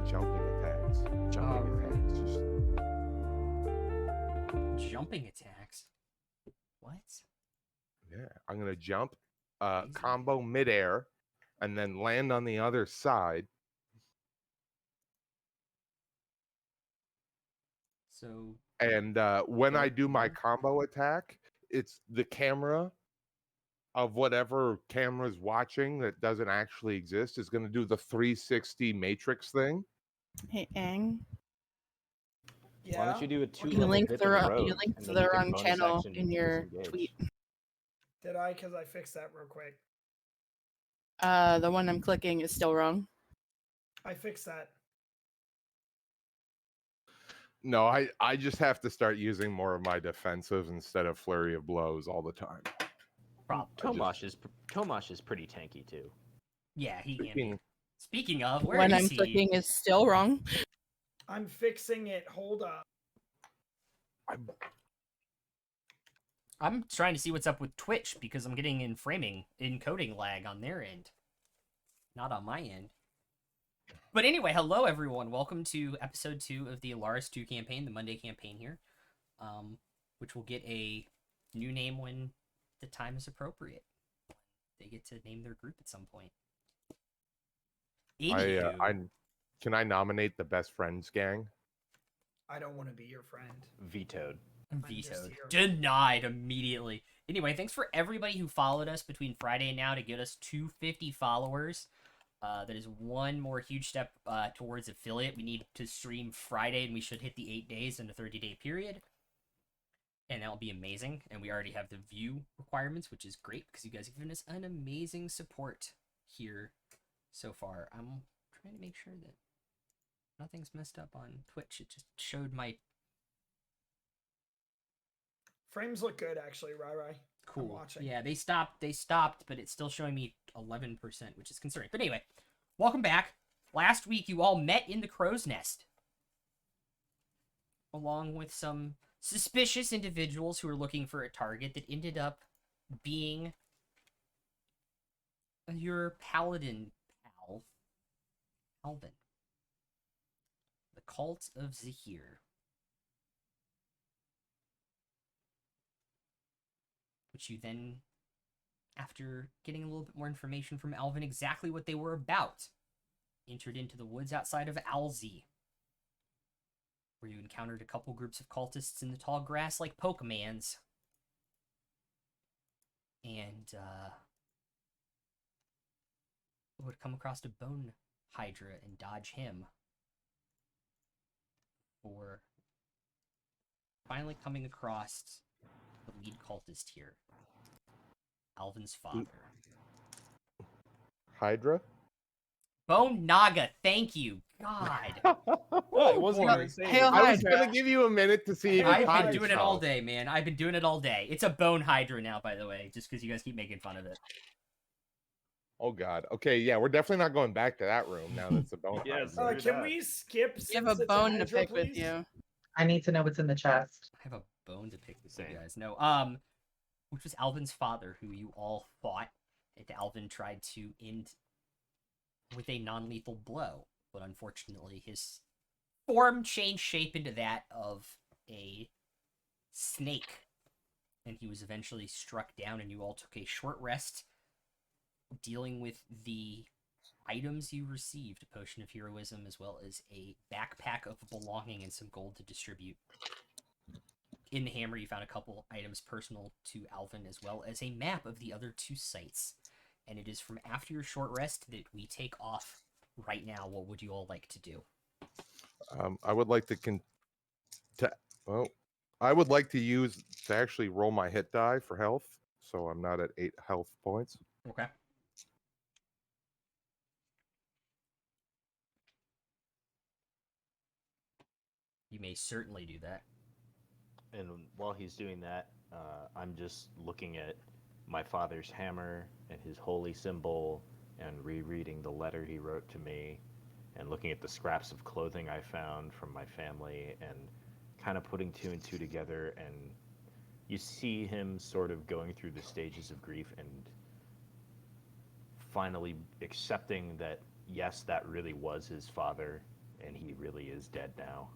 jumping attacks. Jumping attacks. Just Jumping attacks. What? yeah. I'm gonna jump, Easy. combo midair, and then land on the other side. So And when I do my Mhm. combo attack, it's the camera of whatever camera's watching that doesn't actually exist is going to do the 360 matrix thing. Hey, Aang. Yeah. Why don't you do a You two-level linked dip the in wrong, rogue, you linked and the then you can wrong bonus channel action in your disengage. tweet. Did I? Because I fixed that real quick. The one I'm clicking is still wrong. I fixed that. No, I just have to start using more of my defensive instead of flurry of blows all the time. Tomash is pretty tanky too. Yeah, he can be. Speaking- Speaking of, where When is I'm he? clicking is still wrong. I'm fixing it. Hold up. I'm trying to see what's up with Twitch because I'm getting encoding lag on their end. Not on my end. But anyway, hello everyone. Welcome to episode 2 of the Alaris 2 campaign, the Monday campaign here. Which will get a new name when the time is appropriate. They get to name their group at some point. Anywho, can I nominate the best friends gang? I don't want to be your friend. Vetoed. vetoed. Denied immediately. Anyway, thanks for everybody who followed us between Friday and now to get us 250 followers. That is one more huge step towards affiliate. We need to stream Friday, and we should hit the 8 days in a 30-day period. And that'll be amazing. And we already have the view requirements, which is great because you guys have given us an amazing support here so far. I'm trying to make sure that nothing's messed up on Twitch. It just showed my... Frames look good, actually, Rai. Cool. I'm watching. Yeah, they stopped, but it's still showing me 11%, which is concerning. But anyway, welcome back. Last week, you all met in the crow's nest, along with some suspicious individuals who were looking for a target that ended up being your paladin pal, Alvin. The Cult of Zahir. Which you then, after getting a little bit more information from Alvin exactly what they were about, entered into the woods outside of Alzi, where you encountered a couple groups of cultists in the tall grass like Pokemans. And, would come across a bone hydra and dodge him. For finally coming across the lead cultist here, Alvin's father. Hydra? Bone Naga, thank you. God. I wasn't boy. even saying Hail I was Hydra. gonna give you a minute to see if you I've caught been doing it yourself. all day, man. I've been doing it all day. It's a bone hydra now, by the way, just because you guys keep making fun of it. Oh god. Okay, yeah, we're definitely not going back to that room now that's a bone. Yes. Hydra. Can we skip? You have a since it's bone to Hydra, pick with please? you. I need to know what's in the chest. I have a bone to pick with you Same. guys. No, which was Alvin's father, who you all fought, and Alvin tried to end with a non-lethal blow, but unfortunately his form changed shape into that of a snake, and he was eventually struck down, and you all took a short rest dealing with the items you received, a potion of heroism, as well as a backpack of belonging and some gold to distribute. In the hammer, you found a couple items personal to Alvin, as well as a map of the other 2 sites. And it is from after your short rest that we take off right now. What would you all like to do? I would like I would like to use to actually roll my hit die for health, so I'm not at 8 health points. Okay. You may certainly do that. And while he's doing that, I'm just looking at my father's hammer and his holy symbol and rereading the letter he wrote to me and looking at the scraps of clothing I found from my family and kind of putting 2 and 2 together. And you see him sort of going through the stages of grief and finally accepting that, yes, that really was his father and he really is dead now.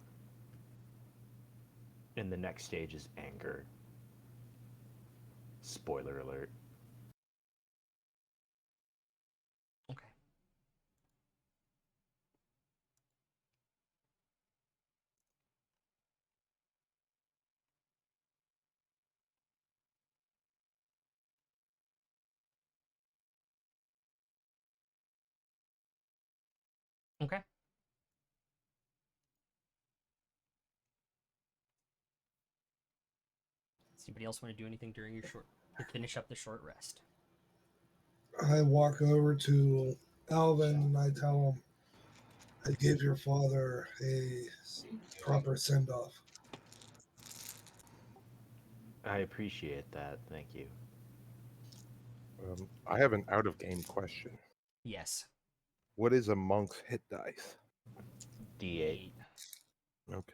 And the next stage is anger. Spoiler alert. Okay. Okay. Does anybody else want to do anything during your to finish up the short rest? I walk over to Alvin and I tell him, I gave your father a proper send off. I appreciate that. Thank you. I have an out of game question. Yes. What is a monk's hit dice? D8. Okay.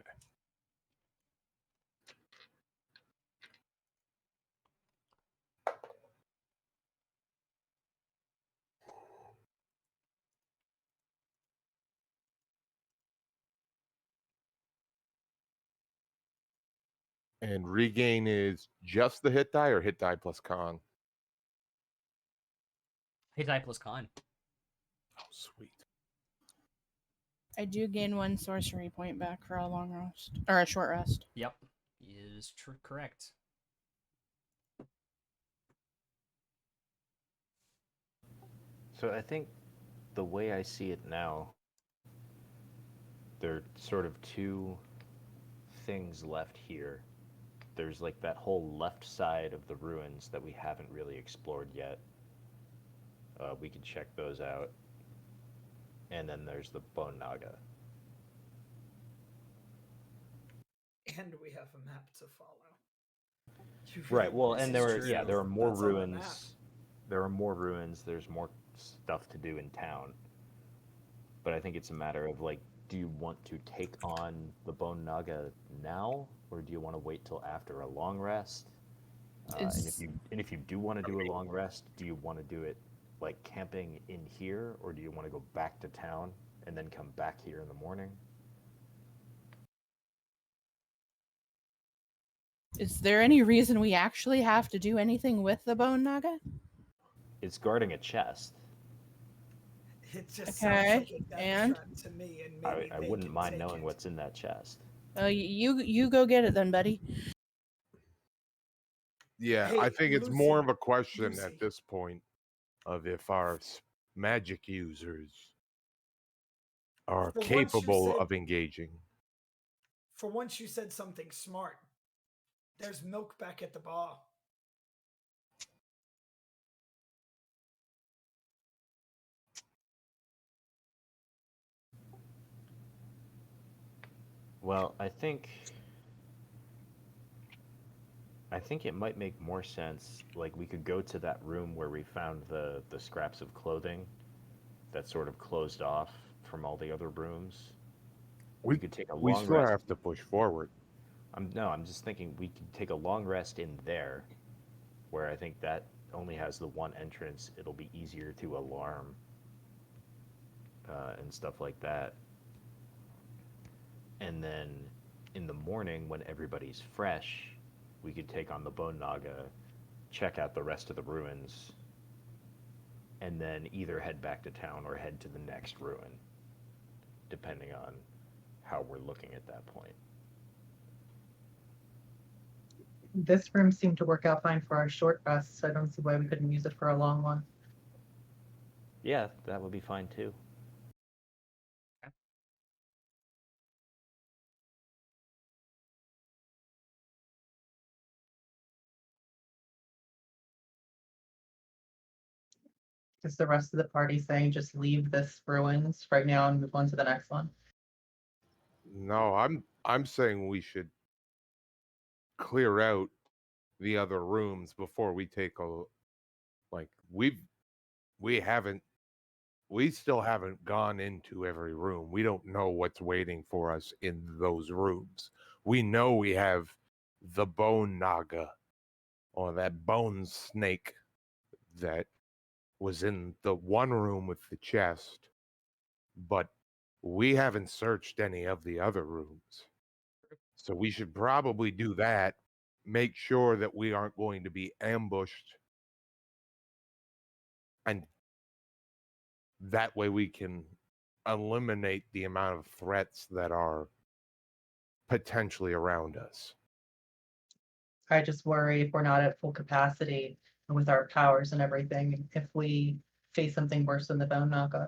And regain is just the hit die or hit die plus con? Hit die plus con. Oh, sweet. I do gain 1 sorcery point back for a long rest or a short rest. Yep. Is correct. So I think the way I see it now, there are sort of two things left here. There's like that whole left side of the ruins that we haven't really explored yet. We could check those out. And then there's the Bone Naga. And we have a map to follow. You Right. really Well, want and to there see are true. there are more that's on the map. ruins. There are more ruins. There's more stuff to do in town. But I think it's a matter of like, do you want to take on the Bone Naga now, or do you want to wait till after a long rest? And if you do want to do a long rest, do you want to do it like camping in here, or do you want to go back to town and then come back here in the morning? Is there any reason we actually have to do anything with the Bone Naga? It's guarding a chest. It just Okay, sounds like a death and? trap to me, and I maybe they wouldn't can mind take knowing it. what's in that chest. You go get it then, buddy. Yeah, Hey, I think it's more of Lucy, a question Lucy. at this point of if our magic users are For once you capable said- of engaging. For once, you said something smart. There's milk back at the bar. Well, I think it might make more sense. Like we could go to that room where we found the scraps of clothing that sort of closed off from all the other rooms. We could take a We long still rest. have to push forward. I'm just thinking we could take a long rest in there, where I think that only has the one entrance. It'll be easier to alarm and stuff like that. And then in the morning, when everybody's fresh, we could take on the Bone Naga, check out the rest of the ruins, and then either head back to town or head to the next ruin, depending on how we're looking at that point. This room seemed to work out fine for our short rest, so I don't see why we couldn't use it for a long one. Yeah, that would be fine too. Is the rest of the party saying just leave this ruins right now and move on to the next one? No, I'm saying we should clear out the other rooms before we take a like we still haven't gone into every room. We don't know what's waiting for us in those rooms. We know we have the Bone Naga or that bone snake that was in the one room with the chest, but We haven't searched any of the other rooms. So we should probably do that. Make sure that we aren't going to be ambushed. And that way we can eliminate the amount of threats that are potentially around us. I just worry if we're not at full capacity and with our powers and everything, if we face something worse than the bone knockup.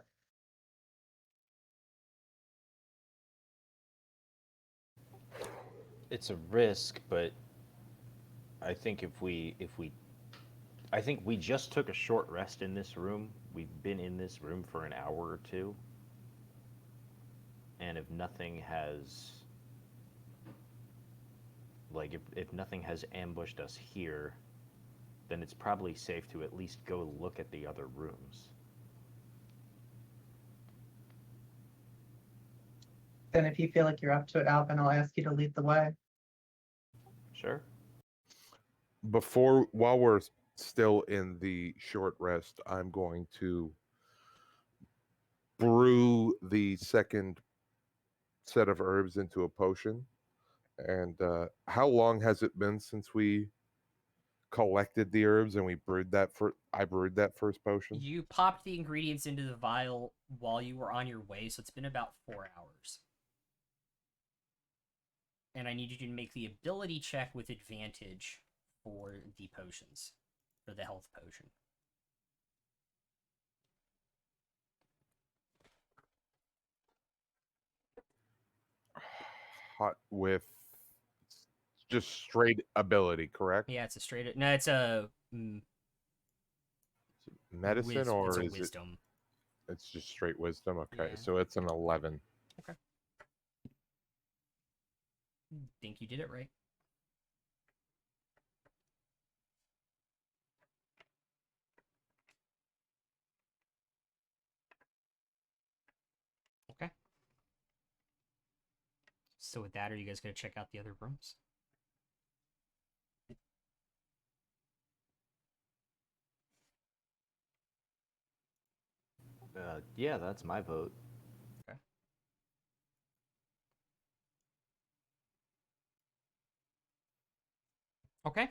It's a risk, but I think I think we just took a short rest in this room. We've been in this room for an hour or two. And if nothing has if nothing has ambushed us here, then it's probably safe to at least go look at the other rooms. Then if you feel like you're up to it, Alvin, I'll ask you to lead the way. Sure. While we're still in the short rest, I'm going to brew the second set of herbs into a potion. And how long has it been since we collected the herbs and I brewed that first potion? You popped the ingredients into the vial while you were on your way, so it's been about 4 hours. And I need you to make the ability check with advantage for the potions, for the health potion. Hot with just straight ability, correct? Yeah, it's a straight. No, it's a Medicine, or it's a is wisdom. it's just straight wisdom? Okay, Yeah. so it's an 11. Think you did it right. Okay. So with that, are you guys gonna check out the other rooms? Yeah, that's my vote. Okay.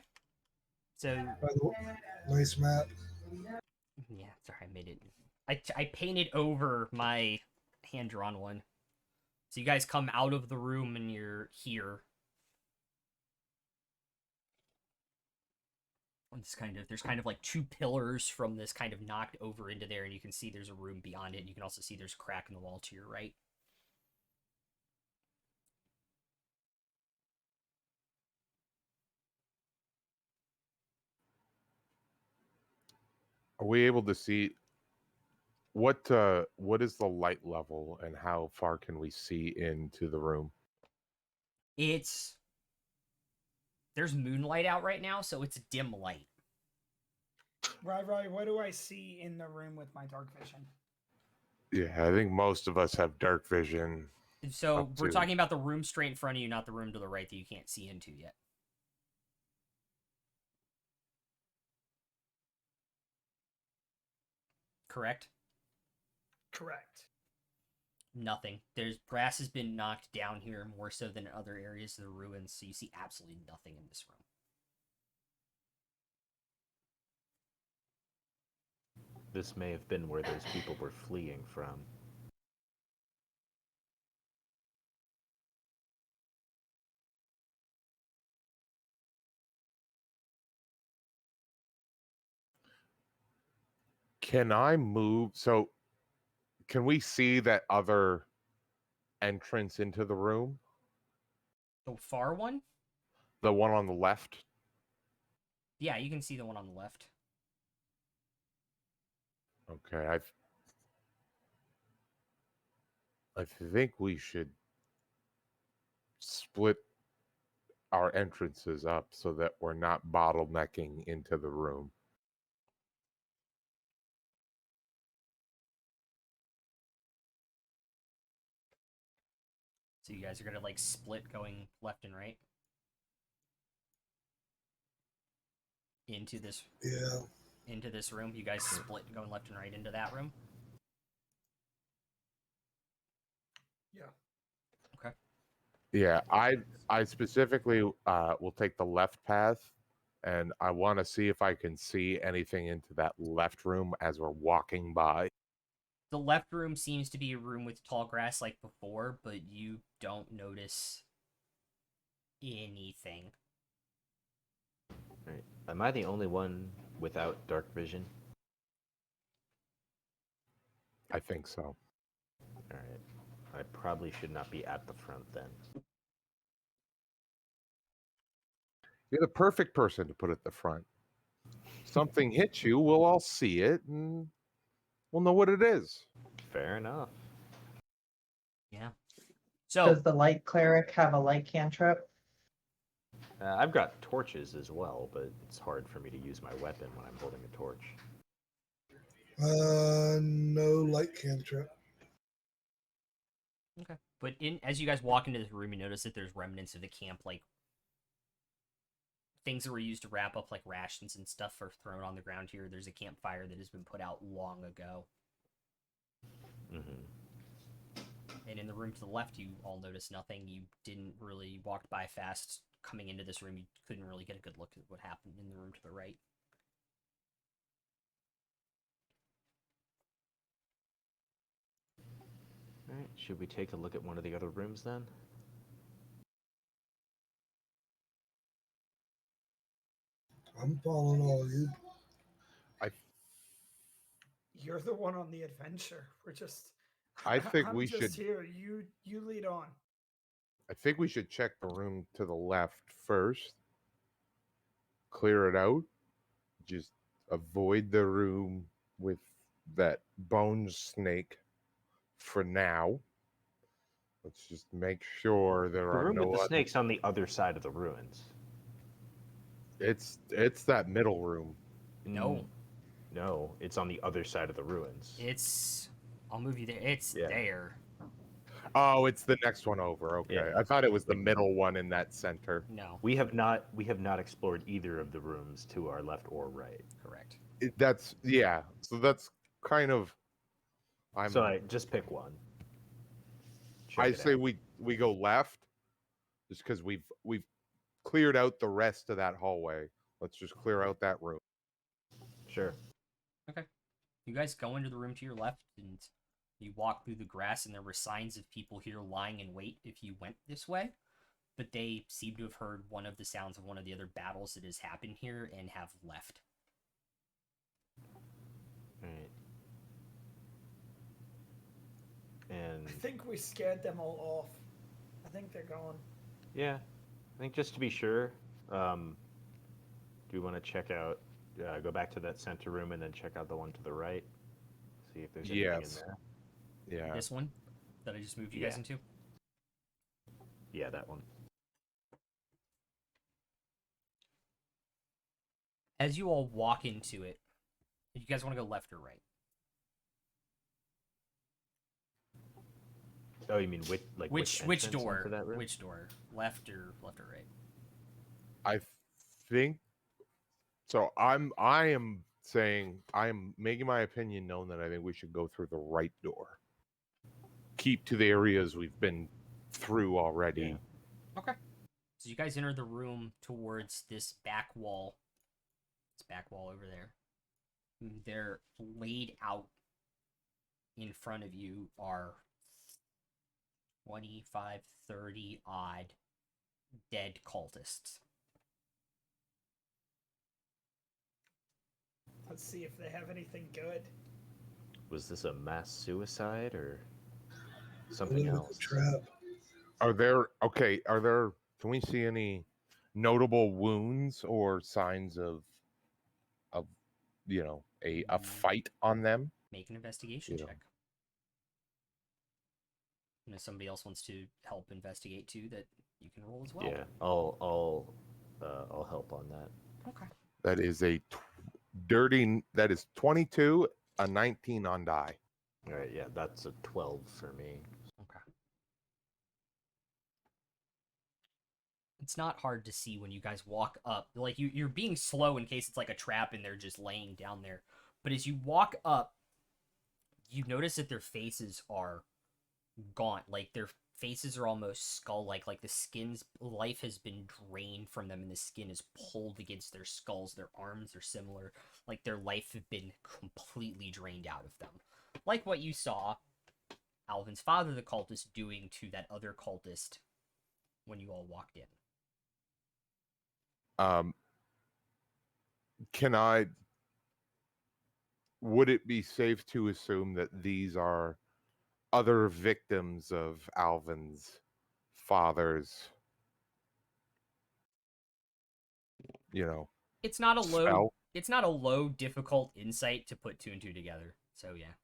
So By the way, nice map. yeah, sorry, I made it. I painted over my hand drawn one. So you guys come out of the room and you're here. There's kind of like two pillars from this kind of knocked over into there, and you can see there's a room beyond it, and you can also see there's a crack in the wall to your right. Are we able to see what is the light level and how far can we see into the room? There's moonlight out right now, so it's dim light. Right. What do I see in the room with my dark vision? Yeah, I think most of us have dark vision. So we're talking about the room straight in front of you, not the room to the right that you can't see into yet. Correct? Correct. Nothing. There's grass has been knocked down here more so than in other areas of the ruins, so you see absolutely nothing in this room. This may have been where those people were fleeing from. Can I move? So can we see that other entrance into the room? The far one? The one on the left? Yeah, you can see the one on the left. Okay, I think we should split our entrances up so that we're not bottlenecking into the room. So you guys are gonna like split going left and right into this room. You guys split going left and right into that room. Yeah. Yeah, I specifically will take the left path, and I want to see if I can see anything into that left room as we're walking by. The left room seems to be a room with tall grass like before, but you don't notice anything. Right. Am I the only one without dark vision? I think so. All right. I probably should not be at the front then. You're the perfect person to put at the front. Something hits you, we'll all see it, and we'll know what it is. Fair enough. Yeah. So Does the light cleric have a light cantrip? I've got torches as well, but it's hard for me to use my weapon when I'm holding a torch. No light cantrip. okay, but as you guys walk into this room, you notice that there's remnants of the camp, like things that were used to wrap up like rations and stuff are thrown on the ground here. There's a campfire that has been put out long ago. Mm-hmm. And in the room to the left, you all notice nothing. You didn't really walk by fast. Coming into this room, you couldn't really get a good look at what happened in the room to the right. All right. Should we take a look at one of the other rooms then? I'm following all of you. I You're the one on the adventure. We're just. I think I'm we just should- here. You lead on. I think we should check the room to the left first. Clear it out. Just avoid the room with that bone snake for now. Let's just make sure there The are room no with the other... snake's on the other side of the ruins. It's that middle room. No. Mm, no, it's on the other side of the ruins. I'll move you there. It's Yeah. there. Oh, it's the next one over. Okay. Yeah. I thought it was the middle one in that center. No, We have not explored either of the rooms to our left or right. correct. Yeah. So that's kind of So I just pick one. Check I it say out. we go left just because we've cleared out the rest of that hallway. Let's just clear out that room. Sure. You guys go into the room to your left, and you walk through the grass, and there were signs of people here lying in wait if you went this way. But they seem to have heard one of the sounds of one of the other battles that has happened here and have left. All right. And I think we scared them all off. I think they're gone. yeah, I think just to be sure, do we want to check out, go back to that center room and then check out the one to the right? See if there's anything in Yes. there. Yeah. This one that I just moved you guys Yeah. into. Yeah, that one. As you all walk into it, you guys want to go left or right? Oh, you mean which Which entrance door? into that room? Which door? Left or right? I think so. I am saying I am making my opinion known that I think we should go through the right door. Keep to the areas we've been through already. Yeah. Okay. So you guys enter the room towards this back wall. This back wall over there. They're laid out in front of you are 25, 30 odd dead cultists. Let's see if they have anything good. Was this a mass suicide or A something little bit of else? trap. Are there can we see any notable wounds or signs of a fight on them? Make an investigation Yeah. check. And if somebody else wants to help investigate too, that you can roll as well. Yeah, I'll help on that. Okay. That is that is 22, a 19 on die. All right, yeah, that's a 12 for me. Okay. It's not hard to see when you guys walk up. Like you're being slow in case it's like a trap and they're just laying down there. But as you walk up, you notice that their faces are gaunt, like their faces are almost skull-like, like the skin's life has been drained from them and the skin is pulled against their skulls. Their arms are similar, like their life have been completely drained out of them. Like what you saw Alvin's father, the cultist, doing to that other cultist when you all walked in. Would it be safe to assume that these are other victims of Alvin's father's, It's not a spell? low difficult insight to put two and two together. So yeah.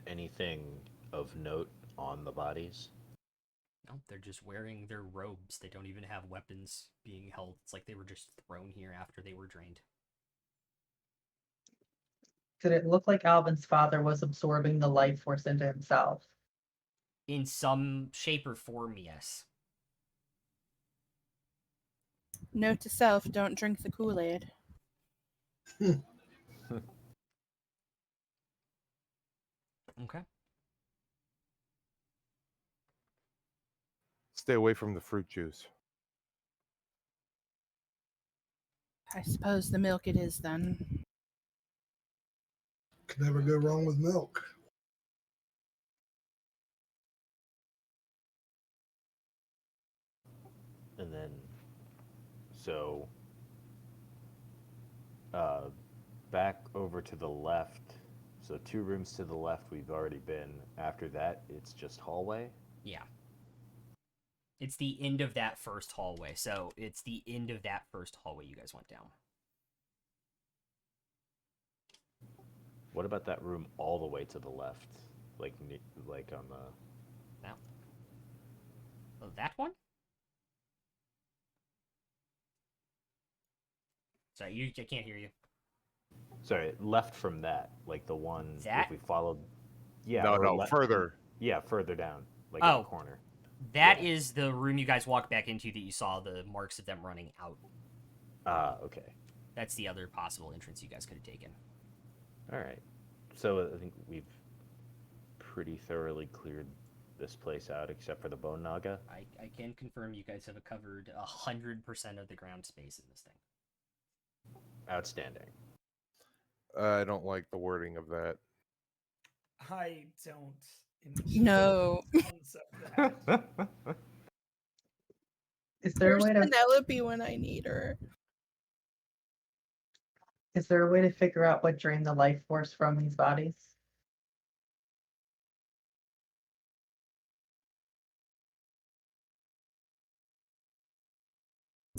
Anything of note on the bodies? No, they're just wearing their robes. They don't even have weapons being held. It's like they were just thrown here after they were drained. Did it look like Alvin's father was absorbing the life force into himself? In some shape or form, yes. Note to self: don't drink the Kool-Aid. Okay. Stay away from the fruit juice. I suppose the milk it is then. Can never go wrong with milk. And then, so, back over to the left. So 2 rooms to the left we've already been. After that, it's just hallway. Yeah. It's the end of that first hallway. So it's the end of that first hallway you guys went down. What about that room all the way to the left? Like on the... Now. Oh, that one? Sorry, I can't hear you. Sorry, left from that. Like the one That? if we followed... Yeah. No, further. Yeah, further down. Like in Oh. the corner. That Yeah. is the room you guys walked back into that you saw the marks of them running out. Okay. That's the other possible entrance you guys could have taken. All right. So I think we've pretty thoroughly cleared this place out, except for the Bone Naga. I can confirm you guys have covered 100% of the ground space in this thing. Outstanding. I don't like the wording of that. I don't enjoy No. the concept of that. Is there a Where's way to Penelope when I need her? figure out what drained the life force from these bodies?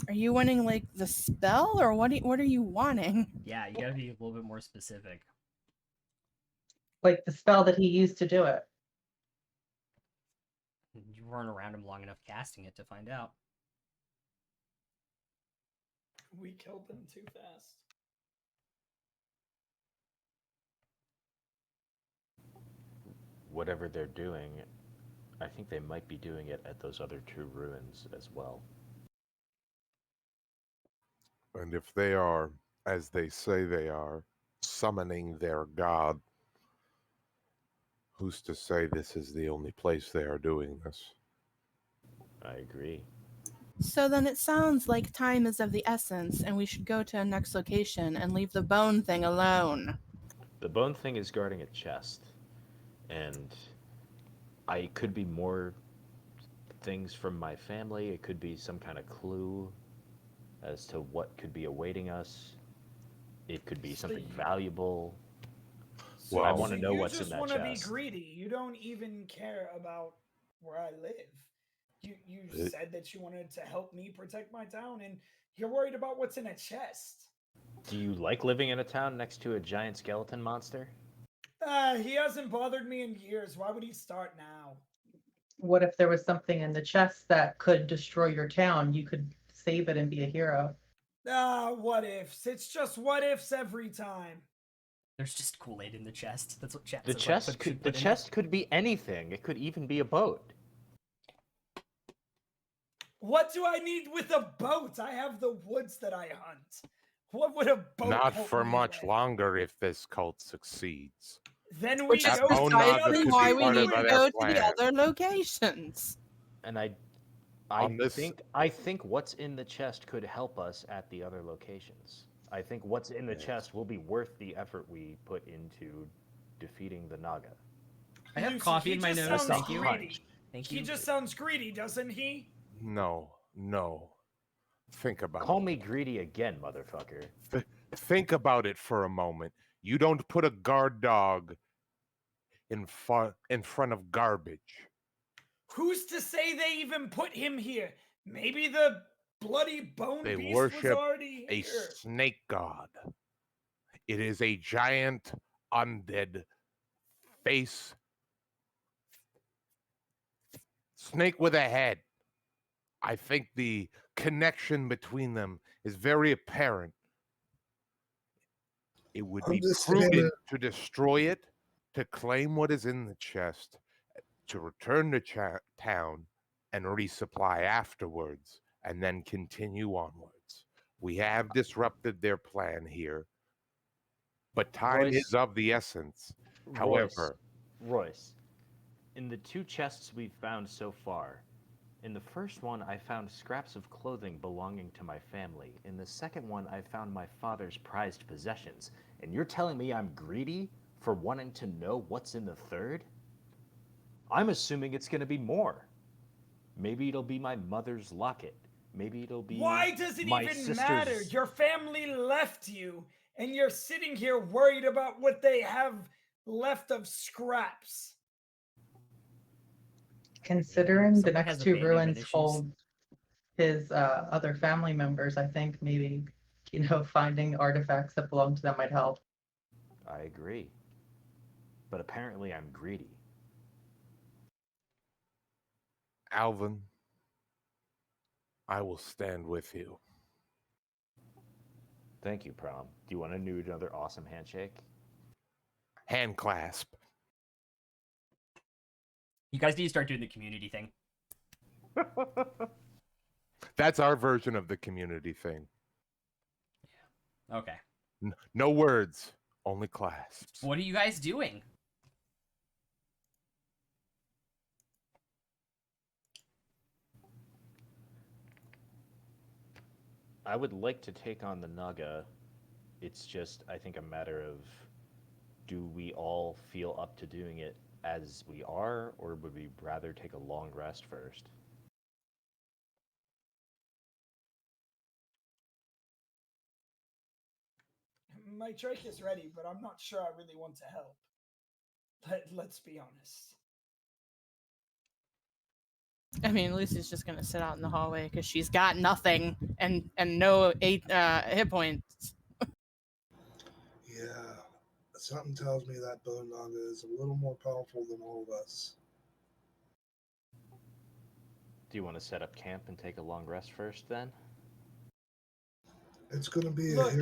Are you wanting like the spell, or what are you wanting? Yeah, you gotta be a little bit more specific. Like the spell that he used to do it. You weren't around him long enough casting it to find out. We killed them too fast. Whatever they're doing, I think they might be doing it at those other 2 ruins as well. And if they are, as they say they are, summoning their god, who's to say this is the only place they are doing this? I agree. So then it sounds like time is of the essence, and we should go to a next location and leave the bone thing alone. The bone thing is guarding a chest, and I could be more things from my family. It could be some kind of clue as to what could be awaiting us. It could be something valuable. So, I wanna know what's in You that just want to be chest. greedy. You don't even care about where I live. You said that you wanted to help me protect my town, and you're worried about what's in a chest. Do you like living in a town next to a giant skeleton monster? He hasn't bothered me in years. Why would he start now? What if there was something in the chest that could destroy your town? You could save it and be a hero. What ifs? It's just what ifs every time. There's just Kool-Aid in the chest. That's what chat The says, chest like, could put the in it. chest could be anything. It could even be a boat. What do I need with a boat? I have the woods that I hunt. What would a boat Not help for me much with? longer if this cult succeeds. Then we Which is That go to bone the naga other precisely could be why we part of need to their go to the plan. other locations. And I On this- think what's in the chest could help us at the other locations. I think what's in the chest will be worth the effort we put into defeating the Naga. I have Lucy, coffee he in my just nose. sounds Thank you. greedy. Thank He you. just sounds greedy, doesn't he? No. Think about Call it. me greedy again, motherfucker. Think about it for a moment. You don't put a guard dog in front of garbage. Who's to say they even put him here? Maybe the bloody bone They beast was worship already a here. snake god. It is a giant undead face snake with a head. I think the connection between them is very apparent. It would I'm be just prudent saying to destroy it, to claim what is in the chest, to return to town and resupply afterwards, and then continue onwards. We have disrupted their plan here, but time Royce- is of the essence. However, Royce, in the 2 chests we've found so far, in the first one I found scraps of clothing belonging to my family. In the second one I found my father's prized possessions. And you're telling me I'm greedy for wanting to know what's in the third? I'm assuming it's going to be more. Maybe it'll be my mother's locket. Maybe it'll be Why does it my even sister's... matter? Your family left you, and you're sitting here worried about what they have left of scraps. Considering the Someone has next 2 abandonment ruins issues. hold his other family members, I think maybe, finding artifacts that belong to them might help. I agree. But apparently I'm greedy. Alvin, I will stand with you. Thank you, Prom. Do you want to do another awesome handshake? Hand clasp. You guys need to start doing the community thing. That's our version of the community thing. Okay. No words, only clasps. What are you guys doing? I would like to take on the Naga. It's just, I think, a matter of, do we all feel up to doing it as we are, or would we rather take a long rest first? My trach is ready, but I'm not sure I really want to help. Let's be honest. I mean, Lucy's just gonna sit out in the hallway because she's got nothing and no hit points. Yeah, something tells me that Bone Naga is a little more powerful than all of us. Do you want to set up camp and take a long rest first, then? It's going to be Look.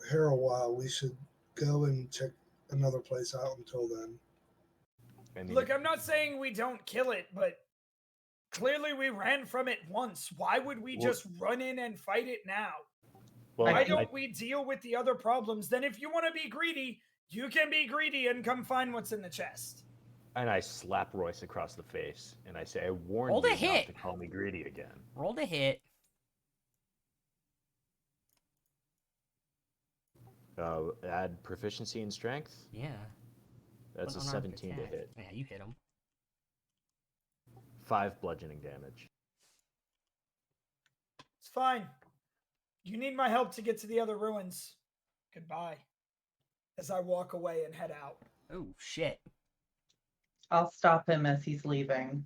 here a while. We should go and check another place out until then. I mean, Look, I'm not saying we don't kill it, but clearly we ran from it once. Why would we just run in and fight it now? well, Why don't we deal with the other problems? Then if you want to be greedy, you can be greedy and come find what's in the chest. And I slap Royce across the face, and I say, I warned Roll you a not hit. to call me greedy again. Roll to hit. Add proficiency and strength. Yeah. That's a Unarmed 17 to attack. hit. Yeah, you hit him. 5 bludgeoning damage. It's fine. You need my help to get to the other ruins. Goodbye. As I walk away and head out. Oh, shit. I'll stop him as he's leaving.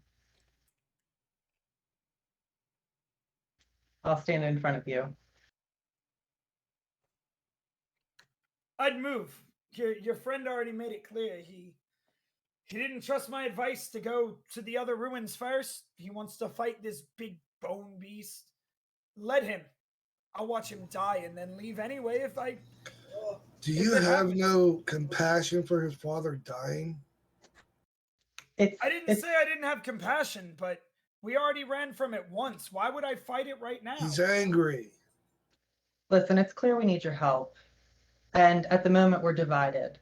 I'll stand in front of you. I'd move. Your friend already made it clear. He didn't trust my advice to go to the other ruins first. He wants to fight this big bone beast. Let him. I'll watch him die and then leave anyway if I... Do If you it have happens- no compassion for his father dying? I didn't say I didn't have compassion, but we already ran from it once. Why would I fight it right now? He's angry. Listen, it's clear we need your help. And at the moment, we're divided.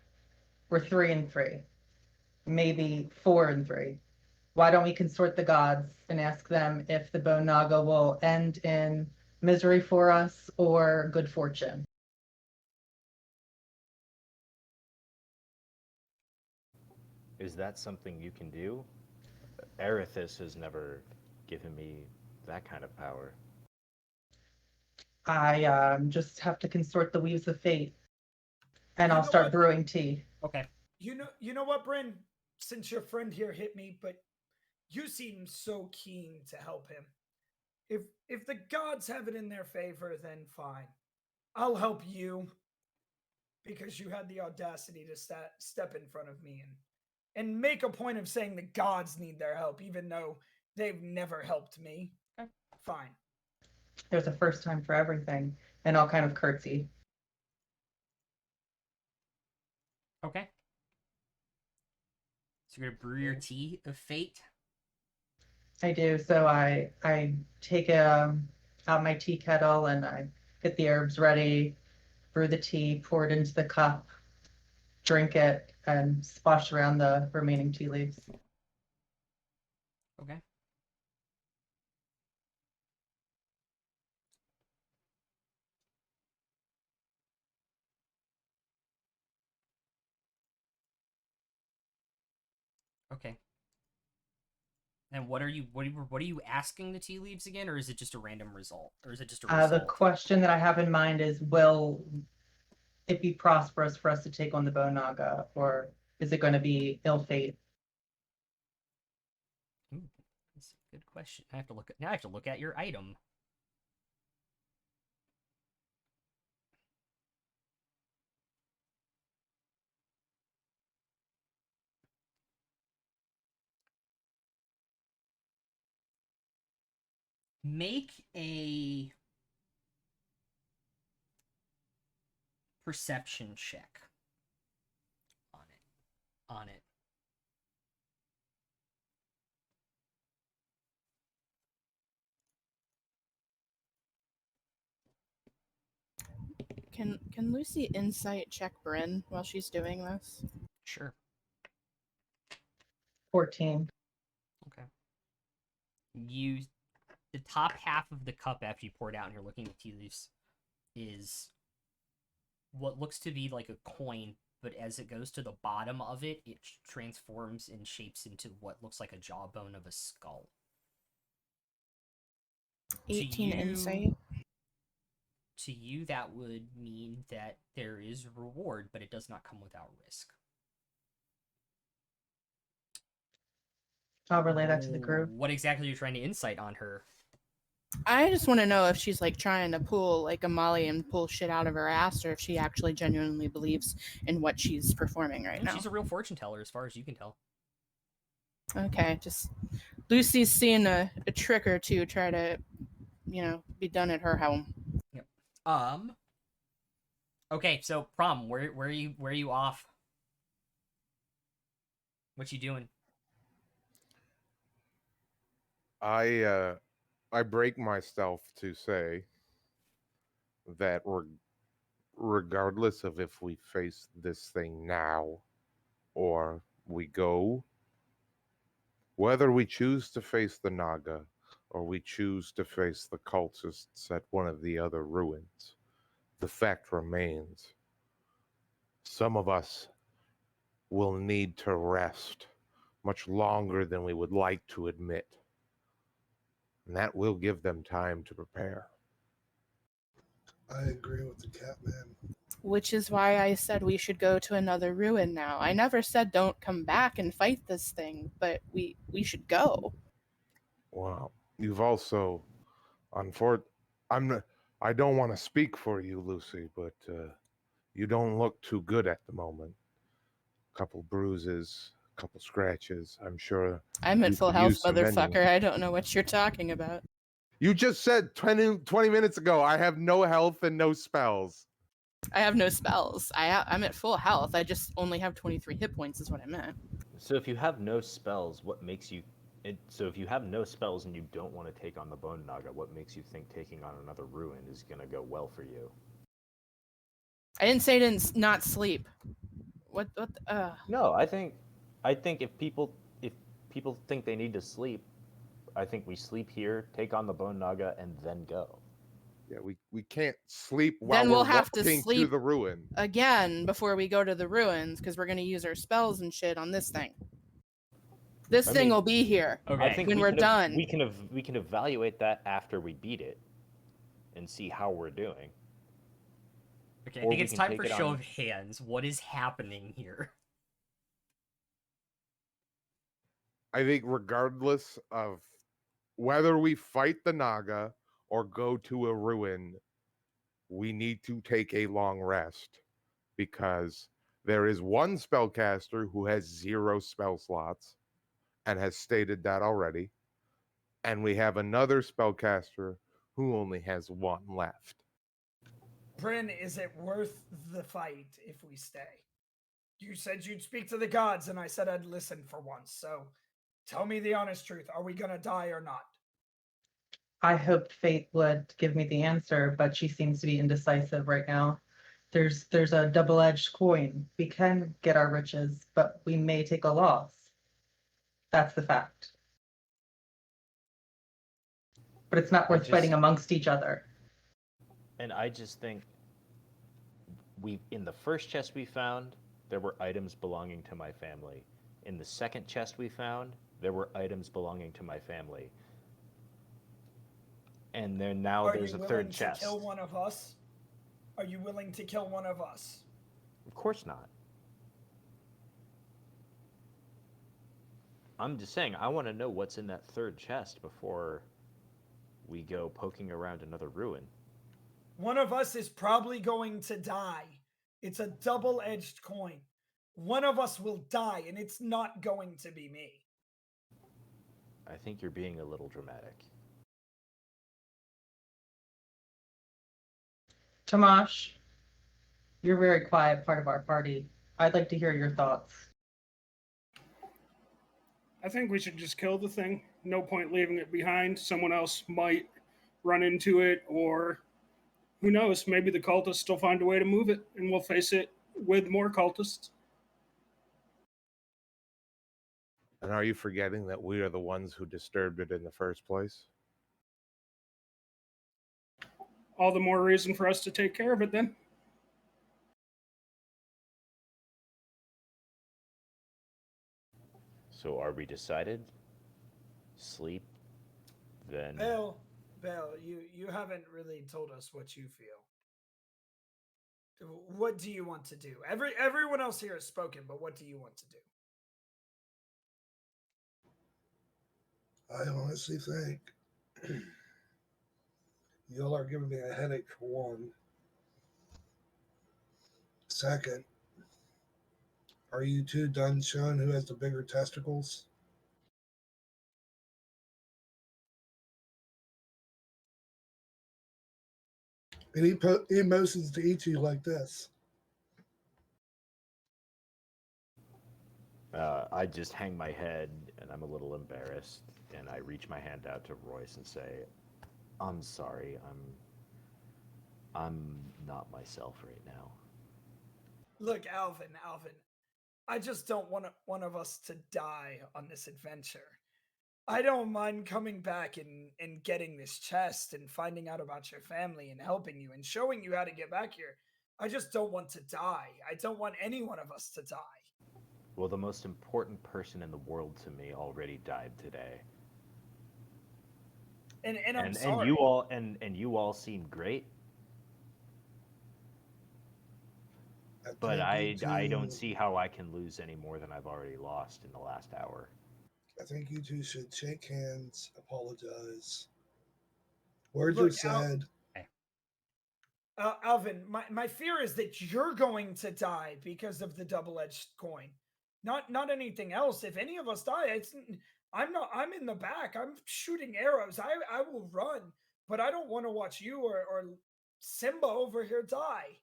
We're 3 and 3, maybe 4 and 3. Why don't we consort the gods and ask them if the Bone Naga will end in misery for us or good fortune? Is that something you can do? Erithus has never given me that kind of power. I just have to consort the weaves of fate, and You I'll know start what? brewing tea. Okay. You know what, Bryn? Since your friend here hit me, but you seem so keen to help him. If the gods have it in their favor, then fine. I'll help you because you had the audacity to step in front of me and make a point of saying the gods need their help, even though they've never helped me. Okay. Fine. There's a first time for everything, and I'll kind of curtsy. Okay. So you're gonna brew your tea of fate. I do. So I take out my tea kettle and I get the herbs ready, brew the tea, pour it into the cup, drink it, and splash around the remaining tea leaves. Okay. Okay. And what are you asking the tea leaves again, or is it just a random result, or is it just a result? The question that I have in mind is, will it be prosperous for us to take on the Bone Naga, or is it going to be ill fate? Ooh, that's a good question. I have to look at your item. Make a perception check on it. Can Lucy insight check Bryn while she's doing this? Sure. 14. Okay. The top half of the cup after you pour it out and you're looking at tea leaves is what looks to be like a coin, but as it goes to the bottom of it, it transforms and shapes into what looks like a jawbone of a skull. 18 insight. To you, that would mean that there is reward, but it does not come without risk. I'll relay that to the group. What exactly are you trying to insight on her? I just want to know if she's like trying to pull like a Molly and pull shit out of her ass, or if she actually genuinely believes in what she's performing right now. She's a real fortune teller, as far as you can tell. Okay, just Lucy's seeing a trick or two try to, be done at her home. Yep. Okay, so prom, where are you off? What you doing? I break myself to say that regardless of if we face this thing now or we go, whether we choose to face the Naga or we choose to face the cultists at one of the other ruins, the fact remains some of us will need to rest much longer than we would like to admit. And that will give them time to prepare. I agree with the Catman. Which is why I said we should go to another ruin now. I never said don't come back and fight this thing, but we should go. Well, you've also, I don't want to speak for you, Lucy, but you don't look too good at the moment. Couple bruises, couple scratches. I'm sure. I'm at you full could health, use some mending. motherfucker. I don't know what you're talking about. You just said 20 minutes ago, I have no health and no spells. I have no spells. I'm at full health. I just only have 23 hit points is what I meant. So if you have no spells, what makes you So if you have no spells and you don't want to take on the Bone Naga, what makes you think taking on another ruin is going to go well for you? I didn't say not sleep. What? No, I think if people think they need to sleep, I think we sleep here, take on the Bone Naga, and then go. Yeah, we can't sleep while Then we'll we're have to walking to sleep the ruin. again before we go to the ruins because we're gonna use our spells and shit on this thing. This thing will be here Okay. I think when we're done. we can evaluate that after we beat it, and see how we're doing. Okay, I Or think we it's can time take for it show on- of hands. What is happening here? I think regardless of whether we fight the Naga or go to a ruin, we need to take a long rest because there is one spellcaster who has 0 spell slots and has stated that already. And we have another spellcaster who only has 1 left. Bryn, is it worth the fight if we stay? You said you'd speak to the gods, and I said I'd listen for once. So tell me the honest truth. Are we going to die or not? I hoped fate would give me the answer, but she seems to be indecisive right now. There's a double-edged coin. We can get our riches, but we may take a loss. That's the fact. But it's not worth fighting amongst each other. And I just think in the first chest we found, there were items belonging to my family. In the second chest we found, there were items belonging to my family. And then now there's a third chest. Are you willing to kill one of us? Are you willing to kill one of us? Of course not. I'm just saying, I want to know what's in that third chest before we go poking around another ruin. One of us is probably going to die. It's a double-edged coin. One of us will die, and it's not going to be me. I think you're being a little dramatic. Tomash, you're a very quiet part of our party. I'd like to hear your thoughts. I think we should just kill the thing. No point leaving it behind. Someone else might run into it, or who knows, maybe the cultists still find a way to move it, and we'll face it with more cultists. And are you forgetting that we are the ones who disturbed it in the first place? All the more reason for us to take care of it then. So are we decided? Sleep, then... Bill, you haven't really told us what you feel. What do you want to do? Everyone else here has spoken, but what do you want to do? I honestly think y'all are giving me a headache for one. Second, are you two done showing who has the bigger testicles? And he motions to each of you like this. I just hang my head, and I'm a little embarrassed, and I reach my hand out to Royce and say, "I'm sorry, I'm not myself right now." Look, Alvin, I just don't want one of us to die on this adventure. I don't mind coming back and getting this chest and finding out about your family and helping you and showing you how to get back here. I just don't want to die. I don't want any one of us to die. Well, the most important person in the world to me already died today. And I'm sorry. And you all seem great. But I don't see how I can lose any more than I've already lost in the last hour. I think you two should shake hands, apologize. Words are said. Alvin, my fear is that you're going to die because of the double-edged coin. Not anything else. If any of us die, I'm in the back. I'm shooting arrows. I will run, but I don't want to watch you or Simba over here die.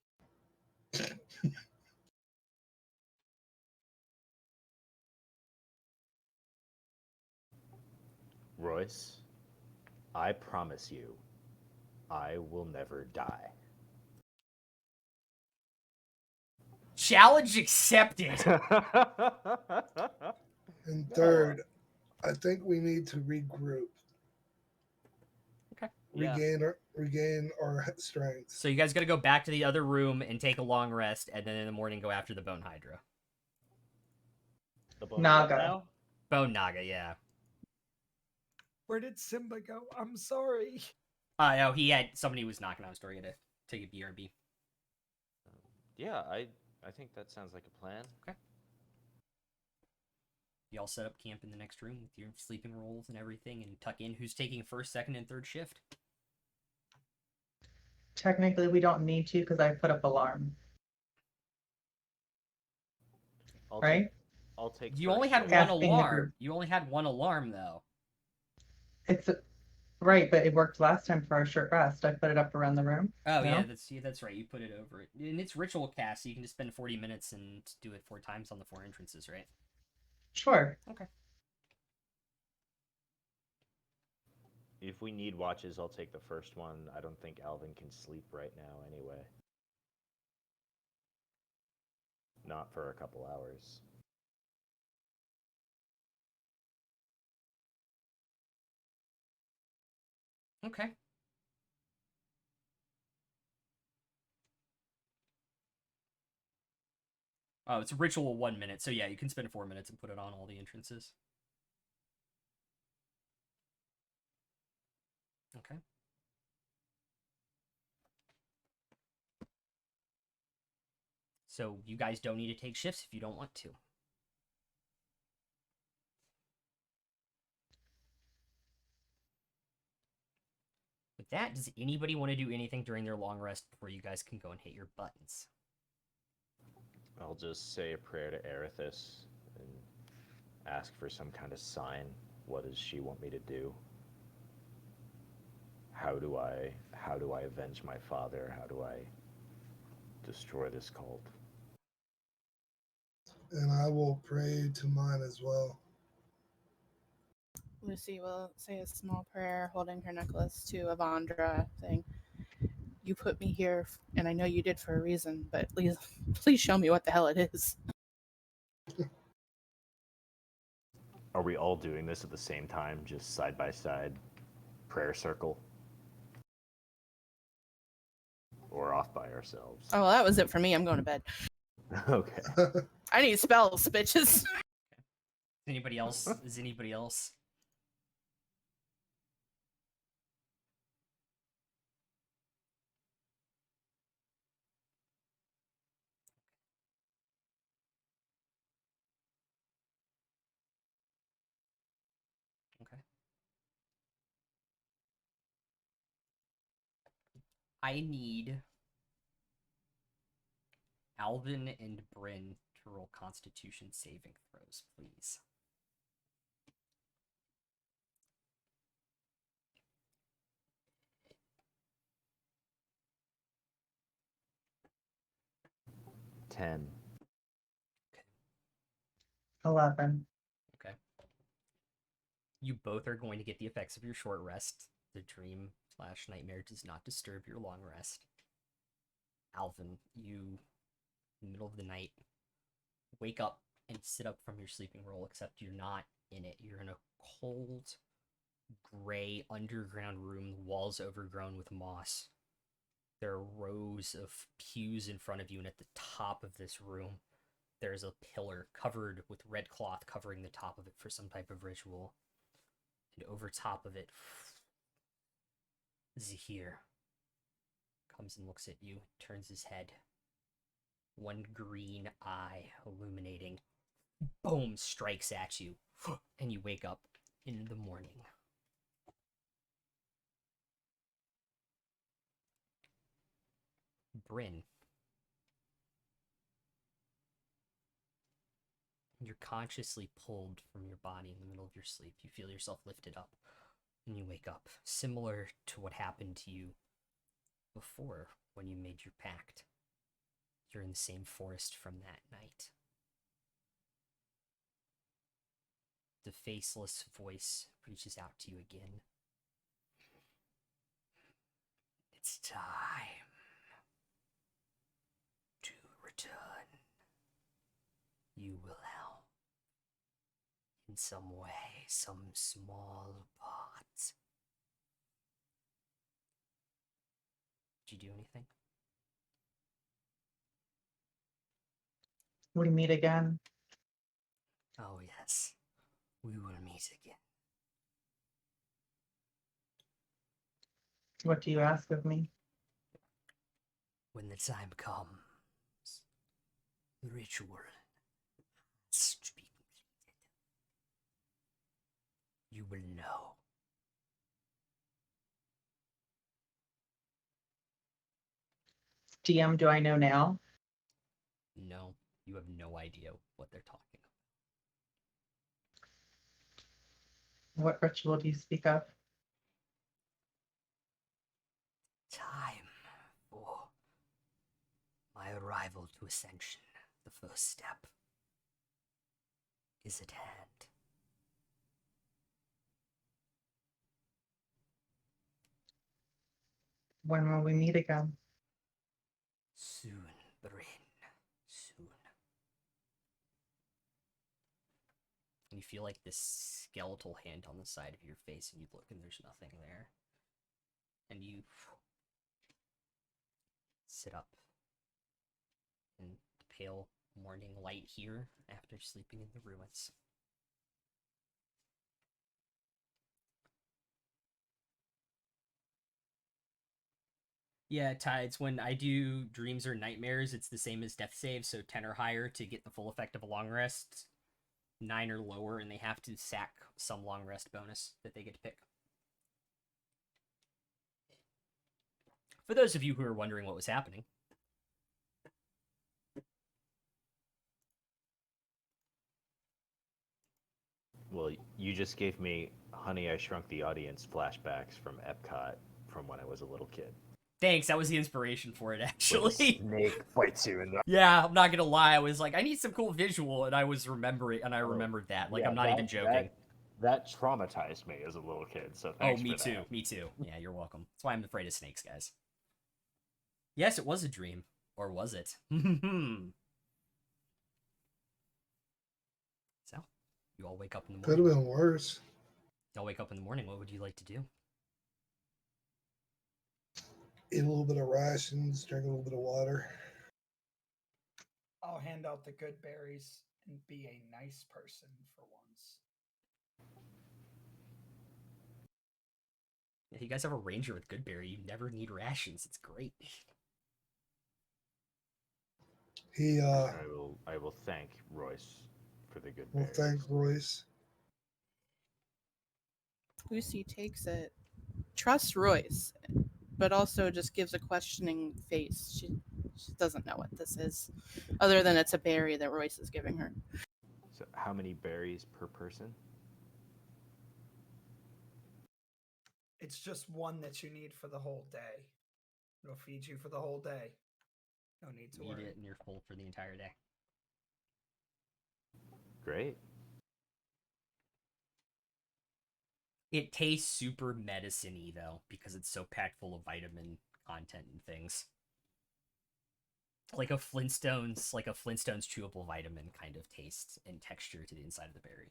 Royce, I promise you, I will never die. Challenge accepted. And third, I think we need to regroup. Yeah. Regain our strength. So you guys gotta go back to the other room and take a long rest, and then in the morning go after the Bone Hydra. The bone Naga. now? Bone Naga, yeah. Where did Simba go? I'm sorry. No, he had somebody was knocking on his door. He had to take a BRB. Yeah, I think that sounds like a plan. You all set up camp in the next room with your sleeping rolls and everything, and tuck in. Who's taking first, second, and third shift? Technically, we don't need to because I put up alarm. Right? I'll take. You first only had shift. one Asking the alarm. group. You only had one alarm, though. It's right, but it worked last time for our short rest. I put it up around the room. Oh No? yeah, that's right. You put it over it, and it's ritual cast, so you can just spend 40 minutes and do it 4 times on the 4 entrances, right? Sure. Okay. If we need watches, I'll take the first one. I don't think Alvin can sleep right now anyway. Not for a couple hours. Okay. Oh, it's a ritual 1 minute, so yeah, you can spend 4 minutes and put it on all the entrances. Okay. So you guys don't need to take shifts if you don't want to. With that, does anybody want to do anything during their long rest before you guys can go and hit your buttons? I'll just say a prayer to Erithus and ask for some kind of sign. What does she want me to do? How do I avenge my father? How do I destroy this cult? And I will pray to mine as well. Lucy will say a small prayer, holding her necklace to Avandra, saying, "You put me here, and I know you did for a reason, but please show me what the hell it is." Are we all doing this at the same time, just side by side, prayer circle? Or off by ourselves? Oh, well, that was it for me. I'm going to bed. Okay. I need spells, bitches. Anybody else? Is anybody else? Okay. I need Alvin and Bryn to roll Constitution saving throws, please. Ten. 11. Okay. You both are going to get the effects of your short rest. The dream/nightmare does not disturb your long rest. Alvin, you, in the middle of the night, wake up and sit up from your sleeping roll, except you're not in it. You're in a cold, gray, underground room, the walls overgrown with moss. There are rows of pews in front of you, and at the top of this room, there's a pillar covered with red cloth covering the top of it for some type of ritual. And over top of it, Zahir comes and looks at you, turns his head. One green eye illuminating, boom, strikes at you, and you wake up in the morning. Bryn, you're consciously pulled from your body in the middle of your sleep. You feel yourself lifted up, and you wake up, similar to what happened to you before when you made your pact. You're in the same forest from that night. The faceless voice reaches out to you again. It's time to return. You will help. In some way, some small part. Did you do anything? We meet again. Oh, yes. We will meet again. What do you ask of me? When the time comes, the ritual has to be completed. You will know. DM, do I know now? No, you have no idea what they're talking about. What ritual do you speak of? Time for my arrival to Ascension. The first step is at hand. When will we meet again? Soon, Bryn. Soon. And you feel like this skeletal hand on the side of your face, and you look and there's nothing there. And you sit up in the pale morning light here after sleeping in the ruins. Yeah, Tides, when I do dreams or nightmares, it's the same as death saves, so 10 or higher to get the full effect of a long rest, 9 or lower, and they have to sack some long rest bonus that they get to pick. For those of you who are wondering what was happening, Well, you just gave me Honey, I Shrunk the Audience flashbacks from Epcot from when I was a little kid. thanks, that was the inspiration for it, Where the actually. snake fights you in the... Yeah, I'm not gonna lie, I was like, I need some cool visual, and I was remembering, and I remembered that. Like, Yeah, I'm not even joking. That traumatized me as a little kid, so Oh, thanks me for too, that. me too. Yeah, you're welcome. That's why I'm afraid of snakes, guys. Yes, it was a dream. Or was it? So, you all wake up in the Could morning. have been worse. Y'all wake up in the morning, what would you like to do? Eat a little bit of rations, drink a little bit of water. I'll hand out the good berries and be a nice person for once. Yeah, you guys have a ranger with Goodberry. You never need rations. It's great. He I will thank Royce for the good will berries. thank Royce. Lucy takes it, trusts Royce, but also just gives a questioning face. She doesn't know what this is, other than it's a berry that Royce is giving her. So how many berries per person? It's just one that you need for the whole day. It'll feed you for the whole day. No need to Eat worry. it and you're full for the entire day. Great. It tastes super medicine-y, though, because it's so packed full of vitamin content and things. Like a Flintstones chewable vitamin kind of taste and texture to the inside of the berry.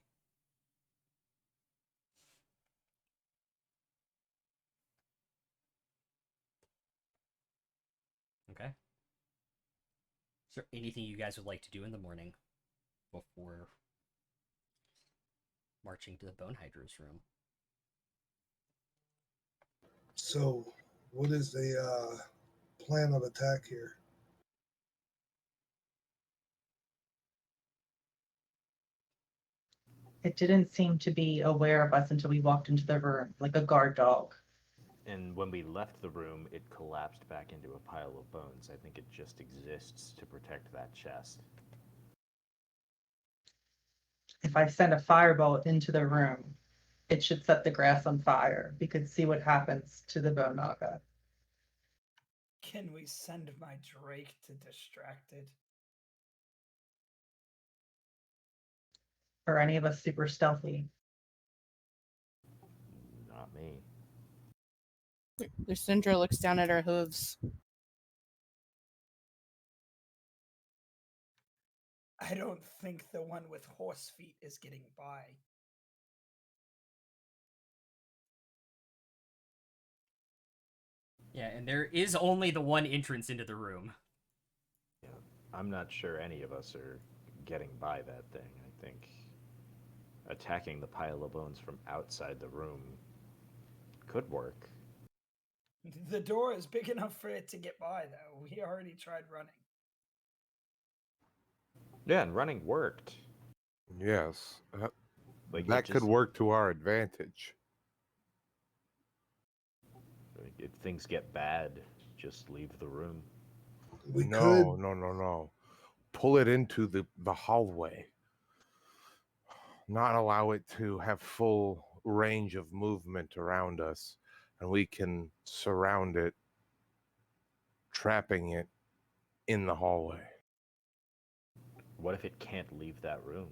Okay. Is there anything you guys would like to do in the morning before marching to the Bone Hydra's room? So, what is the plan of attack here? It didn't seem to be aware of us until we walked into the room, like a guard dog. And when we left the room, it collapsed back into a pile of bones. I think it just exists to protect that chest. If I send a firebolt into the room, it should set the grass on fire. We could see what happens to the bone naga. Can we send my Drake to distracted? Are any of us super stealthy? Not me. Lucinda looks down at her hooves. I don't think the one with horse feet is getting by. Yeah, and there is only the one entrance into the room. Yeah, I'm not sure any of us are getting by that thing. I think attacking the pile of bones from outside the room could work. The door is big enough for it to get by, though. We already tried running. Yeah, and running worked. Yes. Like That could work to our advantage. If things get bad, just leave the room. We no, could. no. Pull it into the hallway. Not allow it to have full range of movement around us, and we can surround it, trapping it in the hallway. What if it can't leave that room?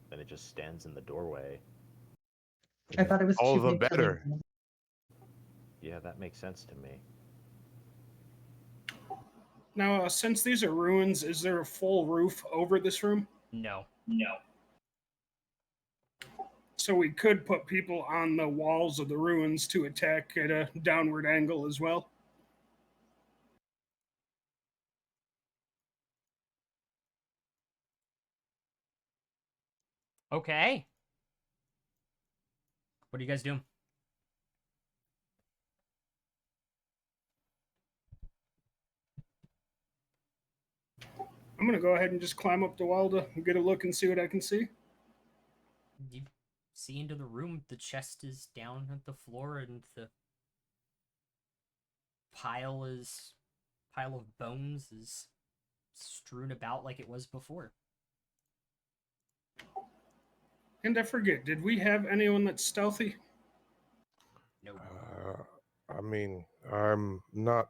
Then it just stands in the doorway. I thought it was All too the big to better. leave. Yeah, that makes sense to me. Now, since these are ruins, is there a full roof over this room? No. So we could put people on the walls of the ruins to attack at a downward angle as well. Okay. What are you guys doing? I'm going to go ahead and just climb up the wall to get a look and see what I can see. You see into the room. The chest is down at the floor, and the pile of bones is strewn about like it was before. And I forget, did we have anyone that's stealthy? No. I mean, I'm not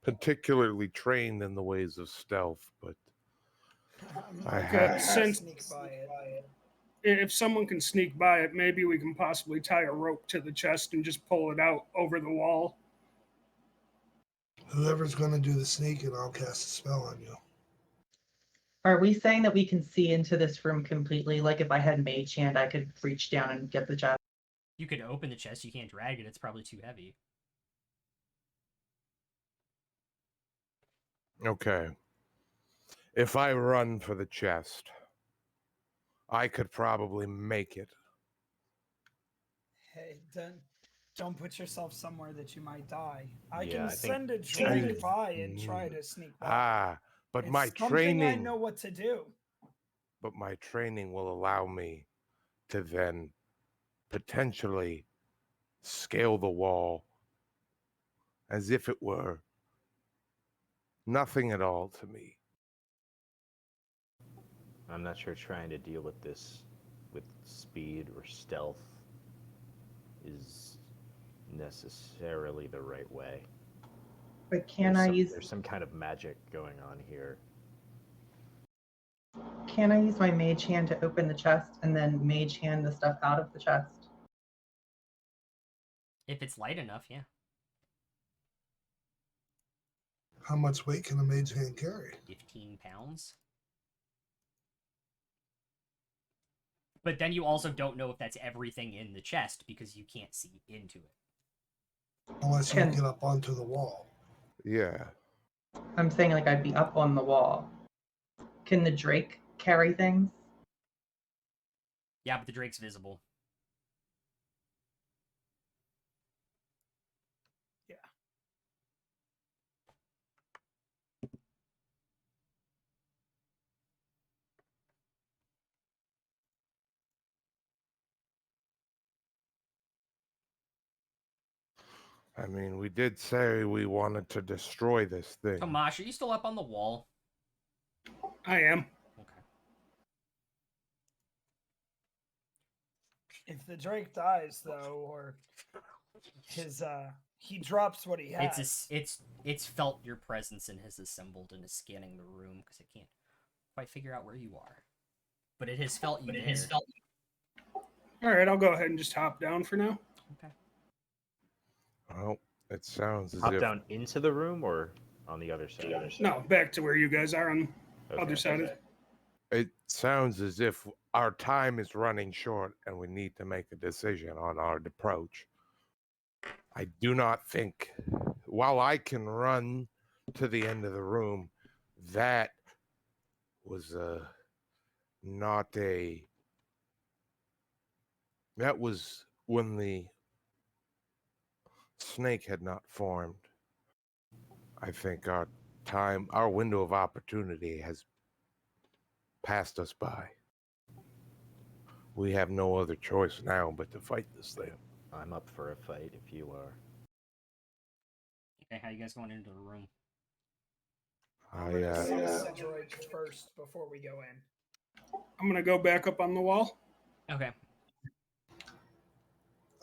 particularly trained in the ways of stealth, but I have. Sneak by it. If someone can sneak by it, maybe we can possibly tie a rope to the chest and just pull it out over the wall. Whoever's going to do the sneaking, I'll cast a spell on you. Are we saying that we can see into this room completely? Like if I had mage hand, I could reach down and get the chest. You could open the chest. You can't drag it. It's probably too heavy. Okay. If I run for the chest, I could probably make it. Hey, don't put yourself somewhere that you might die. I Yeah, can I think- send a droid by and try to sneak by. But It's my something training. I know what to do. But my training will allow me to then potentially scale the wall as if it were nothing at all to me. I'm not sure trying to deal with this with speed or stealth is necessarily the right way. But can I use There's some kind of magic going on here. my mage hand to open the chest and then mage hand the stuff out of the chest? If it's light enough, yeah. How much weight can a mage hand carry? 15 pounds. But then you also don't know if that's everything in the chest because you can't see into it. Unless you get up onto the wall. Yeah. I'm saying like I'd be up on the wall. Can the Drake carry things? Yeah, but the Drake's visible. Yeah. I mean, we did say we wanted to destroy this thing. Tomash, are you still up on the wall? I am. Okay. If the Drake dies, though, or his he drops what he has. It's felt your presence and has assembled and is scanning the room because it can't quite figure out where you are. but it has felt you there. All right, I'll go ahead and just hop down for now. Okay. Well, it sounds as Hop if down into the room or on the other side? No, back to where you guys are on the Okay. other side. it sounds as if our time is running short and we need to make a decision on our approach. I do not think, while I can run to the end of the room, that was not a. That was when the snake had not formed. I think our window of opportunity has passed us by. We have no other choice now but to fight this thing. I'm up for a fight if you are. Okay, how you guys going into the room? Cedroid first before we go in. I'm gonna go back up on the wall. Okay.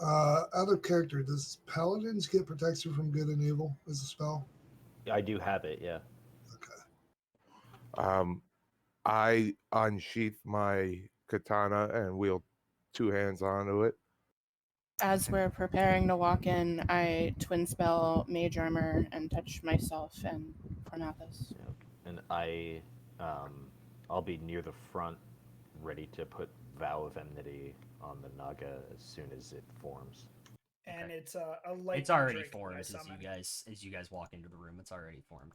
Other character, does paladins get protection from good and evil as a spell? I do have it, yeah. Okay. I unsheath my katana and wheel two hands onto it. As we're preparing to walk in, I twin spell mage armor and touch myself and Pronathus. Yep. And I'll be near the front, ready to put Vow of Enmity on the Naga as soon as it forms. And Okay. it's a light. It's already formed as you guys walk into the room. It's already formed.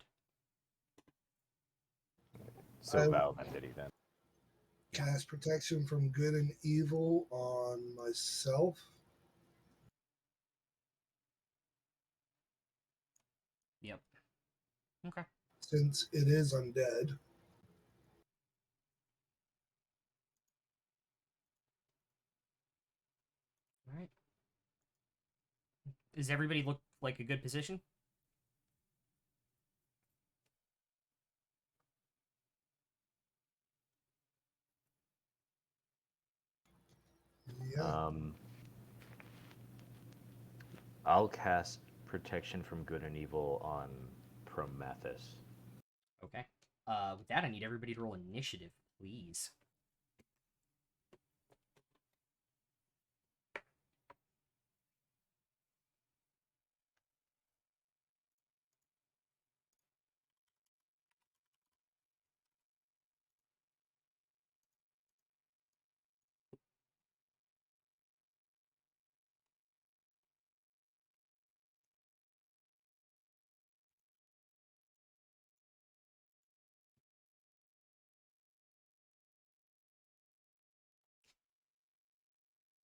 So Vow of Enmity then. Cast protection from good and evil on myself. Yep. Okay. Since it is undead. All right. Does everybody look like a good position? Yeah. I'll cast protection from good and evil on Prometheus. Okay. With that, I need everybody to roll initiative, please.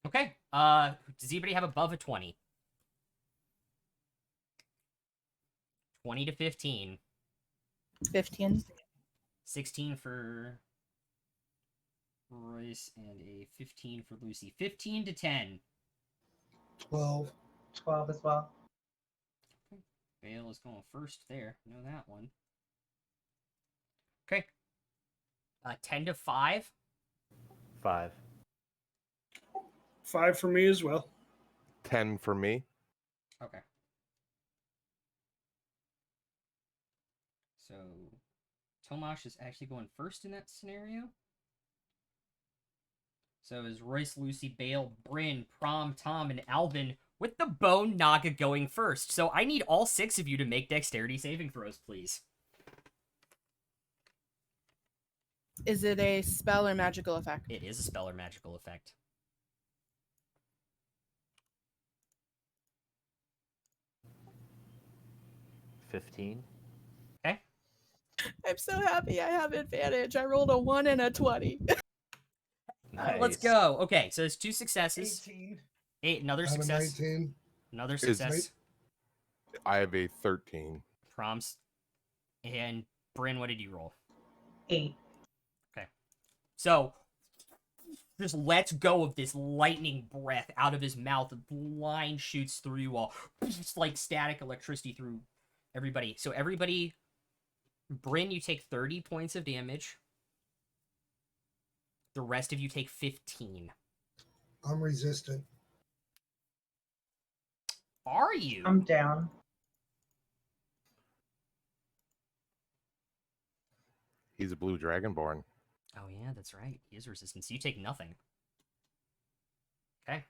Okay. Does anybody have above a 20? 20 to 15. 15. 16 for Royce and a 15 for Lucy. 15 to 10. 12. 12 as well. Vale is going first there. Know that one. Okay. 10 to 5. 5. 5 for me as well. 10 for me. Okay. So Tomash is actually going first in that scenario. So is Royce, Lucy, Bale, Bryn, Prom, Tom, and Alvin with the Bone Naga going first. So I need all 6 of you to make dexterity saving throws, please. Is it a spell or magical effect? It is a spell or magical effect. $15. Okay. I'm so happy I have advantage. I rolled a 1 and a 20. Nice. Let's go. Okay, so it's 2 successes. 18. Another I have a success. 19. Another success. I have a 13. Proms. And Bryn, what did you roll? 8. So just lets go of this lightning breath out of his mouth. A line shoots through you all. Just like static electricity through everybody. So everybody, Bryn, you take 30 points of damage. The rest of you take 15. I'm resistant. Are you? I'm down. He's a blue dragonborn. Oh yeah, that's right. He is resistance. You take nothing. Okay.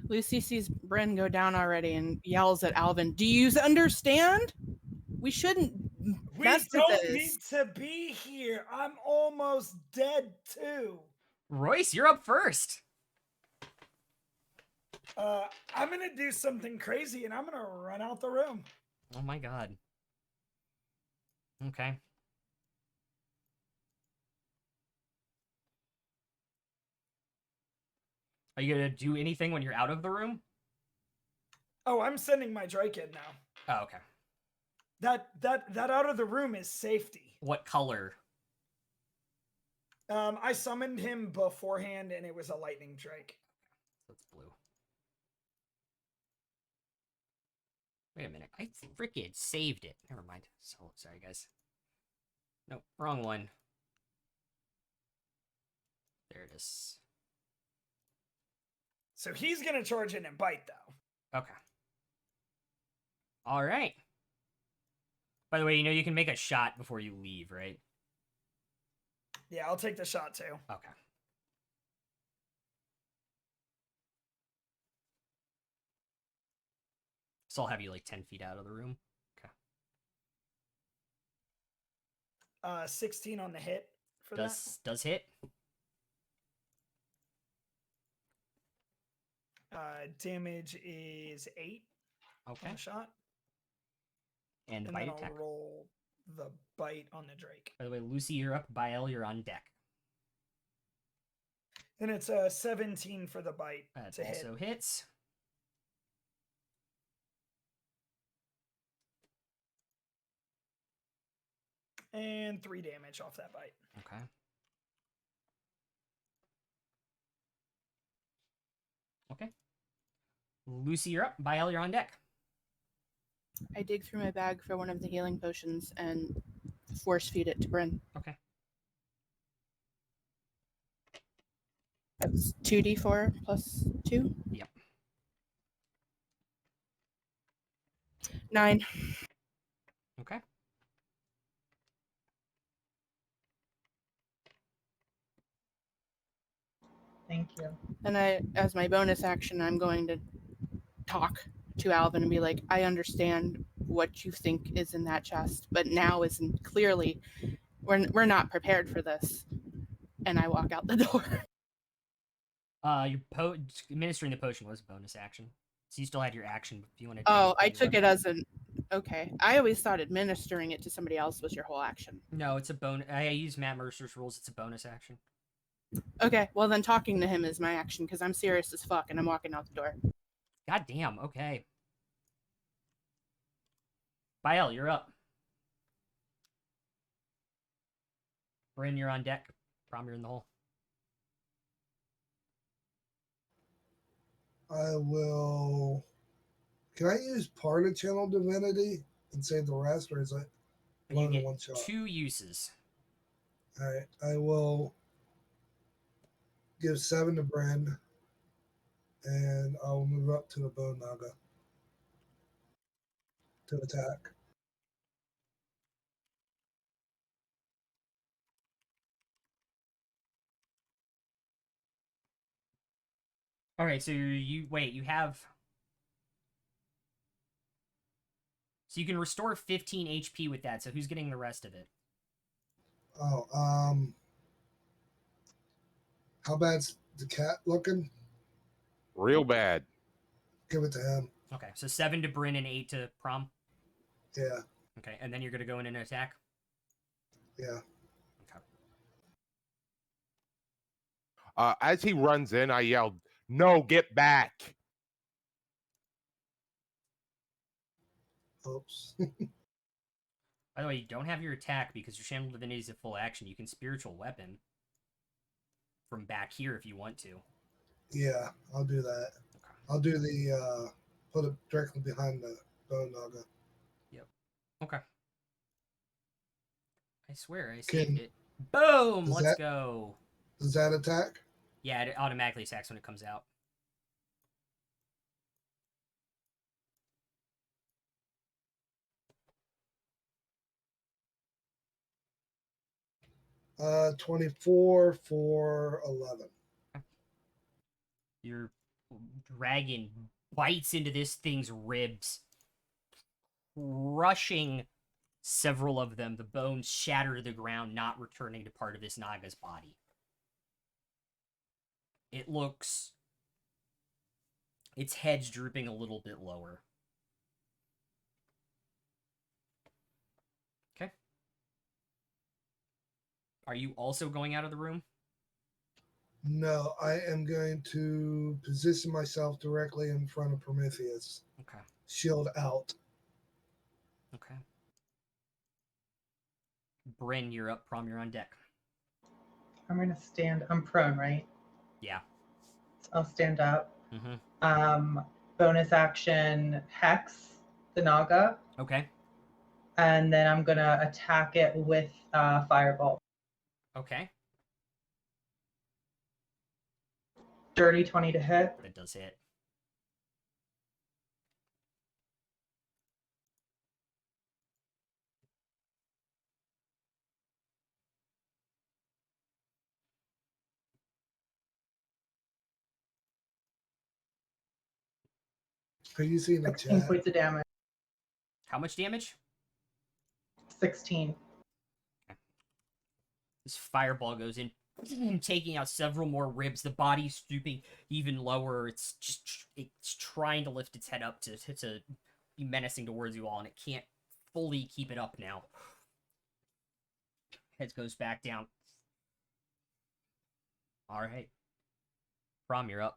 Lucy sees Bryn go down already and yells at Alvin, "Do you understand? We shouldn't We mess with don't this." need to be here. I'm almost dead too. Royce, you're up first. I'm gonna do something crazy and I'm gonna run out the room. Oh my god. Okay. Are you gonna do anything when you're out of the room? Oh, I'm sending my Drake in now. Oh, okay. That out of the room is safety. What color? I summoned him beforehand and it was a lightning Drake. That's blue. Wait a minute. I frickin' saved it. Never mind. So sorry, guys. Nope, wrong one. There it is. So he's gonna charge in and bite though. Okay. All right. By the way, you know you can make a shot before you leave, right? Yeah, I'll take the shot too. Okay. So I'll have you like 10 feet out of the room. Okay. 16 on the hit for Does hit. that. Damage is 8 Okay. on the shot. And And bite then attack. I'll roll the bite on the Drake. By the way, Lucy, you're up. Bael, you're on deck. And it's a 17 for the bite That to hit. also hits. And 3 damage off that bite. Okay. Okay. Lucy, you're up. Bael, you're on deck. I dig through my bag for one of the healing potions and force feed it to Bryn. Okay. That's 2d4 plus 2. Yep. 9. Okay. Thank you. And as my bonus action, I'm going to talk to Alvin and be like, "I understand what you think is in that chest, but now isn't clearly we're not prepared for this." And I walk out the door. Your administering the potion was a bonus action, so you still had your action if you want to. Oh, I took it as an okay. I always thought administering it to somebody else was your whole action. No, it's a bonus. I use Matt Mercer's rules. It's a bonus action. Okay, well then talking to him is my action because I'm serious as fuck and I'm walking out the door. God damn. Okay. Bael, you're up. Bryn, you're on deck. Prom, you're in the hole. I will. Can I use part of Channel Divinity and save the rest, or is it You one in get one shot? 2 uses. All right, I will give 7 to Brand, and I'll move up to the Bone Naga to attack. All right, so you have. So you can restore 15 HP with that. So who's getting the rest of it? Oh, how bad's the cat looking? Real bad. Give it to him. Okay, so 7 to Bryn and 8 to Prom. Yeah, Okay, and then you're gonna go in and attack. yeah. Okay. As he runs in, I yelled, "No, get back!" Oops. By the way, you don't have your attack because your Channel Divinity is a full action. You can Spiritual Weapon from back here if you want to. Yeah, I'll do that. Okay. I'll do the put it directly behind the Bone Naga. Yep. Okay. I swear I saved Can- it. Boom! Does Let's that- go. Does that attack? Yeah, it automatically attacks when it comes out. 24 for 11. Your dragon bites into this thing's ribs, crushing several of them. The bones shatter to the ground, not returning to part of this Naga's body. It looks... its head's drooping a little bit lower. Okay. Are you also going out of the room? No, I am going to position myself directly in front of Prometheus. Okay. Shield out. Okay. Bryn, you're up. Prom, you're on deck. I'm gonna stand. I'm prone, right? Yeah. I'll stand up. Mm-hmm. Bonus action hex the Naga, Okay. and then I'm gonna attack it with Firebolt. Okay. Dirty 20 to hit. That does hit. Are you seeing the 16 chat? points of damage. How much damage? 16. This fireball goes in, taking out several more ribs. The body's stooping even lower. It's trying to lift its head up to be menacing towards you all, and it can't fully keep it up now. Head goes back down. All right. Prom, you're up.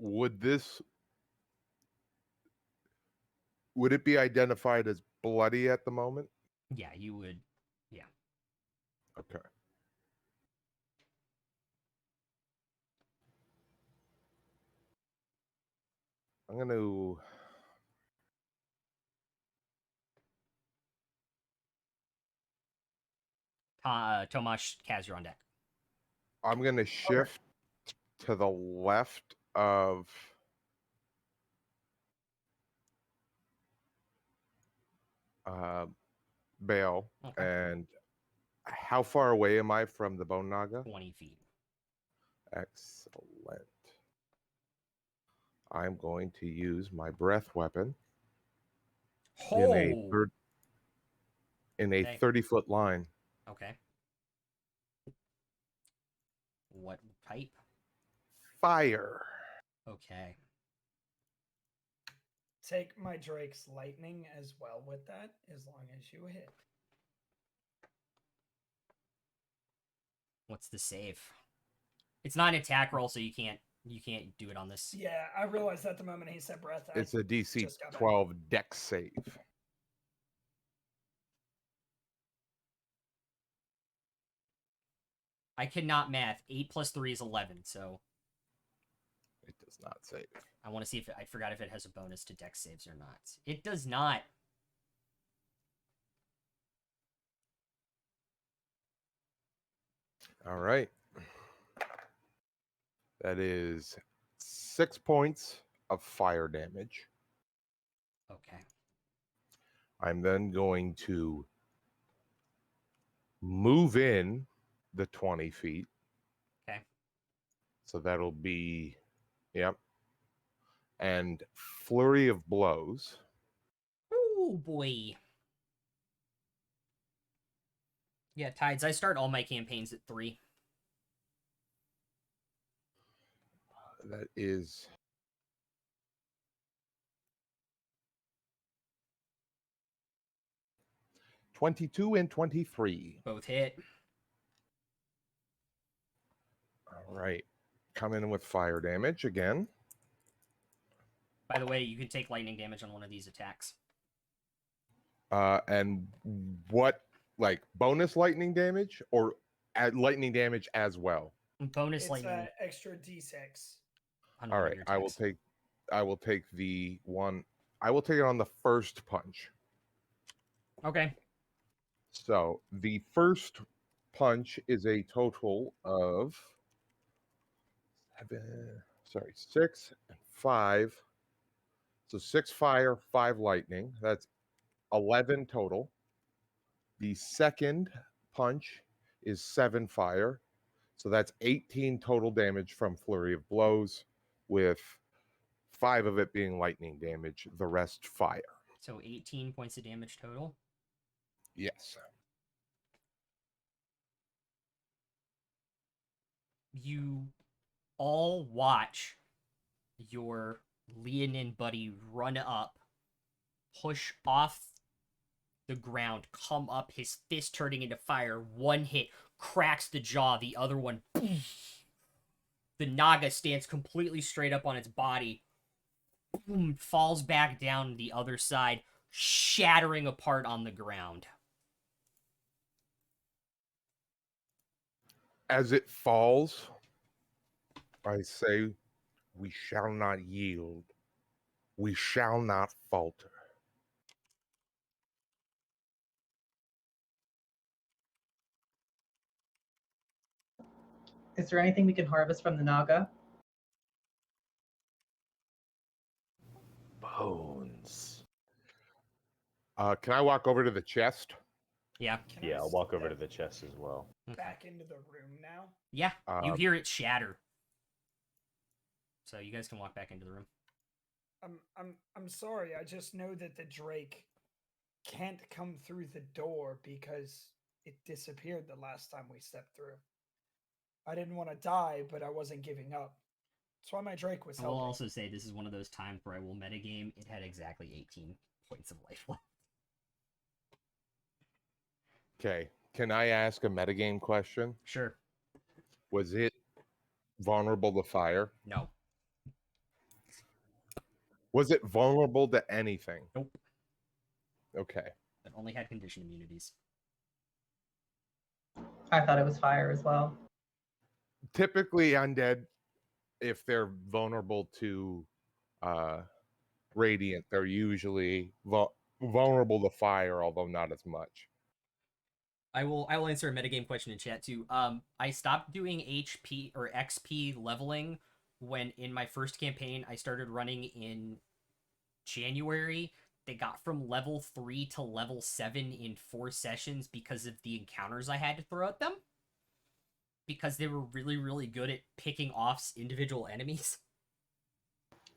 Would it be identified as bloody at the moment? Yeah, you would. Yeah. Okay. I'm going to... Tomasz, Kaz, you're on deck. I'm going to shift to the left of... Bale. Okay. And how far away am I from the Bone Naga? 20 feet. Excellent. I'm going to use my breath weapon in a Okay. 30-foot line. Okay. What type? Fire. Okay. Take my Drake's lightning as well with that, as long as you hit. What's the save? It's not an attack roll, so you can't do it on this. Yeah, I realized that the moment he said breath. It's a DC just got back. 12 dex save. I cannot math. 8 plus 3 is 11, so It does not save. I want to see if I forgot if it has a bonus to dex saves or not. It does not. All right. That is 6 points of fire damage. Okay. I'm then going to move in the 20 feet. Okay. So that'll be, yep. And flurry of blows. Oh boy. Yeah, Tides, I start all my campaigns at 3. That is 22 and 23. Both hit. All right. Come in with fire damage again. By the way, you can take lightning damage on one of these attacks. And what, like bonus lightning damage or lightning damage as well? Bonus It's lightning. extra d6. On one All of right. your I will attacks. take the one. I will take it on the first punch. Okay. So the first punch is a total of 6 and 5. So 6 fire, 5 lightning. That's 11 total. The second punch is 7 fire. So that's 18 total damage from Flurry of Blows, with 5 of it being lightning damage, the rest fire. So 18 points of damage total. Yes. You all watch your Leonin buddy run up, push off the ground, come up, his fist turning into fire. One hit cracks the jaw, the other one. The Naga stands completely straight up on its body, boom, falls back down the other side, shattering apart on the ground. As it falls, I say, we shall not yield. We shall not falter. Is there anything we can harvest from the Naga? Bones. Can I walk over to the chest? Yeah. Can I Yeah, I'll walk over to step the chest as well. back into the room now. Yeah, you Um, hear it shatter. So you guys can walk back into the room. I'm sorry. I just know that the Drake can't come through the door because it disappeared the last time we stepped through. I didn't want to die, but I wasn't giving up. That's why my Drake was I will helping. also say this is one of those times where I will metagame. It had exactly 18 points of life left. Okay. Can I ask a metagame question? Sure. Was it vulnerable to fire? No. Was it vulnerable to anything? Nope. Okay. It only had condition immunities. I thought it was fire as well. Typically, undead, if they're vulnerable to radiant, they're usually vulnerable to fire, although not as much. I will answer a metagame question in chat too. I stopped doing HP or XP leveling when in my first campaign I started running in January. They got from level 3 to level 7 in 4 sessions because of the encounters I had to throw at them. Because they were really, really good at picking off individual enemies.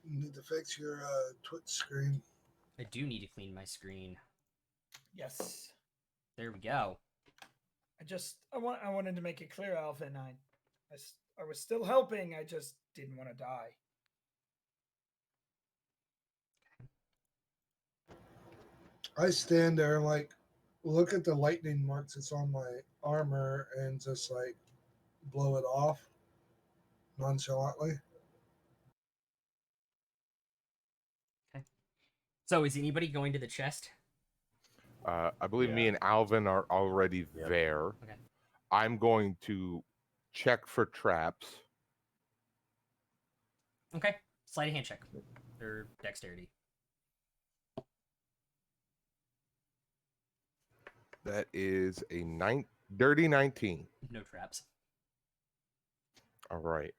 You need to fix your Twitch screen. I do need to clean my screen. Yes. There we go. I wanted to make it clear, Alvin. I was still helping. I just didn't want to die. I stand there and like look at the lightning marks that's on my armor and just like blow it off nonchalantly. So is anybody going to the chest? I believe me Yeah. and Alvin are already Yep. there. Okay. I'm going to check for traps. Okay. Sleight of hand check. Or dexterity. That is a dirty 19. No traps. All right.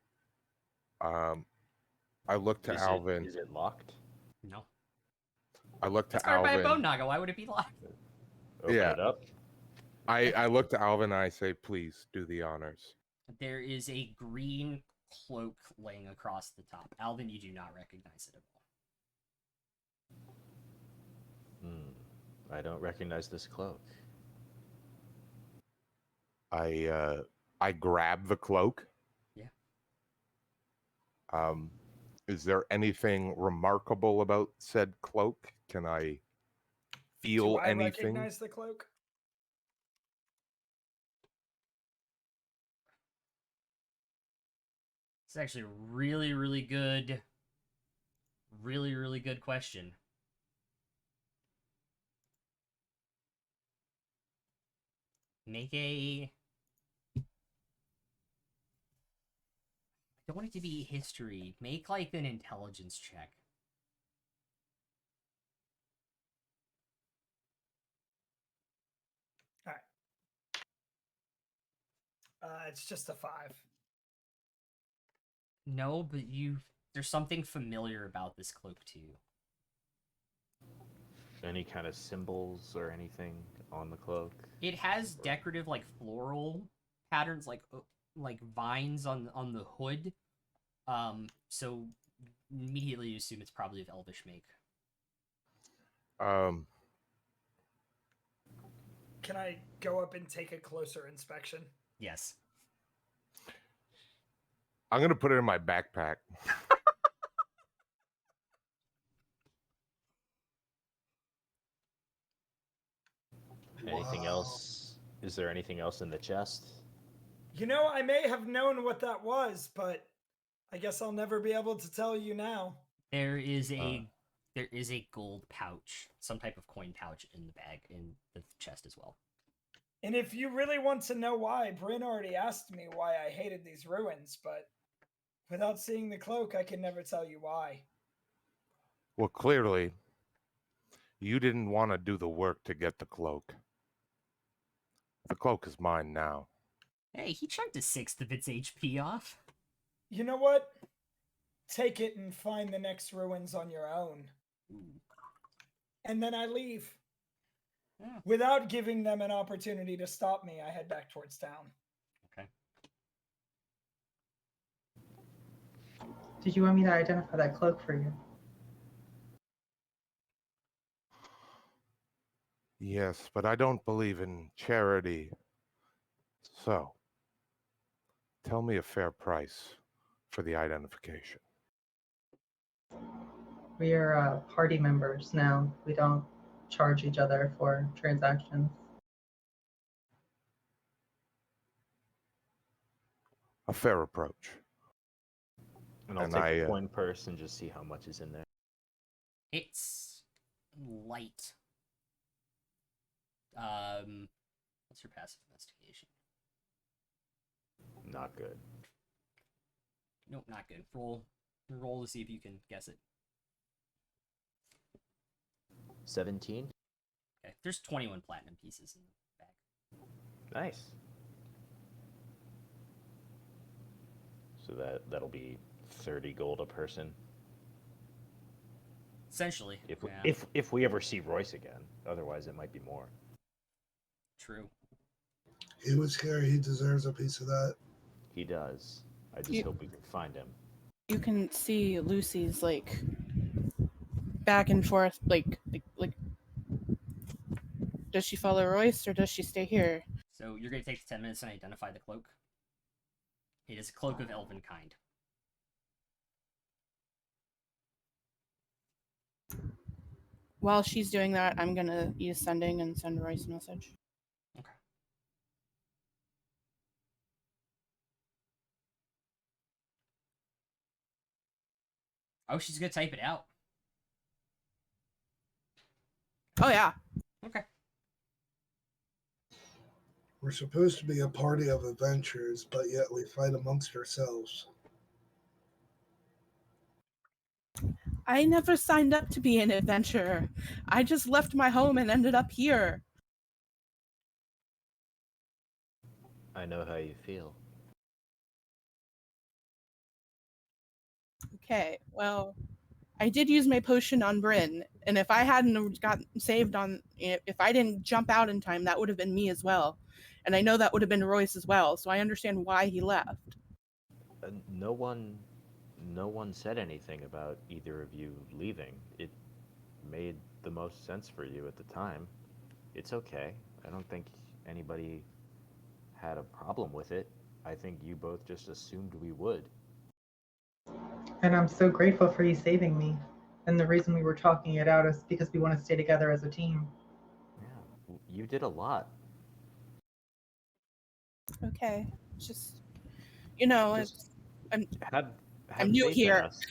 I look to Is Alvin. Is it locked? No. I look to It's guarded by a Alvin. bone naga. Why would it be locked? Open Yeah. it up. I look to Alvin and I say, please do the honors. There is a green cloak laying across the top. Alvin, you do not recognize it at all. I don't recognize this cloak. I grab the cloak. Yeah. Is there anything remarkable about said cloak? Can I feel Do I anything? recognize the cloak? It's actually a really, really good question. Make a... I don't want it to be history. Make like an intelligence check. It's just a 5. No, but there's something familiar about this cloak too. Any kind of symbols or anything on the cloak? It has decorative like floral patterns, like vines on the hood. So immediately you assume it's probably of elvish make. Can I go up and take a closer inspection? Yes. I'm gonna put it in my backpack. Anything Wow. else? Is there anything else in the chest? You know, I may have known what that was, but I guess I'll never be able to tell you now. There is a gold pouch, some type of coin pouch in the bag in the chest as well. And if you really want to know why, Bryn already asked me why I hated these ruins, but without seeing the cloak, I can never tell you why. Well, clearly, you didn't want to do the work to get the cloak. The cloak is mine now. Hey, he chunked a sixth of its HP off. You know what? Take it and find the next ruins on your own. Ooh. And then I leave. Yeah. Without giving them an opportunity to stop me, I head back towards town. Okay. Did you want me to identify that cloak for you? Yes, but I don't believe in charity. So, tell me a fair price for the identification. We are party members now. We don't charge each other for transactions. A fair approach. And I'll And take I, the coin purse and just see how much is in there. It's light. What's your passive investigation? Not good. Nope, not good. Roll to see if you can guess it. 17. Okay, there's 21 platinum pieces in the bag. Nice. So that'll be 30 gold a person. Essentially. If yeah. if we ever see Royce again. Otherwise, it might be more. True. He was here. He deserves a piece of that. He does. I just You- hope we can find him. You can see Lucy's like back and forth, like. Does she follow Royce or does she stay here? So you're going to take 10 minutes and identify the cloak. It is a cloak of elven kind. While she's doing that, I'm gonna use sending and send Royce a message. Okay. Oh, she's going to type it out. Oh yeah. Okay. We're supposed to be a party of adventurers, but yet we fight amongst ourselves. I never signed up to be an adventurer. I just left my home and ended up here. I know how you feel. Okay, well, I did use my potion on Bryn, and if I hadn't gotten saved on, if I didn't jump out in time, that would have been me as well. And I know that would have been Royce as well, so I understand why he left. No one said anything about either of you leaving. It made the most sense for you at the time. It's okay. I don't think anybody had a problem with it. I think you both just assumed we would. And I'm so grateful for you saving me. And the reason we were talking it out is because we want to stay together as a team. Yeah, you did a lot. Okay, just, you know, Just I'm have new faith here. in us.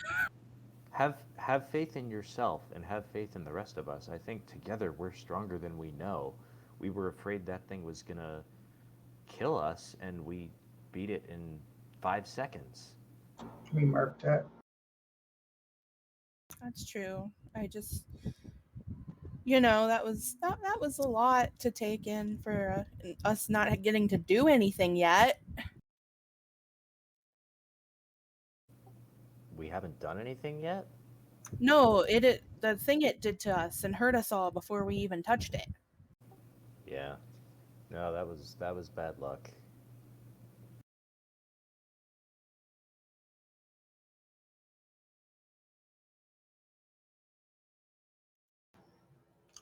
Have faith in yourself and have faith in the rest of us. I think together we're stronger than we know. We were afraid that thing was gonna kill us, and we beat it in 5 seconds. We marked it. That's true. I just, you know, that was a lot to take in for us not getting to do anything yet. We haven't done anything yet? No, the thing it did to us and hurt us all before we even touched it. Yeah. No, that was bad luck.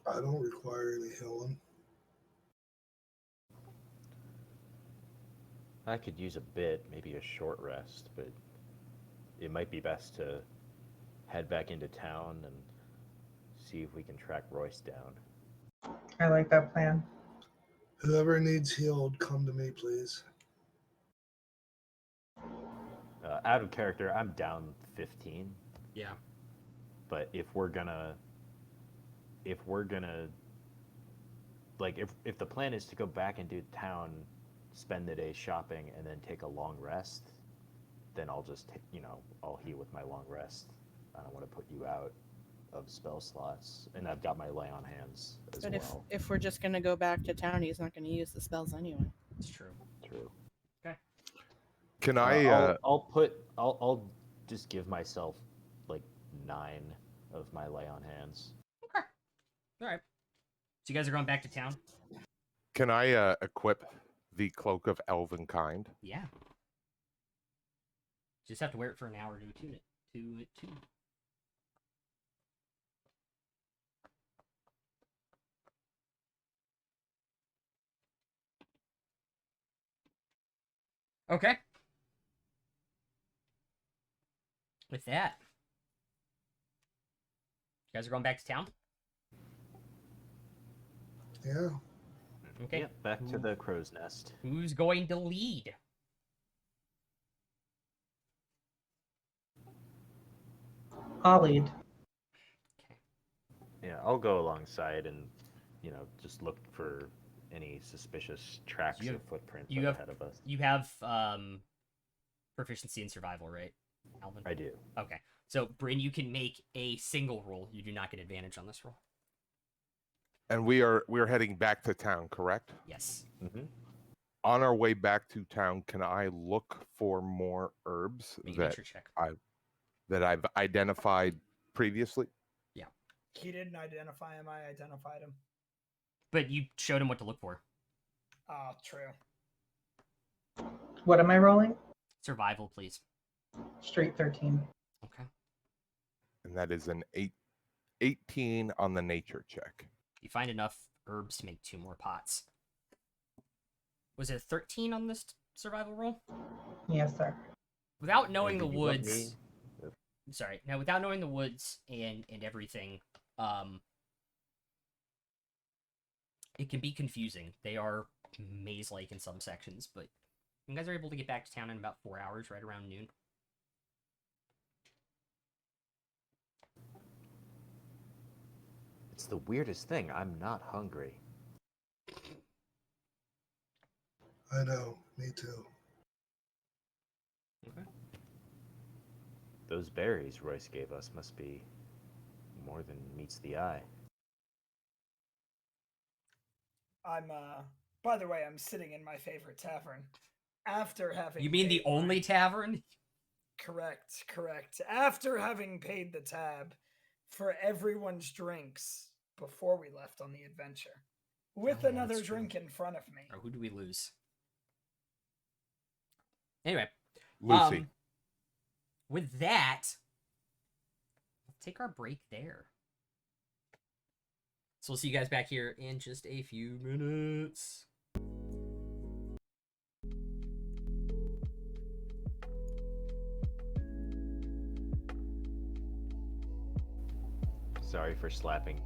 I don't require any healing. I could use a bit, maybe a short rest, but it might be best to head back into town and see if we can track Royce down. I like that plan. Whoever needs healed, come to me, please. Out of character, I'm down 15. Yeah. But if we're gonna, like, if the plan is to go back into town, spend the day shopping, and then take a long rest, then I'll just, I'll heal with my long rest. I don't want to put you out of spell slots, and I've got my lay on hands as But well. if we're just gonna go back to town, he's not gonna use the spells anyway. It's true. True. Can I? I'll just give myself like 9 of my lay on hands. Okay. All right. So you guys are going back to town? Can I equip the cloak of elven kind? Yeah. Just have to wear it for an hour to attune it. To attune. Okay. With that, you guys are going back to town? Yeah. Okay. Yep, back to the crow's nest. Who's going to lead? I'll lead. Yeah, I'll go alongside and, just look for any suspicious tracks You or have- footprints you have- ahead of us. You have proficiency in survival, right, Alvin? I do. Okay. So, Bryn, you can make a single roll. You do not get advantage on this roll. And we're heading back to town, correct? Yes. Mm-hmm. On our way back to town, can I look for more herbs Make a that nature check. I've identified previously? He didn't identify him. I identified him. But you showed him what to look for. Oh, true. What am I rolling? Survival, please. Straight 13. Okay. And that is an 18 on the nature check. You find enough herbs to make 2 more pots. Was it a 13 on this survival roll? Yes, sir. Without knowing the Did you want woods... me- Sorry. Now, without knowing the woods and everything, it can be confusing. They are maze-like in some sections, but you guys are able to get back to town in about 4 hours, right around noon. It's the weirdest thing. I'm not hungry. I know. Me too. Okay. Those berries Royce gave us must be more than meets the eye. By the way, I'm sitting in my favorite tavern. After having You mean the paid my- only tavern? Correct. After having paid the tab for everyone's drinks before we left on the adventure. With Oh, another that's true. drink in front of me. Or who do we lose? Anyway, Lucy. with that, we'll take our break there. So we'll see you guys back here in just a few minutes. Sorry for slapping.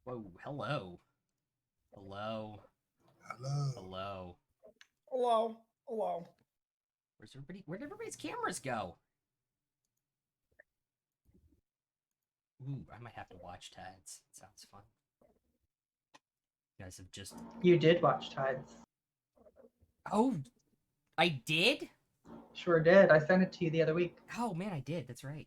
Whoa, hello. Hello. Hello. Hello. Hello. Hello. Where'd everybody's cameras go? Ooh, I might have to watch Tides. Sounds fun. You guys have just... You did watch Tides. Oh, I did? Sure did. I sent it to you the other week. Oh, man, I did. That's right.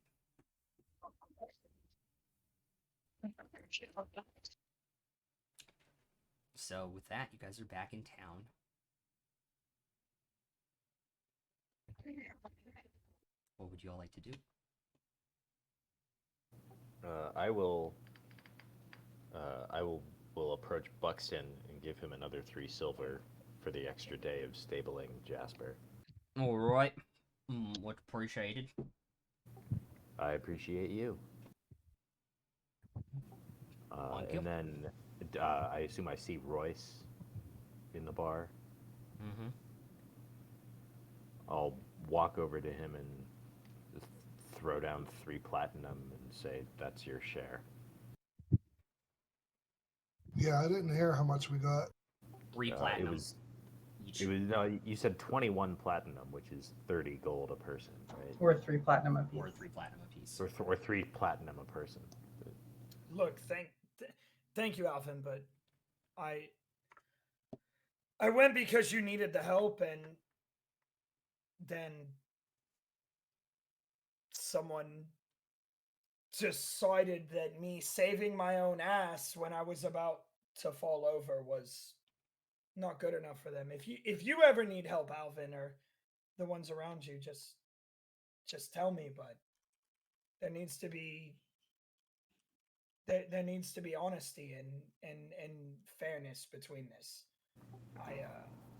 So with that, you guys are back in town. What would you all like to do? I will approach Buxton and give him another 3 silver for the extra day of stabling Jasper. All right. Much appreciated. I appreciate you. Thank you. And then I assume I see Royce in the bar. Mm-hmm. I'll walk over to him and throw down 3 platinum and say, "That's your share." Yeah, I didn't hear how much we got. 3 platinum. Each. No, you said 21 platinum, which is 30 gold a person, right? Or 3 platinum apiece. Or 3 platinum apiece. Or 3 platinum a person. Look, thank you, Alvin, but I went because you needed the help, and then someone decided that me saving my own ass when I was about to fall over was not good enough for them. If you ever need help, Alvin, or the ones around you, just tell me. But there needs to be honesty and fairness between this.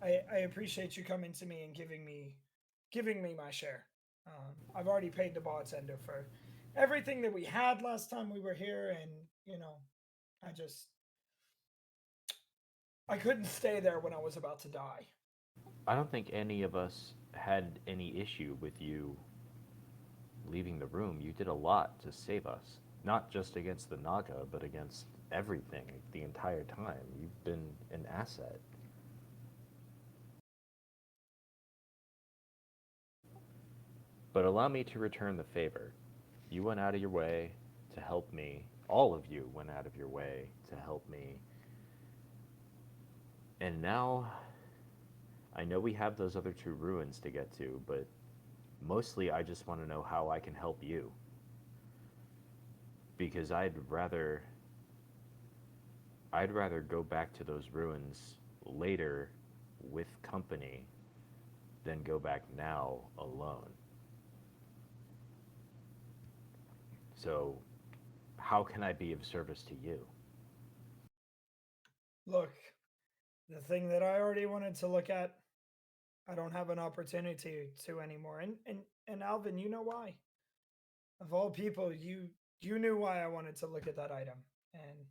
I appreciate you coming to me and giving me my share. I've already paid the bartender for everything that we had last time we were here, and I couldn't stay there when I was about to die. I don't think any of us had any issue with you leaving the room. You did a lot to save us. Not just against the Naga, but against everything the entire time. You've been an asset. But allow me to return the favor. You went out of your way to help me. All of you went out of your way to help me. And now, I know we have those other 2 ruins to get to, but mostly I just want to know how I can help you. Because I'd rather go back to those ruins later with company than go back now alone. So, how can I be of service to you? Look, the thing that I already wanted to look at, I don't have an opportunity to anymore. And Alvin, you know why? Of all people, you knew why I wanted to look at that item, and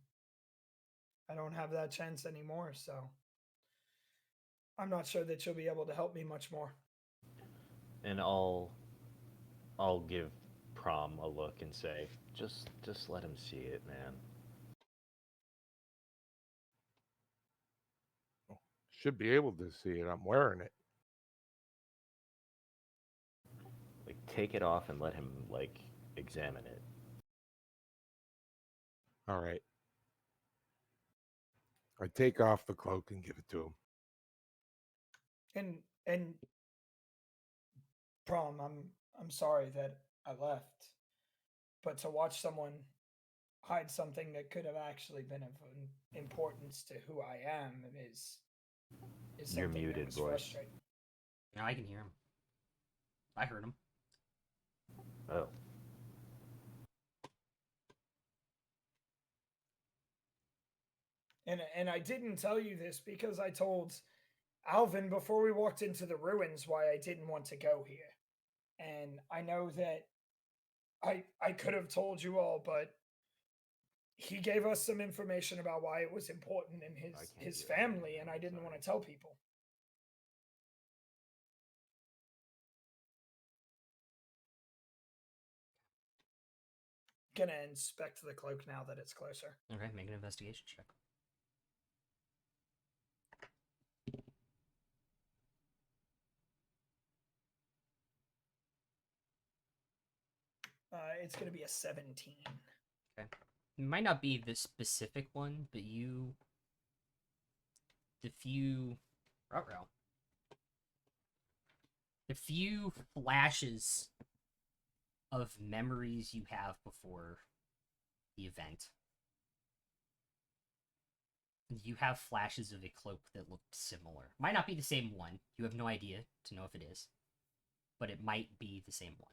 I don't have that chance anymore. So I'm not sure that you'll be able to help me much more. And I'll give Prom a look and say, just let him see it, man. Should be able to see it. I'm wearing it. Like, take it off and let him, like, examine it. All right. I take off the cloak and give it to him. And Prom, I'm sorry that I left, but to watch someone hide something that could have actually been of importance to who I am is You're something muted, that was Royce. frustrating. Now I can hear him. I heard him. Oh. And I didn't tell you this because I told Alvin before we walked into the ruins why I didn't want to go here. And I know that I could have told you all, but he gave us some information about why it was important in his family, and I didn't want to tell people. gonna inspect the cloak now that it's closer. Okay, make an investigation check. It's gonna be a 17. Okay. It might not be the specific one, but the few flashes of memories you have before the event. You have flashes of a cloak that looked similar. Might not be the same one. You have no idea to know if it is. But it might be the same one.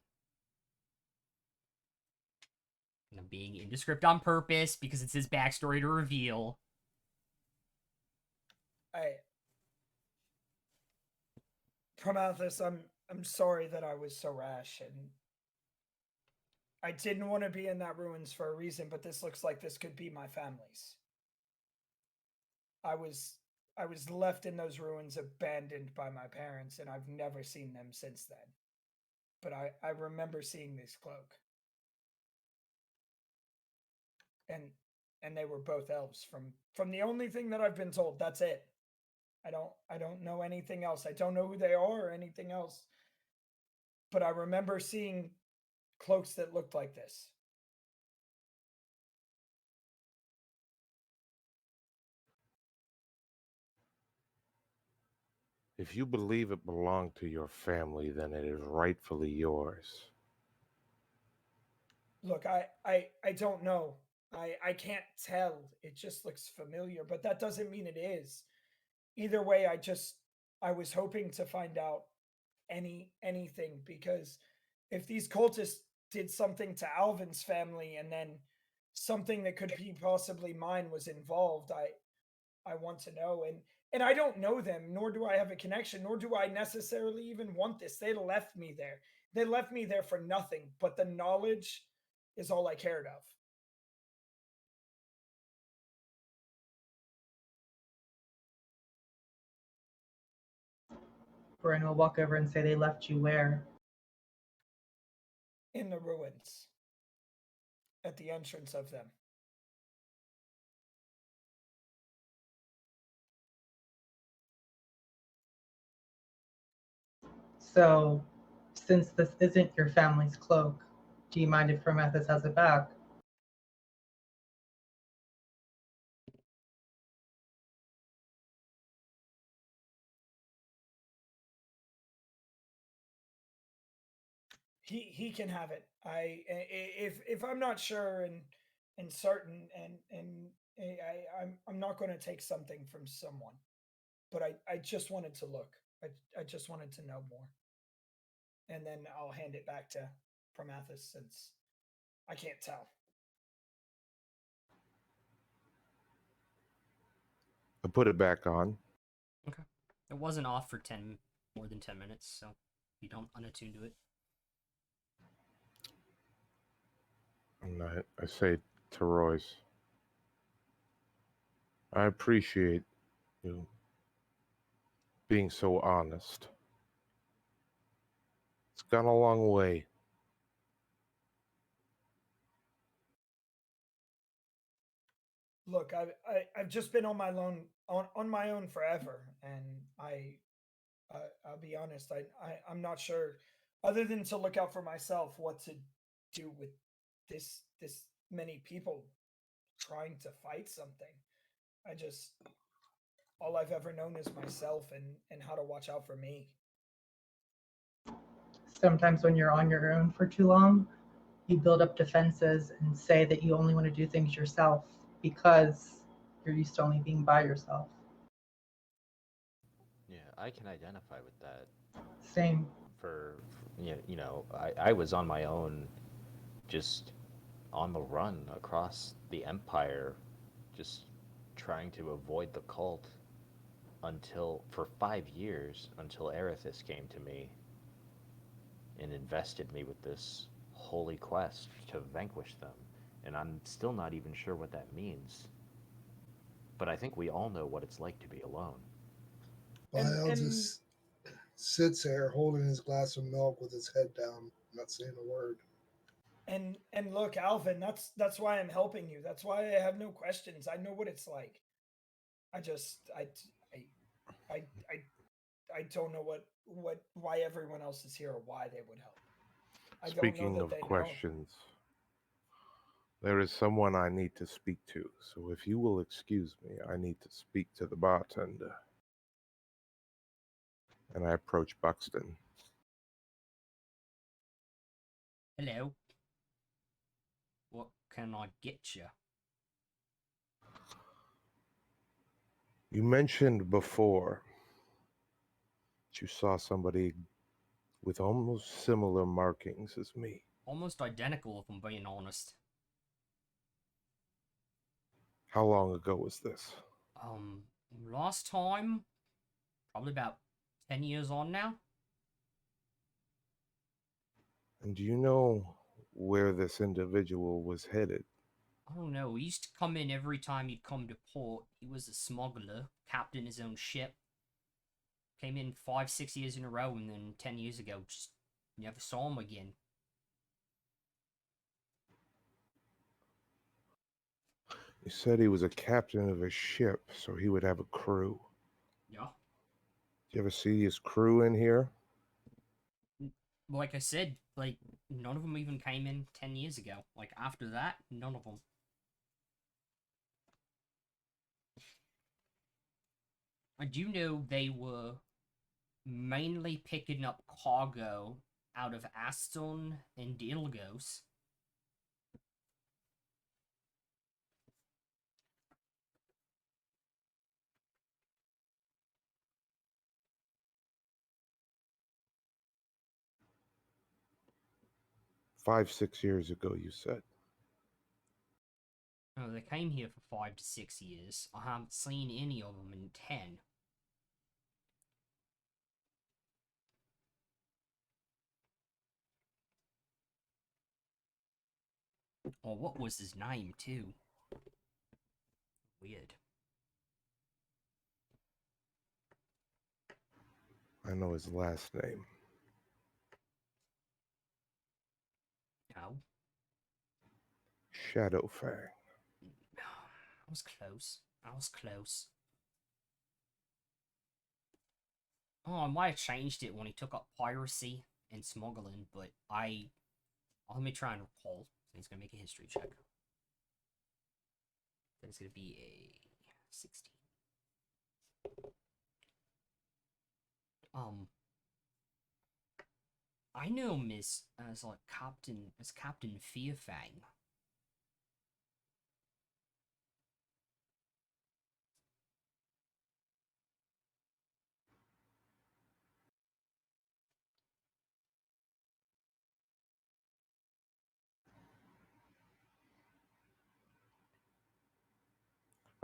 And I'm being indescript on purpose because it's his backstory to reveal. Prometheus, I'm sorry that I was so rash, and I didn't want to be in that ruins for a reason, but this looks like this could be my family's. I was left in those ruins abandoned by my parents, and I've never seen them since then. But I remember seeing this cloak. And they were both elves from the only thing that I've been told. That's it. I don't know anything else. I don't know who they are or anything else. But I remember seeing cloaks that looked like this. If you believe it belonged to your family, then it is rightfully yours. Look, I don't know. I can't tell. It just looks familiar, but that doesn't mean it is. Either way, I was hoping to find out anything, because if these cultists did something to Alvin's family and then something that could be possibly mine was involved, I want to know. And I don't know them, nor do I have a connection, nor do I necessarily even want this. They left me there. They left me there for nothing, but the knowledge is all I cared of. Brian will walk over and say, they left you where? In the ruins. At the entrance of them. So, since this isn't your family's cloak, do you mind if Prometheus has it back? He can have it. If I'm not sure and certain and I'm not going to take something from someone, but I just wanted to look. I just wanted to know more, and then I'll hand it back to Prometheus since I can't tell. I put it back on. Okay. It wasn't off for more than 10 minutes, so you don't unattune to it. And I say to Royce, I appreciate you being so honest. It's gone a long way. Look, I've just been on my own forever, and I'll be honest, I'm not sure, other than to look out for myself, what to do with this many people trying to fight something. All I've ever known is myself and how to watch out for me. Sometimes when you're on your own for too long, you build up defenses and say that you only want to do things yourself because you're used to only being by yourself. Yeah, I can identify with that. Same. I was on my own, just on the run across the Empire, just trying to avoid the cult for 5 years, until Erithus came to me and invested me with this holy quest to vanquish them. And I'm still not even sure what that means. But I think we all know what it's like to be alone. Lyle just sits there holding his glass of milk with his head down, not saying a word. And look, Alvin, that's why I'm helping you. That's why I have no questions. I know what it's like. I just I don't know why everyone else is here or why they would help. I don't know Speaking that of they know. questions, there is someone I need to speak to. So if you will excuse me, I need to speak to the bartender. And I approach Buxton. Hello. What can I get you? You mentioned before that you saw somebody with almost similar markings as me. Almost identical, if I'm being honest. How long ago was this? Last time, probably about 10 years on now. And do you know where this individual was headed? I don't know. He used to come in every time he'd come to port. He was a smuggler, captained his own ship. Came in 5-6 years in a row, and then 10 years ago, just never saw him again. You said he was a captain of a ship, so he would have a crew. Yeah. Did you ever see his crew in here? Like I said, like, none of them even came in 10 years ago. Like, after that, none of them. I do know they were mainly picking up cargo out of Aston and Dilgos. 5-6 years ago, you said. Oh, they came here for 5 to 6 years. I haven't seen any of them in 10. Oh, what was his name, too? Weird. I know his last name. Oh. Shadowfang. I was close. I was close. Oh, I might have changed it when he took up piracy and smuggling, but let me try and recall. So he's gonna make a history check. Then it's gonna be a 16. I know him as like Captain Fearfang.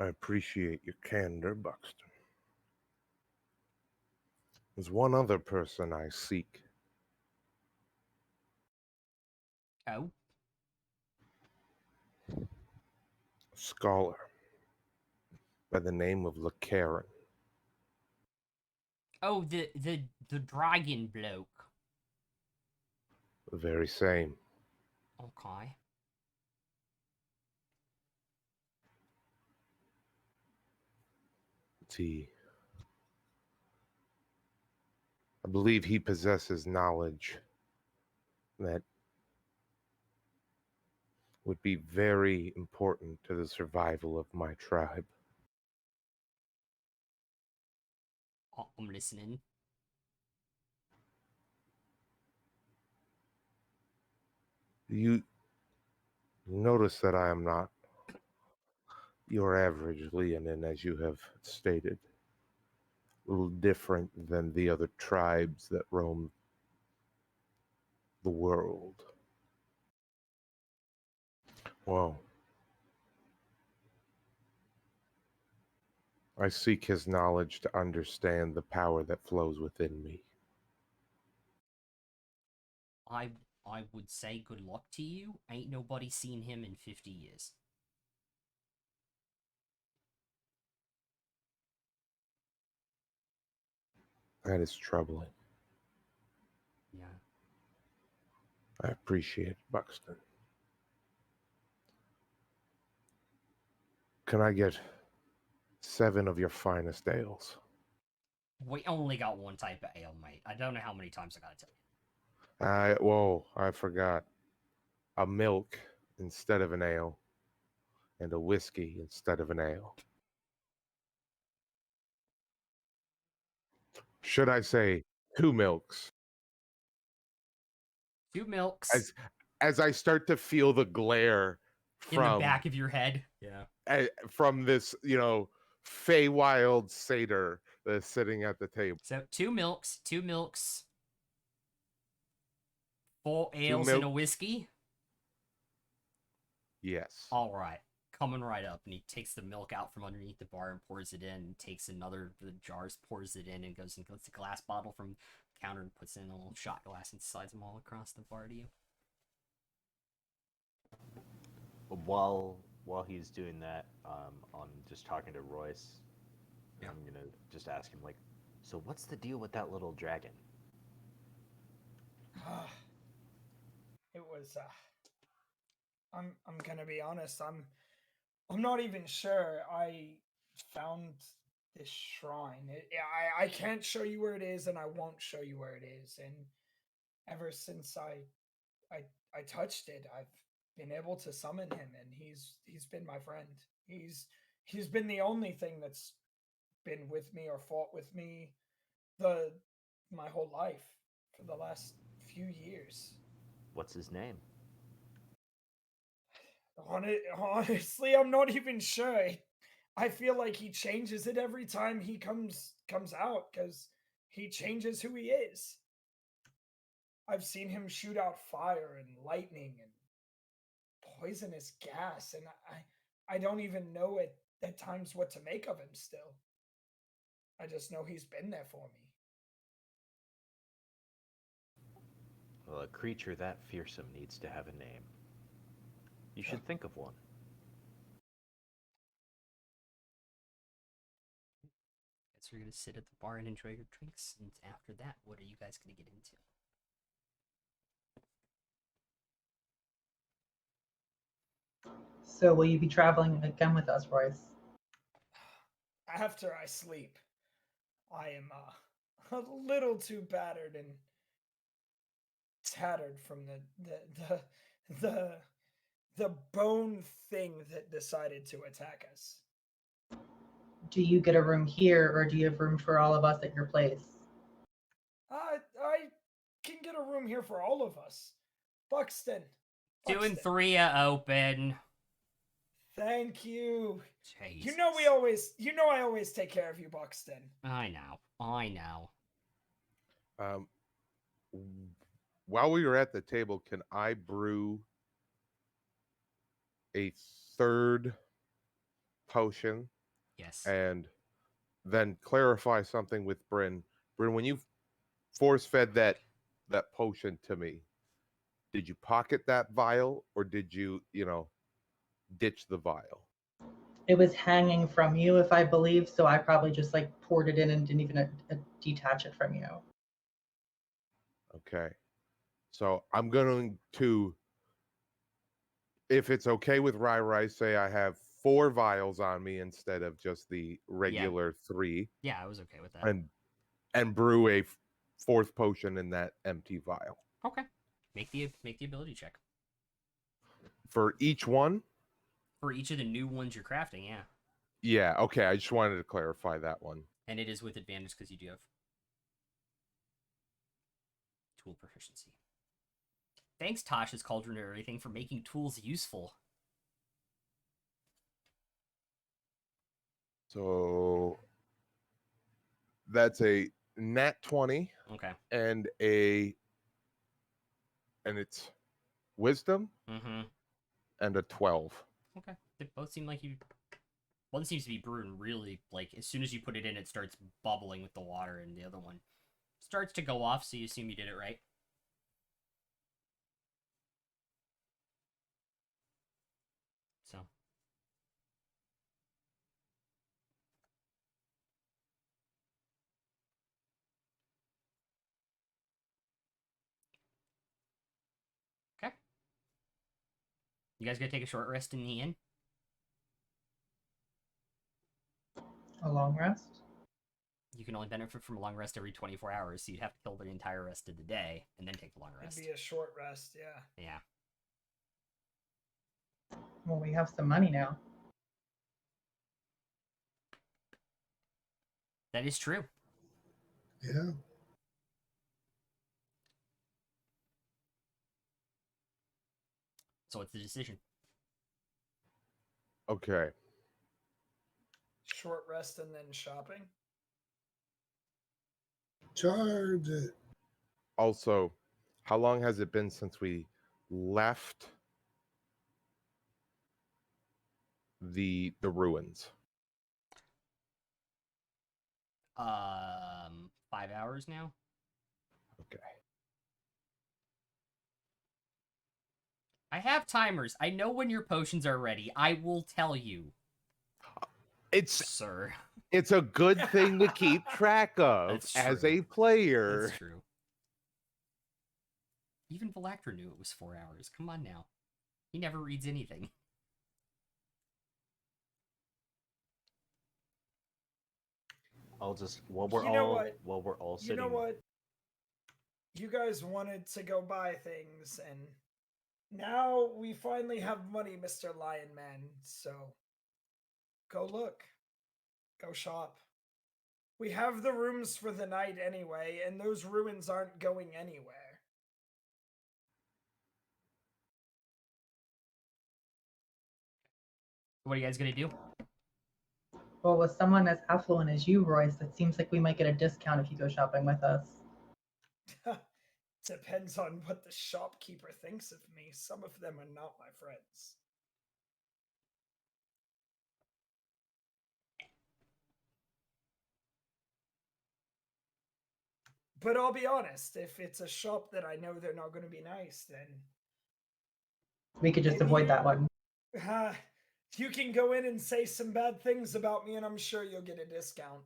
I appreciate your candor, Buxton. There's one other person I seek. Oh? A scholar by the name of LeCaron. Oh, the dragon bloke. The very same. Okay. I believe he possesses knowledge that would be very important to the survival of my tribe. Oh, I'm listening. You notice that I am not your average Leonin, as you have stated. A little different than the other tribes that roam the world. Well, I seek his knowledge to understand the power that flows within me. I would say good luck to you. Ain't nobody seen him in 50 years. That is troubling. Yeah. I appreciate it, Buxton. Can I get 7 of your finest ales? We only got one type of ale, mate. I don't know how many times I gotta tell you. Whoa, I forgot. A milk instead of an ale, and a whiskey instead of an ale. Should I say 2 milks? 2 milks As I start to feel the glare in the from back of your head. Yeah. from this, Feywild satyr that's sitting at the table. So 2 milks, 4 2 ales, and a milk. whiskey. Yes. All right, coming right up, and he takes the milk out from underneath the bar and pours it in. Takes another the jars, pours it in, and goes and gets a glass bottle from the counter and puts in a little shot glass and slides them all across the bar to you. While he's doing that, I'm just talking to Royce. Yeah. I'm gonna just ask him, like, so what's the deal with that little dragon? It was. I'm gonna be honest. I'm not even sure. I found this shrine. I can't show you where it is, and I won't show you where it is. And ever since I touched it, I've been able to summon him, and he's been my friend. He's been the only thing that's been with me or fought with me my whole life for the last few years. What's his name? Honestly, I'm not even sure. I feel like he changes it every time he comes out because he changes who he is. I've seen him shoot out fire and lightning and poisonous gas, and I don't even know at times what to make of him still. I just know he's been there for me. Well, a creature that fearsome needs to have a name. You should think of one. So you're gonna sit at the bar and enjoy your drinks, and after that, what are you guys gonna get into? So will you be traveling again with us, Royce? After I sleep, I am a little too battered and tattered from the bone thing that decided to attack us. Do you get a room here, or do you have room for all of us at your place? I can get a room here for all of us. Buxton. 2 and 3 are open. Thank you. Jesus. You know I always take care of you, Buxton. I know. While we were at the table, can I brew a 3rd potion Yes. and then clarify something with Bryn? Bryn, when you force-fed that potion to me, did you pocket that vial or did you, ditch the vial? It was hanging from you, if I believe, so I probably just poured it in and didn't even detach it from you. Okay. So I'm going to, if it's okay with Rai, say I have 4 vials on me instead of just the regular 3. Yeah, I was okay with that. And brew a 4th potion in that empty vial. Okay. Make the ability check. For each one? For each of the new ones you're crafting, yeah. Yeah, okay. I just wanted to clarify that one. And it is with advantage because you do have tool proficiency. Thanks, Tasha's Cauldron and everything, for making tools useful. So that's a nat 20. Okay. And it's wisdom and a 12. Okay. They both seem like you... One seems to be brewing really, as soon as you put it in, it starts bubbling with the water, and the other one starts to go off, so you assume you did it right. So. Okay. You guys gonna take a short rest in the inn? A long rest? You can only benefit from a long rest every 24 hours, so you'd have to kill the entire rest of the day and then take the long rest. It'd be a short rest, yeah. Yeah. Well, we have some money now. That is true. Yeah. So what's the decision? Okay. Short rest and then shopping. Charge it. Also, how long has it been since we left the ruins? 5 hours now? Okay. I have timers. I know when your potions are ready. I will tell you, It's sir. it's a good thing to keep track of That's as true. a player. That's true. Even Velactor knew it was 4 hours. Come on now. He never reads anything. I'll just while we're You know all what? while we're all You sitting. know what? You guys wanted to go buy things, and now we finally have money, Mr. Lion Man. So go look. Go shop. We have the rooms for the night anyway, and those ruins aren't going anywhere. What are you guys gonna do? Well, with someone as affluent as you, Royce, it seems like we might get a discount if you go shopping with us. Depends on what the shopkeeper thinks of me. Some of them are not my friends. But I'll be honest, if it's a shop that I know they're not going to be nice, then We could just Maybe avoid you- that one. you can go in and say some bad things about me, and I'm sure you'll get a discount.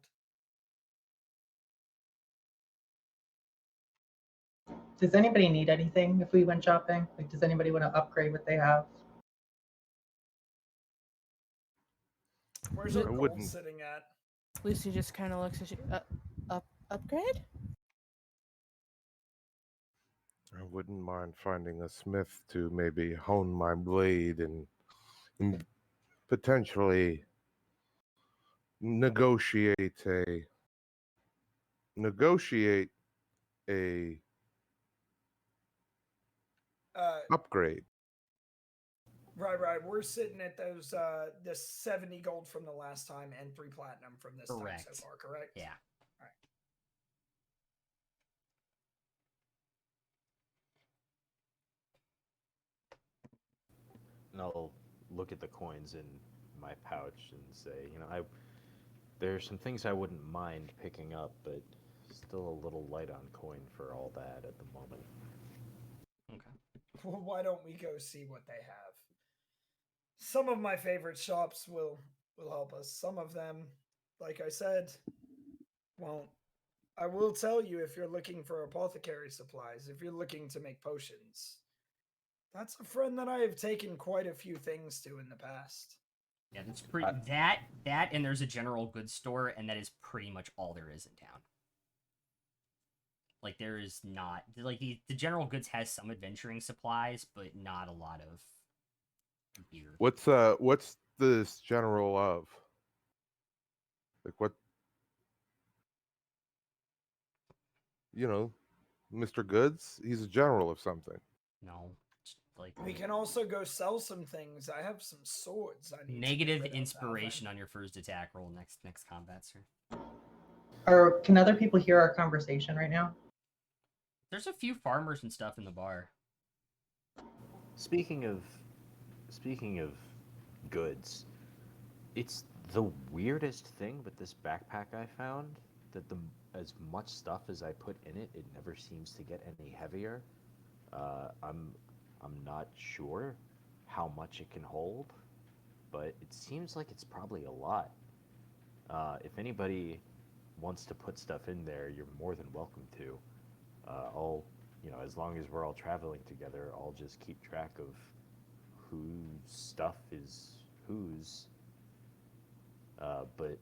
Does anybody need anything if we went shopping? Like, does anybody want to upgrade what they have? Where's I our gold wouldn't. sitting at? Lucy just kind of looks at you. Upgrade? I wouldn't mind finding a smith to maybe hone my blade and potentially negotiate a upgrade. Right. We're sitting at those the 70 gold from the last time and 3 platinum from this time Correct. so far, correct? Yeah. And I'll look at the coins in my pouch and say, there are some things I wouldn't mind picking up, but still a little light on coin for all that at the moment. Okay. Well, why don't we go see what they have? Some of my favorite shops will help us. Some of them, like I said, won't. I will tell you, if you're looking for apothecary supplies, if you're looking to make potions, that's a friend that I have taken quite a few things to in the past. Yeah, that's pretty. That and there's a general goods store, and that is pretty much all there is in town. Like, there is not like the general goods has some adventuring supplies, but not a lot of gear. What's this general of? Like what? Mr. Goods. He's a general of something. No, like We can also go sell some things. I have some swords. I need negative to get rid of, inspiration on your first attack roll next combat, sir. Or can other people hear our conversation right now? There's a few farmers and stuff in the bar. Speaking of goods, it's the weirdest thing with this backpack I found that as much stuff as I put in it, it never seems to get any heavier. I'm not sure how much it can hold, but it seems like it's probably a lot. If anybody wants to put stuff in there, you're more than welcome to. I'll, as long as we're all traveling together, I'll just keep track of whose stuff is whose. But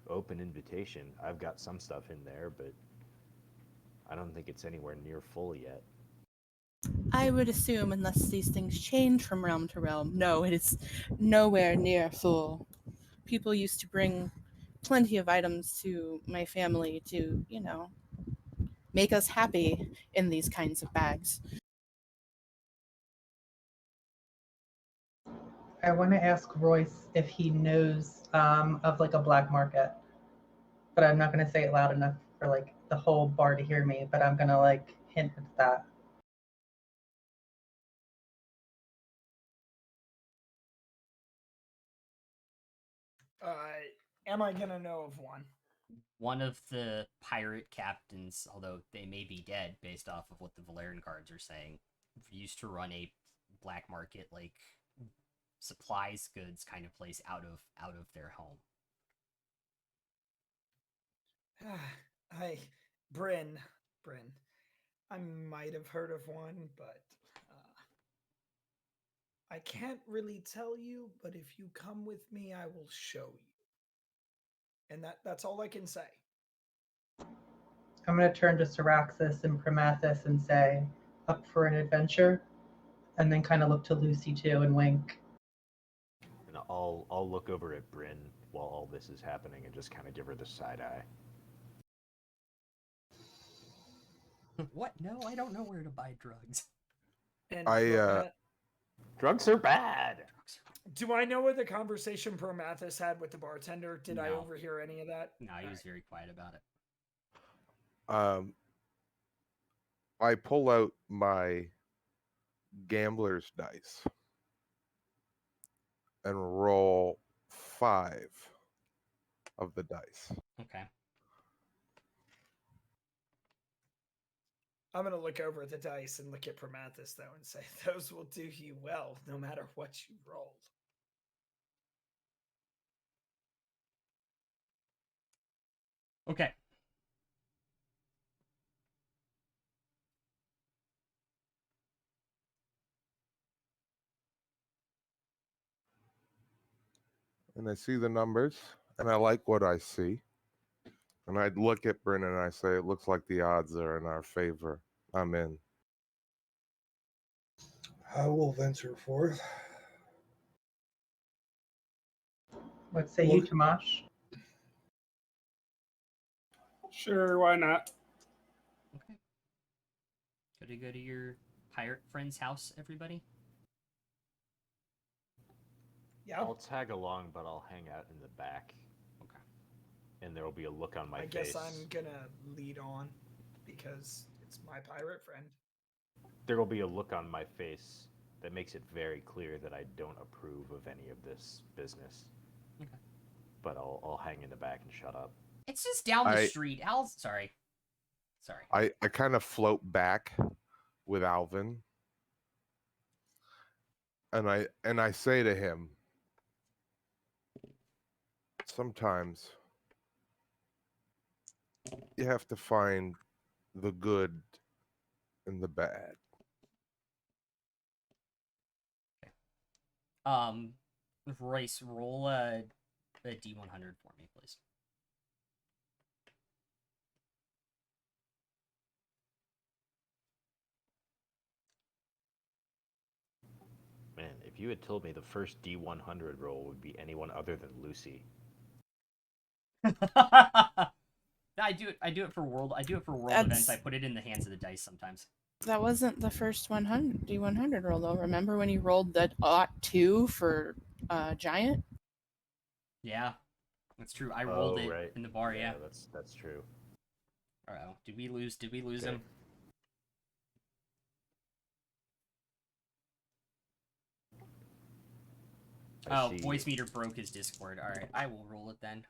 open invitation. I've got some stuff in there, but I don't think it's anywhere near full yet. I would assume, unless these things change from realm to realm, no, it is nowhere near full. People used to bring plenty of items to my family to, make us happy in these kinds of bags. I want to ask Royce if he knows of like a black market, but I'm not going to say it loud enough for like the whole bar to hear me, but I'm going to like hint at that. Am I gonna know of one? One of the pirate captains, although they may be dead based off of what the Valerian cards are saying, used to run a black market, like supplies, goods kind of place out of their home. Bryn, I might have heard of one, but I can't really tell you. But if you come with me, I will show you. And that's all I can say. I'm going to turn to Syraxis and Promathus and say, up for an adventure? And then kind of look to Lucy too and wink. And I'll look over at Bryn while all this is happening and just kind of give her the side eye. What? No, I don't know where to buy drugs. And Drugs are bad. do I know what the conversation Promathus had with the bartender? Did I No. overhear any of that? No, he was very quiet about it. I pull out my gambler's dice and roll 5 of the dice. Okay. I'm gonna look over at the dice and look at Promathus though and say those will do you well no matter what you rolled. Okay. And I see the numbers, and I like what I see. And I'd look at Bryn and I say, it looks like the odds are in our favor. I'm in. I will venture forth. What say you, Tomash? Sure, why not? Okay. Gotta go to your pirate friend's house, everybody? Yeah. I'll tag along, but I'll hang out in the back. Okay. And there will be a look on my I face. guess I'm gonna lead on because it's my pirate friend. There will be a look on my face that makes it very clear that I don't approve of any of this business. Okay. But I'll hang in the back and shut up. It's just down the street. Sorry. I kind of float back with Alvin. And I say to him, sometimes you have to find the good in the bad. Royce, roll a D100 for me, please. Man, if you had told me the first D100 roll would be anyone other than Lucy. I do it for world That's- events. I put it in the hands of the dice sometimes. That wasn't the first D100 roll, though. Remember when you rolled the 2 for Giant? Yeah, that's true. I rolled it right. in the bar. Yeah. That's true. Uh-oh. Did we lose Okay. him? I see. Voice meter broke his Discord. All right, I will roll it then.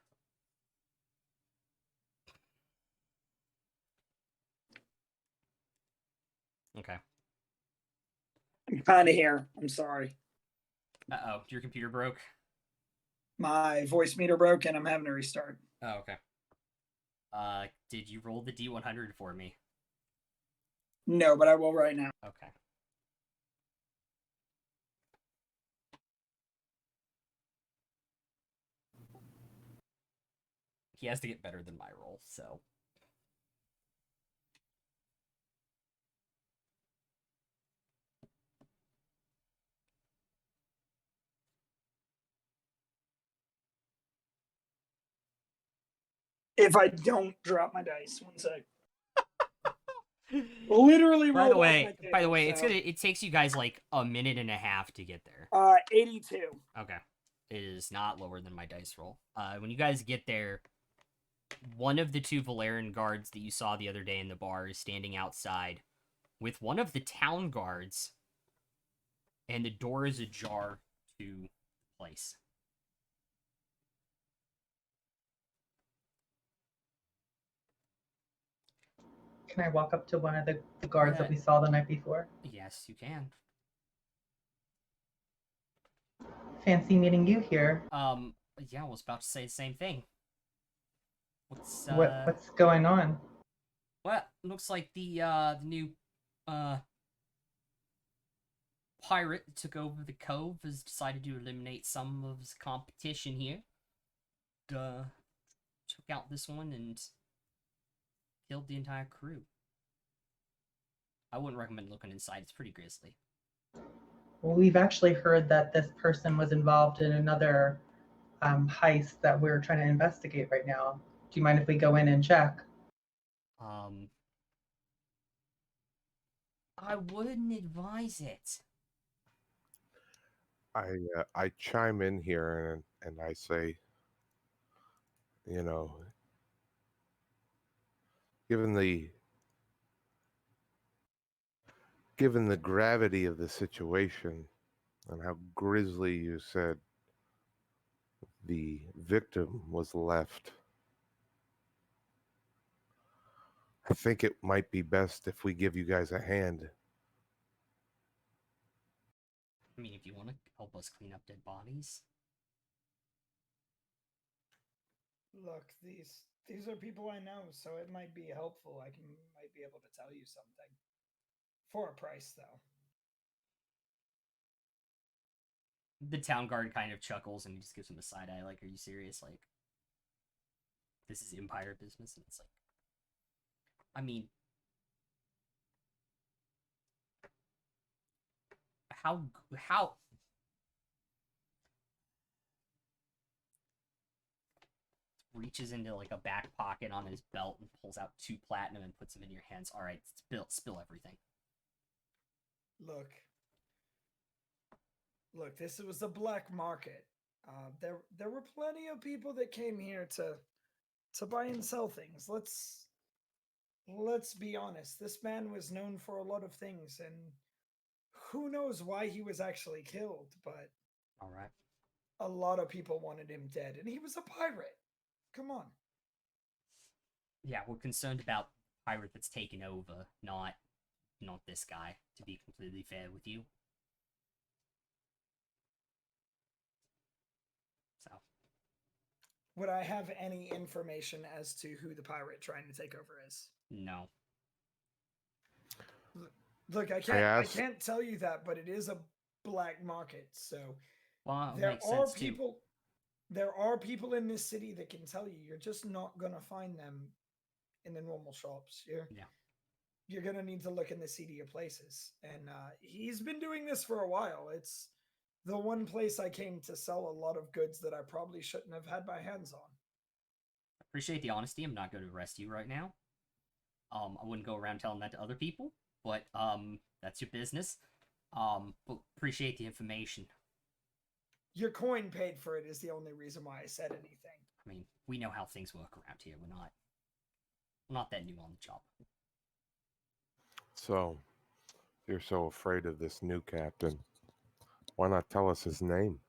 Okay. I'm kind of here. I'm sorry. Uh-oh, your computer broke? My voice meter broke and I'm having to restart. Oh, okay. Did you roll the D100 for me? No, but I will right now. Okay. He has to get better than my roll, so. If I don't drop my dice, one sec. Literally By the rolled off my way, table, so, it takes you guys like a minute and a half to get there. 82. Okay. It is not lower than my dice roll. When you guys get there, one of the two Valerian guards that you saw the other day in the bar is standing outside with one of the town guards, and the door is ajar to the place. Can I walk up to one of the guards Yeah. that we saw the night before? Yes, you can. Fancy meeting you here. Yeah, I was about to say the same thing. What's What's going on? Well, looks like the new pirate that took over the cove has decided to eliminate some of his competition here. Took out this one and killed the entire crew. I wouldn't recommend looking inside. It's pretty grisly. Well, we've actually heard that this person was involved in another heist that we're trying to investigate right now. Do you mind if we go in and check? I wouldn't advise it. I chime in here and I say, you know, given the gravity of the situation and how grisly you said the victim was left, I think it might be best if we give you guys a hand. I mean, if you want to help us clean up dead bodies. Look, these are people I know, so it might be helpful. Might be able to tell you something. For a price, though. The town guard kind of chuckles and he just gives him a side eye, like, are you serious? Like, this is Empire business? And it's like, I mean, how reaches into like a back pocket on his belt and pulls out 2 platinum and puts them in your hands. All right, spill everything. Look, this was a black market. There were plenty of people that came here to buy and sell things. Let's be honest. This man was known for a lot of things, and who knows why he was actually killed, but All right. a lot of people wanted him dead, and he was a pirate. Come on. Yeah, we're concerned about the pirate that's taken over, not this guy, to be completely fair with you. So, Would I have any information as to who the pirate trying to take over is? no. Look, I can't tell you that, but it is a black market, so Well, there makes are sense people. There are people in this city that can tell you. You're just not gonna find them in the normal shops. You're gonna need to look in the seedier places, and he's been doing this for a while. It's the one place I came to sell a lot of goods that I probably shouldn't have had my hands on. Appreciate the honesty. I'm not going to arrest you right now. I wouldn't go around telling that to other people, but that's your business. But appreciate the information. Your coin paid for it is the only reason why I said anything. I mean, we know how things work around here. We're not that new on the job. So, you're so afraid of this new captain. Why not tell us his name?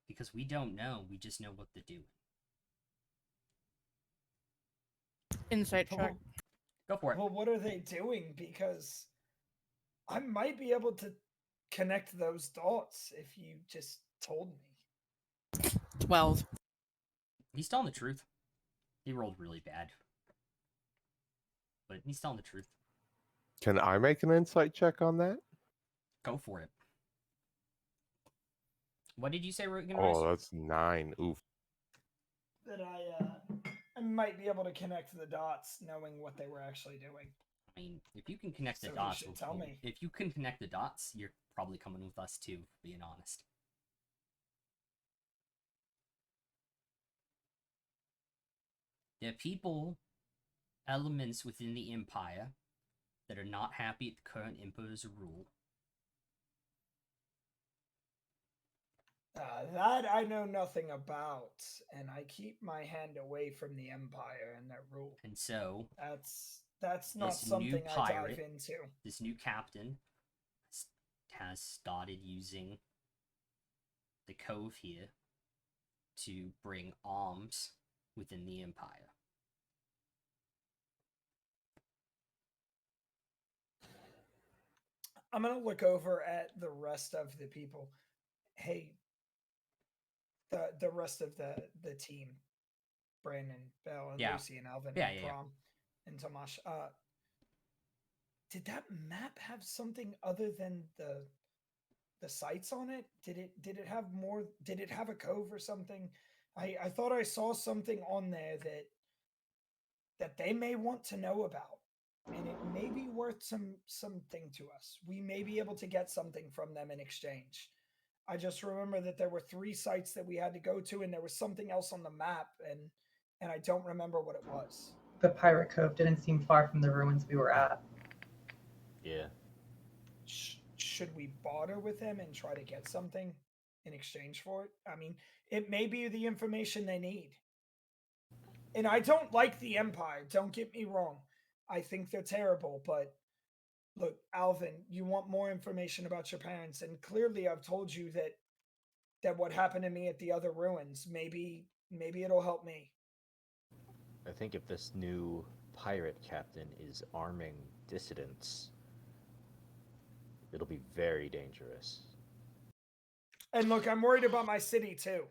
Because we don't know. We just know what to do. Insight check. Go for it. Well, what are they doing? Because I might be able to connect those dots if you just told me. 12. He's telling the truth. He rolled really bad. But he's telling the truth. Can I make an insight check on that? Go for it. What did you say we're going to Oh, that's 9. Oof. That I might be able to connect the dots, knowing what they were actually doing. I mean, if you can connect the So you dots, should tell me. if you can connect the dots, you're probably coming with us too, being honest. There are people, elements within the Empire that are not happy at the current Emperor's rule. That I know nothing about, and I keep my hand away from the Empire and their rule. And so, That's not this new something I dive pirate- into. this new captain has started using the cove here to bring arms within the Empire. I'm gonna look over at the rest of the people. Hey, the rest of the team, Brandon, Bell, and Yeah. Lucy, and Alvin, Yeah, and yeah, yeah. Prom, and Tomash. Did that map have something other than the sites on it? Did it have more? Did it have a cove or something? I thought I saw something on there that they may want to know about, and it may be worth something to us. We may be able to get something from them in exchange. I just remember that there were 3 sites that we had to go to, and there was something else on the map, and I don't remember what it was. The Pirate Cove didn't seem far from the ruins we were at. Yeah. Should we barter with them and try to get something in exchange for it? I mean, it may be the information they need. And I don't like the Empire, don't get me wrong. I think they're terrible, but look, Alvin, you want more information about your parents, and clearly I've told you that what happened to me at the other ruins, maybe it'll help me. I think if this new pirate captain is arming dissidents, it'll be very dangerous. And look, I'm worried about my city too.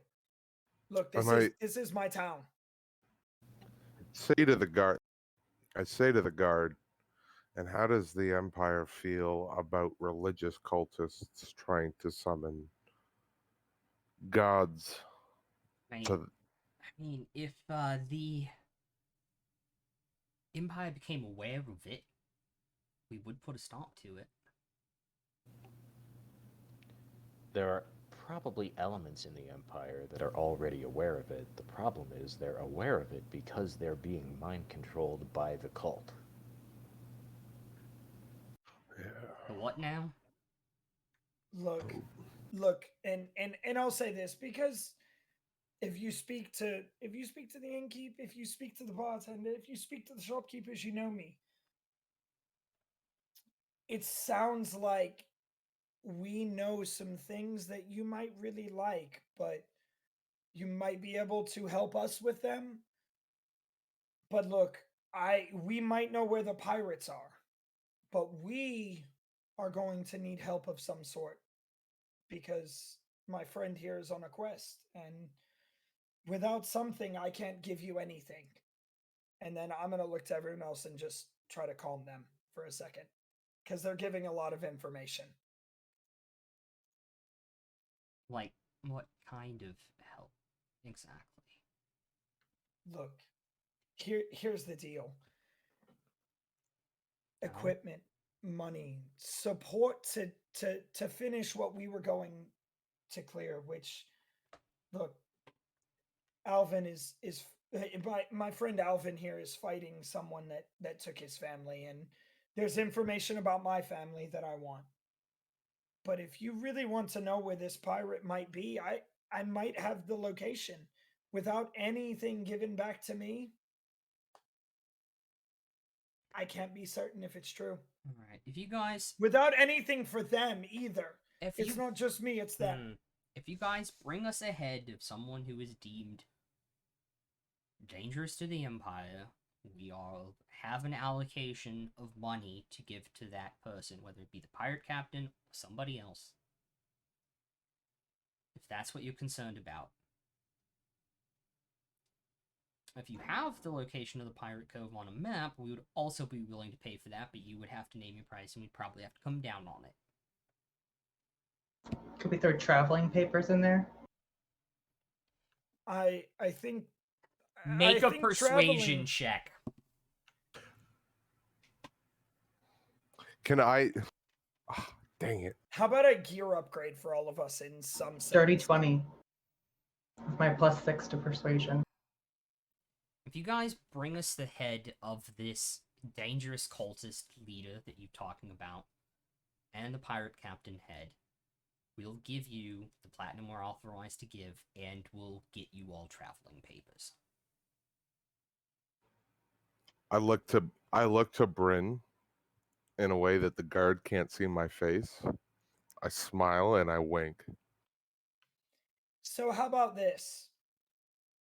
Look, this is my town. Say to the guard, I say to the guard, and how does the Empire feel about religious cultists trying to summon gods to I mean, if the Empire became aware of it, we would put a stop to it. There are probably elements in the Empire that are already aware of it. The problem is they're aware of it because they're being mind controlled by the cult. The what now? Look, and I'll say this because if you speak to the innkeep, if you speak to the bartender, if you speak to the shopkeepers, you know me. It sounds like we know some things that you might really like, but you might be able to help us with them. But look, we might know where the pirates are, but we are going to need help of some sort because my friend here is on a quest, and without something, I can't give you anything. And then I'm going to look to everyone else and just try to calm them for a second because they're giving a lot of information. Like, what kind of help exactly? Look, here's the deal. Equipment, money, support to finish what we were going to clear, which, look, Alvin is my friend Alvin here is fighting someone that took his family, and there's information about my family that I want. But if you really want to know where this pirate might be, I might have the location without anything given back to me. I can't be certain if it's true. All right, if you guys, Without anything for them either. if It's not just me, it's them. If you guys bring us ahead of someone who is deemed dangerous to the Empire, we all have an allocation of money to give to that person, whether it be the pirate captain or somebody else. If that's what you're concerned about. If you have the location of the Pirate Cove on a map, we would also be willing to pay for that, but you would have to name your price, and we'd probably have to come down on it. Could we throw traveling papers in there? I think Make I a think persuasion traveling- check. Can I? Ah, dang it! How about a gear upgrade for all of us in some sense? Dirty 20. With my +6 to persuasion. If you guys bring us the head of this dangerous cultist leader that you're talking about, and the pirate captain head, we'll give you the platinum we're authorized to give, and we'll get you all traveling papers. I look to Bryn in a way that the guard can't see my face. I smile and I wink. So how about this?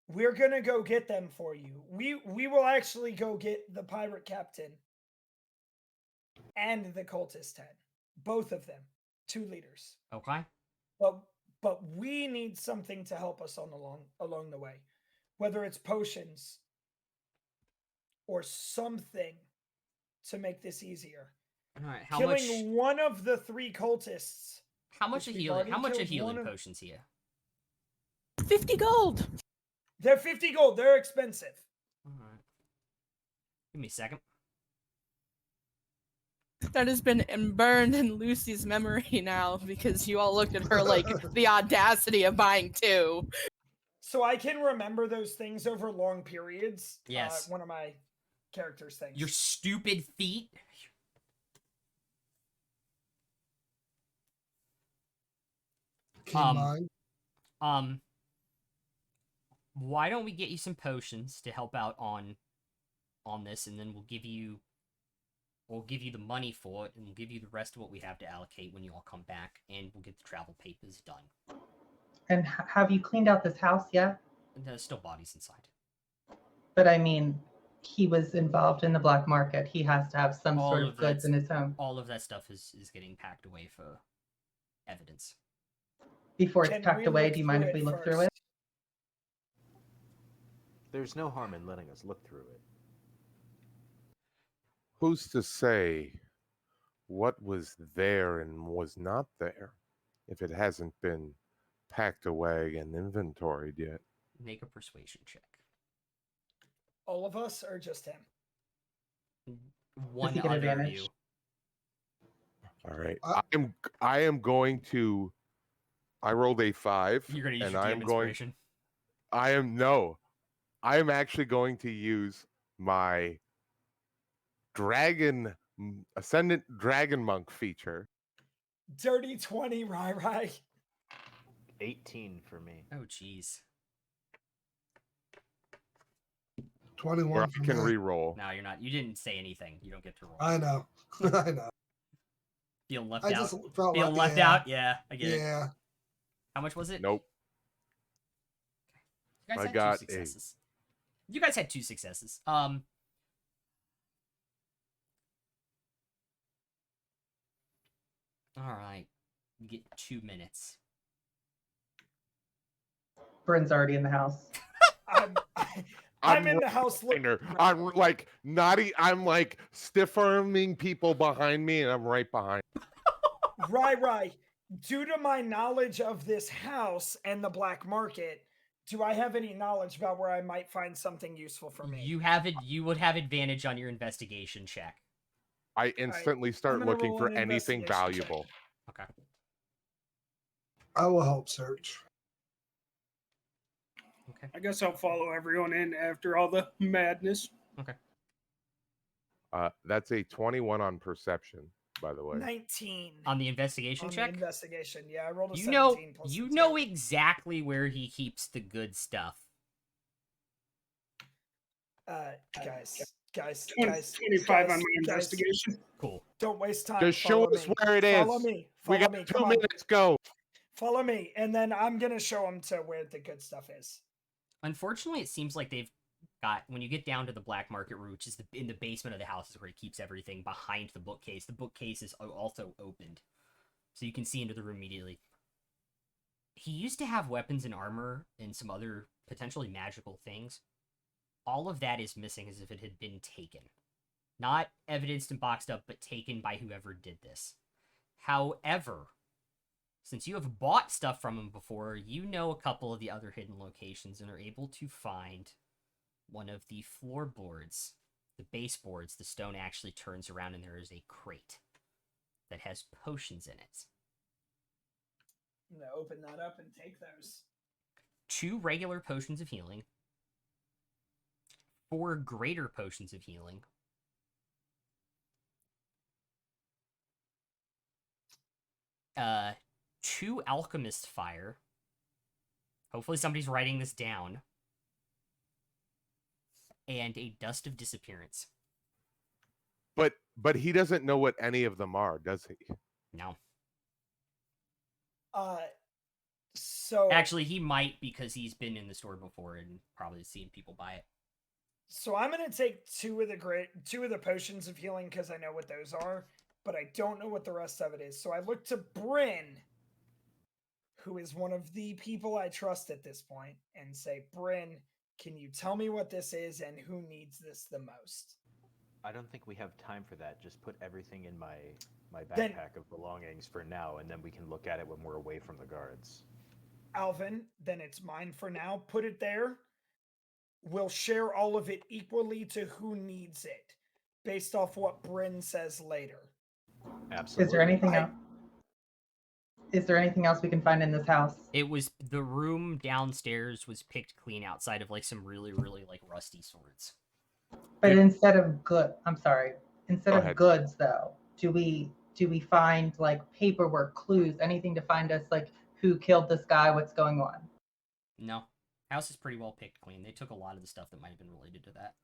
We're gonna go get them for you. We will actually go get the pirate captain and the cultist head, both of them, 2 leaders. Okay? But we need something to help us along the way, whether it's potions or something to make this easier. All right. Killing one of the 3 cultists. How much which a we've healing? already How much a killed healing one of- potions here? 50 gold. They're 50 gold. They're expensive. All right. Give me a second. That has been burned in Lucy's memory now because you all looked at her like the audacity of buying 2. So I can remember those things over long periods. Yes. One of my characters' things. Your stupid feet. Keep Um, mine. Why don't we get you some potions to help out on this, and then we'll give you the money for it, and we'll give you the rest of what we have to allocate when you all come back, and we'll get the travel papers done. And have you cleaned out this house yet? And there's still bodies inside. But I mean, he was involved in the black market. He has to have some All sort of of goods that's- in his home All of that stuff is getting packed away for evidence. before it's Can packed we away. look Do you mind through if we it look through it? first? There's no harm in letting us look through it. Who's to say what was there and was not there if it hasn't been packed away and inventoried yet? Make a persuasion check. All of us or just him? One he get other of advantage? you. All right. I- I am going to. I rolled a 5. You're gonna use and your I'm DM going. inspiration. I am actually going to use my ascendant dragon monk feature. Dirty 20, Rai. 18 for me. Oh, jeez. 21 Where I for can me. re-roll. No, you're not. You didn't say anything. You don't get to roll. I know. I know. Feeling left I out. just felt Feeling like left yeah, out. Yeah, I get it. Yeah. How much was it? Nope. You guys I had got 2 successes. You guys had 2 successes. All right. You get 2 minutes. Bryn's already in the house. I'm in the house. I'm like naughty. I'm like stiff arming people behind me, and I'm right behind. Rai. Due to my knowledge of this house and the black market, do I have any knowledge about where I might find something useful for me? You would have advantage on your investigation check. I instantly start gonna looking roll for an anything investigation check. valuable. Okay. I will help search. Okay. I guess I'll follow everyone in after all the madness. That's a 21 on perception, by the way. 19 On the investigation on the check, investigation. Yeah, I rolled a you 17 plus you the know 10. exactly where he keeps the good stuff. Guys, 25 on my guys, investigation. Cool. don't waste time. Just show Follow us me. where it Follow is. me. We Follow got me. 2 Come on. minutes. Go. Follow me, and then I'm gonna show them to where the good stuff is. Unfortunately, it seems like they've got, when you get down to the black market room, which is in the basement of the house, is where he keeps everything behind the bookcase. The bookcase is also opened, so you can see into the room immediately. He used to have weapons and armor and some other potentially magical things. All of that is missing as if it had been taken. Not evidenced and boxed up, but taken by whoever did this. However, since you have bought stuff from him before, you know a couple of the other hidden locations and are able to find one of the floorboards, the baseboards, the stone actually turns around and there is a crate that has potions in it. I'm gonna open that up and take those. 2 regular potions of healing, 4 greater potions of healing, 2 alchemist fire. Hopefully somebody's writing this down. And a dust of disappearance. But he doesn't know what any of them are, does he? No. So Actually, he might because he's been in the store before and probably seen people buy it. So I'm gonna take 2 of the potions of healing because I know what those are, but I don't know what the rest of it is. So I look to Bryn, who is one of the people I trust at this point, and say, Bryn, can you tell me what this is and who needs this the most? I don't think we have time for that. Just put everything in my Then- backpack of belongings for now, and then we can look at it when we're away from the guards. Alvin, then it's mine for now. Put it there. We'll share all of it equally to who needs it, based off what Bryn says later. Absolutely. Is there anything I- else? Is there anything else we can find in this house? It was the room downstairs was picked clean outside of like some really, really like rusty swords. But Did- instead of good, I'm sorry. Instead Go of ahead. goods, though, do we find like paperwork, clues, anything to find us like who killed this guy, what's going on? No. House is pretty well picked clean. They took a lot of the stuff that might have been related to that.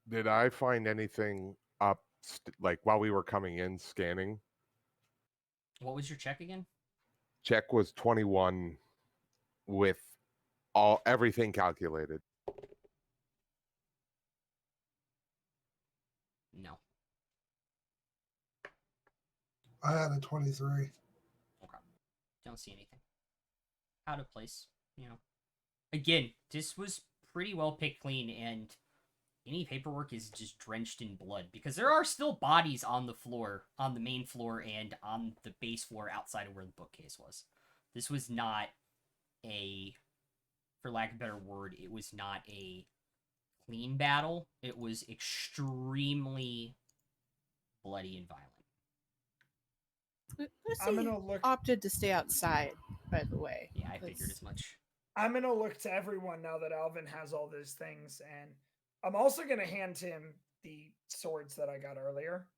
Did I find anything up like while we were coming in scanning? What was your check again? Check was 21 with everything calculated. No. I had a 23. Okay. Don't see anything. Out of place, you know. Again, this was pretty well picked clean, and any paperwork is just drenched in blood because there are still bodies on the floor, on the main floor, and on the base floor outside of where the bookcase was. This was not a, for lack of a better word, it was not a clean battle. It was extremely bloody and violent. I'm Lucy gonna look. opted to stay outside, by the way. Yeah, I figured 'cause- as much. I'm gonna look to everyone now that Alvin has all those things, and I'm also gonna hand him the swords that I got earlier,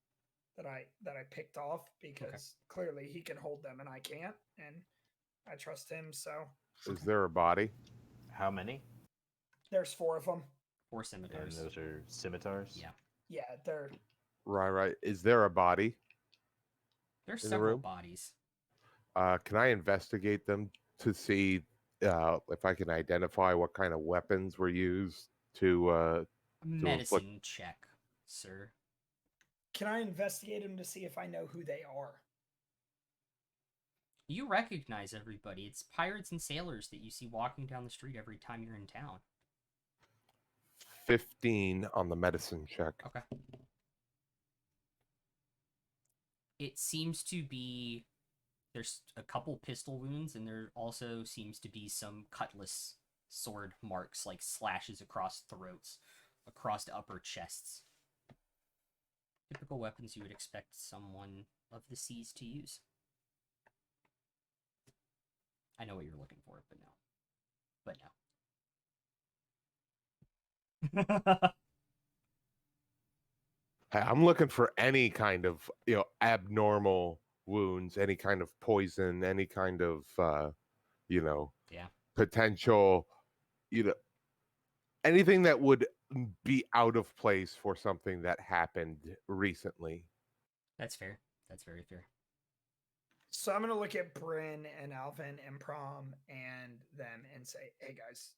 that I picked off because clearly he can hold them and I can't, and I trust him. So Is there a body? How many? there's 4 of them. 4 And scimitars. those are scimitars? Yeah. Yeah, they're Right. Is there a body? There's the several room? bodies. Can I investigate them to see if I can identify what kind of weapons were used to A medicine check, sir. Can I investigate them to see if I know who they are? You recognize everybody. It's pirates and sailors that you see walking down the street every time you're in town. 15 on the medicine check? Okay. It seems to be there's a couple pistol wounds, and there also seems to be some cutlass sword marks, like slashes across throats, across upper chests. Typical weapons you would expect someone of the seas to use. I know what you're looking for, but no. Hey, I'm looking for any kind of abnormal wounds, any kind of poison, any kind of Yeah. potential, anything that would be out of place for something that happened recently. That's fair. That's very fair. So I'm gonna look at Bryn and Alvin and Prom and them and say, "Hey guys,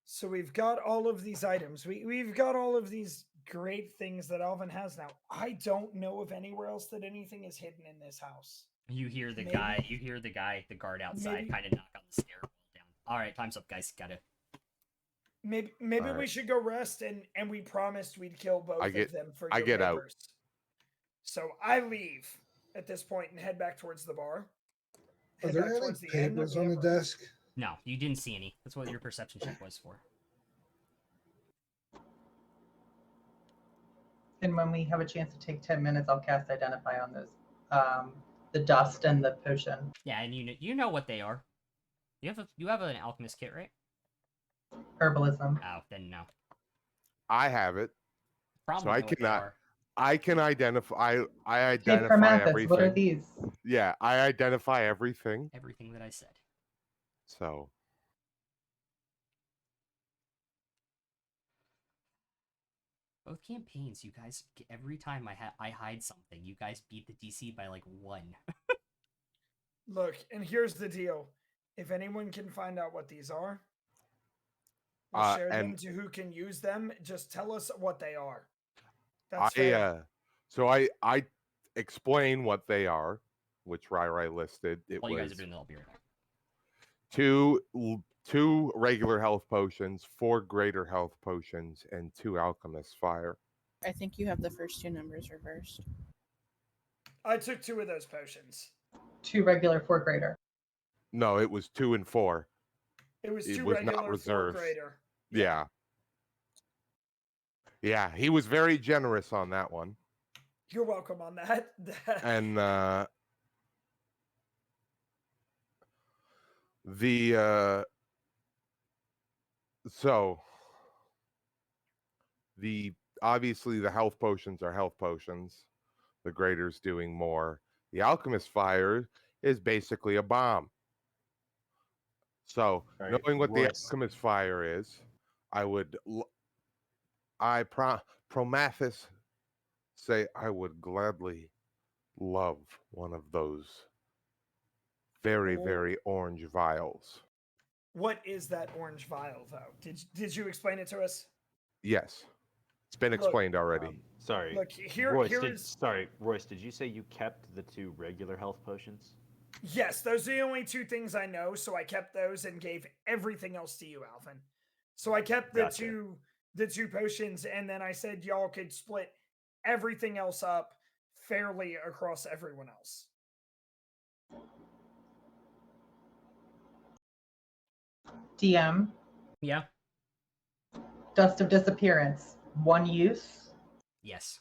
so we've got all of these items. We've got all of these great things that Alvin has now. I don't know of anywhere else that anything is hidden in this house." You hear the Maybe- the guard outside maybe- kind of knock on the stairwell down. All right, time's up, guys. Gotta. Maybe All right. we should go rest, and we promised we'd kill both I get- of them for I your get out. papers. So I leave at this point and head back towards the bar. Are Head there back any towards the inn that papers we on the have- desk? No, you didn't see any. That's what your perception check was for. And when we have a chance to take 10 minutes, I'll cast Identify on those, the dust and the potion. Yeah, and you know what they are. You have an alchemist kit, right? Herbalism. Oh, then no. I have it. Probably I know what they cannot- are. I can identify. I Hey, identify Promathus, everything. what are these? Yeah, I identify everything. Everything that I said. So Both campaigns, you guys. Every time I hide something, you guys beat the DC by like 1. Look, and here's the deal: if anyone can find out what these are, we'll share them and to who can use them. Just tell us what they are. That's fair. I explain what they are, which Rai listed. It While you guys was are doing that, I'll be right back. two regular health potions, 4 greater health potions, and 2 alchemist fire. I think you have the first 2 numbers reversed. I took 2 of those potions. 2 regular, 4 greater. No, it was 2 and 4. It was It 2 was regular, not 4 reserves. greater. Yeah. Yeah, he was very generous on that one. You're welcome on that. And the obviously the health potions are health potions. The greater's doing more. The alchemist fire is basically a bomb. So All right, knowing what the Royce. alchemist fire is, Promathus say I would gladly love one of those very, Oh. very orange vials. What is that orange vial, though? Did you explain it to us? Yes, it's been Look, explained already. Sorry, Look, Royce. here's Royce, did you say you kept the 2 regular health potions? yes, those are the only 2 things I know, so I kept those and gave everything else to you, Alvin. So I kept the Gotcha. the 2 potions, and then I said y'all could split everything else up fairly across everyone else. DM. Yeah. Dust of Disappearance. 1 use. Yes.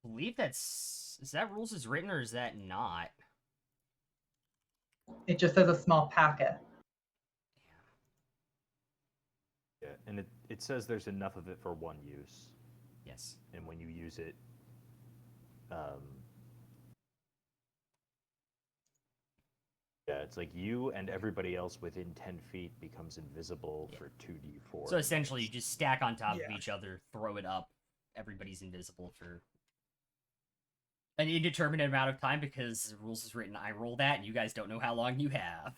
I believe is that rules as written or is that not? It just says a small packet. Yeah, and it says there's enough of it for 1 use, Yes. and when you use it, yeah, it's like you and everybody else within 10 feet becomes invisible for 2d4. So essentially, you just stack on top of Yeah. each other, throw it up. Everybody's invisible for an indeterminate amount of time because rules is written. I roll that, and you guys don't know how long you have.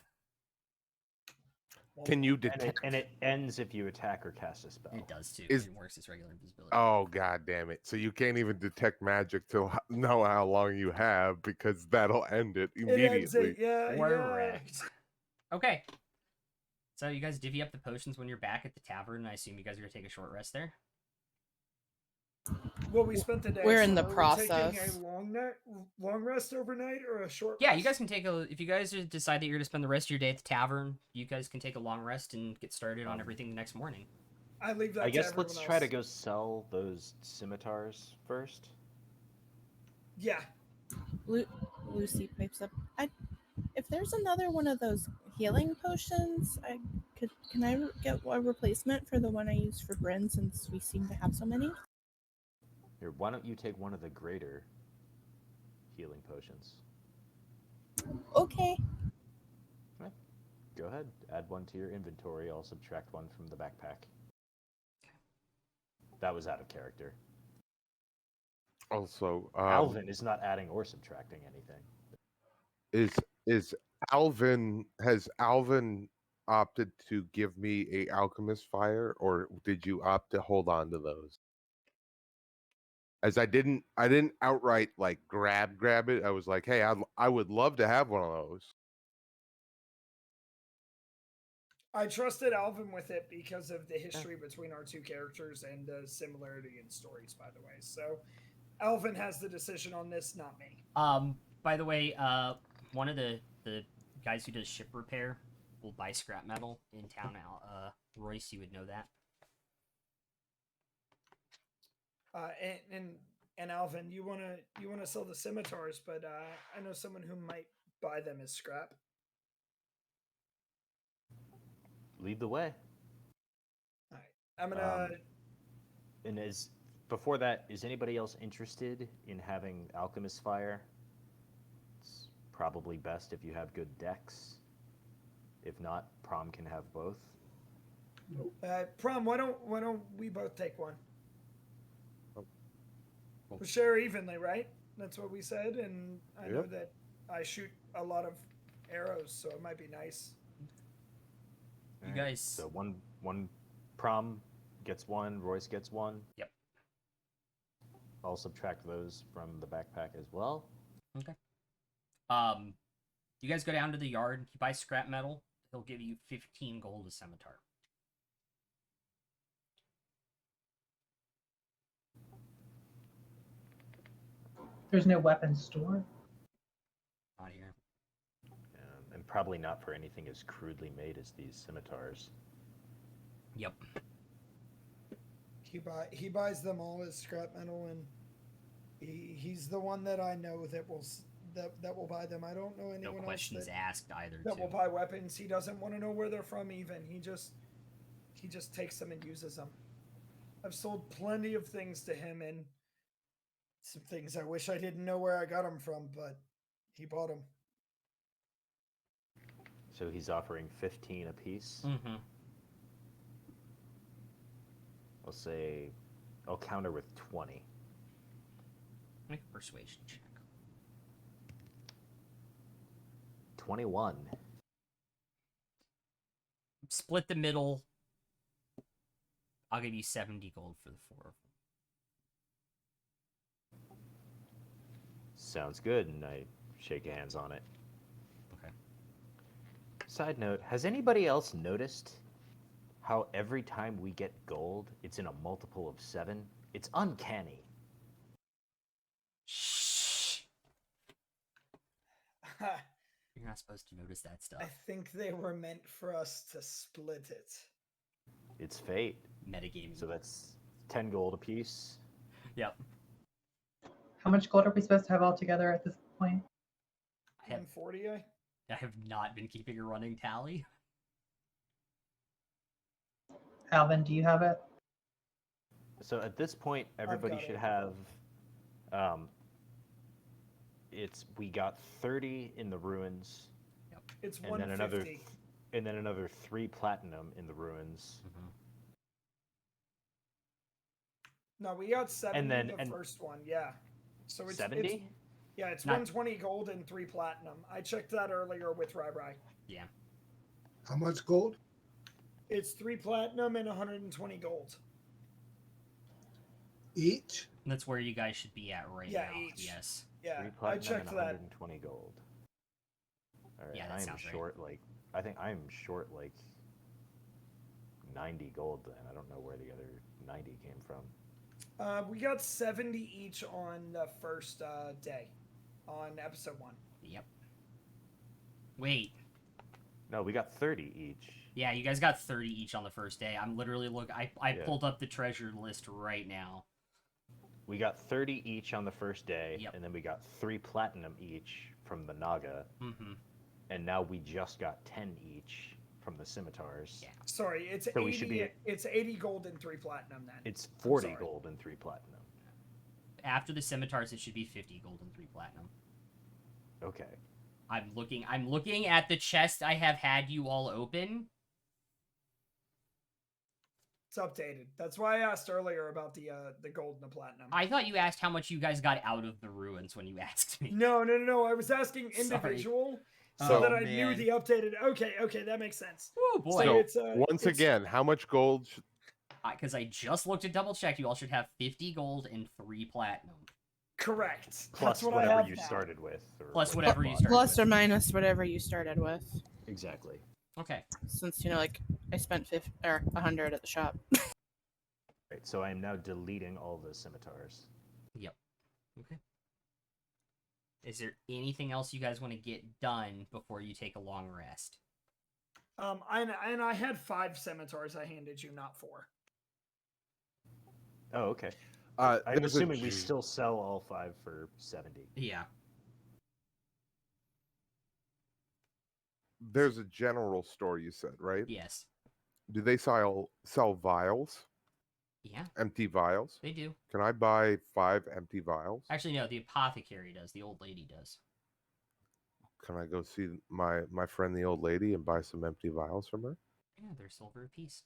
Can you and detect? it ends if you attack or cast a spell. It does too. Is- It works as regular invisibility. Oh god damn it! So you can't even detect magic to know how long you have because that'll end it It ends immediately. it, yeah. Correct. Okay. So you guys divvy up the potions when you're back at the tavern. I assume you guys are gonna take a short rest there. Well, we spent the day. We're in so the are we process. taking a long rest overnight or a short? Yeah, you rest? guys can take a. If you guys decide that you're gonna spend the rest of your day at the tavern, you guys can take a long rest and get started on everything the next morning. I leave that. I guess to let's everyone try to else. go sell those scimitars first. Yeah. Lucy pipes up. If there's another one of those healing potions, can I get a replacement for the one I used for Bryn since we seem to have so many? Here, why don't you take one of the greater healing potions? Okay. Go ahead, add one to your inventory. I'll subtract one from the backpack. That was out of character. Also, Alvin is not adding or subtracting anything. is Alvin has Alvin opted to give me a alchemist fire, or did you opt to hold on to those? As I didn't outright like grab it. I was like, hey, I would love to have one of those. I trusted Alvin with it because of the history between our 2 characters and the similarity in stories, by the way. So Alvin has the decision on this, not me. By the way, one of the guys who does ship repair will buy scrap metal in town. Royce, you would know that. And Alvin, you wanna sell the scimitars, but I know someone who might buy them as scrap. Lead the way. All right, I'm gonna. And before that, is anybody else interested in having alchemist fire? It's probably best if you have good decks. If not, Prom can have both. Prom, why don't we both take one? Oh. We'll share evenly, right? That's what we said, and I know Yep. that I shoot a lot of arrows, so it might be nice. You Alright, guys. So one Prom gets one, Royce gets one. Yep. I'll subtract those from the backpack as well. Okay. You guys go down to the yard. You buy scrap metal. He'll give you 15 gold a scimitar. There's no weapon store. Not here. And probably not for anything as crudely made as these scimitars. Yep. He buys them all as scrap metal, and he's the one that I know that will buy them. I don't know No anyone else questions asked either. that will Too. buy weapons. He doesn't want to know where they're from. Even he just takes them and uses them. I've sold plenty of things to him, and some things I wish I didn't know where I got them from, but he bought them. So he's offering 15 apiece. Mm-hmm. I'll counter with 20. Make a persuasion check. 21. Split the middle. I'll give you 70 gold for the 4 of them. Sounds good, and I shake hands on it. Okay. Side note, has anybody else noticed how every time we get gold, it's in a multiple of 7? It's uncanny. Shh. You're not supposed to notice that stuff. I think they were meant for us to split it. It's fate. Metagaming. So that's 10 gold apiece. Yep. How much gold are we supposed to have altogether at this point? I have 140. I have not been keeping a running tally. Alvin, do you have it? So at this point, everybody got should it. have. We got 30 in the ruins, It's and then 150. another 3 platinum in the ruins. Mm-hmm. No, we got 70 then- the first one. Yeah. So it's 70? It's Not- 120 gold and 3 platinum. I checked that earlier with Rai. Yeah. How much gold? It's 3 platinum and 120 gold. Each? That's where you guys should be at right Yeah, now. each. Yes. 3 Yeah, I platinum checked and that. 120 gold. All right, Yeah, that I'm sounds right. short I think I'm short 90 gold. Then I don't know where the other 90 came from. We got 70 each on the first day, on episode 1. Yep. Wait. No, we got 30 each. Yeah, you guys got 30 each on the first day. I'm literally I Yeah. pulled up the treasure list right now. We got 30 each on the first day, Yep. and then we got 3 platinum each from the Naga, Mm-hmm. and now we just got 10 each from the scimitars. Yeah. Sorry, it's So 80. we should be- It's 80 gold and 3 platinum then. It's 40 sorry. gold and 3 platinum. After the scimitars, it should be 50 gold and 3 platinum. Okay. I'm looking at the chest I have had you all open. It's updated. That's why I asked earlier about the gold and the platinum. I thought you asked how much you guys got out of the ruins when you asked me. No. I was asking Sorry. individual so So- that I Oh, knew man. the updated. Okay, that makes sense. Oh boy. So it's, once it's- again, how much gold? Because I just looked at double check, you all should have 50 gold and 3 platinum. Correct. Plus That's what I whatever have you now. started with. Or Plus what whatever you bought. started Plus with. or minus whatever you started with. Exactly. Okay. Since I spent 50 or 100 at the shop. Right, so I am now deleting all the scimitars. Yep. Okay. Is there anything else you guys want to get done before you take a long rest? And I had 5 scimitars I handed you, not 4. Oh, okay. I'm there's a assuming we g- still sell all 5 for 70. Yeah. There's a general store, you said, right? Yes. Do they sell vials? Yeah, Empty vials? they do. Can I buy 5 empty vials? Actually, no. The apothecary does. The old lady does. Can I go see my friend the old lady and buy some empty vials from her? Yeah, they're silver apiece.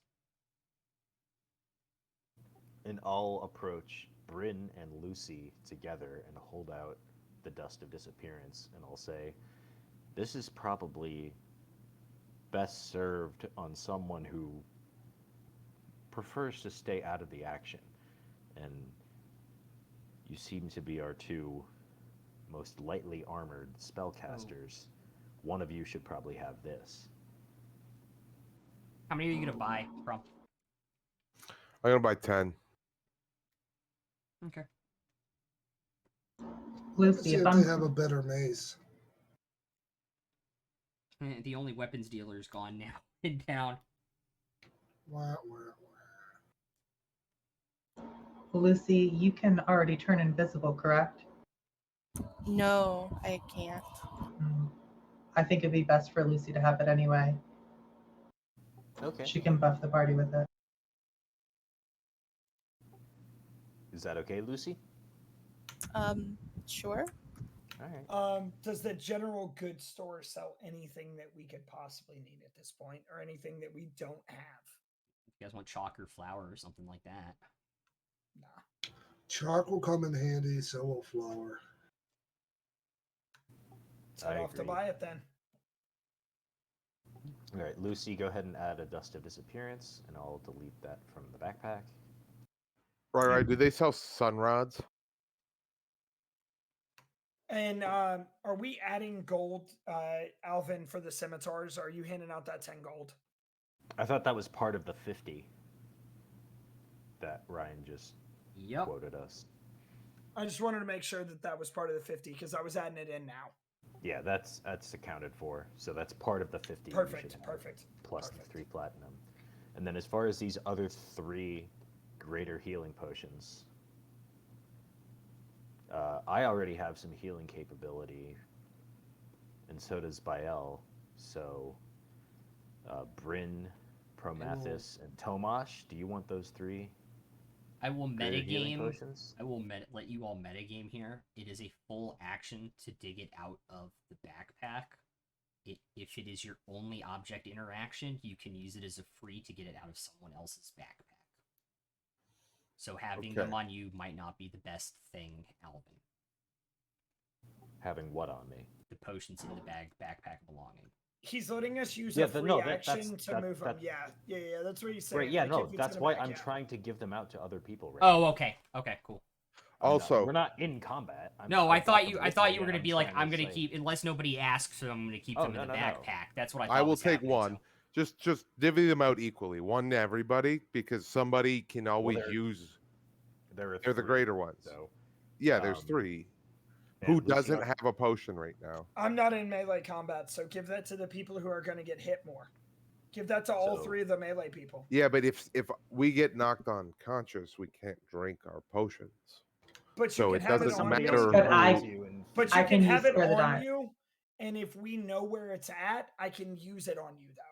And I'll approach Bryn and Lucy together and hold out the dust of disappearance, and I'll say, this is probably best served on someone who prefers to stay out of the action. And you seem to be our 2 most lightly armored spellcasters. One of you should probably have this. How many are you gonna buy from? I'm gonna buy 10. Okay. Lucy, See if if I'm they have a better mace. The only weapons dealer is gone now in town. Wah, wah, wah. Lucy, you can already turn invisible, correct? No, I can't. Mm. I think it'd be best for Lucy to have it anyway. Okay. She can buff the party with it. Is that okay, Lucy? Sure. All right. Does the general goods store sell anything that we could possibly need at this point, or anything that we don't have? If you guys want chalk or flour or something like that. Nah. Chalk will come in handy, so will flour. So I'll have to agree. buy it then. All right, Lucy, go ahead and add a dust of disappearance, and I'll delete that from the backpack. Right. Do they sell sun rods? And are we adding gold, Alvin, for the scimitars? Are you handing out that 10 gold? I thought that was part of the 50 that Ryan just Yep. quoted us. I just wanted to make sure that that was part of the 50 because I was adding it in now. Yeah, that's accounted for. So that's part of the 50. we Perfect, should have, perfect. Plus perfect. the 3 platinum. And then as far as these other 3 greater healing potions, I already have some healing capability, and so does Bael. So Bryn, Promathus, and Tomash, do you want those 3 I will greater healing metagame. potions? I will let you all metagame here. It is a full action to dig it out of the backpack. If it is your only object interaction, you can use it as a free to get it out of someone else's backpack. So having them Okay. on you might not be the best thing, Alvin. Having what on me? The potions in the backpack belonging. He's letting us use Yeah, a free no, action to move them. that- Yeah, that's what he's saying. Right, yeah, Like, no, if it's that's in a why bag, I'm yeah. trying to give them out to other people right Oh, now. okay, cool. Also, we're not in combat. No, I brought thought them you. I with thought me, you were and gonna be like, trying I'm to gonna say- keep unless nobody asks, so I'm gonna keep Oh, them in no, the no, no. backpack. That's what I thought. I will was take happening, one. so- Just divvy them out equally, one to everybody, because somebody can always they're- use. They're They're the 3, greater ones. So Yeah, there's um, 3. and Who Lucy, doesn't have a potion right now? I'm not in melee combat, so give that to the people who are going to get hit more. Give that to all So- 3 of the melee people. Yeah, but if we get knocked unconscious, we can't drink our potions. But So you it can have it doesn't on somebody you. else matter But can I- use you and But I you can can have use it Spare the on Die. you, and if we know where it's at, I can use it on you, though.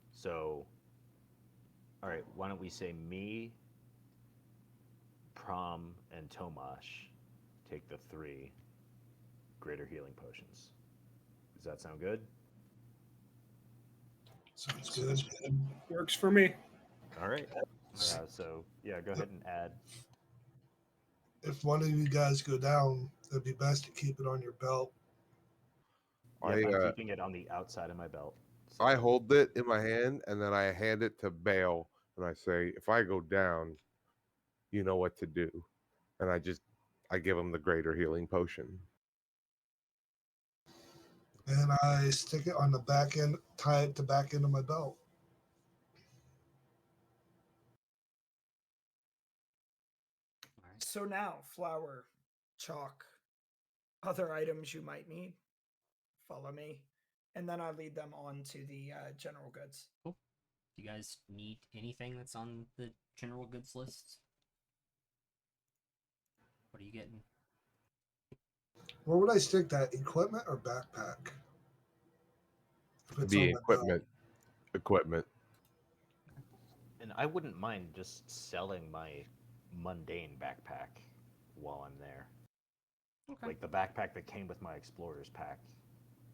So, all right, why don't we say me, Prom, and Tomash take the 3 greater healing potions. Does that sound good? Sounds good. Works for me. All right. So, yeah, go ahead and add. If one of you guys go down, it'd be best to keep it on your belt. Yeah, I'm keeping it on the outside of my belt. I so- hold it in my hand and then I hand it to Bale and I say, if I go down, you know what to do. And I give him the greater healing potion. And I stick it on the back end, tie it to the back end of my belt. All right. So now, flour, chalk, other items you might need, follow me. And then I lead them on to the general goods. Do you guys need anything that's on the general goods list. What are you getting? Where would I stick that? Equipment or backpack? If it's The on my belt. equipment. And I wouldn't mind just selling my mundane backpack while I'm there. Okay. Like the backpack that came with my explorer's pack.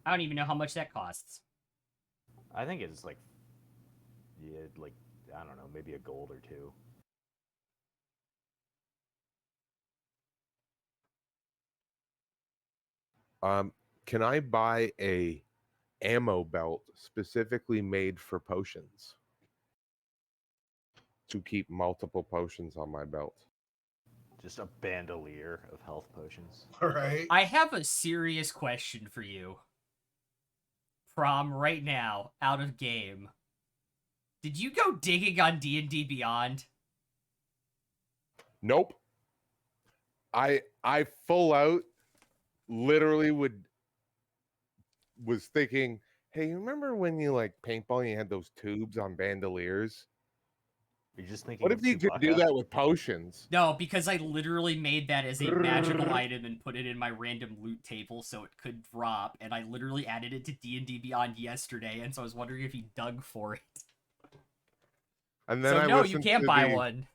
I don't even know how much that costs. I think it's like, yeah, like, I don't know, maybe a gold or two. Can I buy a ammo belt specifically made for potions to keep multiple potions on my belt? Just a bandolier of health potions. All right. I have a serious question for you. Prom, right now, out of game. Did you go digging on D&D Beyond? Nope. I full out literally was thinking, hey, you remember when you like paintball and you had those tubes on bandoliers? You're just thinking What of if you could do Chewbacca? that with potions? No, because I literally made that as a magical item and put it in my random loot table so it could drop, and I literally added it to D&D Beyond yesterday, and so I was wondering if he dug for it. And then So I no, you listened can't to buy the- one.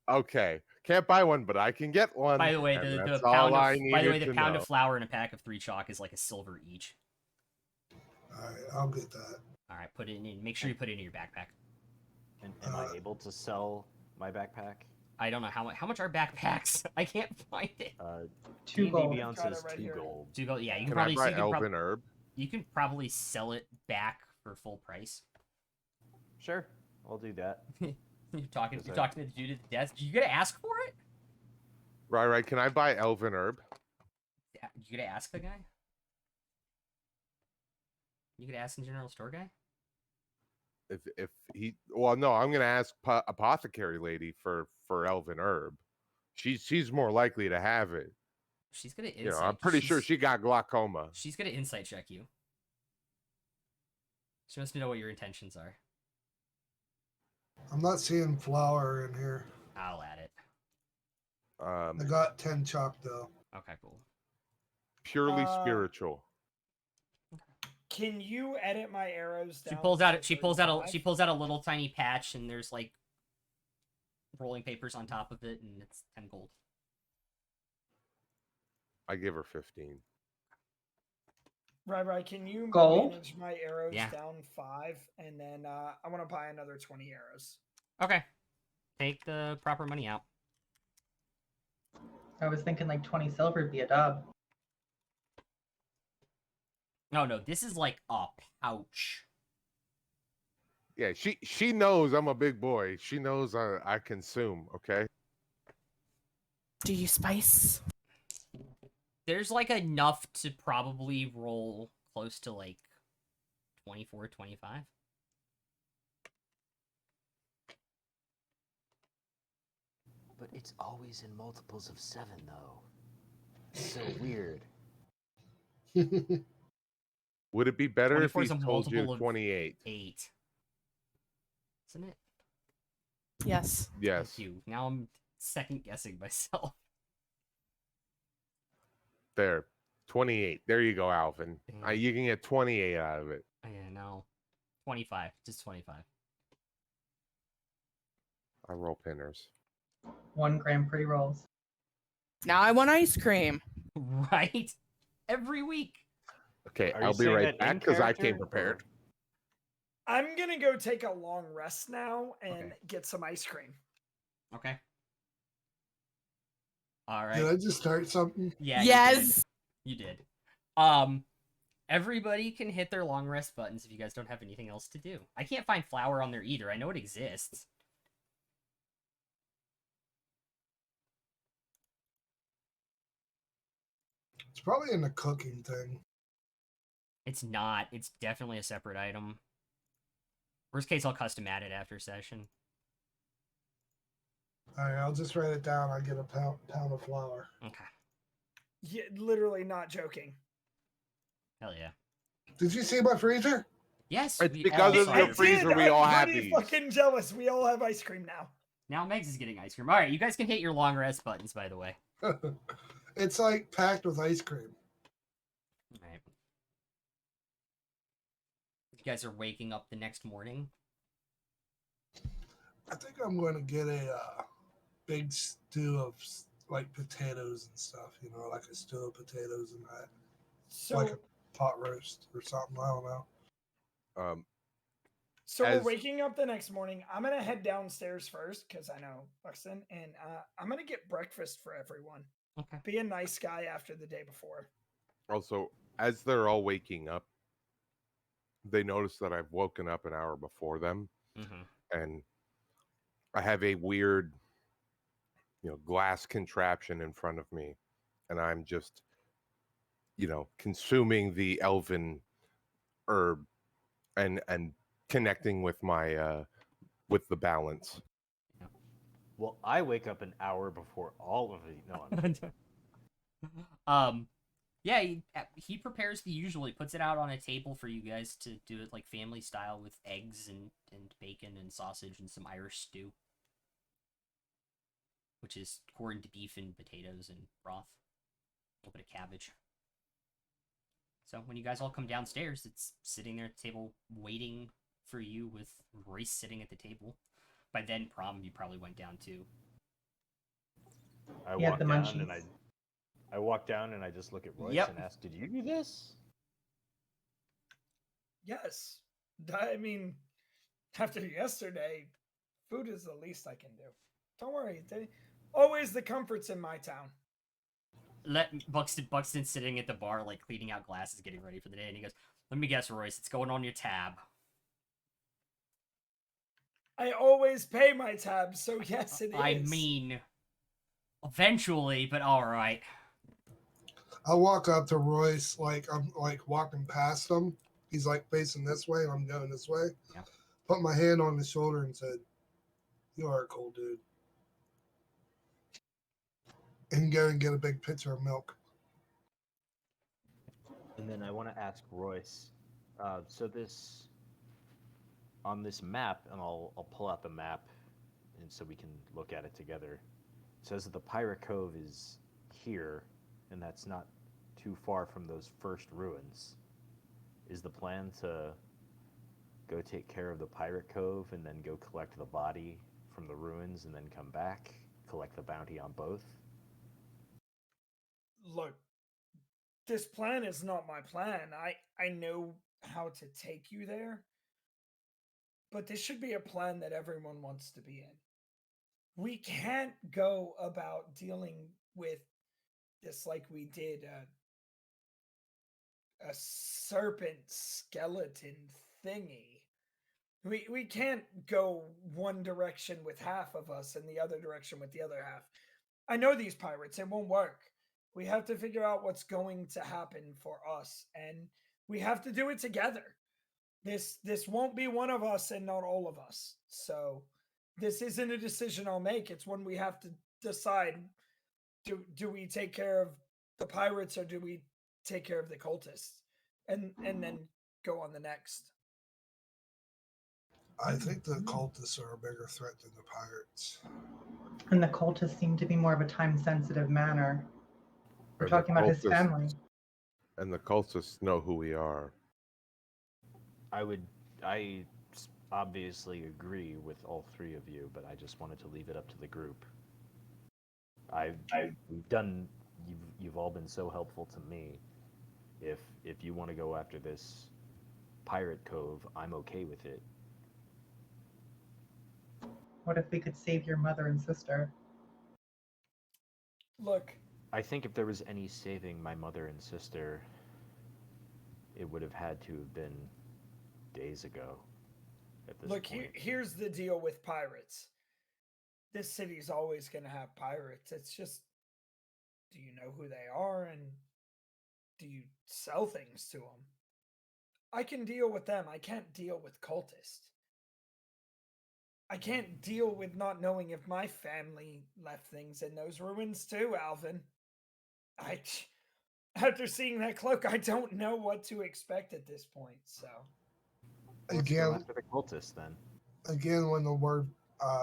Okay, can't buy one, but I can get one. By the way, and the that's pound all I of needed the to pound know. of flour and a pack of 3 chalk is like a silver each. All right, I'll get that. All right, put it in. Make sure you put it in your backpack. And am I able to sell my backpack? I don't know how much are backpacks. I can't find it. 2 D&D gold. Beyond Got it says right 2 here. gold. So you go, yeah, you can Can probably I buy elven herb? you can probably sell it back for full price. Sure, I'll do that. You're talking Is that- to the dude at the desk. You gotta ask for it. Right. Can I buy elven herb? Yeah, you gotta ask the guy. You could ask the general store guy. If he, well, no, I'm gonna ask apothecary lady for elven herb. She's more likely to have it. She's gonna insight. You know, I'm pretty sure she's- she got glaucoma. She's gonna insight check you. She wants to know what your intentions are. I'm not seeing flour in here. I'll add it. I got 10 chalk though. Okay, cool. Purely Uh, spiritual. Can you edit my arrows down? She pulls out. to She pulls out a. 35? She pulls out a little tiny patch, and there's like rolling papers on top of it, and it's 10 gold. I give her 15. Right. Can you Gold? manage my arrows Yeah. down 5, and then I want to buy another 20 arrows. Okay. Take the proper money out. I was thinking like 20 silver would be a dub. No, this is like a pouch. Yeah, she knows I'm a big boy. She knows I consume. Okay. Do you spice? There's like enough to probably roll close to like 24, 25. But it's always in multiples of 7, though. It's so weird. Would it be better if 24 he is a told you multiple of 28? 8. Isn't it? Yes. Yes. Thank you. Now I'm second guessing myself. There. 28. There you go, Alvin. Yeah. You can get 28 out of it. Yeah, no. 25. Just 25. I roll pinners. 1 Grand Prix rolls. Now I want ice cream. Right? Every week. Okay, Are you I'll be saying right that in back because I character, came or- prepared. I'm gonna go take a long rest now and Okay. get some ice cream. Okay. All Did I right. just start something? Yeah. Yes. You did. Everybody can hit their long rest buttons if you guys don't have anything else to do. I can't find flour on there either. I know it exists. It's probably in the cooking thing. It's not. It's definitely a separate item. Worst case, I'll custom add it after session. All right, I'll just write it down. I get a pound of flour. Okay. Yeah, literally not joking. Hell yeah. Did you see my Yes. It's we because all of saw your it. freezer, we I'm all have pretty these. fucking jealous. We all have ice cream now. Now Megs is getting ice cream. All right, you guys can hit your long rest buttons, by the way. It's like packed with ice cream. All right. You guys are waking up the next morning. I think I'm going to get a big stew of like potatoes and stuff. You know, like a stew of potatoes and that, So, like a pot roast or something. I don't know. so we're as- waking up the next morning. I'm gonna head downstairs first because I know Buxton, and I'm gonna get breakfast for everyone. Okay. Be a nice guy after the day before. Also, as they're all waking up, they notice that I've woken up an hour before them, and I have a weird, glass contraption in front of me, and I'm just, consuming the elven herb and connecting with my with the balance. Well, I wake up an hour before all of you. No, I'm kidding. Yeah, he prepares the usual. He puts it out on a table for you guys to do it like family style with eggs and bacon and sausage and some Irish stew, which is corned beef and potatoes and broth, a little bit of cabbage. So when you guys all come downstairs, it's sitting there at the table waiting for you with Royce sitting at the table. By then, you probably went down too. I He had walk the down munchies. and I walk down and I just look at Royce Yep. and ask, "Did you do this?" Yes, I mean, after yesterday, food is the least I can do. Don't worry, always the comforts in my town. Buxton's sitting at the bar, like cleaning out glasses, getting ready for the day, and he goes, "Let me guess, Royce, it's going on your tab." I always pay my tabs, so yes, it is. I mean, eventually, but all right. I walk up to Royce like I'm like walking past him. He's like facing this way, and I'm going this way. Yeah. Put my hand on his shoulder and said, "You are a cool dude." And go and get a big pitcher of milk. And then I want to ask Royce. So this on this map, and I'll pull out the map, and so we can look at it together. It says that the Pirate Cove is here, and that's not too far from those first ruins. Is the plan to go take care of the Pirate Cove and then go collect the body from the ruins and then come back, collect the bounty on both? Look, this plan is not my plan. I know how to take you there, but this should be a plan that everyone wants to be in. We can't go about dealing with this like we did a serpent skeleton thingy. We can't go one direction with half of us and the other direction with the other half. I know these pirates, it won't work. We have to figure out what's going to happen for us, and we have to do it together. This won't be one of us and not all of us. So this isn't a decision I'll make. It's one we have to decide. Do we take care of the pirates or do we take care of the cultists? And then go on the next. I think the cultists are a bigger threat than the pirates. And the cultists seem to be more of a time-sensitive manner. We're Or the talking about his cultists- family. And the cultists know who we are. I obviously agree with all three of you, but I just wanted to leave it up to the group. You've all been so helpful to me. If you want to go after this Pirate Cove, I'm okay with it. What if we could save your mother and sister? Look, I think if there was any saving my mother and sister, it would have had to have been days ago at this look, point. here's the deal with pirates. This city's always going to have pirates. It's just, do you know who they are and do you sell things to them? I can deal with them. I can't deal with cultists. I can't deal with not knowing if my family left things in those ruins too, Alvin. After seeing that cloak, I don't know what to expect at this point, so. Let's go Again, after the cultists then. again, when the word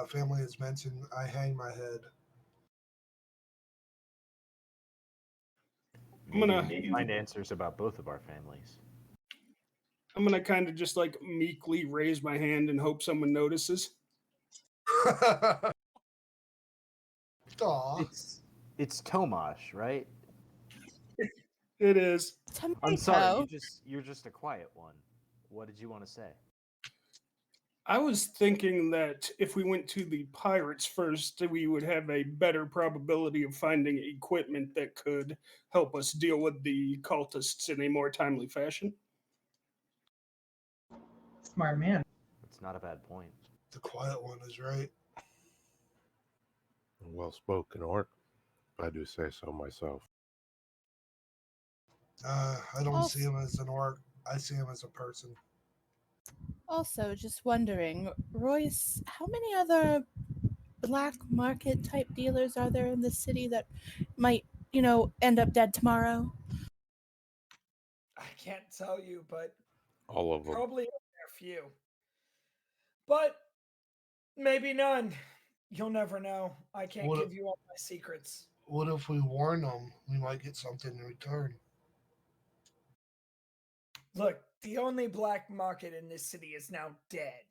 family is mentioned, I hang my head. I'm Maybe gonna- we can find answers about both of our families. I'm gonna kind of just like meekly raise my hand and hope someone notices. Aw. It's Tomash, right? It is. I'm sorry, Tomato. you're just a quiet one. What did you want to say? I was thinking that if we went to the pirates first, we would have a better probability of finding equipment that could help us deal with the cultists in a more timely fashion. Smart man. It's not a bad point. The quiet one is right. Well spoken, Orc. I do say so myself. I don't see him as an orc. I see him as a person. Also, just wondering, Royce, how many other black market type dealers are there in the city that might, end up dead tomorrow? I can't tell you, but All of them. probably a few. But maybe none. You'll never know. I can't What- give you all my secrets. What if we warn them? We might get something in return. Look, the only black market in this city is now dead.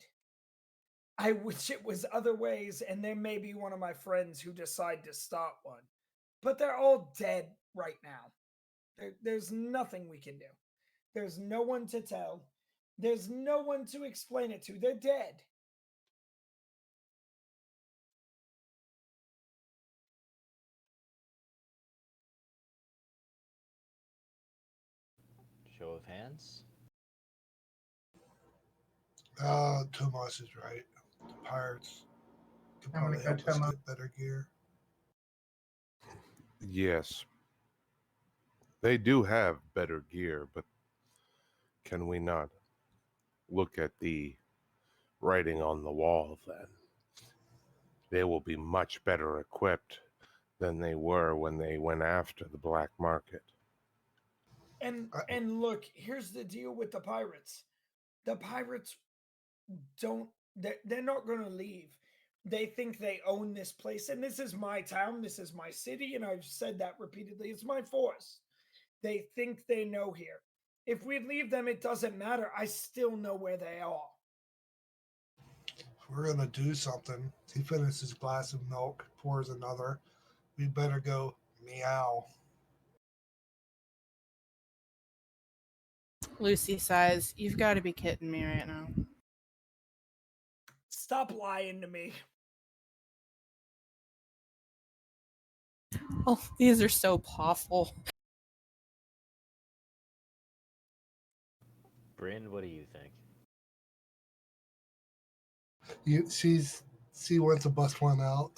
I wish it was other ways, and there may be one of my friends who decide to start one. But they're all dead right now. There's nothing we can do. There's no one to tell. There's no one to explain it to. They're dead. Show of hands? Tomas is right. The pirates could I'm gonna probably go help us Tomas. get better gear. Yes. They do have better gear, but can we not look at the writing on the wall then? They will be much better equipped than they were when they went after the black market. And look, here's the deal with the pirates. The pirates don't they're not going to leave. They think they own this place, and this is my town, this is my city, and I've said that repeatedly. It's my force. They think they know here. If we leave them, it doesn't matter. I still know where they are. If we're gonna do something, he finishes his glass of milk, pours another. We better go meow. Lucy sighs, "You've got to be kidding me right now." Stop lying to me. Oh, these are so awful. Bryn, what do you think? She wants to bust one out.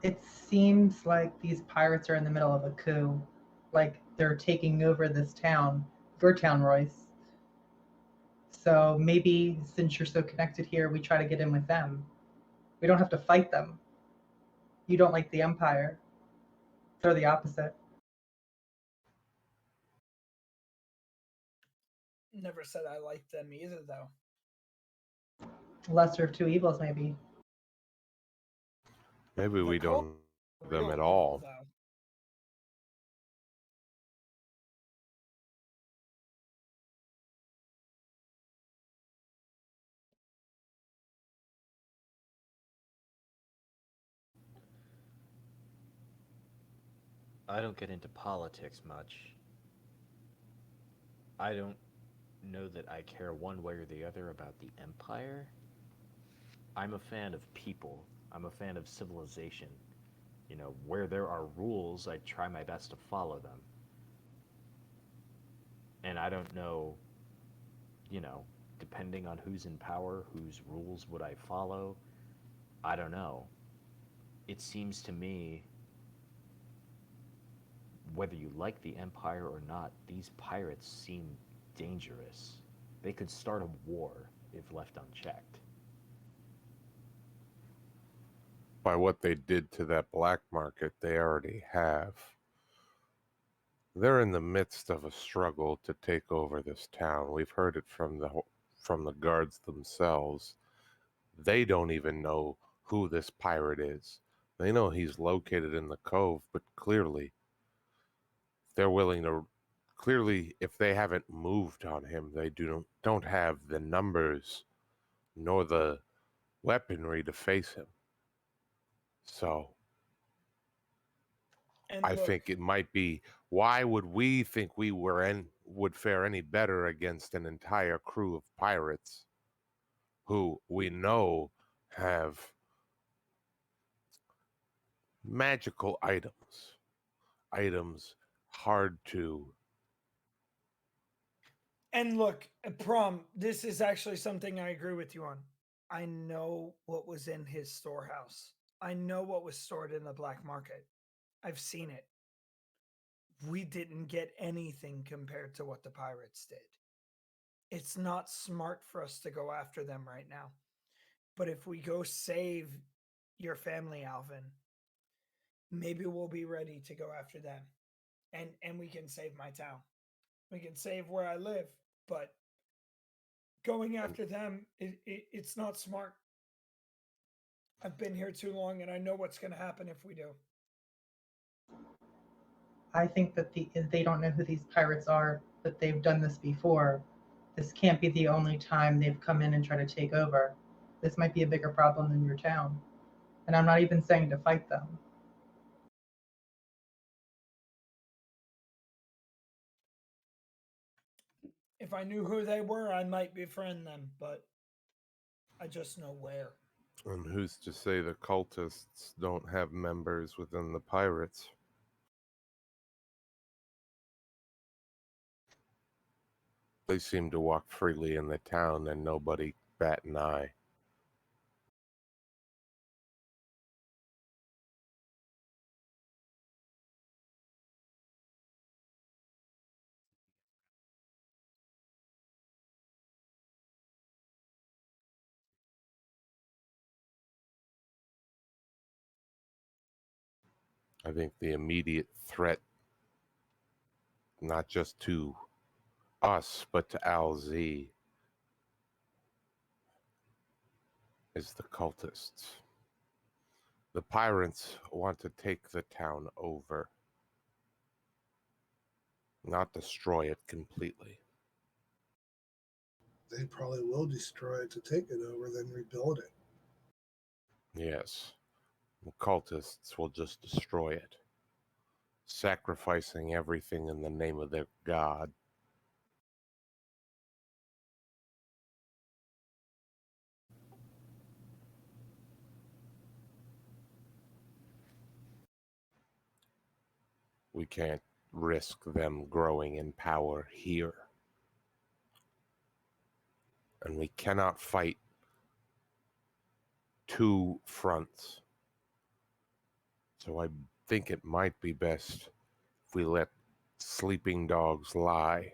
It seems like these pirates are in the middle of a coup. Like they're taking over this town, your town, Royce. So maybe since you're so connected here, we try to get in with them. We don't have to fight them. You don't like the Empire. They're the opposite. Never said I liked them either, though. Lesser of two evils, maybe. Maybe we The cult- don't know them Real at evil, all. though. I don't get into politics much. I don't know that I care one way or the other about the Empire. I'm a fan of people. I'm a fan of civilization. You know, where there are rules, I try my best to follow them. And I don't know, depending on who's in power, whose rules would I follow, I don't know. It seems to me, whether you like the Empire or not, these pirates seem dangerous. They could start a war if left unchecked. By what they did to that black market, they already have. They're in the midst of a struggle to take over this town. We've heard it from the guards themselves. They don't even know who this pirate is. They know he's located in the cove, but clearly they're willing to. Clearly, if they haven't moved on him, they don't have the numbers nor the weaponry to face him. So And I look, think it might be, why would we think we would fare any better against an entire crew of pirates who we know have magical items hard to. and look, Prom, this is actually something I agree with you on. I know what was in his storehouse. I know what was stored in the black market. I've seen it. We didn't get anything compared to what the pirates did. It's not smart for us to go after them right now. But if we go save your family, Alvin, maybe we'll be ready to go after them. And we can save my town. We can save where I live, but going after them, it's not smart. I've been here too long, and I know what's going to happen if we do. I think that they don't know who these pirates are, but they've done this before. This can't be the only time they've come in and tried to take over. This might be a bigger problem than your town. And I'm not even saying to fight them. If I knew who they were, I might befriend them, but I just know where. And who's to say the cultists don't have members within the pirates? They seem to walk freely in the town and nobody bat an eye. I think the immediate threat, not just to us, but to Al-Z, is the cultists. The pirates want to take the town over, not destroy it completely. They probably will destroy it to take it over, then rebuild it. Yes, the cultists will just destroy it, sacrificing everything in the name of their god. We can't risk them growing in power here. And we cannot fight two fronts. So I think it might be best if we let sleeping dogs lie.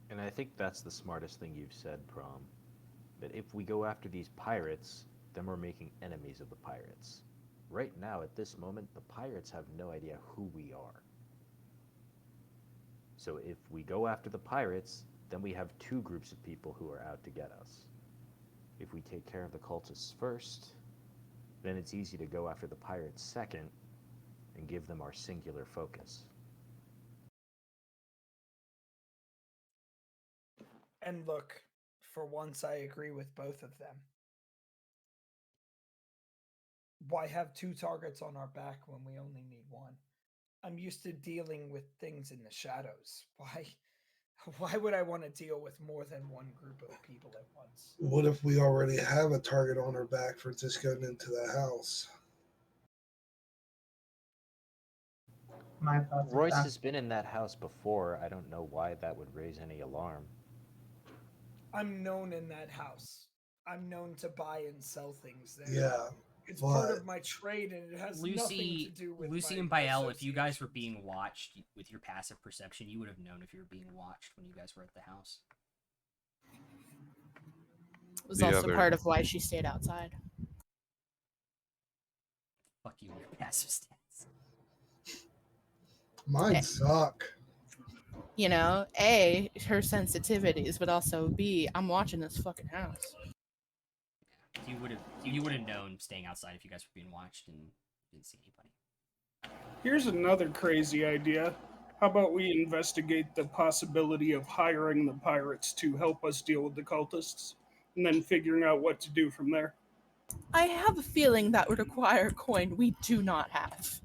And I think that's the smartest thing you've said, Prom. That if we go after these pirates, then we're making enemies of the pirates. Right now, at this moment, the pirates have no idea who we are. So if we go after the pirates, then we have two groups of people who are out to get us. If we take care of the cultists first, then it's easy to go after the pirates second and give them our singular focus. And look, for once I agree with both of them. Why have two targets on our back when we only need one? I'm used to dealing with things in the shadows. Why would I want to deal with more than one group of people at once? What if we already have a target on our back for just going into the house? My thoughts are Royce that. has been in that house before. I don't know why that would raise any alarm. I'm known in that house. I'm known to buy and sell things there. Yeah. It's part but- of my trade, and it has nothing to do with Lucy my and Bael, if you guys were associations. being watched with your passive perception, you would have known if you were being watched when you guys were at the house. It was The also other- part of why she stayed outside. Fuck you and your passive stats. Mine Eh. suck. You know, A, her sensitivities, but also B, I'm watching this fucking house. you would have known staying outside if you guys were being watched and didn't see anybody. Here's another crazy idea. How about we investigate the possibility of hiring the pirates to help us deal with the cultists, and then figuring out what to do from there? I have a feeling that would require a coin we do not have.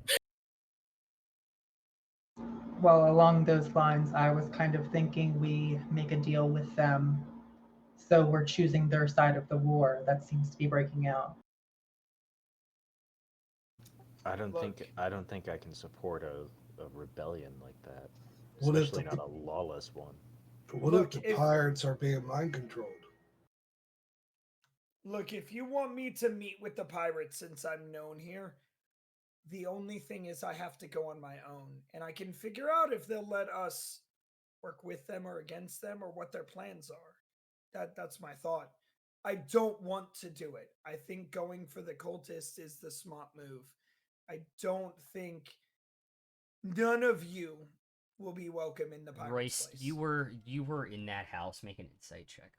Well, along those lines, I was kind of thinking we make a deal with them. So we're choosing their side of the war that seems to be breaking out. I don't Look. think I can support a rebellion like that, What if especially the- not a lawless one. What Look, if the if- pirates are being mind controlled? Look, if you want me to meet with the pirates since I'm known here, the only thing is I have to go on my own. And I can figure out if they'll let us work with them or against them or what their plans are. That's my thought. I don't want to do it. I think going for the cultists is the smart move. I don't think none of you will be welcome in the pirates' Royce, place. you were in that house. Make an insight check.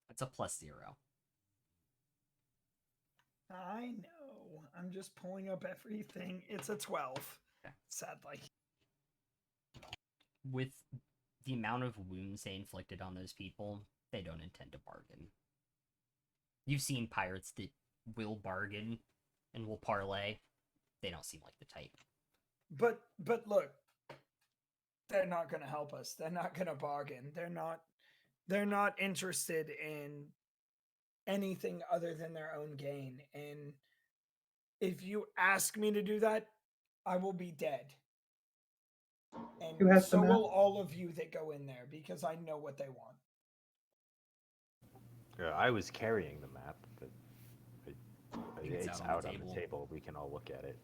That's a +0. I know. I'm just pulling up everything. It's a 12. Okay. Sadly. With the amount of wounds they inflicted on those people, they don't intend to bargain. You've seen pirates that will bargain and will parlay. They don't seem like the type. But look, they're not going to help us. They're not going to bargain. They're not interested in anything other than their own gain. And if you ask me to do that, I will be dead. Who And has the so map? will all of you that go in there because I know what they want. I was carrying the map, but think it's it's out on the out on table. the table. We can all look at it.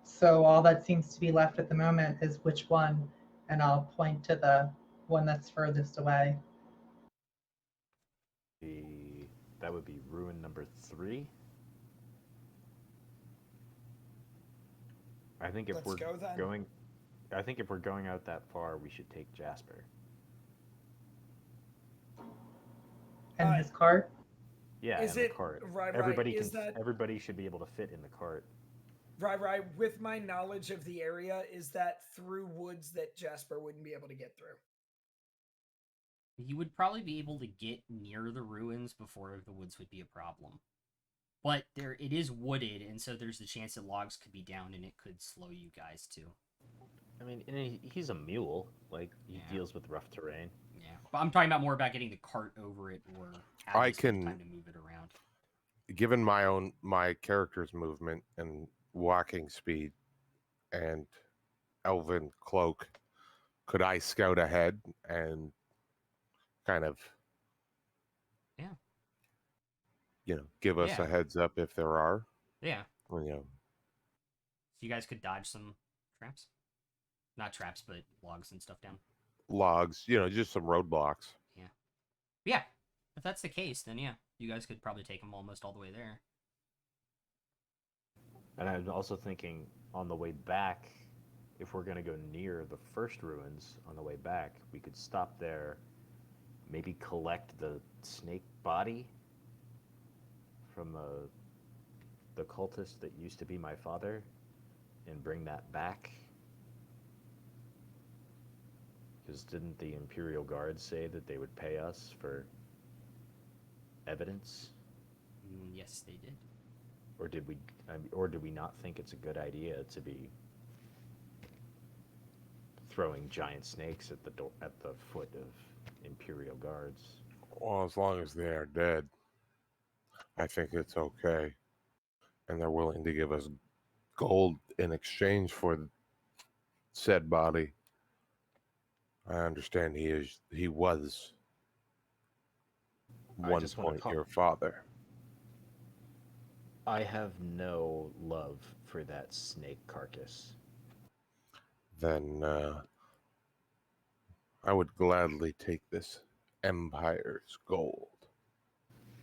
So all that seems to be left at the moment is which one, and I'll point to the one that's furthest away. That would be ruin number 3. I think if Let's we're go then. going, I think if we're going out that far, we should take Jasper. And Uh, his cart. Yeah, Is and it- the cart. right, Everybody is can. that- Everybody should be able to fit in the cart. Right. With my knowledge of the area, is that through woods that Jasper wouldn't be able to get through? You would probably be able to get near the ruins before the woods would be a problem. But it is wooded, and so there's the chance that logs could be down and it could slow you guys too. I mean, and he's a mule. Like he Yeah. deals with rough terrain. Yeah. But I'm talking about more about getting the cart over it or I having some can- time to move it around. Given my character's movement and walking speed and elven cloak, could I scout ahead and kind of Yeah. give us Yeah. a heads up if there are, Yeah. you know, So you guys could dodge some traps? Not traps, but logs and stuff down. logs, just some roadblocks. Yeah. If that's the case, then yeah, you guys could probably take them almost all the way there. And I'm also thinking on the way back, if we're going to go near the first ruins on the way back, we could stop there, maybe collect the snake body from the cultist that used to be my father and bring that back. Because didn't the Imperial Guard say that they would pay us for evidence? Yes, they did. Or did we not think it's a good idea to be throwing giant snakes at the foot of Imperial Guards? Well, as long as they are dead, I think it's okay, and they're willing to give us gold in exchange for said body. I understand he was I one just wanna point call- your father. I have no love for that snake carcass. Then I would gladly take this empire's gold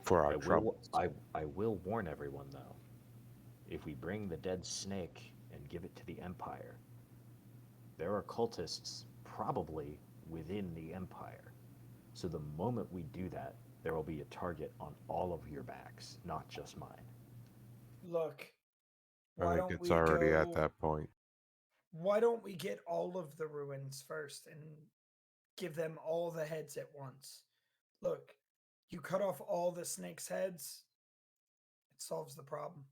for our troubles. I will warn everyone though. If we bring the dead snake and give it to the Empire. There are cultists probably within the Empire. So the moment we do that, there will be a target on all of your backs, not just mine. Look, I why think don't it's we already go? at that point. Why don't we get all of the ruins first and give them all the heads at once? Look, you cut off all the snakes' heads, it solves the problem.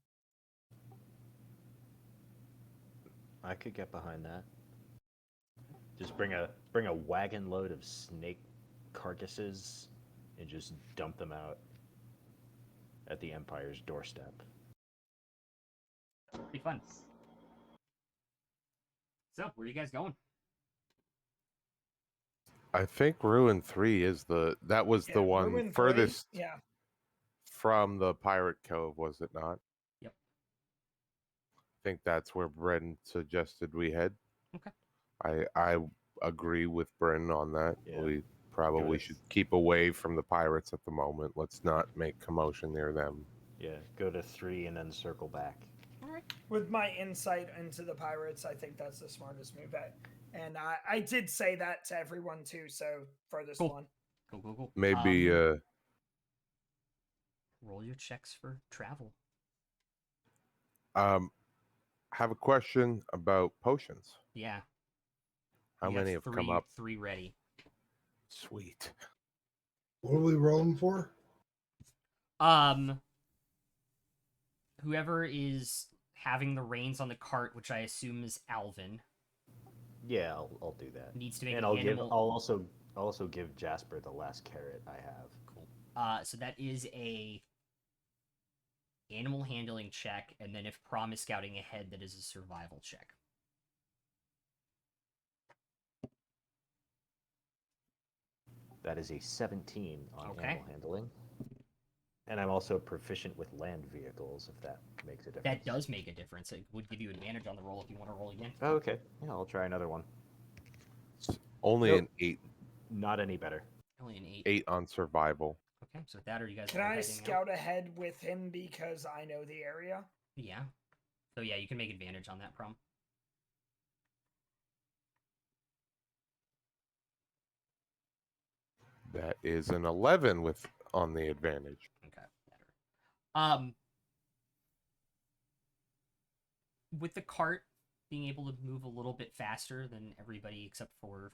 I could get behind that. Just bring a wagon load of snake carcasses and just dump them out at the Empire's doorstep. Be fun. So, where are you guys going? I think Ruin 3 is that was the one Ruin 3, furthest yeah. from the Pirate Cove, was it not? Yep. I think that's where Bren suggested we head. Okay. I agree with Bren on that. Yeah. We probably should keep away from the pirates at the moment. Let's not make commotion near them. Yeah, go to 3 and then circle back. With my insight into the pirates, I think that's the smartest move. And I did say that to everyone too, so furthest Cool. one. Cool. Maybe Roll your checks for travel. have a question about potions. Yeah. How You many have come up? 3 ready. Sweet. What are we rolling for? Whoever is having the reins on the cart, which I assume is Alvin, Yeah, I'll do that. needs to make And an animal. I'll also give Jasper the last carrot I have. Cool. So that is a animal handling check, and then if Prom is scouting ahead, that is a survival check. That is a 17 on Okay. animal handling. And I'm also proficient with land vehicles, if that makes a difference. That does make a difference. It would give you advantage on the roll if you want to roll again. Oh, okay. Yeah, I'll try another one. It's only Nope. an 8. Not any better. Only an 8. 8 on survival. Okay, so with that, are you guys Can all I heading scout ahead with him because I know the area? out? Yeah. So yeah, you can make advantage on that, Prom. That is an 11 with on the advantage. Okay, better. With the cart being able to move a little bit faster than everybody except for,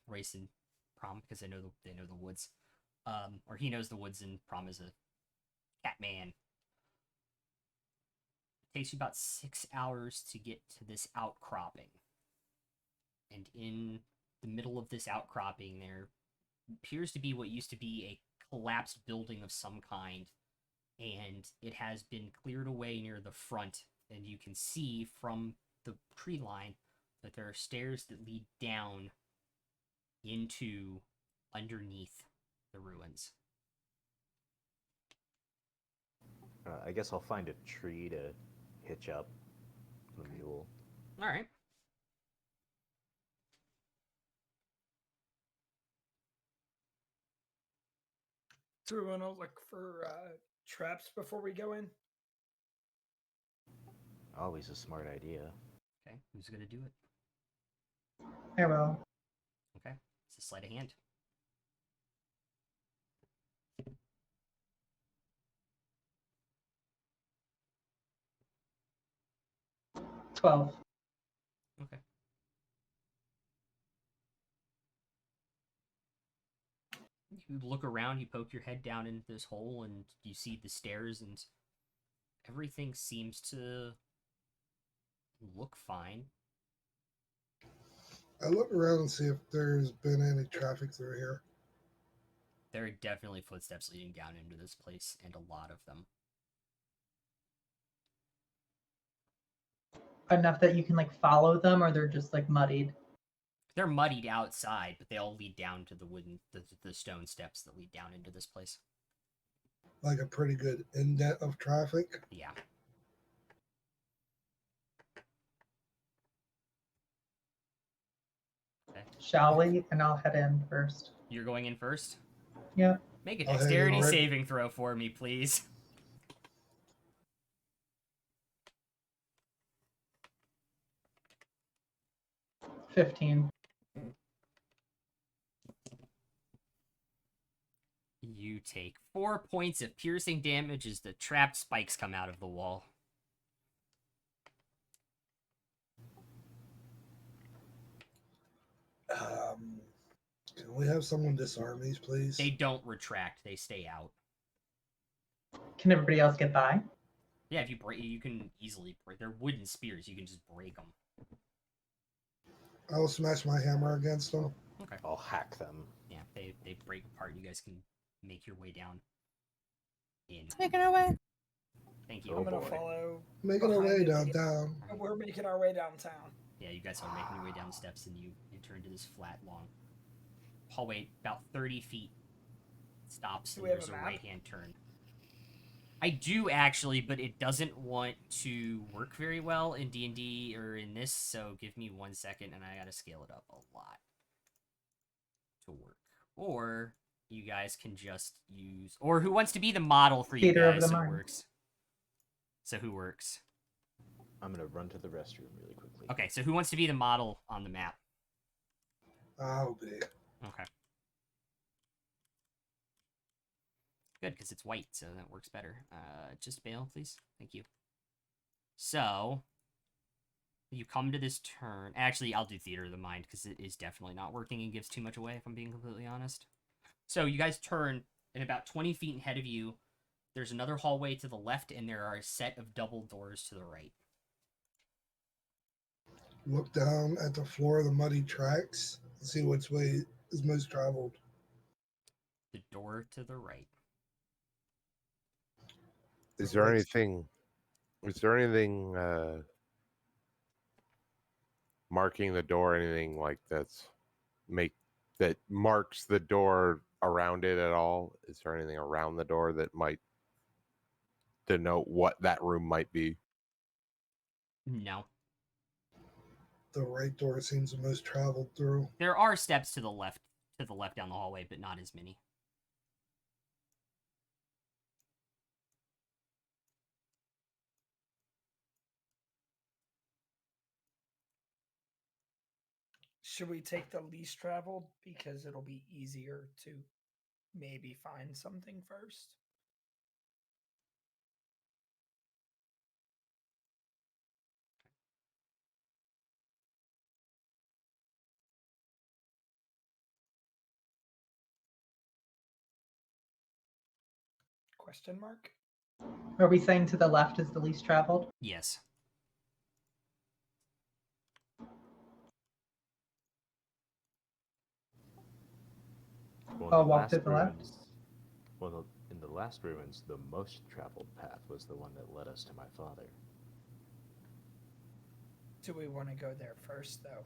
Race and Prom, because they know the woods. Or he knows the woods and Prom is a cat man. It takes you about 6 hours to get to this outcropping. And in the middle of this outcropping, there appears to be what used to be a collapsed building of some kind, and it has been cleared away near the front, and you can see from the tree line that there are stairs that lead down into underneath the ruins. I guess I'll find a tree to hitch up the mule. All right. Do we want to look for traps before we go in? Always a smart idea. Okay, who's gonna do it? I will. Okay, it's a sleight of hand. $12. Okay. You look around, you poke your head down into this hole, and you see the stairs, and everything seems to look fine. I look around and see if there's been any traffic through here. There are definitely footsteps leading down into this place, and a lot of them. Enough that you can follow them, or they're just muddied. They're muddied outside, but they all lead down to the stone steps that lead down into this place. Like a pretty good indent of traffic. Yeah. Okay. Shall we? And I'll head in first. You're going in first? Yeah. Make a I'll head in dexterity right- saving throw for me, please. 15. You take 4 points of piercing damage as the trapped spikes come out of the wall. Can we have someone disarm these, please? They don't retract; they stay out. Can everybody else get by? Yeah, if you break, you can easily break. They're wooden spears; you can just break them. I'll smash my hammer against them. Okay. I'll hack them. Yeah, they break apart. You guys can make your way down. In. Making our way. Thank you. Oh, I'm gonna boy. follow. Making our behind way the table. downtown. We're making our way downtown. Yeah, you guys are making your way down the steps, and you enter into this flat, long hallway, about 30 feet. Stops, Do and we have there's a a map? right-hand turn. I do actually, but it doesn't want to work very well in D&D or in this, so give me 1 second, and I gotta scale it up a lot to work. Or you guys can just use, or who wants to be the model for you Theater of guys the so it mind. works? So who works? I'm gonna run to the restroom really quickly. Okay, so who wants to be the model on the map? I'll be. Okay. Good, because it's white, so that works better. Just bail, please. Thank you. So, you come to this turn. Actually, I'll do Theater of the Mind, because it is definitely not working and gives too much away, if I'm being completely honest. So, you guys turn, and about 20 feet ahead of you, there's another hallway to the left, and there are a set of double doors to the right. Look down at the floor of the muddy tracks and see which way is most traveled. The door to the right. Is there anything? Is there anything marking the door? Anything like that marks the door around it at all? Is there anything around the door that might denote what that room might be? No. The right door seems the most traveled through. There are steps to the left down the hallway, but not as many. Should we take the least traveled because it'll be easier to maybe find something first? Question mark? Are we saying to the left is the least traveled? Yes. Well, I'll in the walk last to the left. ruins, well, in the last ruins, the most traveled path was the one that led us to my father. Do we want to go there first, though?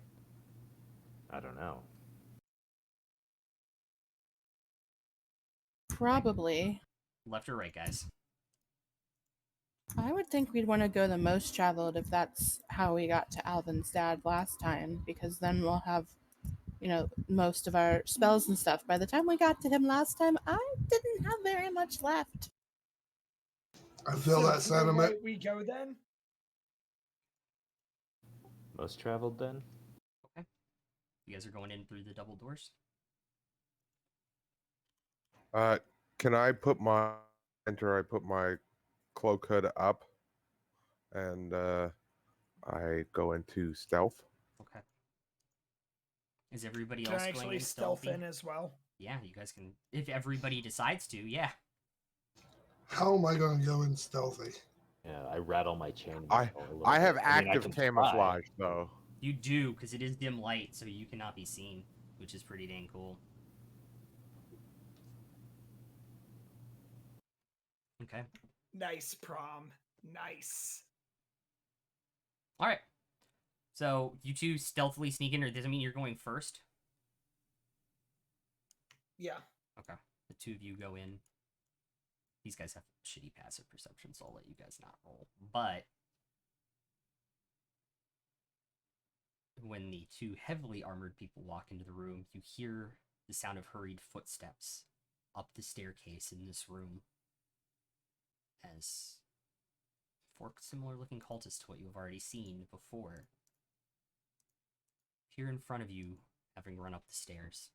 I don't know. Probably. Left or right, guys? I would think we'd want to go the most traveled if that's how we got to Alvin's dad last time, because then we'll have, most of our spells and stuff. By the time we got to him last time, I didn't have very much left. I feel So that where sentiment. might we go then? Most traveled then? You guys are going in through the double doors? Can I put my cloak hood up and I go into stealth? Okay. Is everybody Can else I going actually in stealth stealthy? in as well? Yeah, you guys can. If everybody decides to, yeah. How am I going to go in stealthy? Yeah, I rattle my chain. I have I mean, I active can try. camouflage though. You do, because it is dim light, so you cannot be seen, which is pretty dang cool. Okay. Nice, prom. Nice. All right. So you two stealthily sneak in, or does it mean you're going first? Yeah. Okay. The two of you go in. These guys have shitty passive perception, so I'll let you guys not roll. But when the two heavily armored people walk into the room, you hear the sound of hurried footsteps up the staircase in this room as four similar looking cultists to what you have already seen before here in front of you, having run up the stairs.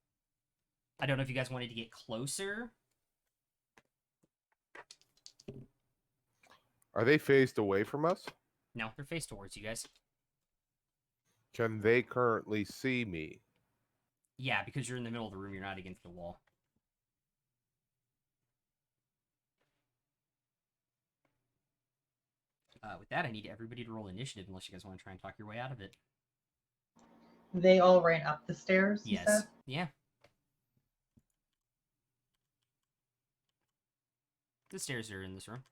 I don't know if you guys wanted to get closer. Are they faced away from us? No, they're faced towards you guys. Can they currently see me? Yeah, because you're in the middle of the room, you're not against the wall. With that, I need everybody to roll initiative unless you guys want to try and talk your way out of it. They all ran up the stairs, you Yes. said? Yeah. The stairs are in this room.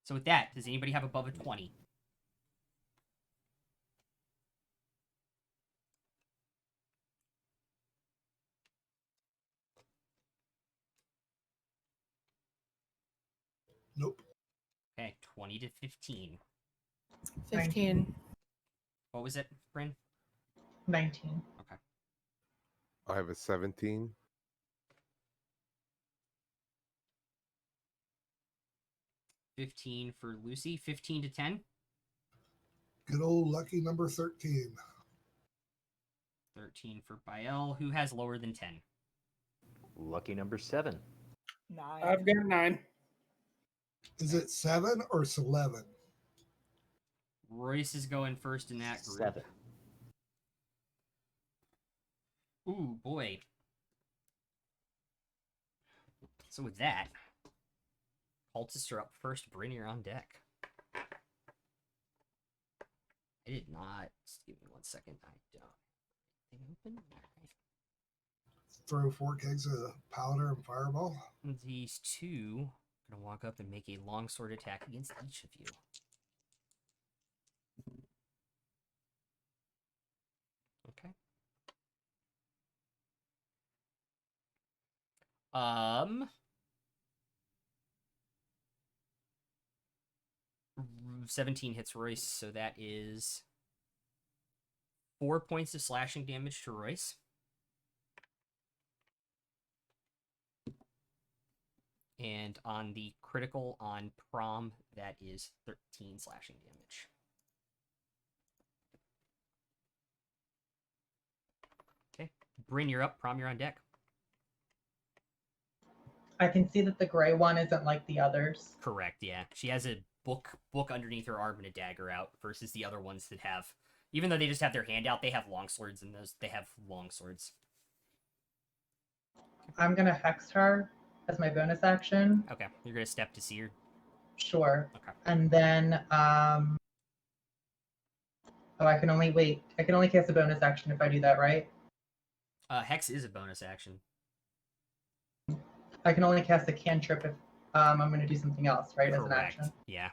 So with that, does anybody have above a 20? Nope. Okay, 20 to 15. 15. What was it, Bryn? 19. Okay. I have a 17. 15 for Lucy. 15 to 10. Good old lucky number 13. 13 for Bael. Who has lower than 10? Lucky number 7. 9. I've got 9. Is it 7 or 11? Royce is going first in that group. 7. Ooh, boy. So with that, cultists are up first. Bryn, you're on deck. I did not. Just give me 1 second. I don't. Thing open? Alright. Throw 4 kegs of powder and fireball. These two are going to walk up and make a longsword attack against each of you. Okay. 17 hits Royce, so that is 4 points of slashing damage to Royce. And on the critical on Prom, that is 13 slashing damage. Okay. Bryn, you're up. Prom, you're on deck. I can see that the gray one isn't like the others. Correct, yeah. She has a book underneath her arm and a dagger out versus the other ones that have, even though they just have their hand out, they have longswords, and those they have long swords. I'm going to hex her as my bonus action. Okay, you're gonna step to see her. Sure. Okay. And then, oh, I can only cast a bonus action if I do that, right? Hex is a bonus action. I can only cast a cantrip if I'm going to do something else, right, as an Correct. action. Yeah.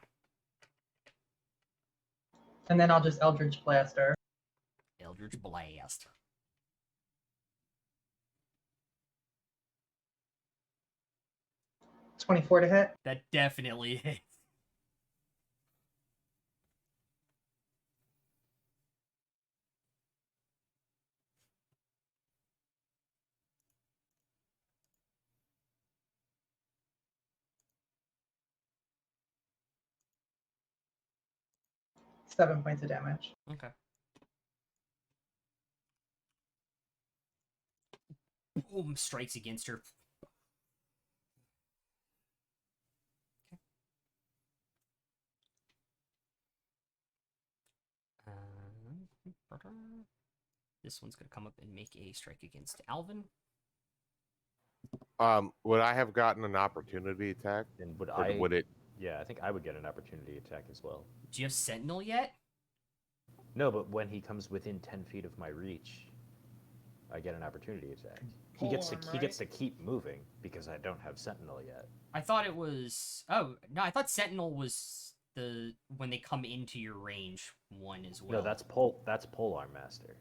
And then I'll just Eldritch Blast her. Eldritch Blast. 24 to hit. That definitely hits. Seven points of damage. Okay. Boom, strikes against her. Okay. This one's gonna come up and make a strike against Alvin. Would I have gotten an opportunity attack? And Or would it? Yeah, I think I would get an opportunity attack as well. Do you have Sentinel yet? No, but when he comes within 10 feet of my reach, I get an opportunity attack. He gets to keep moving because I don't have Sentinel yet. I thought it was. Oh no, I thought Sentinel was the when they come into your range one as well. No, that's Polearm Master.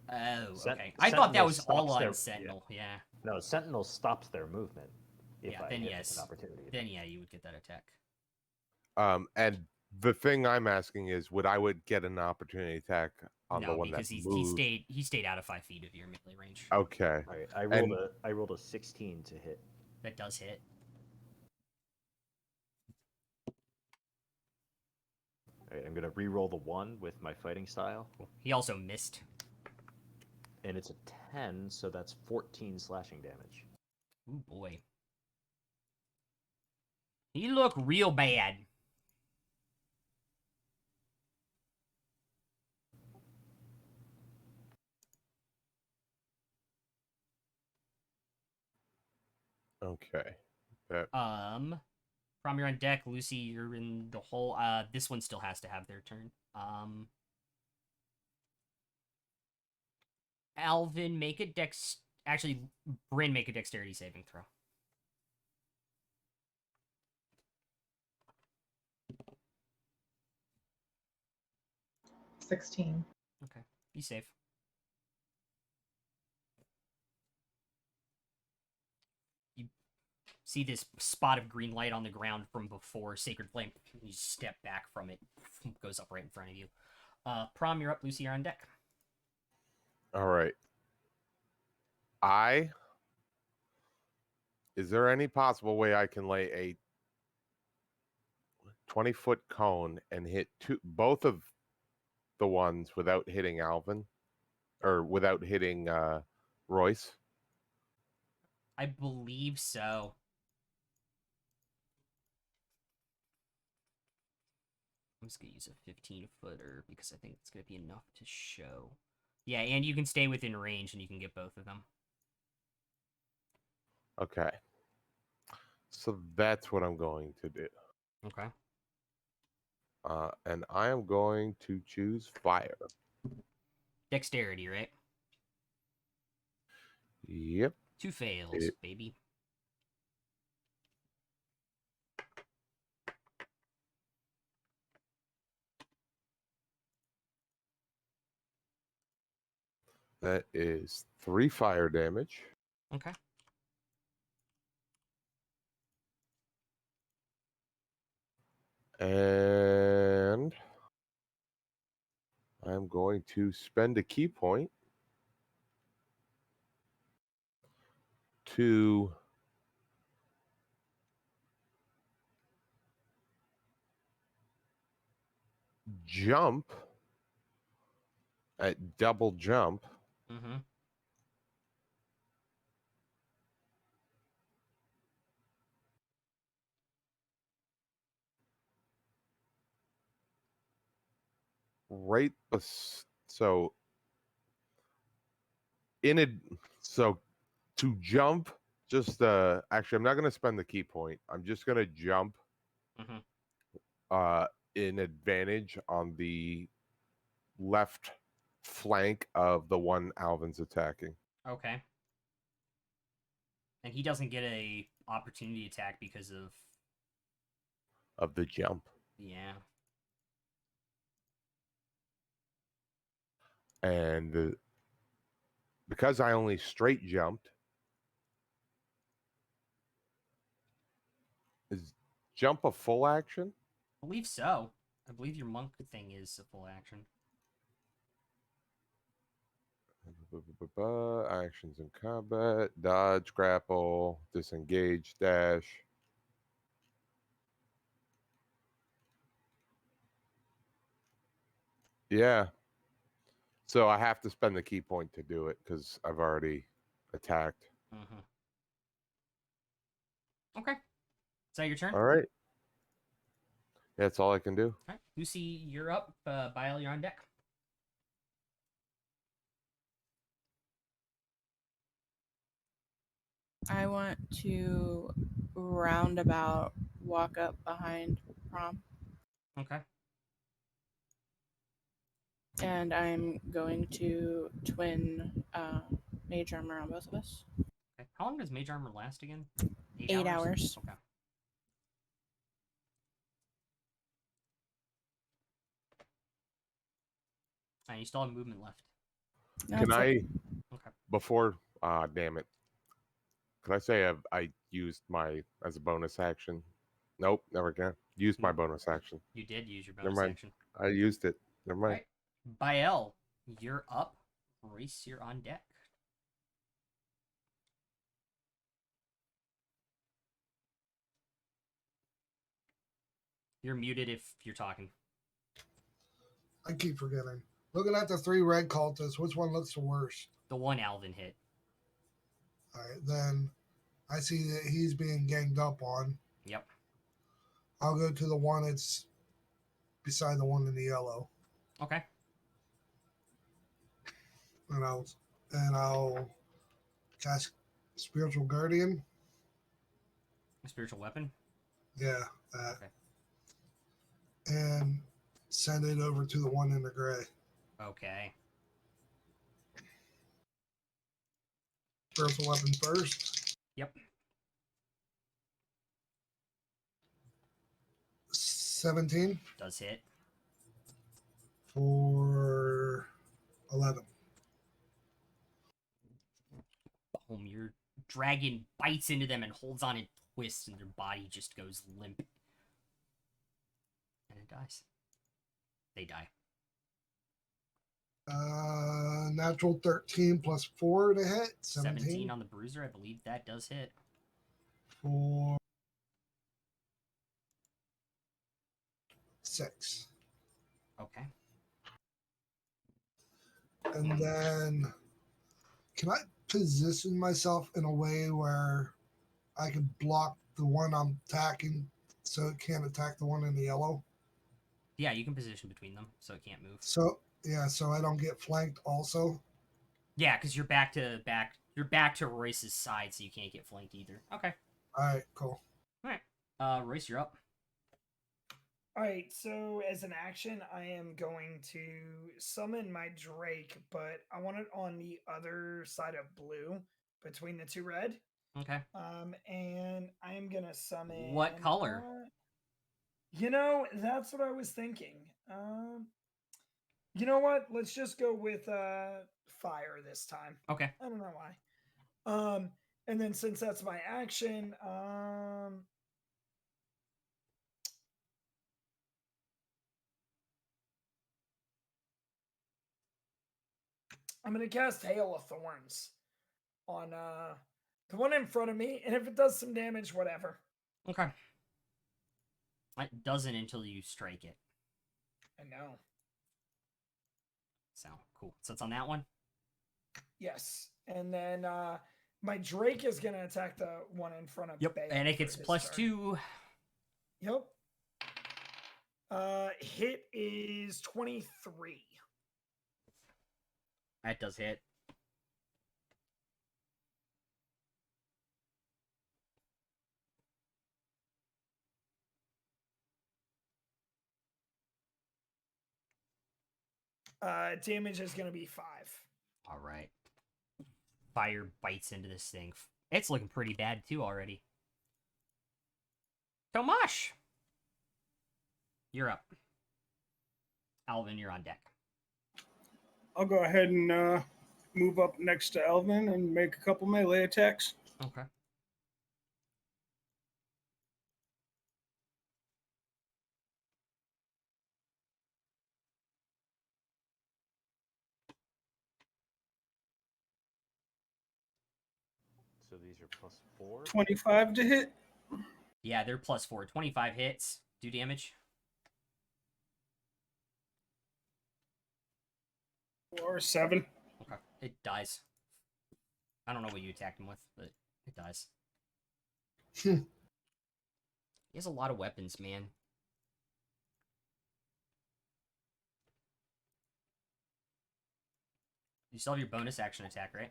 Oh, Sen- okay. I thought that Sentinel was all stops on their- Sentinel. Yeah. No, Sentinel stops their movement. If Yeah, I then hit yes. an opportunity Then attack. yeah, you would get that attack. And the thing I'm asking is, would I get an opportunity attack on the No, one because that he moved? stayed out of 5 feet of your melee range. Okay. All right, I rolled a 16 to hit. That does hit. I'm gonna re-roll the 1 with my fighting style, He also missed. and it's a 10, so that's 14 slashing damage. Ooh, boy. He look real bad. Okay. That Prom, you're on deck. Lucy, you're in the hole. This one still has to have their turn. Alvin, make a dex. Actually, Bryn, make a dexterity saving throw. 16. Okay, be safe. You see this spot of green light on the ground from before Sacred Flame. You step back from it. Goes up right in front of you. Prom, you're up. Lucy, you're on deck. all right. Is there any possible way I can lay a 20-foot cone and hit both of the ones without hitting Alvin? Or without hitting Royce? I believe so. I'm just gonna use a 15-footer because I think it's gonna be enough to show. Yeah, and you can stay within range and you can get both of them. Okay. So that's what I'm going to do. Okay. And I am going to choose fire. Dexterity, right? Yep. 2 fails, It- baby. That is 3 fire damage. Okay. And I'm going to spend a key point to jump at double jump. Mm-hmm. Right. So so to jump, just actually, I'm not going to spend the key point. I'm just going to jump Mm-hmm. in advantage on the left flank of the one Alvin's attacking. Okay. And he doesn't get a opportunity attack because of The jump. yeah. And because I only straight jumped, is jump a full action? I believe so. I believe your monk thing is a full action. Actions in combat, dodge, grapple, disengage, dash. Yeah. So I have to spend the key point to do it because I've already attacked. Mm-hmm. Okay. Is that your turn? All right. That's all I can do. All right. Lucy, you're up. Bile, you're on deck. I want to roundabout walk up behind Prom, Okay. and I'm going to twin mage armor on both of us. Okay. How long does mage armor last again? 8 hours. Okay. And you still have movement left. Can That's I, it. Okay. before, damn it. Could I say I used my, as a bonus action? Nope, never again. Used my bonus action. You did use your Never bonus mind. action. I used it. Never All mind. right. Bael, you're up. Royce, you're on deck. You're muted if you're talking. I keep forgetting. Looking at the 3 red cultists, which one looks the worst? The one Alvin hit. All right, then I see that he's being ganged up on. Yep. I'll go to the one that's beside the one in the yellow, Okay. and I'll cast Spiritual Guardian. A spiritual weapon. Yeah, that. Okay. And send it over to the one in the gray. Okay. Spiritual weapon first. Yep. 17 Does hit. for 11. Boom. Your dragon bites into them and holds on and twists, and their body just goes limp. And it dies. They die. Natural 13 plus 4 to hit. 17 on the bruiser. I believe that does hit. For 6. Okay. And then can I position myself in a way where I can block the one I'm attacking so it can't attack the one in the yellow? Yeah, you can position between them so it can't move. So yeah, so I don't get flanked also. Yeah, because you're back to back. You're back to Royce's side, so you can't get flanked either. Okay. Alright, cool. All right. Royce, you're up. All right, so as an action, I am going to summon my Drake, but I want it on the other side of blue, between the 2 red. Okay. And I am gonna summon. What color? That's what I was thinking. You know what? Let's just go with fire this time. Okay. I don't know why. And then since that's my action, I'm gonna cast Hail of Thorns on the one in front of me, and if it does some damage, whatever. Okay. It doesn't until you strike it. I know. So, cool. So it's on that one? Yes. And then my Drake is gonna attack the one in front of Yep. Bale And it for gets his plus turn. 2. Yep. Hit is 23. That does hit. Damage is gonna be 5. All right. Fire bites into this thing. It's looking pretty bad too already. Tomash! You're up. Alvin, you're on deck. I'll go ahead and move up next to Elvin and make a couple melee attacks. Okay. So these are plus 4. 25 to hit. Yeah, they're plus 4. 25 hits. Do damage. Or 7. Okay. It dies. I don't know what you attacked him with, but it dies. He has a lot of weapons, man. You still have your bonus action attack, right?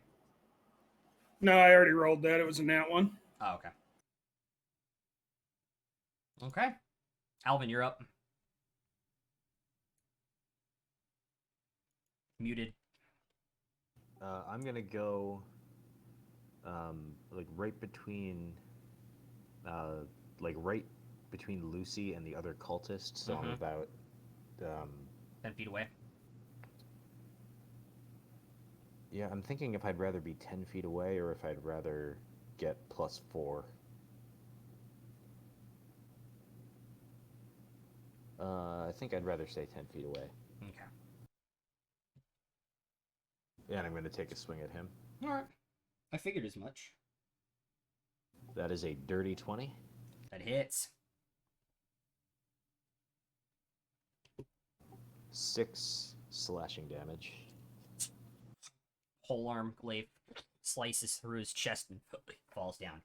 No, I already rolled that. It was a nat one. Oh, okay. Okay. Alvin, you're up. Muted. I'm gonna go, like right between Lucy and the other cultist. So I'm Mhm. about 10 feet away. Yeah, I'm thinking if I'd rather be 10 feet away or if I'd rather get plus 4. I think I'd rather stay 10 feet away. Okay. Yeah, and I'm going to take a swing at him. Alright. I figured as much. That is a dirty 20. That hits. 6 slashing damage. Whole arm glaive slices through his chest and falls down.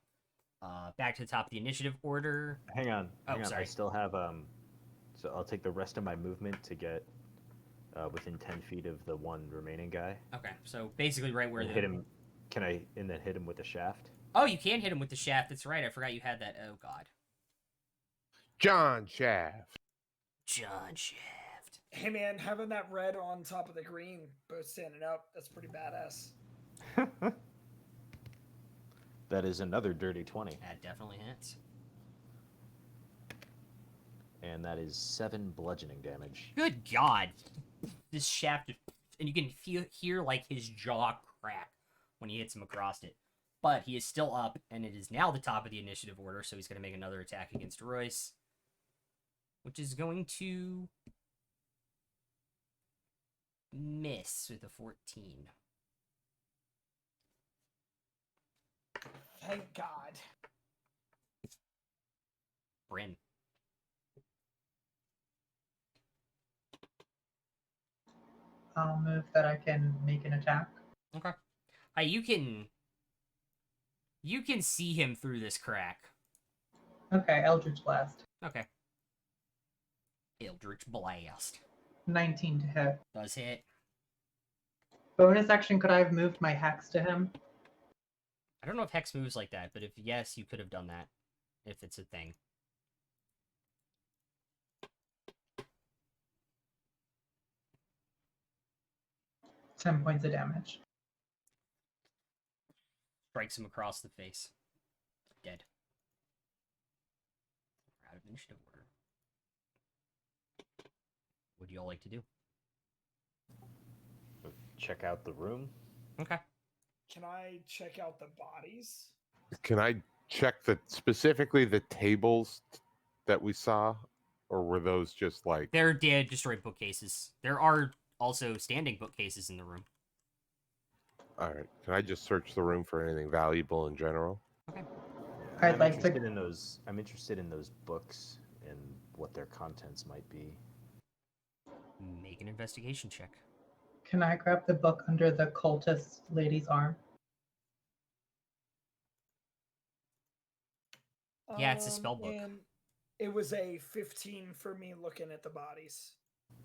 Back to the top of the initiative order. Hang on. I Sorry. still have so I'll take the rest of my movement to get within 10 feet of the one remaining guy. Okay, so basically right where And the... hit him. Can I and then hit him with a shaft? Oh, you can hit him with the shaft. That's right. I forgot you had that. Oh, God. John Shaft. John Shaft. Hey man, having that red on top of the green, both standing up, that's pretty badass. That is another dirty 20. That definitely hits. And that is 7 bludgeoning damage. Good God. This shaft, and you can hear like his jaw crack when he hits him across it. But he is still up, and it is now the top of the initiative order, so he's going to make another attack against Royce, which is going to miss with a 14. Thank God. Bryn. I'll move that I can make an attack. Okay. You can see him through this crack. Okay, Eldritch Blast. Okay. Eldritch Blast. 19 to hit. Does hit. Bonus action, could I have moved my hex to him? I don't know if Hex moves like that, but if yes, you could have done that. If it's a thing. Ten points of damage. Strikes him across the face. Dead. We're out of initiative order. What do y'all like to do? Check out the room. Okay. Can I check out the bodies? Can I check specifically the tables that we saw, or were those just like? They're dead, destroyed bookcases. There are also standing bookcases in the room. All right. Can I just search the room for anything valuable in general? Okay. I'd I'm like interested to. in those. I'm interested in those books and what their contents might be. Make an investigation check. Can I grab the book under the cultist lady's arm? Yeah, it's a spell book. And it was a 15 for me looking at the bodies.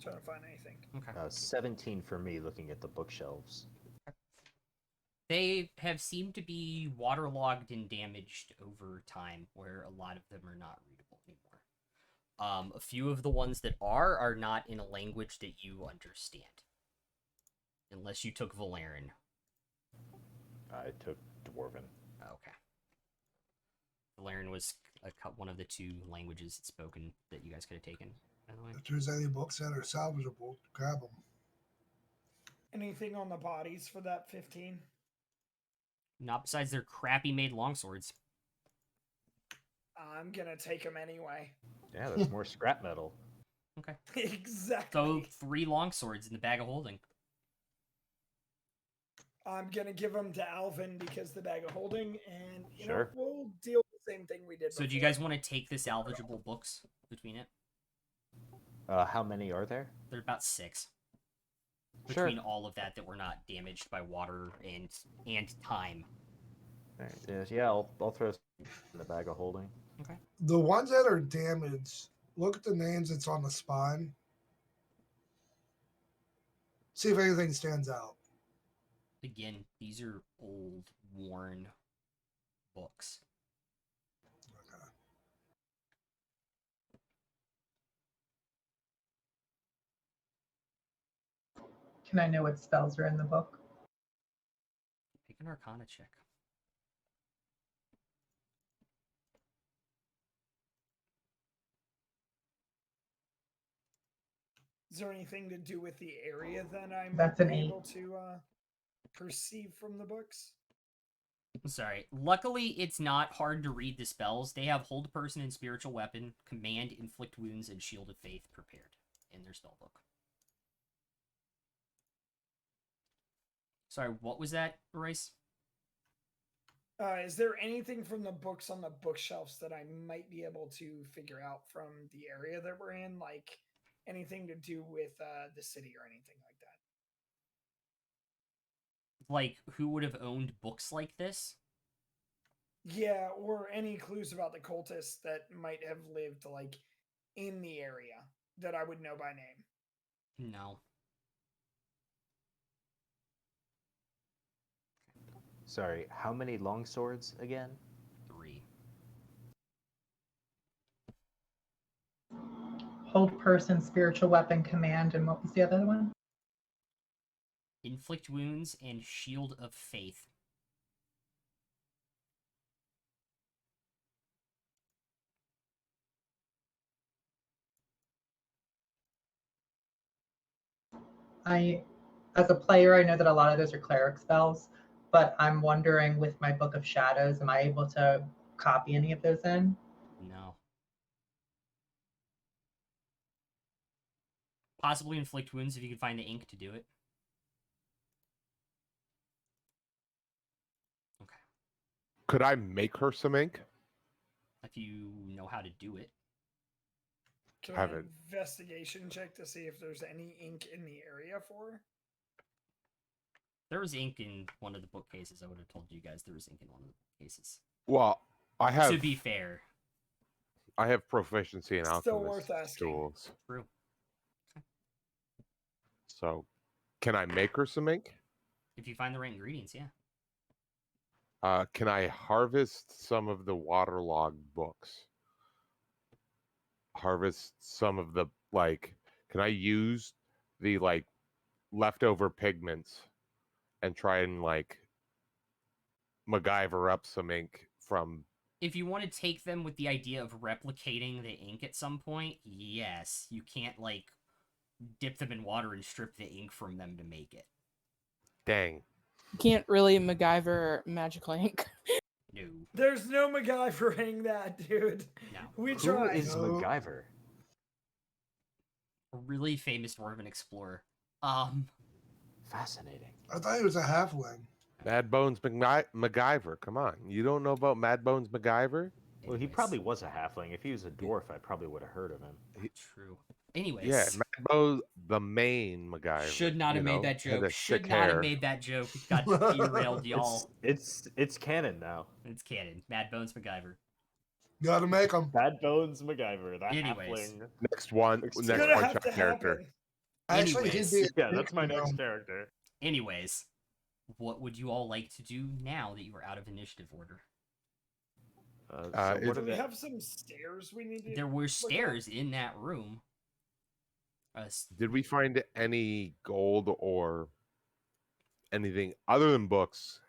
Trying to find anything. Okay. 17 for me looking at the bookshelves. They have seemed to be waterlogged and damaged over time, where a lot of them are not readable anymore. A few of the ones that are not in a language that you understand. Unless you took Valerian. I took Dwarven. Okay. Valerian was one of the 2 languages spoken that you guys could have taken, by the way. If there's any books that are salvageable, grab them. Anything on the bodies for that 15? Not besides their crappy made longswords. I'm gonna take them anyway. Yeah, that's more scrap metal. Okay. Exactly. So 3 longswords in the bag of holding. I'm gonna give them to Alvin because the bag of holding, and you know Sure. we'll deal with the same thing we did. So do you before. guys want to take the salvageable books between it? How many are there? There are about 6. Sure. Between all of that were not damaged by water and time. All right, yeah, I'll throw some in the bag of holding. Okay. The ones that are damaged, look at the names that's on the spine. See if anything stands out. Again, these are old, worn books. Okay. Can I know what spells are in the book? Make an Arcana check. Is there anything to do with the area that I'm That's an able to perceive from the books? Sorry. Luckily, it's not hard to read the spells. They have Hold Person and Spiritual Weapon, Command, Inflict Wounds, and Shield of Faith prepared in their spellbook. Sorry, what was that, Royce? Is there anything from the books on the bookshelves that I might be able to figure out from the area that we're in? Like anything to do with the city or anything like that. Like, who would have owned books like this? Yeah, or any clues about the cultists that might have lived like in the area that I would know by name. No. Sorry, how many long swords again? 3. Hold person, spiritual weapon, command, and what was the other one? Inflict wounds and shield of faith. As a player, I know that a lot of those are cleric spells, but I'm wondering with my Book of Shadows, am I able to copy any of those in? No. Possibly inflict wounds if you can find the ink to do it. Okay. Could I make her some ink? If you know how to do it. Can Have I it. investigation check to see if there's any ink in the area for her? There was ink in one of the bookcases. I would have told you guys there was ink in one of the bookcases. Well, I have. To be fair. I have proficiency in Still alchemist worth asking. tools. True. So, can I make her some ink? If you find the right ingredients, yeah. Can I harvest some of the waterlogged books? Harvest some of the can I use the leftover pigments and try and MacGyver up some ink from? If you want to take them with the idea of replicating the ink at some point, yes. You can't dip them in water and strip the ink from them to make it. Dang. You can't really MacGyver magical ink. No. There's no MacGyvering that, dude. No. We Who tried. is No. MacGyver? A really famous dwarven explorer. Fascinating. I thought he was a halfling. Mad Bones MacGyver. Come on. You don't know about Mad Bones MacGyver? Well, he Anyways. probably was a halfling. If he was a dwarf, I probably would have heard of him. True. Anyways. Yeah, Mad Bones, the main MacGyver. Should not have made that had joke. the Should sick not have hair. made that joke. Got derailed, y'all. It's canon now. It's canon. Mad Bones MacGyver. Gotta make them. Bad Bones MacGyver. That Anyways. halfling. Next one. It's It's Next gonna one have to shot character. happen. Actually, he'd be. Yeah, that's my next character. Anyways, what would you all like to do now that you are out of initiative order? So it's- what Do are we the have some stairs we need to There were look at? stairs in that room. Did we find any gold or anything other than books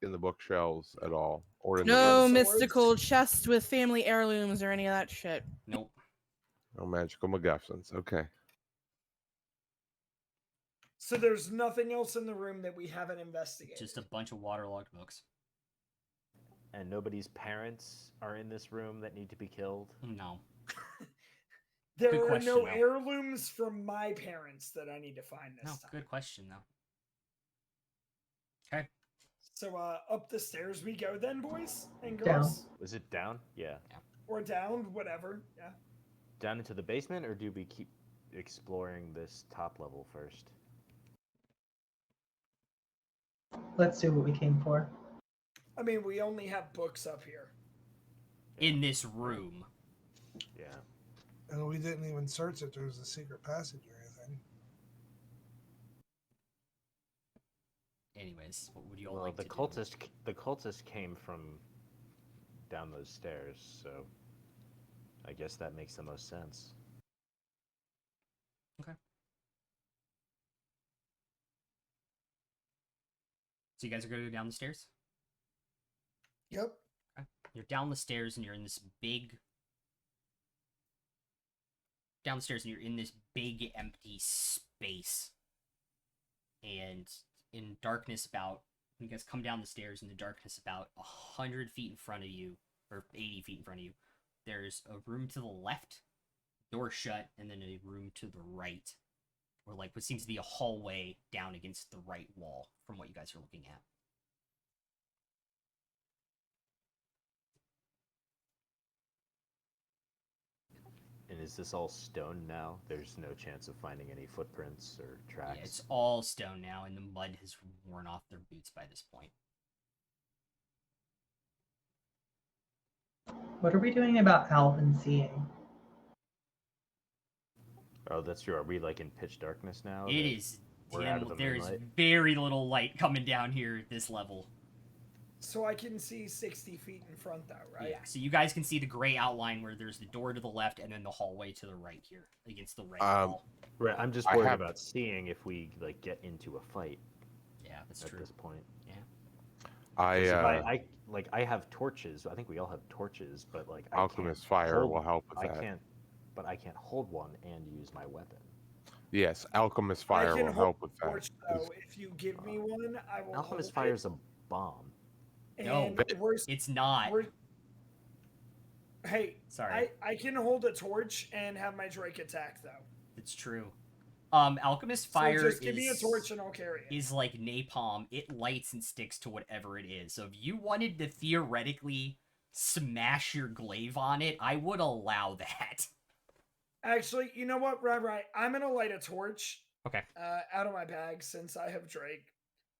in the bookshelves at all? Or in the No room? mystical chest with family heirlooms or any of that shit. Nope. No magical MacGuffins. Okay. So there's nothing else in the room that we haven't investigated. Just a bunch of waterlogged books. and nobody's parents are in this room that need to be killed? No. There Good are question, no though. heirlooms from my parents that I need to find this No, time. good question, though. Okay. So up the stairs we go then, boys and Down. girls? Was it down? Yeah. Or down, whatever. Yeah. Down into the basement, or do we keep exploring this top level first? Let's do what we came for. I mean, we only have books up here. In this room. Yeah. And we didn't even search if there was a secret passage or anything. Anyways, what would you all Well, like the to do? cultist came from down those stairs, so I guess that makes the most sense. So you guys are going to go down the stairs? Yep. You're down the stairs and you're in this big... Downstairs and you're in this big empty space. And in darkness about... You guys come down the stairs in the darkness about 100 feet in front of you, or 80 feet in front of you. There's a room to the left, door shut, and then a room to the right. Or like what seems to be a hallway down against the right wall from what you guys are looking at. And is this all stone now? There's no chance of finding any footprints or tracks? Yeah, it's all stone now, and the mud has worn off their boots by this point. What are we doing about Alvin seeing? Oh, that's true. Are we like in pitch darkness now? It that is we're out of dim. the There's moonlight? very little light coming down here at this level. So I can see 60 feet in front, though, right? Yeah, so you guys can see the gray outline where there's the door to the left and then the hallway to the right here against the right wall. Right. I'm just I worried have- about seeing if we like get into a fight Yeah, that's at true. this point. Yeah. 'Cause if I have torches. I think we all have torches, but like I Alchemist can't fire hold- will help with I that. can't, but I can't hold one and use my weapon. Yes, Alchemist I fire can will hold help with the torch, torch, though. If you give me one, I will Alchemist hold fire it. is a bomb. No, And It's not. Hey, Sorry. I can hold a torch and have my Drake attack, though. It's true. Alchemist fire so just give me a torch and I'll carry it. is like napalm. It lights and sticks to whatever it is. So if you wanted to theoretically smash your glaive on it, I would allow that. Actually, you know what? Right. I'm gonna light a torch. Okay. Out of my bag since I have Drake.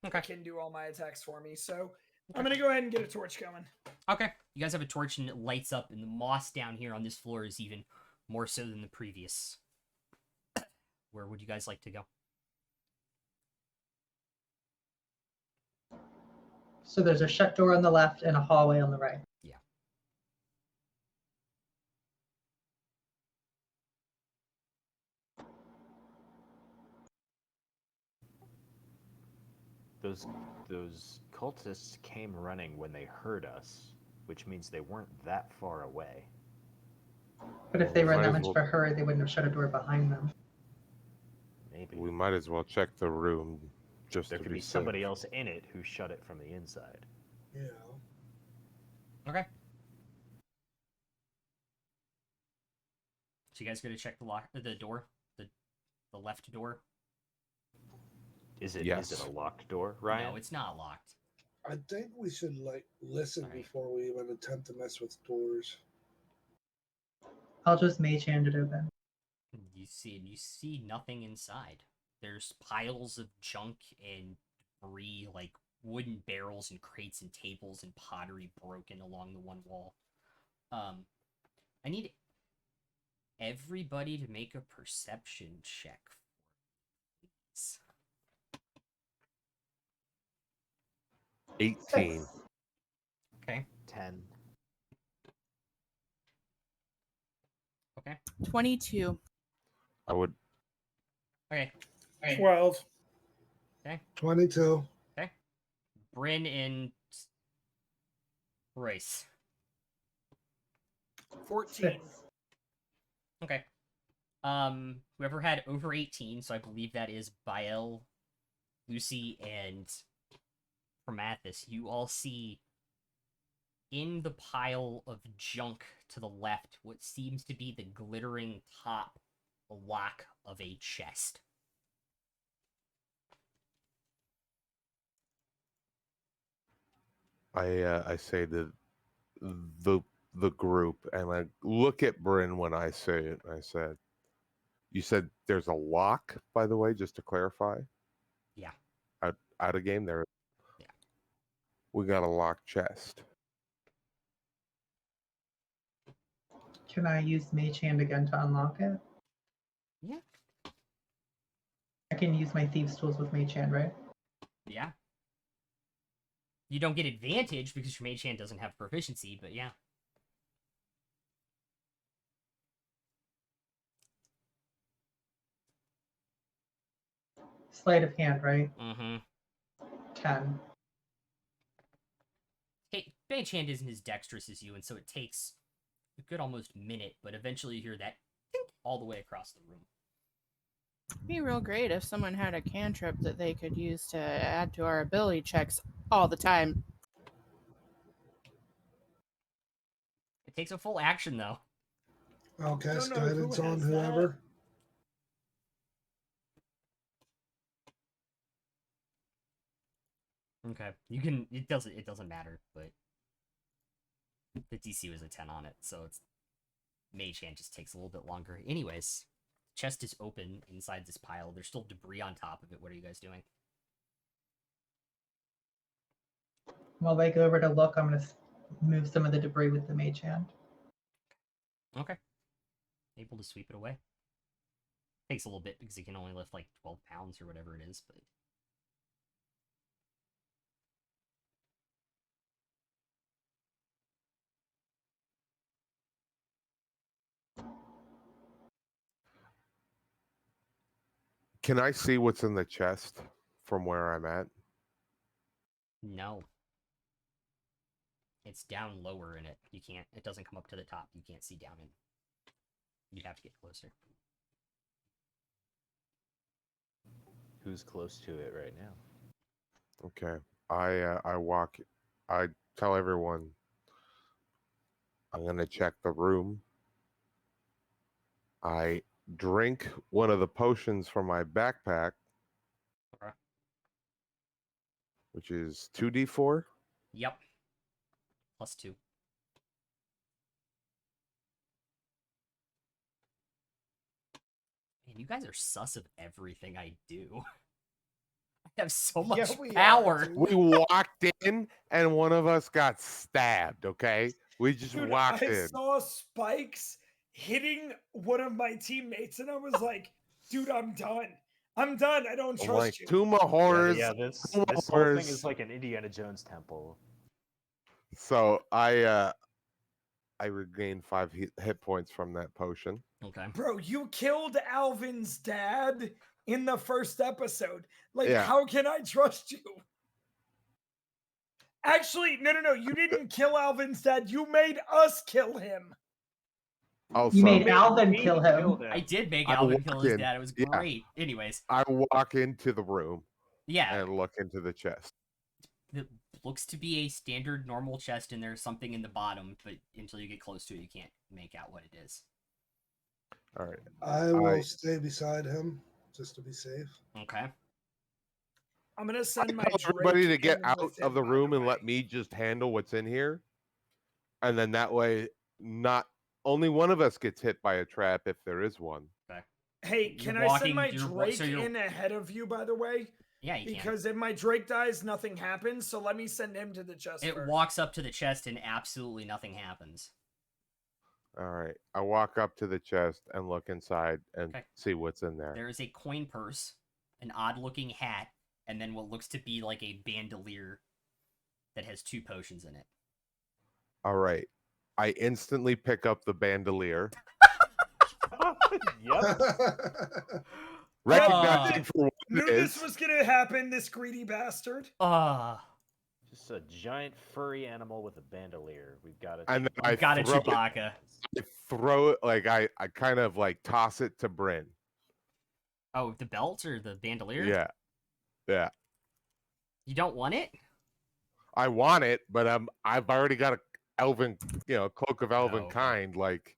Okay. It can do all my attacks for me. So I'm gonna go ahead and get a torch going. Okay. You guys have a torch and it lights up, and the moss down here on this floor is even more so than the previous. Where would you guys like to go? So there's a shut door on the left and a hallway on the right. Yeah. Those cultists came running when they heard us, which means they weren't that far away. But if they were in Might that as much well- of a hurry, they wouldn't have shut a door behind them. Maybe we might as well check the room just there to could be be safe. somebody else in it who shut it from the inside. Yeah. Okay. So you guys go to check the door, the left door. Is it Yes. a locked door, Ryan? No, it's not locked. I think we should like listen Alright. before we even attempt to mess with doors. I'll just mage hand it open. You see nothing inside. There's piles of junk and debris, like wooden barrels and crates and tables and pottery broken along the one wall. I need everybody to make a perception check for me, please. 18. Okay. 10. Okay. 22. I would. Okay. 12. 22. Bryn and Royce. 14. Okay. Whoever had over 18, so I believe that is Bael, Lucy, and Promathus, you all see in the pile of junk to the left what seems to be the glittering top lock of a chest. I say to the group, and I look at Bryn when I say it. I said, "You said there's a lock, by the way, just to clarify." Yeah. Out of game there. Yeah. We got a locked chest. Can I use mage hand again to unlock it? Yeah. I can use my thieves tools with mage hand, right? Yeah. You don't get advantage because your mage hand doesn't have proficiency, but yeah. Sleight of hand, right? Mm-hmm. 10. Hey, mage hand isn't as dexterous as you, and so it takes a good almost minute, but eventually you hear that tink all the way across the room. It'd be real great if someone had a cantrip that they could use to add to our ability checks all the time. It takes a full action, though. I'll cast know who guidance on has that. whoever. Okay, you can. It doesn't matter, but the DC was a 10 on it, so it's mage hand just takes a little bit longer. Anyways, chest is open inside this pile. There's still debris on top of it. What are you guys doing? While they go over to look, I'm going to move some of the debris with the mage hand. Okay. Able to sweep it away. Takes a little bit because he can only lift like 12 pounds or whatever it is, but Can I see what's in the chest from where I'm at? no. It's down lower in it. You can't, it doesn't come up to the top. You can't see down in. You'd have to get closer. Who's close to it right now? Okay. I tell everyone I'm gonna check the room. I drink one of the potions from my backpack, Okay. which is 2d4. Yep. +2. Man, you guys are sus of everything I do. I have so much Yeah, we are, power. dude. We walked in and one of us got stabbed, okay? We just Dude, walked I in. saw spikes hitting one of my teammates, and I was like, dude, I'm done. I'm done. I don't I'm trust like, you. Tomb of Horrors. Yeah, this Tomb of whole thing Horrors. is like an Indiana Jones temple. So I regained 5 hit points from that potion. Okay. Bro, you killed Alvin's dad in the first episode. Like, Yeah. how can I trust you? Actually, no. You didn't kill Alvin's dad. You made us kill him. Also, You made Made Alvin me kill him. I did make I Alvin kill walked his in. dad. It was Yeah. great. Anyways, I walk into the room yeah. and look into the chest. It looks to be a standard normal chest, and there's something in the bottom, but until you get close to it, you can't make out what it is. All right. I will stay beside him just to be safe. Okay. I'm gonna send my Tell Drake everybody to get in out with of him, the by room and way. let me just handle what's in here. And then that way, not only one of us gets hit by a trap if there is one. Hey, You're can I send walking- my you're wa- Drake so you're- in ahead of you, by the way? Yeah, you can. Because if my Drake dies, nothing happens. So let me send him to the chest It first. walks up to the chest, and absolutely nothing happens. All right. I walk up to the chest and look inside and Okay. see what's in there. There is a coin purse, an odd-looking hat, and then what looks to be like a bandolier that has 2 potions in it. All right. I instantly pick up the bandolier, Yep. recognizing for what Knew it is. this was gonna happen, this greedy bastard. Just a giant furry animal with a bandolier. We've got it. And then You I got a throw it, Chewbacca. I throw it like I kind of like toss it to Bryn. Oh, the belt or the bandolier? Yeah. Yeah. You don't want it? I want it, but I've already got a elven, cloak of elven Oh, okay. kind, like,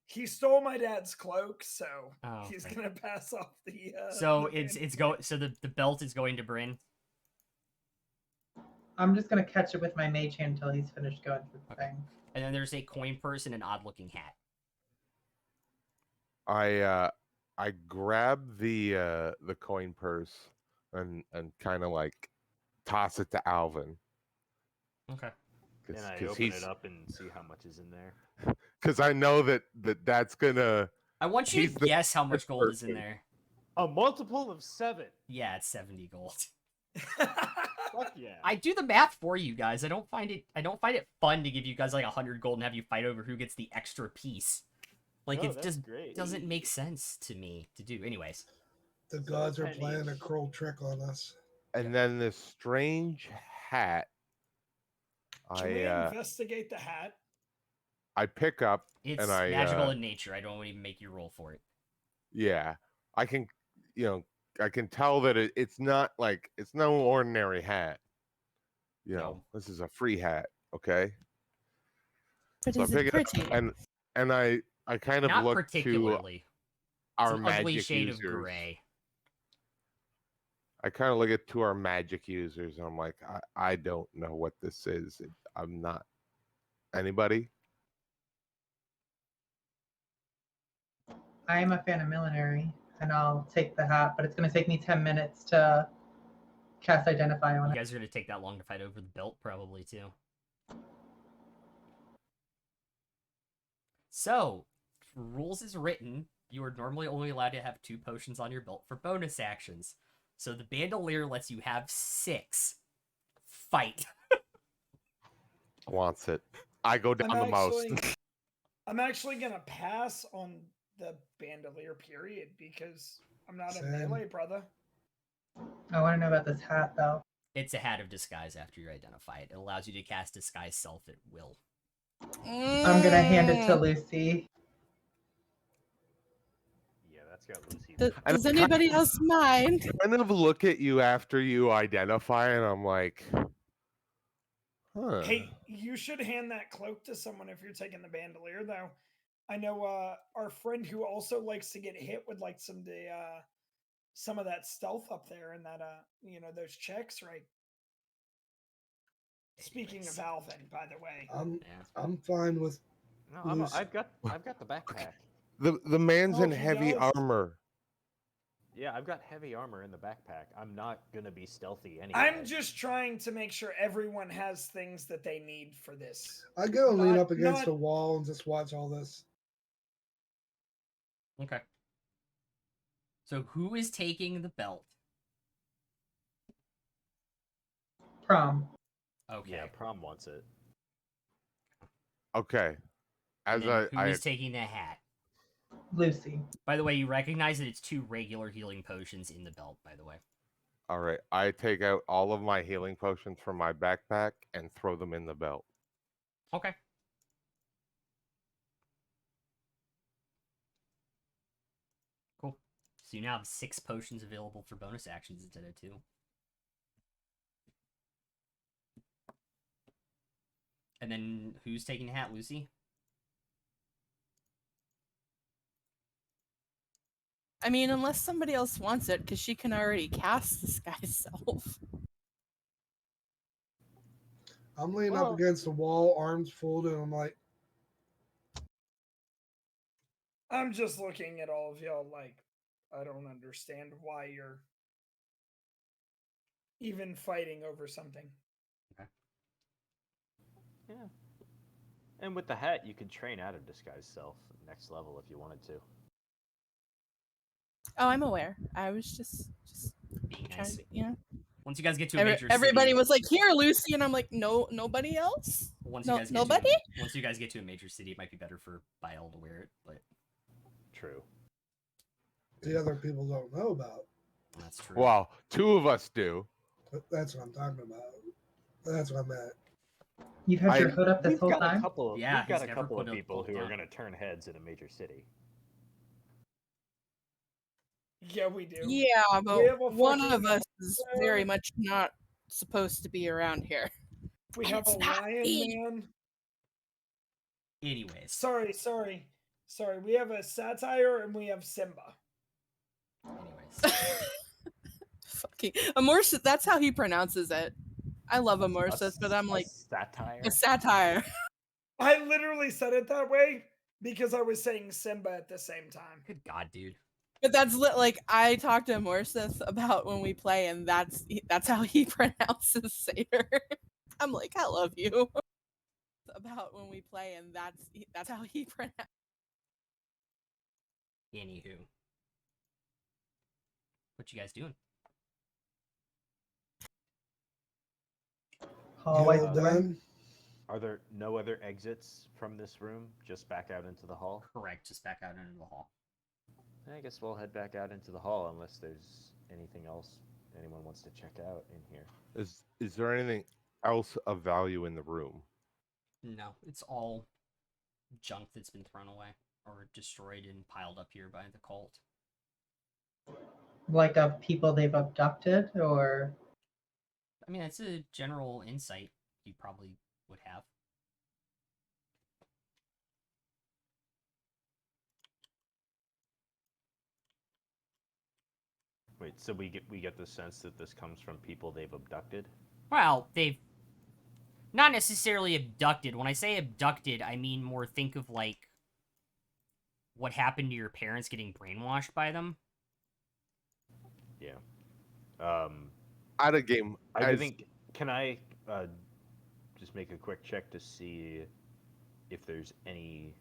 He stole my dad's cloak, so Oh, he's okay. gonna pass off the. So the it's going. So the belt is going to Bryn. I'm just going to catch it with my mage hand until he's finished going through the Okay. thing. And then there's a coin purse and an odd-looking hat. I grab the coin purse and kind of like toss it to Alvin. Okay. And I Because open it up and see how much is in there. Because I know that's gonna. I want you He's to the guess how much gold is in person. there. A multiple of 7. Yeah, it's 70 gold. Fuck yeah. I do the math for you guys. I don't find it fun to give you guys like 100 gold and have you fight over who gets the extra piece. Like No, it that's just great. doesn't make sense to me to do. Anyways, The gods are pennies. playing a cruel trick on us. And then this strange hat. Can we I investigate the hat? I pick up it's and I magical in nature. I don't even make you roll for it. yeah, I can I can tell that it's not like it's no ordinary hat. No. This is a free hat, okay? But So I is pick it it up pretty? and I kind of Not look to particularly. our It's an ugly magic shade users. of gray. I kind of look at to our magic users and I'm like, I don't know what this is. I'm not anybody. I am a fan of millinery, and I'll take the hat, but it's going to take me 10 minutes to cast Identify on You it. guys are gonna take that long to fight over the belt, probably too. So, rules is written, you are normally only allowed to have 2 potions on your belt for bonus actions. So the bandolier lets you have 6. Fight. Wants it. I go down the most. I'm actually gonna pass on the bandolier period because I'm not a Same. melee brother. I want to know about this hat, though. It's a hat of disguise after you identify it. It allows you to cast disguise self at will. I'm going to hand it to Lucy. Yeah, that's got Lucy. Does anybody else mind? I kind of look at you after you identify, and I'm like, huh. Hey, you should hand that cloak to someone if you're taking the bandolier, though. I know our friend who also likes to get hit would like some of that stealth up there and that those checks, right? Speaking Anyways. of Alvin, by the way. I'm fine with No, Lucy. I've got the backpack. The man's Oh, in he heavy does? armor. Yeah, I've got heavy armor in the backpack. I'm not gonna be stealthy anyway. I'm just trying to make sure everyone has things that they need for this. I go and lean Not- up against not- the wall and just watch all this. Okay. So who is taking the belt? Prom. Okay. Yeah, Prom wants it. Okay. And As then who I is taking the hat? Lucy. By the way, you recognize that it's 2 regular healing potions in the belt, by the way. all right, I take out all of my healing potions from my backpack and throw them in the belt. Okay. Cool. So you now have 6 potions available for bonus actions instead of 2. And then who's taking the hat, Lucy? I mean, unless somebody else wants it, because she can already cast disguise self. I'm leaning Well- up against the wall, arms folded, and I'm like, I'm just looking at all of y'all like, I don't understand why you're even fighting over something. Yeah. And with the hat, you could train out of disguise self next level if you wanted to. Oh, I'm aware. I was just Being trying nice. to, you know. Once you guys get to a major Everybody city, was like, "Here, Lucy," and I'm like, "No, nobody else." once no- you guys get nobody? once you guys get to a major city, it might be better for Bile to wear it, but True. the other people don't know about. that's true. Well, 2 of us do. But that's what I'm talking about. That's what I'm at. You've had your I- hood up this We've whole got time? a couple. Yeah, we've got he's a never couple put of a people bolt who are down. going to turn heads in a major city. Yeah, we do. Yeah, We but have a one fucking- of us is very much not supposed to be around here. We And have a it's not lion me. man. Anyways, Sorry. We have a satire and we have Simba. anyways, Fucking Amorphous. That's how he pronounces it. I love Amorphous, but I'm like satire. a satire. I literally said it that way because I was saying Simba at the same time. good God, dude. But that's like I talked to Amorphous about when we play, and that's how he pronounces Satyr. I'm like, I love you. About when we play, and that's how he pronounces. Anywho, what you guys doing? Hallway Guild door. done. Are there no other exits from this room? Just back out into the hall? Correct. Just back out into the hall. I guess we'll head back out into the hall unless there's anything else anyone wants to check out in here. Is there anything else of value in the room? No, it's all junk that's been thrown away or destroyed and piled up here by the cult. Like of people they've abducted, or I mean, that's a general insight you probably would have. Wait, so we get the sense that this comes from people they've abducted? Well, they've not necessarily abducted. When I say abducted, I mean more think of like what happened to your parents getting brainwashed by them? Yeah. Out of game. I think. Can I just make a quick check to see if there's any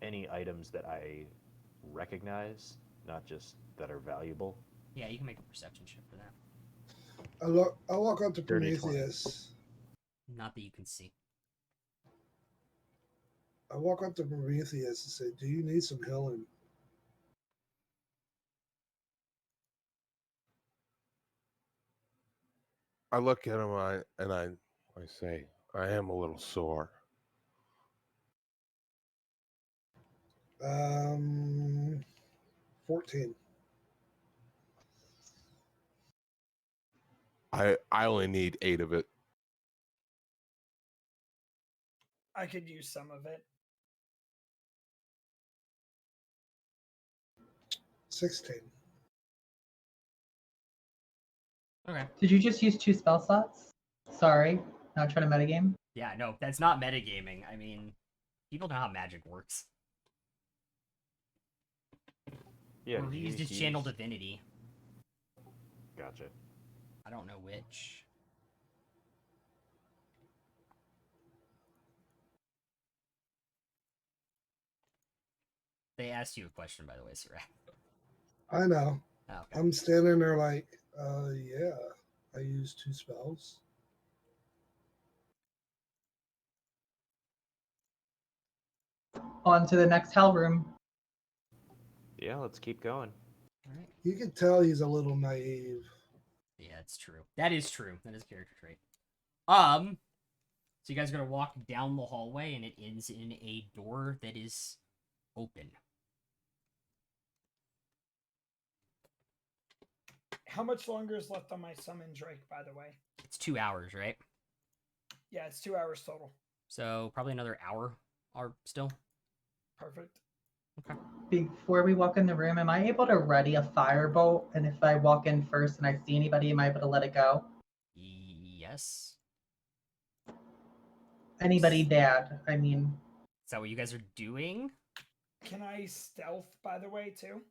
items that I recognize, not just that are valuable? Yeah, you can make a perception check for that. I walk up to Dirty 20. Prometheus. Not that you can see. I walk up to Prometheus and say, "Do you need some healing?" I look at him and I say, I am a little sore. 14. I only need 8 of it. I could use some of it. 16. Okay. Did you just use 2 spell slots? Sorry, not trying to metagame. Yeah, no, that's not metagaming. I mean, people know how magic works. Yeah. Or did we you used just his channel use- divinity. Gotcha. I don't know which. They asked you a question, by the way, Sarah. I know. Oh, okay. I'm standing there like, yeah, I used 2 spells. On to the next hell room. Yeah, let's keep going. All right. You can tell he's a little naive. Yeah, it's true. That is true. That is a character trait. So you guys are gonna walk down the hallway, and it ends in a door that is open. How much longer is left on my summon Drake, by the way? It's 2 hours, right? Yeah, it's 2 hours total. So probably another hour are still. Perfect. Okay. Before we walk in the room, am I able to ready a firebolt? And if I walk in first and I see anybody, am I able to let it go? Yes. Anybody bad? I mean, Is that what you guys are doing? Can I stealth, by the way, too?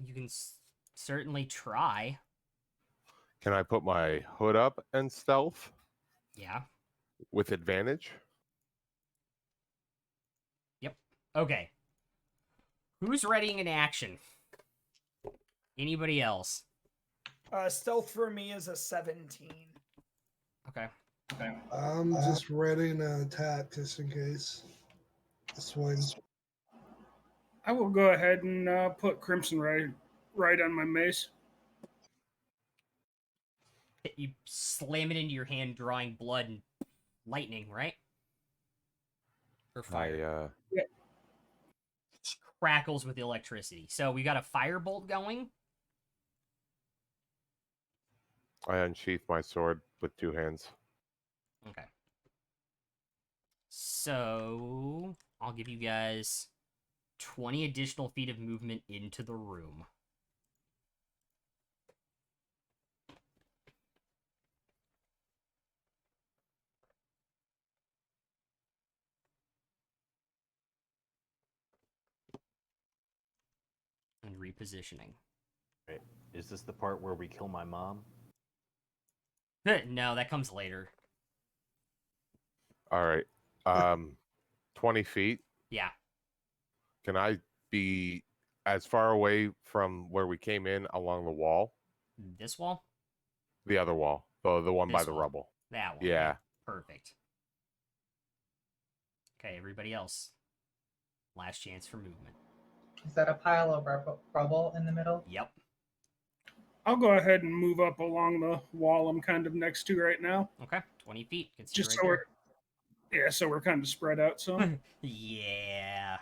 You can certainly try. Can I put my hood up and stealth Yeah. with advantage? Yep. Okay. Who's readying an action? Anybody else? Stealth for me is a 17. Okay. I'm just ready to attack just in case. Swing. I will go ahead and put Crimson right on my mace. You slam it into your hand, drawing blood and lightning, right? Or fire. Crackles with electricity. So we got a firebolt going. I unsheath my sword with 2 hands. Okay. So I'll give you guys 20 additional feet of movement into the room. And repositioning. Right. Is this the part where we kill my mom? No, that comes later. All right. 20 feet. Yeah. Can I be as far away from where we came in along the wall? This wall? The other wall. The one by This the wall. rubble. That one. Yeah. Perfect. Okay, everybody else. Last chance for movement. is that a pile of rubble in the middle? Yep. I'll go ahead and move up along the wall I'm kind of next to right now. Okay, 20 feet. Can see Just right so we're kind of spread out some. Yeah.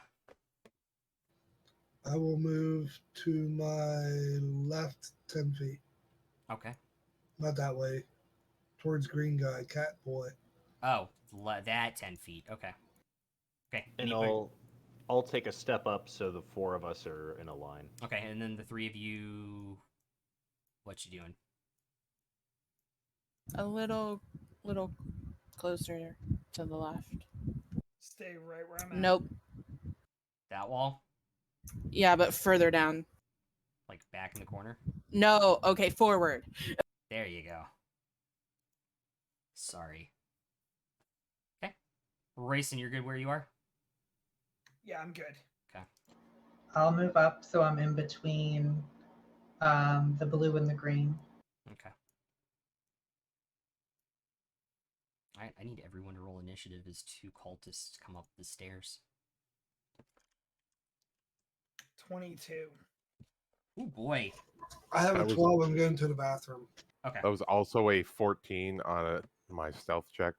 I will move to my left 10 feet. Okay. Not that way. Towards green guy, cat boy. Oh, that 10 feet. Okay. Okay. And I'll take a step up so the 4 of us are in a line. Okay, and then the 3 of you. What you doing? A little closer to the left. Stay right where I'm at. Nope. That wall, Yeah, but further down. like back in the corner. No. Okay, forward. There you go. Sorry. Okay. Racing, you're good where you are? Yeah, I'm good. I'll move up so I'm in between the blue and the green. Okay. Alright, I need everyone to roll initiative as 2 cultists come up the stairs. 22. Oh boy. I have a That was- 12. I'm going to the bathroom. Okay. That was also a 14 on my stealth check.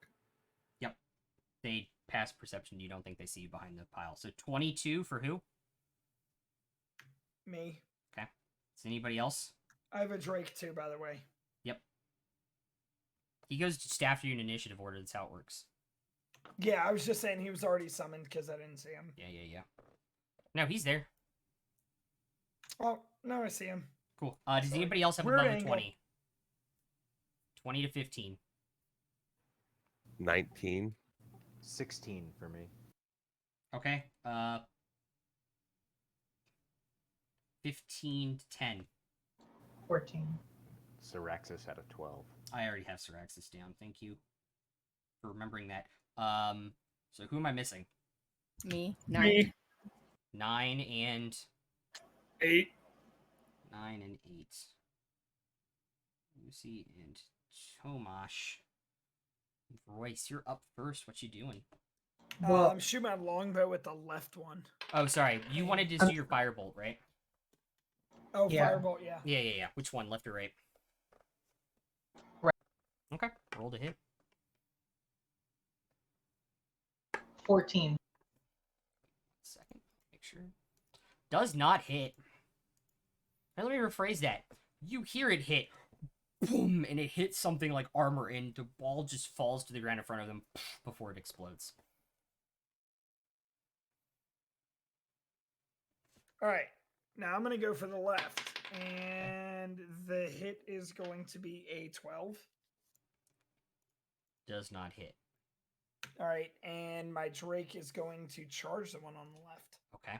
They pass perception. You don't think they see you behind the pile. So 22 for who? Me. Is anybody else? I have a Drake too, by the way. He goes just after you in initiative order. That's how it works. Yeah, I was just saying he was already summoned because I didn't see him. Yeah. No, he's there. Oh, now I see him. Cool. Does anybody else have Weird above a angle. 20? 20 to 15. 19. 16 for me. Okay. 15 to 10. 14. Syraxis had a 12. I already have Syraxis down. Thank you for remembering that. So who am I missing? Me. 9. Me, 9 and 8. 9 and 8. Lucy and Tomash. Royce, you're up first. What you doing? Well, I'm shooting my longbow with the left one. Oh, sorry. You wanted to do your firebolt, right? Oh, Yeah. firebolt, yeah. Yeah. Which one, left or right? Right. Okay. Roll to hit. 14. Second. Make sure. Does not hit. Now let me rephrase that. You hear it hit. Boom! And it hits something like armor, and the ball just falls to the ground in front of them before it explodes. All right. Now I'm going to go for the left. And the hit is going to be a 12. Does not hit. All right. And my Drake is going to charge the one on the left. Okay.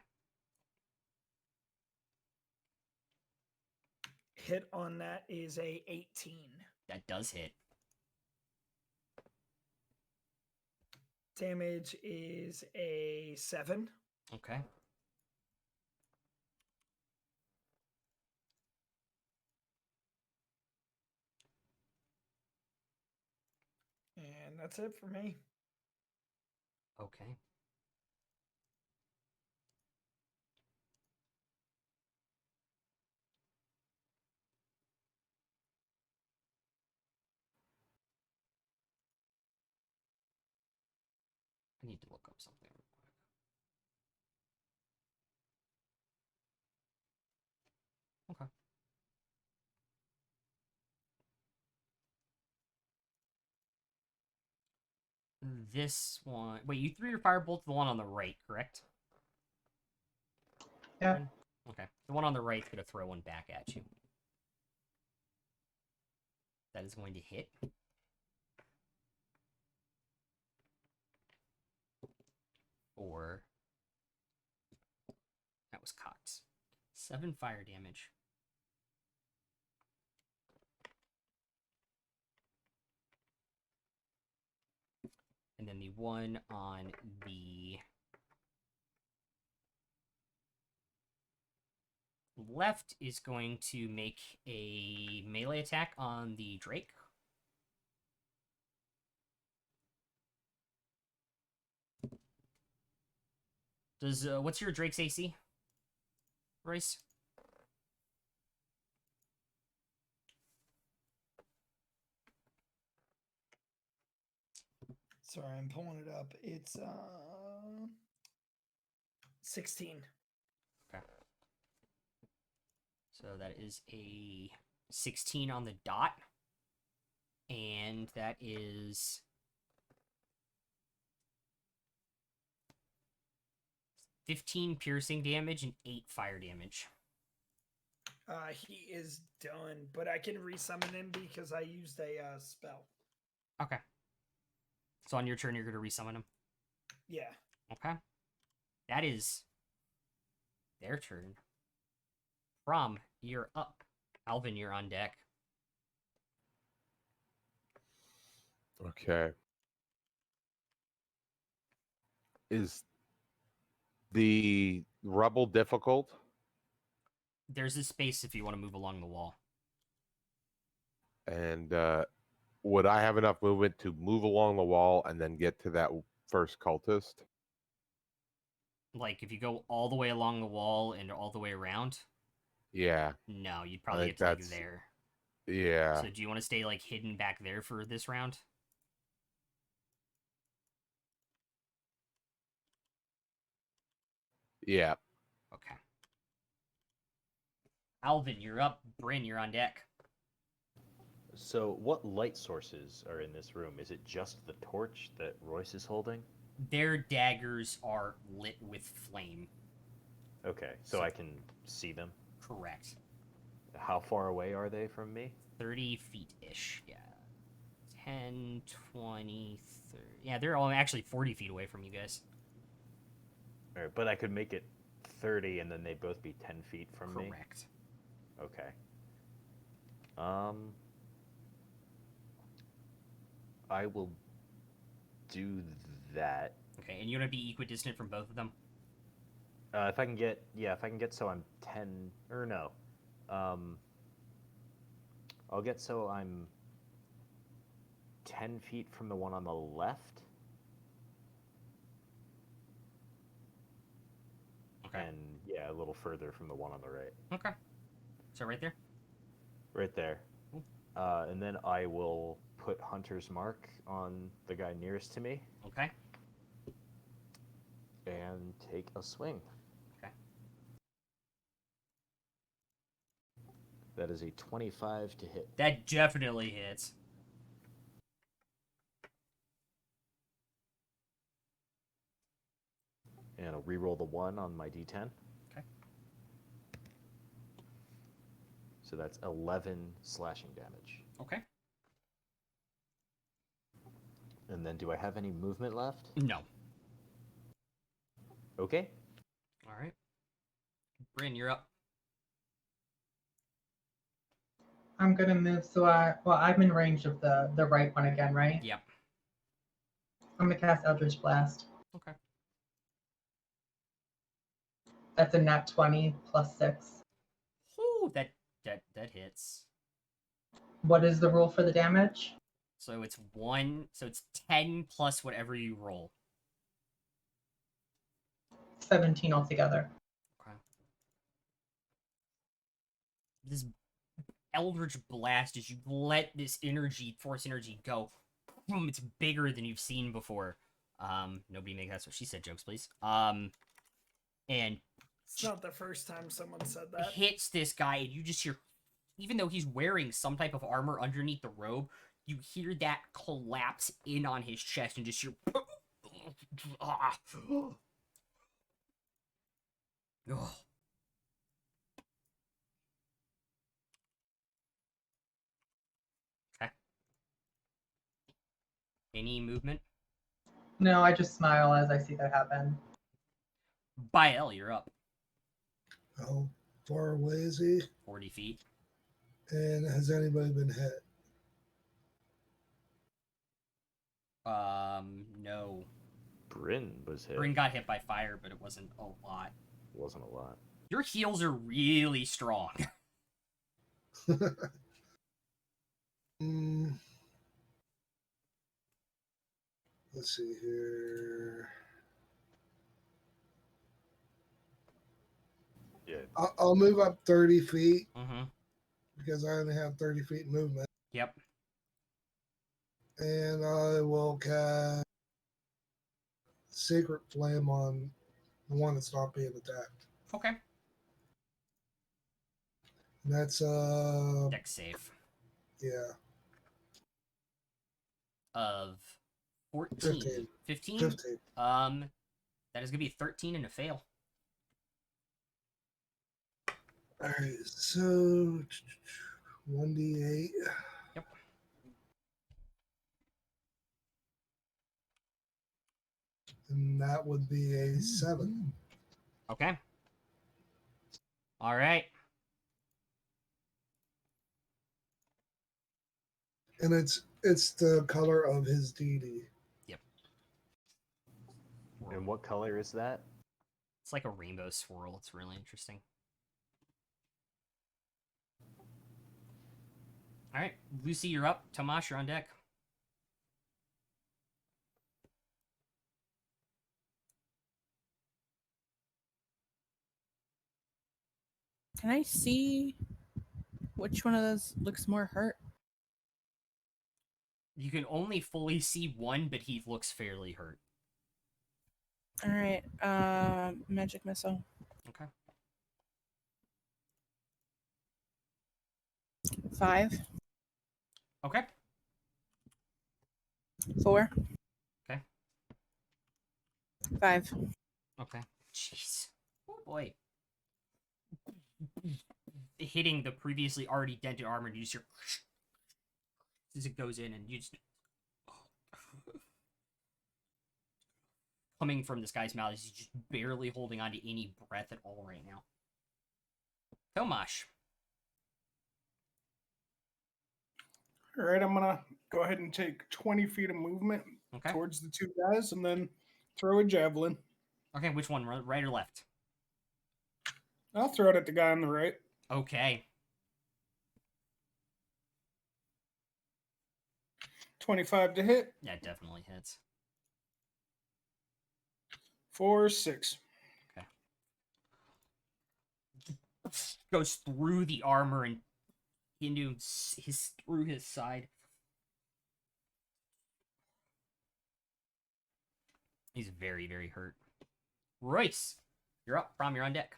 Hit on that is a 18. That does hit. Damage is a 7. Okay. And that's it for me. Okay. I need to look up something real quick. Okay. This one. Wait, you threw your firebolt to the one on the right, correct? Yeah. Aaron? Okay. The one on the right's gonna throw one back at you. That is going to hit. Or that was cocked. 7 fire damage. And then the one on the left is going to make a melee attack on the Drake. Does what's your Drake's AC, Royce? Sorry, I'm pulling it up. It's 16. Okay. So that is a 16 on the dot. And that is 15 piercing damage and 8 fire damage. He is done, but I can resummon him because I used a spell. Okay. So on your turn, you're going to resummon him. Yeah. Okay. That is their turn. Prom, you're up. Alvin, you're on deck. Okay. Is the rubble difficult? There's a space if you want to move along the wall. And would I have enough movement to move along the wall and then get to that first cultist? Like, if you go all the way along the wall and all the way around, Yeah. no, you'd probably think get to, like, that's- there. Yeah. So do you want to stay, like, hidden back there for this round? Yeah. Okay. Alvin, you're up. Bryn, you're on deck. So, what light sources are in this room? Is it just the torch that Royce is holding? Their daggers are lit with flame. Okay, so I can see them. Correct. How far away are they from me? 30 feet-ish, yeah. 10, 20, 30... Yeah, they're all actually 40 feet away from you guys. All right, but I could make it 30 and then they'd both be 10 feet from me? Correct. Okay. I will do that. Okay, and you want to be equidistant from both of them? If I can get so I'm 10, or no. I'll get so I'm 10 feet from the one on the left. Okay. And yeah, a little further from the one on the right. Okay. So right there? Right there. Cool. And then I will put Hunter's Mark on the guy nearest to me. Okay. And take a swing. Okay. That is a 25 to hit. That definitely hits. And I'll re-roll the 1 on my d10. Okay. So that's 11 slashing damage. Okay. And then do I have any movement left? No. Okay. All right. Bryn, you're up. I'm gonna move I'm in range of the right one again, right? Yep. I'm gonna cast Eldritch Blast. Okay. That's a nat 20 plus 6. Whew, that hits. What is the rule for the damage? So it's 1, so it's 10 plus whatever you roll. 17 altogether. Okay. This Eldritch Blast, as you let this force energy go, boom, it's bigger than you've seen before. Nobody make That's What She Said jokes, please. And It's not the first time someone said that. hits this guy, and you just hear, even though he's wearing some type of armor underneath the robe, you hear that collapse in on his chest and just hear. Ugh. Okay. Any movement? No, I just smile as I see that happen. Bael, you're up. How far away is he? 40 feet. And has anybody been hit? No. Bryn was hit. Bryn got hit by fire, but it wasn't a lot. Wasn't a lot. Your heals are really strong. Mm, let's see here. Yeah. I'll move up 30 feet Mm-hmm. because I only have 30 feet movement. Yep. And I will cast Sacred Flame on the one that's not being attacked. Okay. And that's Dex save. yeah, Of 14. 15. 15? 15. That is gonna be 13 and a fail. All right, so 1d8. Yep. and that would be a 7. Okay. All right. And it's the color of his deity. And what color is that? It's like a rainbow swirl. It's really interesting. All right, Lucy, you're up. Tomash, you're on deck. Can I see which one of those looks more hurt? You can only fully see one, but he looks fairly hurt. All right. Magic missile. Okay. 5. Okay. 4. Okay. 5. Okay. Jeez. Oh boy. Hitting the previously already dented armor, and you just hear as it goes in, and you just coming from this guy's mouth, he's just barely holding on to any breath at all right now. Tomash. All right, I'm gonna go ahead and take 20 feet of movement Okay. towards the two guys, and then throw a javelin. Okay, which one? Right or left? I'll throw it at the guy on the right. Okay. 25 to hit. Yeah, it definitely hits. 4, 6. Goes through the armor and into through his side. He's very, very hurt. Royce, you're up. Prom, you're on deck.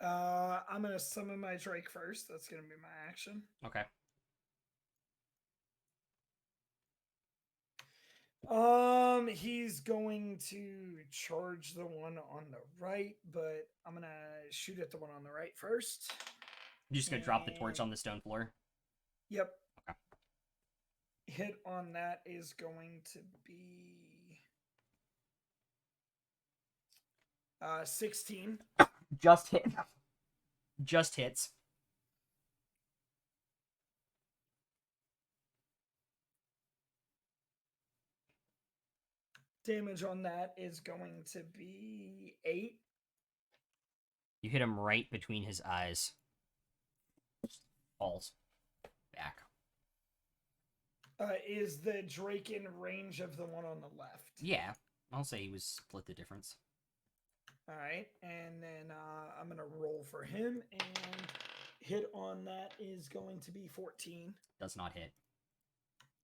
I'm gonna summon my Drake first. That's gonna be my action. Okay. He's going to charge the one on the right, but I'm gonna shoot at the one on the right first. You're just gonna drop the torch on the stone floor? Yep. Okay. Hit on that is going to be 16. Just hit. Just hits. Damage on that is going to be 8. You hit him right between his eyes. Falls back. Is the Drake in range of the one on the left? Yeah, I'll say he was split the difference. All right, and then I'm gonna roll for him, and hit on that is going to be 14. Does not hit.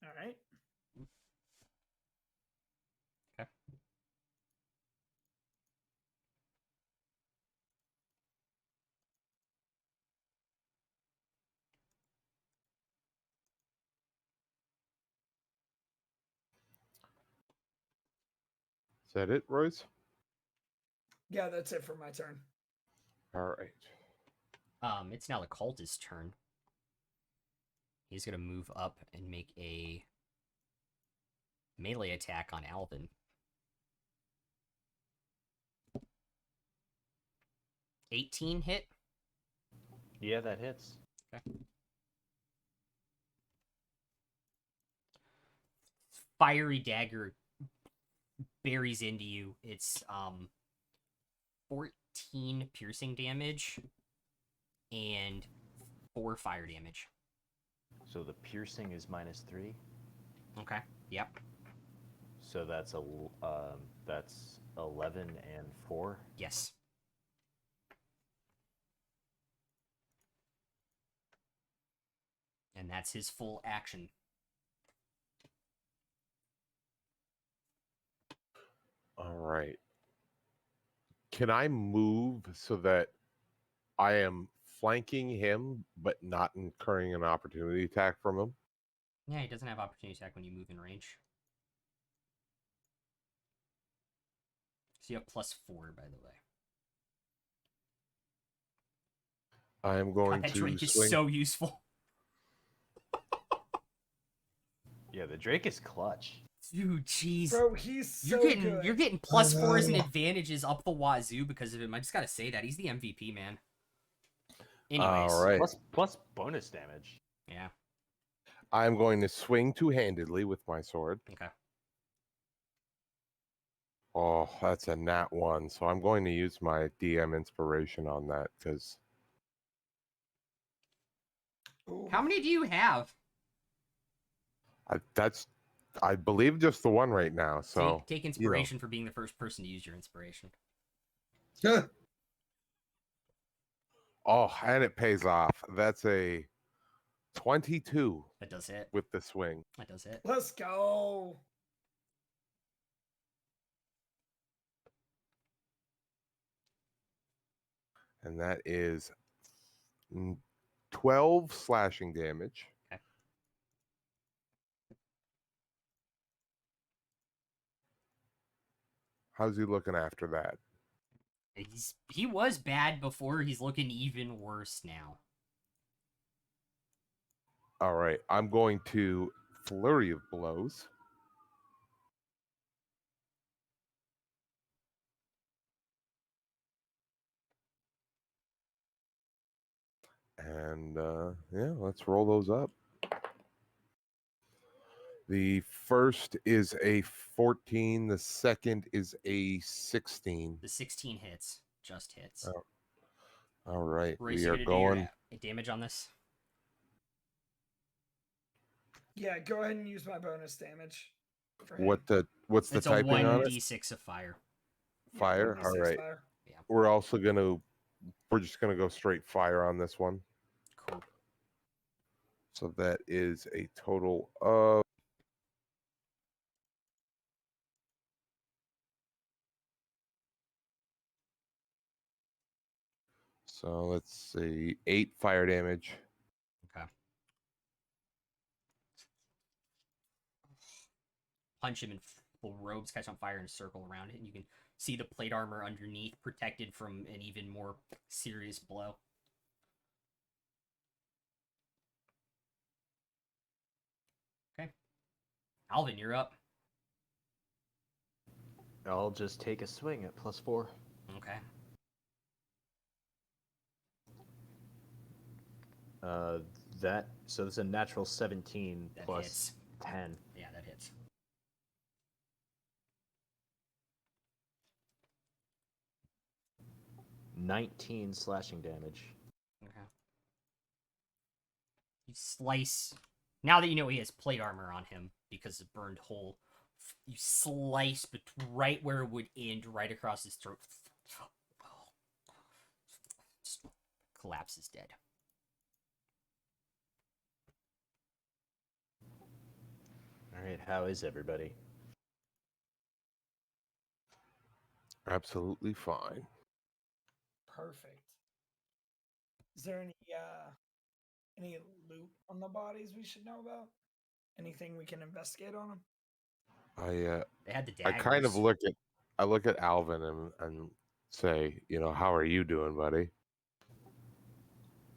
All right. Okay. Is that it, Royce? Yeah, that's it for my turn. All right. It's now the cultist's turn. He's gonna move up and make a melee attack on Alvin. 18 hit. Yeah, that hits. Okay. Fiery dagger buries into you. It's 14 piercing damage and 4 fire damage. So the piercing is -3. Okay. Yep. So that's 11 and 4. Yes. And that's his full action. All right. Can I move so that I am flanking him, but not incurring an opportunity attack from him? Yeah, he doesn't have opportunity attack when you move in range. So you have +4, by the way. I am going That to Drake is swing. so useful. Yeah, the Drake is clutch. Dude, jeez. Bro, he's so good. You're getting plus I 4s and know. advantages up the wazoo because of him. I just gotta say that. He's the MVP, man. Anyways. All right. Plus bonus damage. Yeah. I'm going to swing two-handedly with my sword. Okay. Oh, that's a nat 1. So I'm going to use my DM inspiration on that because Ooh. How many do you have? I believe just the one right now. So Take inspiration for being the first person to use your inspiration. Oh, and it pays off. That's a 22 That does hit. with the swing. That does hit. Let's go. And that is 12 slashing damage. Okay. How's he looking after that? He was bad before. He's looking even worse now. All right. I'm going to flurry of blows. And yeah, let's roll those up. The first is a 14. The second is a 16. The 16 hits. Just hits. Oh, all right. Royce, We you are gonna do going. your damage on this? Yeah, go ahead and use my bonus damage. For him. What's the It's a typing on it? 1d6 of fire. Yeah, Fire. 1d6 All right. fire. We're just gonna go straight fire on this one. Cool. So that is a total of so let's see, 8 fire damage. Okay. Punch him and the robes catch on fire and circle around it, and you can see the plate armor underneath protected from an even more serious blow. Okay. Alvin, you're up. I'll just take a swing at +4. Okay. So that's a natural 17 That plus hits. 10. Yeah, that hits. $19 slashing damage. Okay. You slice. Now that you know he has plate armor on him because of burned hole, you slice but right where it would end, right across his throat. Just collapses dead. All right, how is everybody? Absolutely fine. Perfect. Is there any loot on the bodies we should know about? Anything we can investigate on them? They had the I daggers. kind of look at Alvin and say, how are you doing, buddy?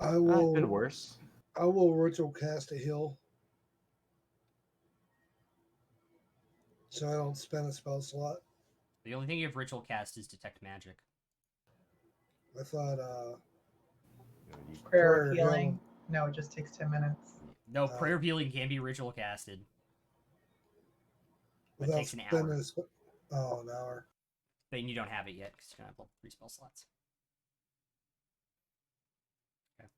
I It's will. been worse. I will ritual cast a heal, so I don't spend a spell slot. The only thing you have ritual cast is detect magic. I thought Prayer Prayer of healing. healing. No, it just takes 10 minutes. No, prayer of healing can be ritual casted. It without takes an spending hour. an hour. Then you don't have it yet because you don't have 3 spell slots. Okay.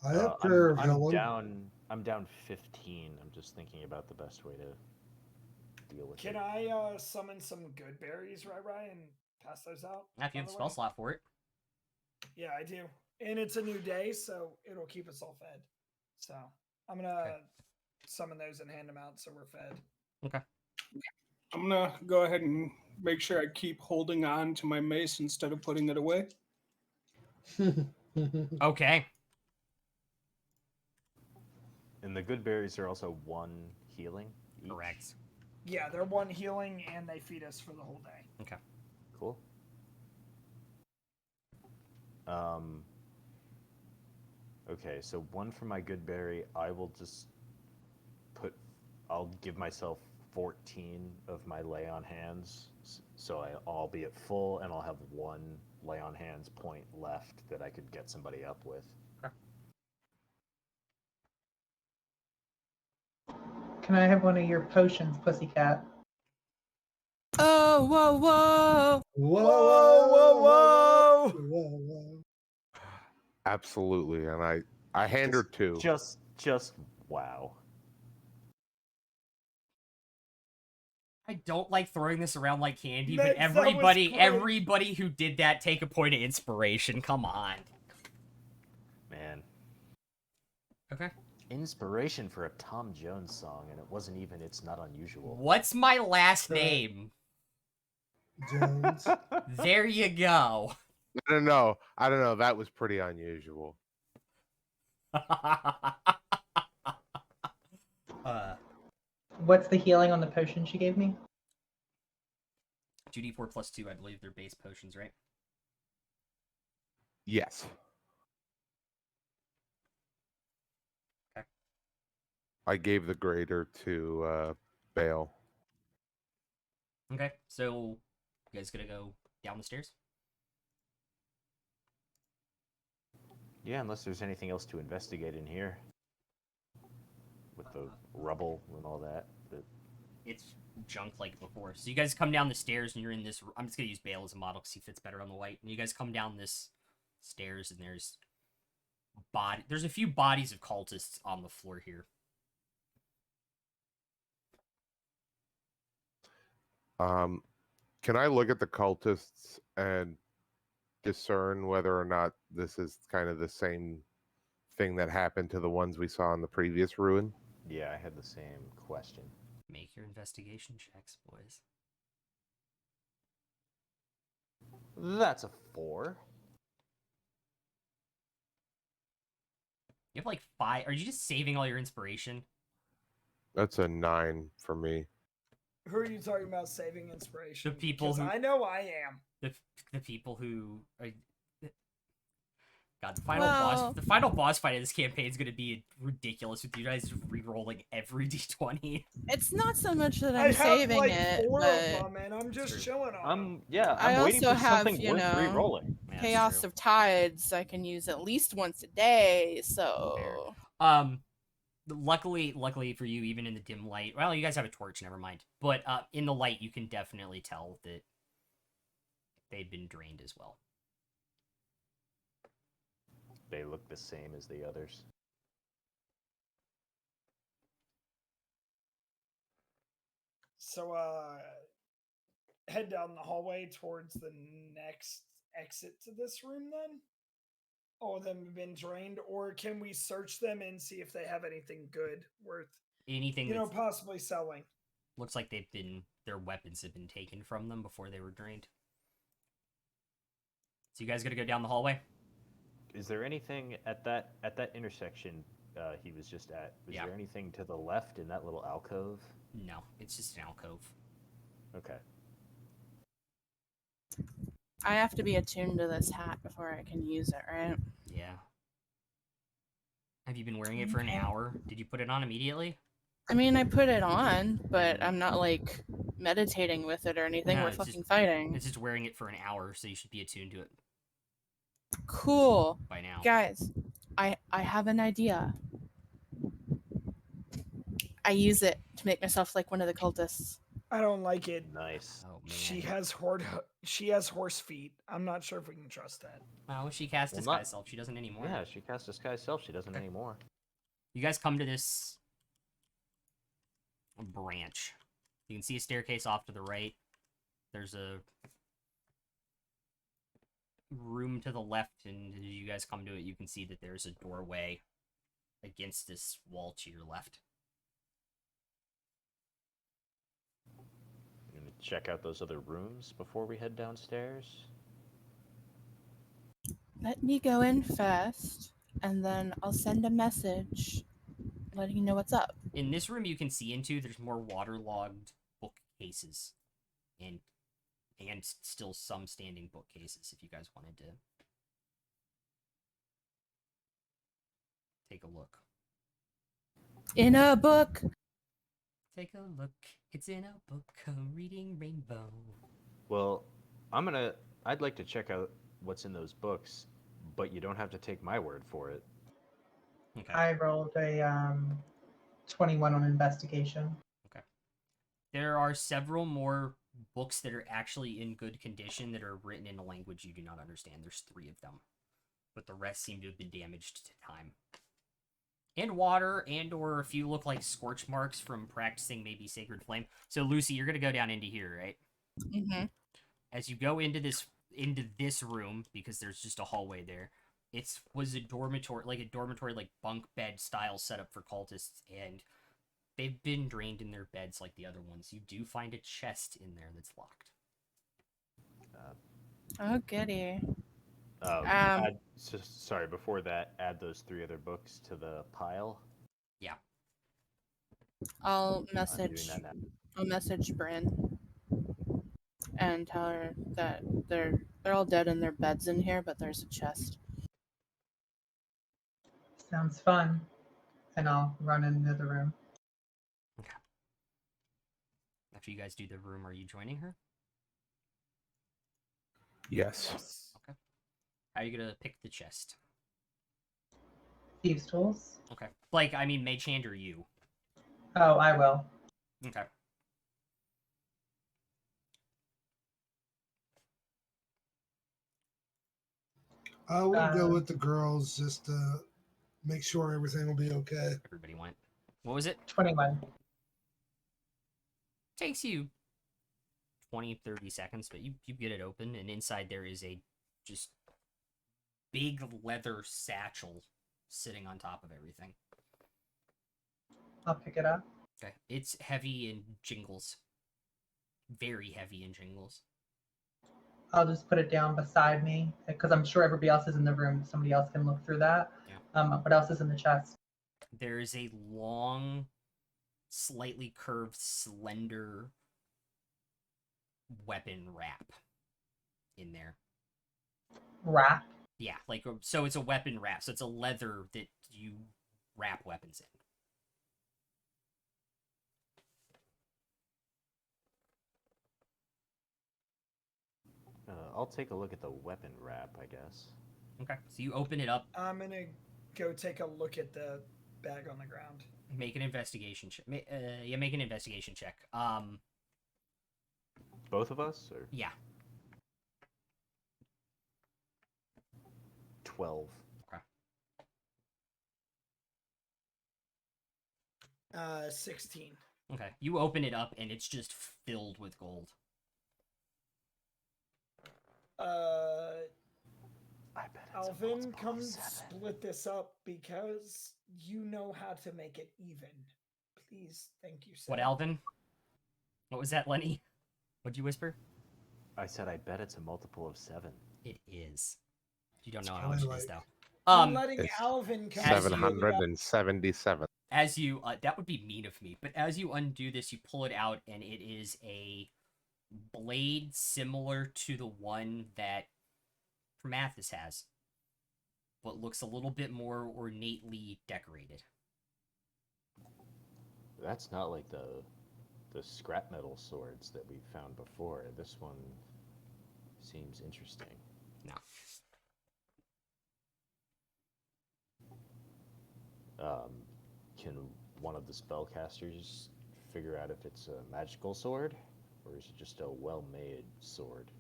I have prayer of I'm healing. I'm down 15. I'm just thinking about the best way to deal with Can it. I summon some good berries, Rai, and pass those out? Now, if you by have a the spell way? slot for it. Yeah, I do. And it's a new day, so it'll keep us all fed. So I'm gonna Okay. summon those and hand them out so we're fed. Okay. I'm gonna go ahead and make sure I keep holding on to my mace instead of putting it away. Okay. And the good berries are also 1 healing each. Correct. Yeah, they're 1 healing and they feed us for the whole day. Okay. Cool. Okay, so 1 for my good berry. I will just put I'll give myself 14 of my lay on hands, so I'll be at full, and I'll have one lay on hands point left that I could get somebody up with. Can I have one of your potions, pussycat? Oh, whoa, whoa. Whoa! Whoa. Absolutely, and I hand her two. Just wow. I don't like throwing this around like candy, That- but that was great. everybody who did that, take a point of inspiration. Come on. Man. Okay. Inspiration for a Tom Jones song, and it wasn't even It's Not Unusual. What's my last Right. name? Jones. There you go. I don't know. That was pretty unusual. What's the healing on the potion she gave me? 2d4 plus 2, I believe they're base potions, right? Yes. Okay. I gave the greater to Bale. Okay, so you guys gonna go down the stairs? Yeah, unless there's anything else to investigate in here. With the rubble and all that. It's junk like before. So you guys come down the stairs and you're in this... I'm just gonna use Bale as a model because he fits better on the white. And you guys come down this stairs and there's a few bodies of cultists on the floor here. Can I look at the cultists and discern whether or not this is kind of the same thing that happened to the ones we saw in the previous ruin? Yeah, I had the same question. Make your investigation checks, boys. That's a 4. You have like 5... Are you just saving all your inspiration? That's a 9 for me. Who are you talking about saving inspiration? The people 'Cause who- I know I am. The people who are... God, Well- the final boss fight of this campaign is going to be ridiculous with you guys re-rolling every d20. It's not so much that I I'm have saving like it, 4 but of them, and I'm just chilling on them. I I'm waiting also for have, something you worth know, re-rolling. Yeah, that's Chaos true. of Tides I can use at least once a day, so... Luckily for you, even in the dim light, well, you guys have a torch, never mind. But in the light, you can definitely tell that they've been drained as well. They look the same as the others. So, head down the hallway towards the next exit to this room then? All of them have been drained, or can we search them and see if they have anything good worth, Anything you know, that possibly selling? looks like their weapons have been taken from them before they were drained. So you guys gonna go down the hallway? Is there anything at that intersection he was just at? Was Yeah. there anything to the left in that little alcove? No, it's just an alcove. Okay. I have to be attuned to this hat before I can use it, right? Yeah. Have you been wearing it for an Okay. hour? Did you put it on immediately? I mean, I put it on, but I'm not, like, meditating with it or anything. No, We're it's fucking just- fighting. It's just wearing it for an hour, so you should be attuned to it Cool. by now. Guys, I have an idea. I use it to make myself like one of the cultists. I don't like it. Nice. Oh man. She has horse feet. I'm not sure if we can trust that. Well, she cast Well, disguise not- self. She doesn't anymore. Yeah, she cast Disguise Self. She doesn't anymore. You guys come to this branch. You can see a staircase off to the right. There's a room to the left, and as you guys come to it, you can see that there's a doorway against this wall to your left. I'm gonna check out those other rooms before we head downstairs. Let me go in first, and then I'll send a message letting you know what's up. In this room you can see into, there's more waterlogged bookcases and still some standing bookcases if you guys wanted to take a look. In a book, Take a look. It's in a book, a reading rainbow. Well, I'd like to check out what's in those books, but you don't have to take my word for it. Okay. I rolled a 21 on investigation. There are several more books that are actually in good condition that are written in a language you do not understand. There's 3 of them, but the rest seem to have been damaged to time. And water, and or a few look like scorch marks from practicing maybe Sacred Flame. So Lucy, you're gonna go down into here, right? Mm-hmm. As you go into this room, because there's just a hallway there, was a dormitory, like bunk bed style setup for cultists, and they've been drained in their beds like the other ones. You do find a chest in there that's locked. Oh, goody. Sorry, before that, add those 3 other books to the pile. Yeah. I'll I'm doing message. that now. I'll message Bryn and tell her that they're all dead in their beds in here, but there's a chest. Sounds fun. And I'll run into the room. Okay. After you guys do the room, are you joining her? Yes. Okay. How are you gonna pick the chest? Thieves' tools. Okay. Like, I mean, mage hand or you? Oh, I will. Okay. I would go with the girls just to make sure everything will be okay. Everybody went. What was it? 21. Takes you 20, 30 seconds, but you get it open, and inside there is a just big leather satchel sitting on top of everything. I'll pick it up. Okay. It's heavy in jingles. Very heavy in jingles. I'll just put it down beside me because I'm sure everybody else is in the room. Somebody else can look through that. Yeah. What else is in the chest? There is a long, slightly curved, slender weapon wrap in there. Wrap. Yeah, like, so it's a weapon wrap. So it's a leather that you wrap weapons in. I'll take a look at the weapon wrap, I guess. Okay, so you open it up. I'm gonna go take a look at the bag on the ground. Make an investigation check. Yeah, make an investigation check. Both of us? Or Yeah. 12. Okay. 16. Okay, you open it up and it's just filled with gold. I bet it's a Alvin, multiple come of 7. split this up because you know how to make it even. Please, thank you, sir. What, Alvin? What was that, Lenny? What'd you whisper? I said I bet it's a multiple of 7. It is. You don't know It's how much it probably is, like- though. I'm letting It's Alvin come. As you- 777. As you, that would be mean of me, but as you undo this, you pull it out, and it is a blade similar to the one that Promathus has, but looks a little bit more ornately decorated. That's not like the scrap metal swords that we found before. This one seems interesting. No. Can one of the spellcasters figure out if it's a magical sword, or is it just a well-made sword?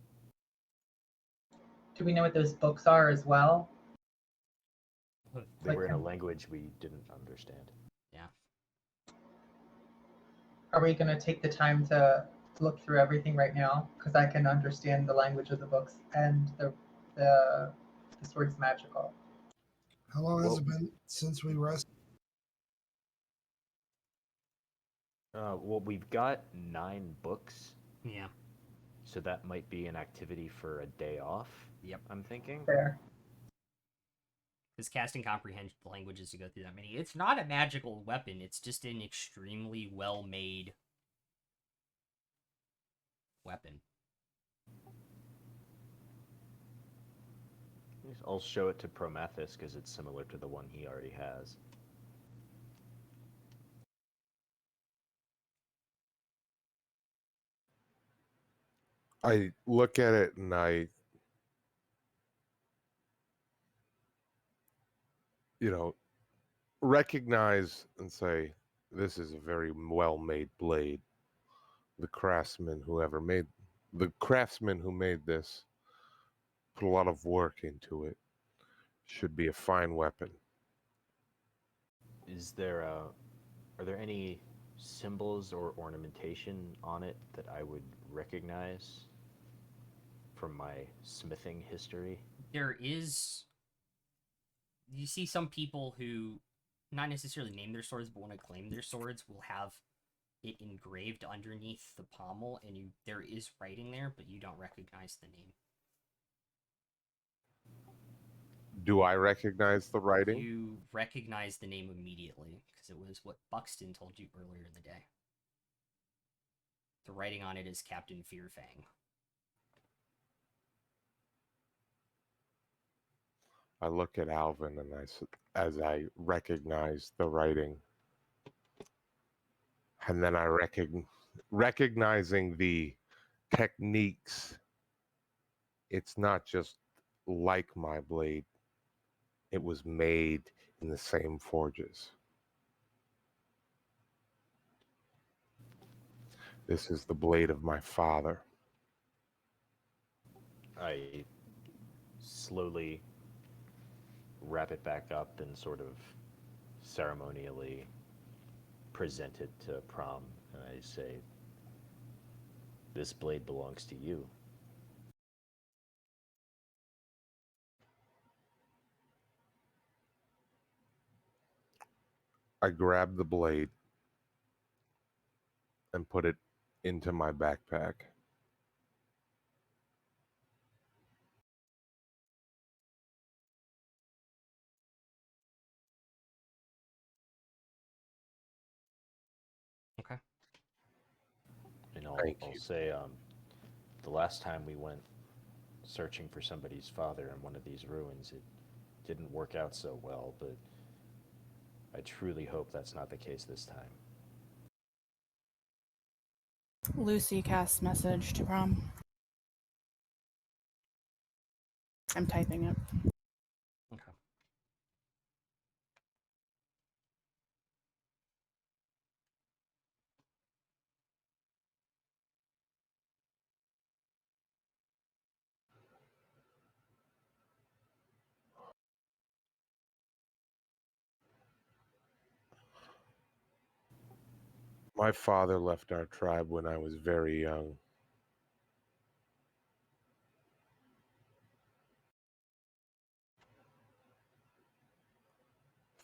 Do we know what those books are as well? They Like, were in a language we didn't understand. Yeah. Are we going to take the time to look through everything right now? Because I can understand the language of the books, and the sword's magical. How long has Well- it been since we rested? Well, we've got 9 books, Yeah. so that might be an activity for a day off. Yep. I'm thinking. Fair. Because casting comprehend languages to go through that many. It's not a magical weapon. It's just an extremely well-made weapon. I'll show it to Promathus because it's similar to the one he already has. I look at it and I, recognize and say, this is a very well-made blade. The craftsman who made this put a lot of work into it. Should be a fine weapon. Are there any symbols or ornamentation on it that I would recognize from my smithing history? There is. You see some people who not necessarily name their swords, but want to claim their swords will have it engraved underneath the pommel, and there is writing there, but you don't recognize the name. Do I recognize the writing? You recognize the name immediately, because it was what Buxton told you earlier in the day. The writing on it is Captain Fearfang. I look at Alvin and as I recognize the writing, and then I recognizing the techniques. It's not just like my blade. It was made in the same forges. This is the blade of my father. I slowly wrap it back up and sort of ceremonially present it to Prom, and I say, this blade belongs to you. I grab the blade and put it into my backpack. Okay. And Thank I'll you. say, the last time we went searching for somebody's father in one of these ruins, it didn't work out so well, but I truly hope that's not the case this time. Lucy casts message to Prom. I'm typing it. Okay. My father left our tribe when I was very young.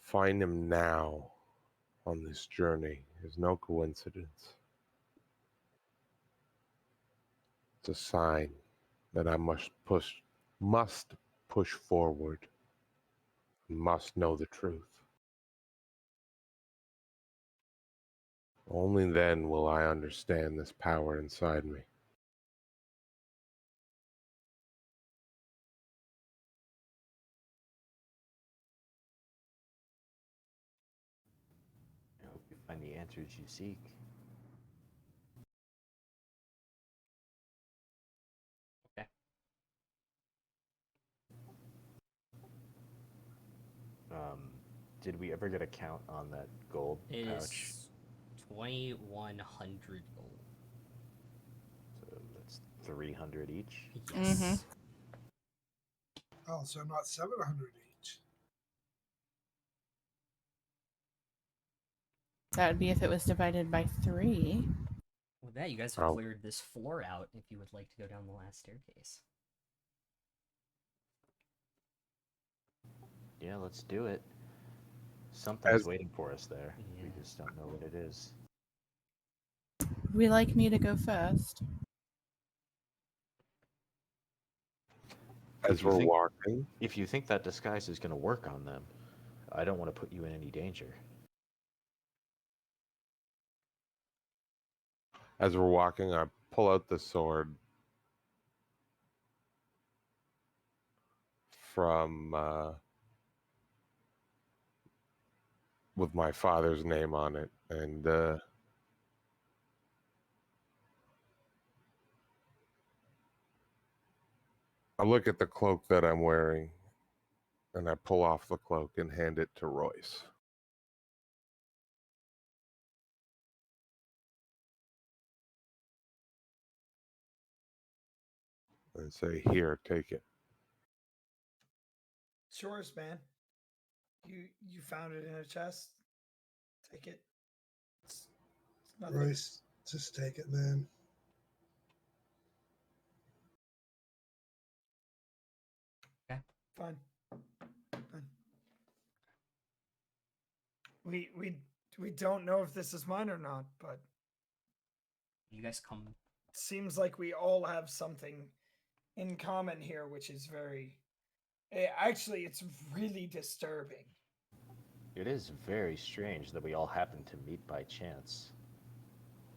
Find him now on this journey is no coincidence. It's a sign that I must push forward, must know the truth. Only then will I understand this power inside me. I hope you find the answers you seek. Okay. Did we ever get a count on that gold It pouch? is 2,100 gold. So that's 300 each. Yes. Oh, so not 700 each. That would be if it was divided by 3. With that, you guys have Oh. cleared this floor out if you would like to go down the last staircase. Yeah, let's do it. Something's As- waiting for us there. We Yeah. just don't know what it is. Would we like me to go first? As If you we're think- walking, If you think that disguise is going to work on them, I don't want to put you in any danger. I pull out the sword from with my father's name on it, and I look at the cloak that I'm wearing, and I pull off the cloak and hand it to Royce. And say, "Here, take it." It's yours, man. You found it in a chest. Take it. It's nothing. Royce, just take it, man. Fine. Fine. We don't know if this is mine or not, but You guys come. it seems like we all have something in common here, which is very. Actually, it's really disturbing. It is very strange that we all happen to meet by chance.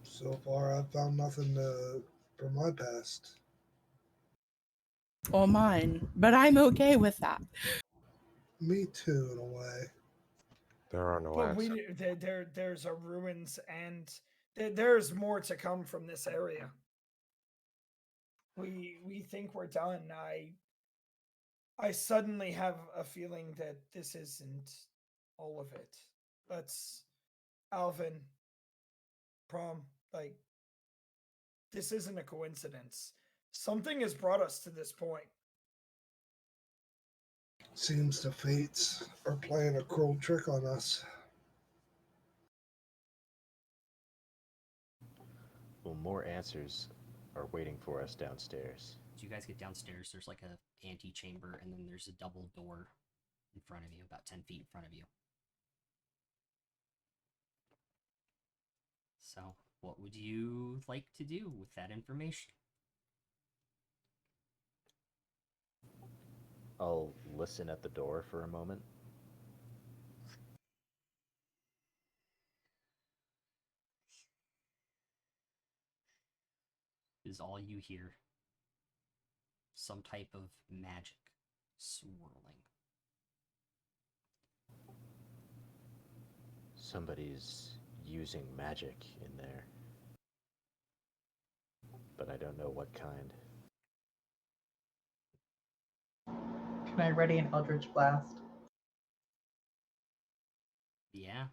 So far, I've found nothing from my past. Or mine, but I'm okay with that. Me too, in a way. There are no But answers. there's a ruins, and there's more to come from this area. We think we're done. I suddenly have a feeling that this isn't all of it. Let's Alvin, Prom, like this isn't a coincidence. Something has brought us to this point. Seems the fates are playing a cruel trick on us. Well, more answers are waiting for us downstairs. As you guys get downstairs, there's like a antechamber, and then there's a double door in front of you, about 10 feet in front of you. So, what would you like to do with that information? I'll listen at the door for a moment. Is all you hear some type of magic swirling. Somebody's using magic in there. But I don't know what kind. Can I ready an Eldritch Blast? Yeah.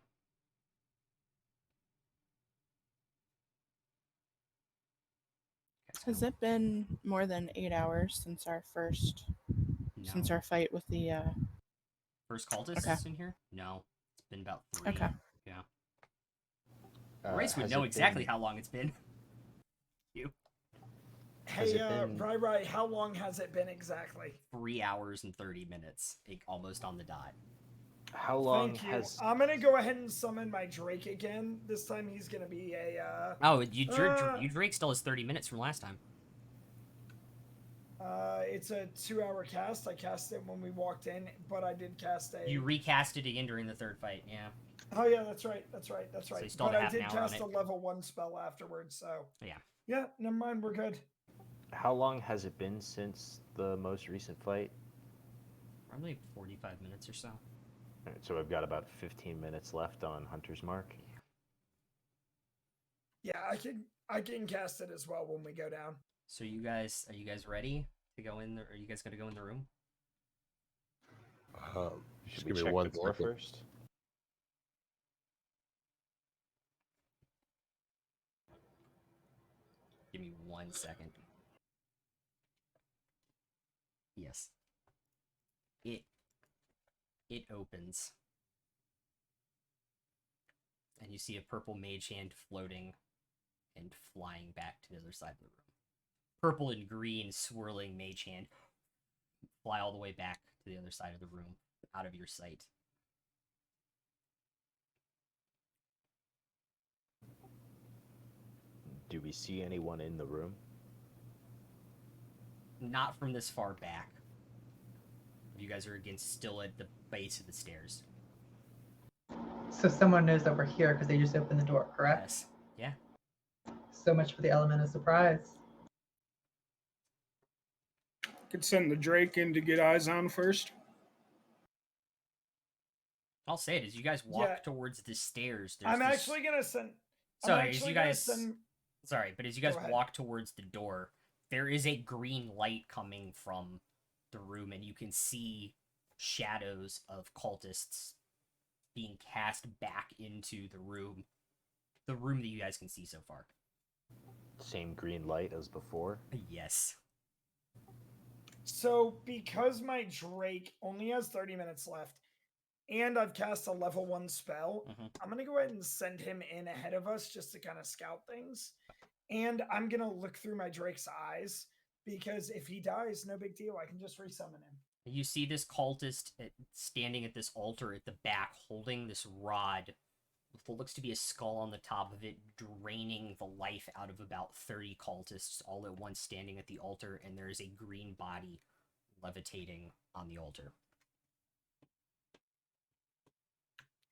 Okay, Has so- it been more than 8 hours since our No. fight with the First cultists Okay. in here? No. It's been about 3. Okay. Yeah. Race would Has know it exactly been- how long it's been. Has Hey, it been- Rai, how long has it been exactly? 3 hours and 30 minutes, almost on the dot. How long Thank you. has I'm gonna go ahead and summon my Drake again. This time he's gonna be a Oh, you Drake still has 30 minutes from last time. it's a 2-hour cast. I cast it when we walked in, but I did cast a You recast it again during the third fight, yeah. Oh yeah, that's right. So you still But have I half an did hour on cast it. a level 1 spell afterwards, so Yeah. yeah, never mind, we're good. How long has it been since the most recent fight? Probably 45 minutes or so. Alright, so I've got about 15 minutes left on Hunter's Mark. Yeah, I can cast it as well when we go down. So are you guys ready to go in there? Are you guys gonna go in the room? Should Just we give me check one the door second. first? Give me 1 second. Yes. It opens. And you see a purple mage hand floating and flying back to the other side of the room. Purple and green swirling mage hand fly all the way back to the other side of the room, out of your sight. Do we see anyone in the room? Not from this far back. You guys are again still at the base of the stairs. So someone knows that we're here because they just opened the door, correct? Yes. Yeah. So much for the element of surprise. Could send the Drake in to get eyes on first. I'll say it as you guys walk Yeah. towards the stairs. There's I'm this... actually gonna send. Sorry, I'm as actually you gonna guys. send- Sorry, but as you guys Go ahead. walk towards the door, there is a green light coming from the room, and you can see shadows of cultists being cast back into the room that you guys can see so far. Same green light as before. Yes. So, because my Drake only has 30 minutes left, and I've cast a level 1 spell, I'm going to go ahead and send him in ahead of us just to kind of scout things. And I'm going to look through my Drake's eyes, because if he dies, no big deal. I can just resummon him. You see this cultist standing at this altar at the back, holding this rod with what looks to be a skull on the top of it, draining the life out of about 30 cultists all at once standing at the altar, and there is a green body levitating on the altar.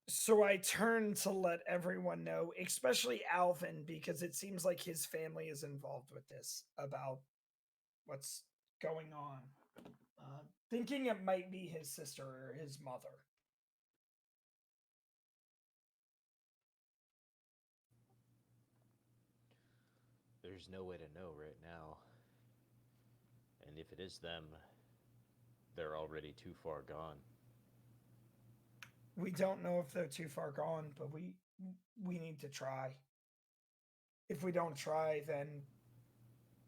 So I turn to let everyone know, especially Alvin, because it seems like his family is involved with this, about what's going on. Thinking it might be his sister or his mother. There's no way to know right now. And if it is them, they're already too far gone. We don't know if they're too far gone, but we need to try. If we don't try, then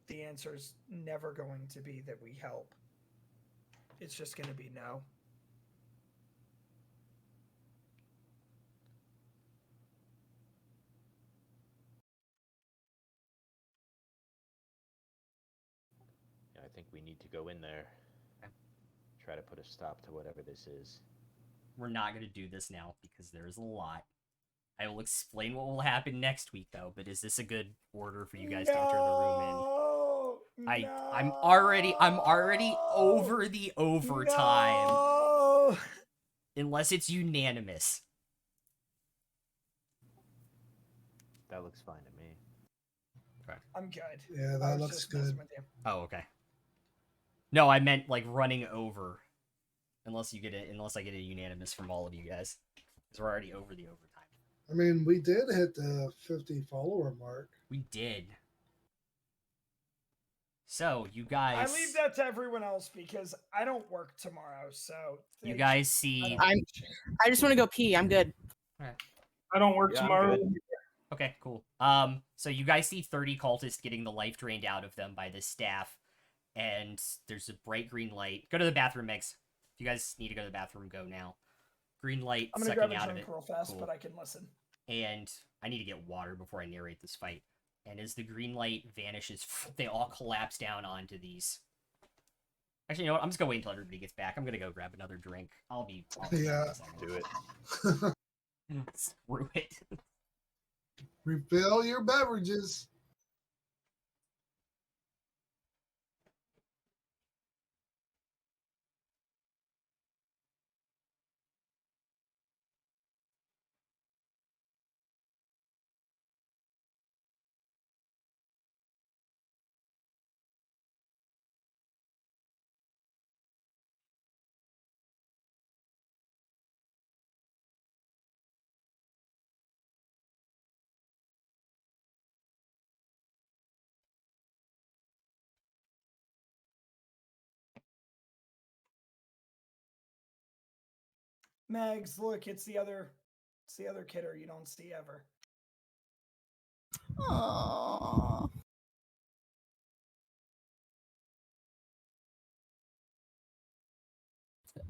the answer's never going to be that we help. It's just going to be no. Yeah, I think we need to go in there. Okay. Try to put a stop to whatever this is. We're not going to do this now because there's a lot. I will explain what will happen next week, though. But is this a good order for you guys to enter the room in? I'm already over the overtime. No! Unless it's unanimous. That looks fine to me. I'm good. Yeah, I that was looks just messing good. with you. Oh, okay. No, I meant like running over. Unless I get a unanimous from all of you guys. Because we're already over the overtime. I mean, we did hit the 50 follower mark. We did. So, you guys... I leave that to everyone else because I don't work tomorrow, so... You guys see... I just want to go pee. I'm good. I don't work Yeah, I'm tomorrow. good. Okay, cool. So you guys see 30 cultists getting the life drained out of them by this staff, and there's a bright green light. Go to the bathroom, Megs. If you guys need to go to the bathroom, go now. Green light I'm gonna sucking grab a out of drink it. real fast, Cool. but I can listen. And I need to get water before I narrate this fight. And as the green light vanishes, they all collapse down onto these. Actually, you know what? I'm just gonna wait until everybody gets back. I'm gonna go grab another drink. I'll be back in Yeah. a second. Do it. Screw it. Refill your beverages. Mags, look, it's the other kidder you don't see ever. Aww.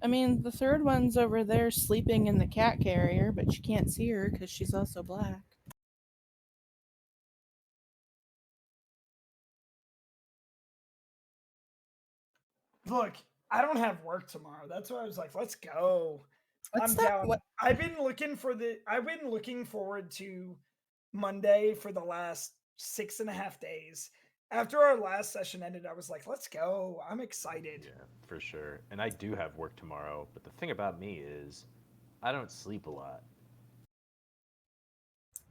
I mean, the third one's over there sleeping in the cat carrier, but you can't see her because she's also black. Look, I don't have work tomorrow. That's why I was like, let's go. What's I'm that? down. What? I've been looking forward to Monday for the last 6.5 days. After our last session ended, I was like, let's go. I'm excited. Yeah, for sure. And I do have work tomorrow, but the thing about me is I don't sleep a lot.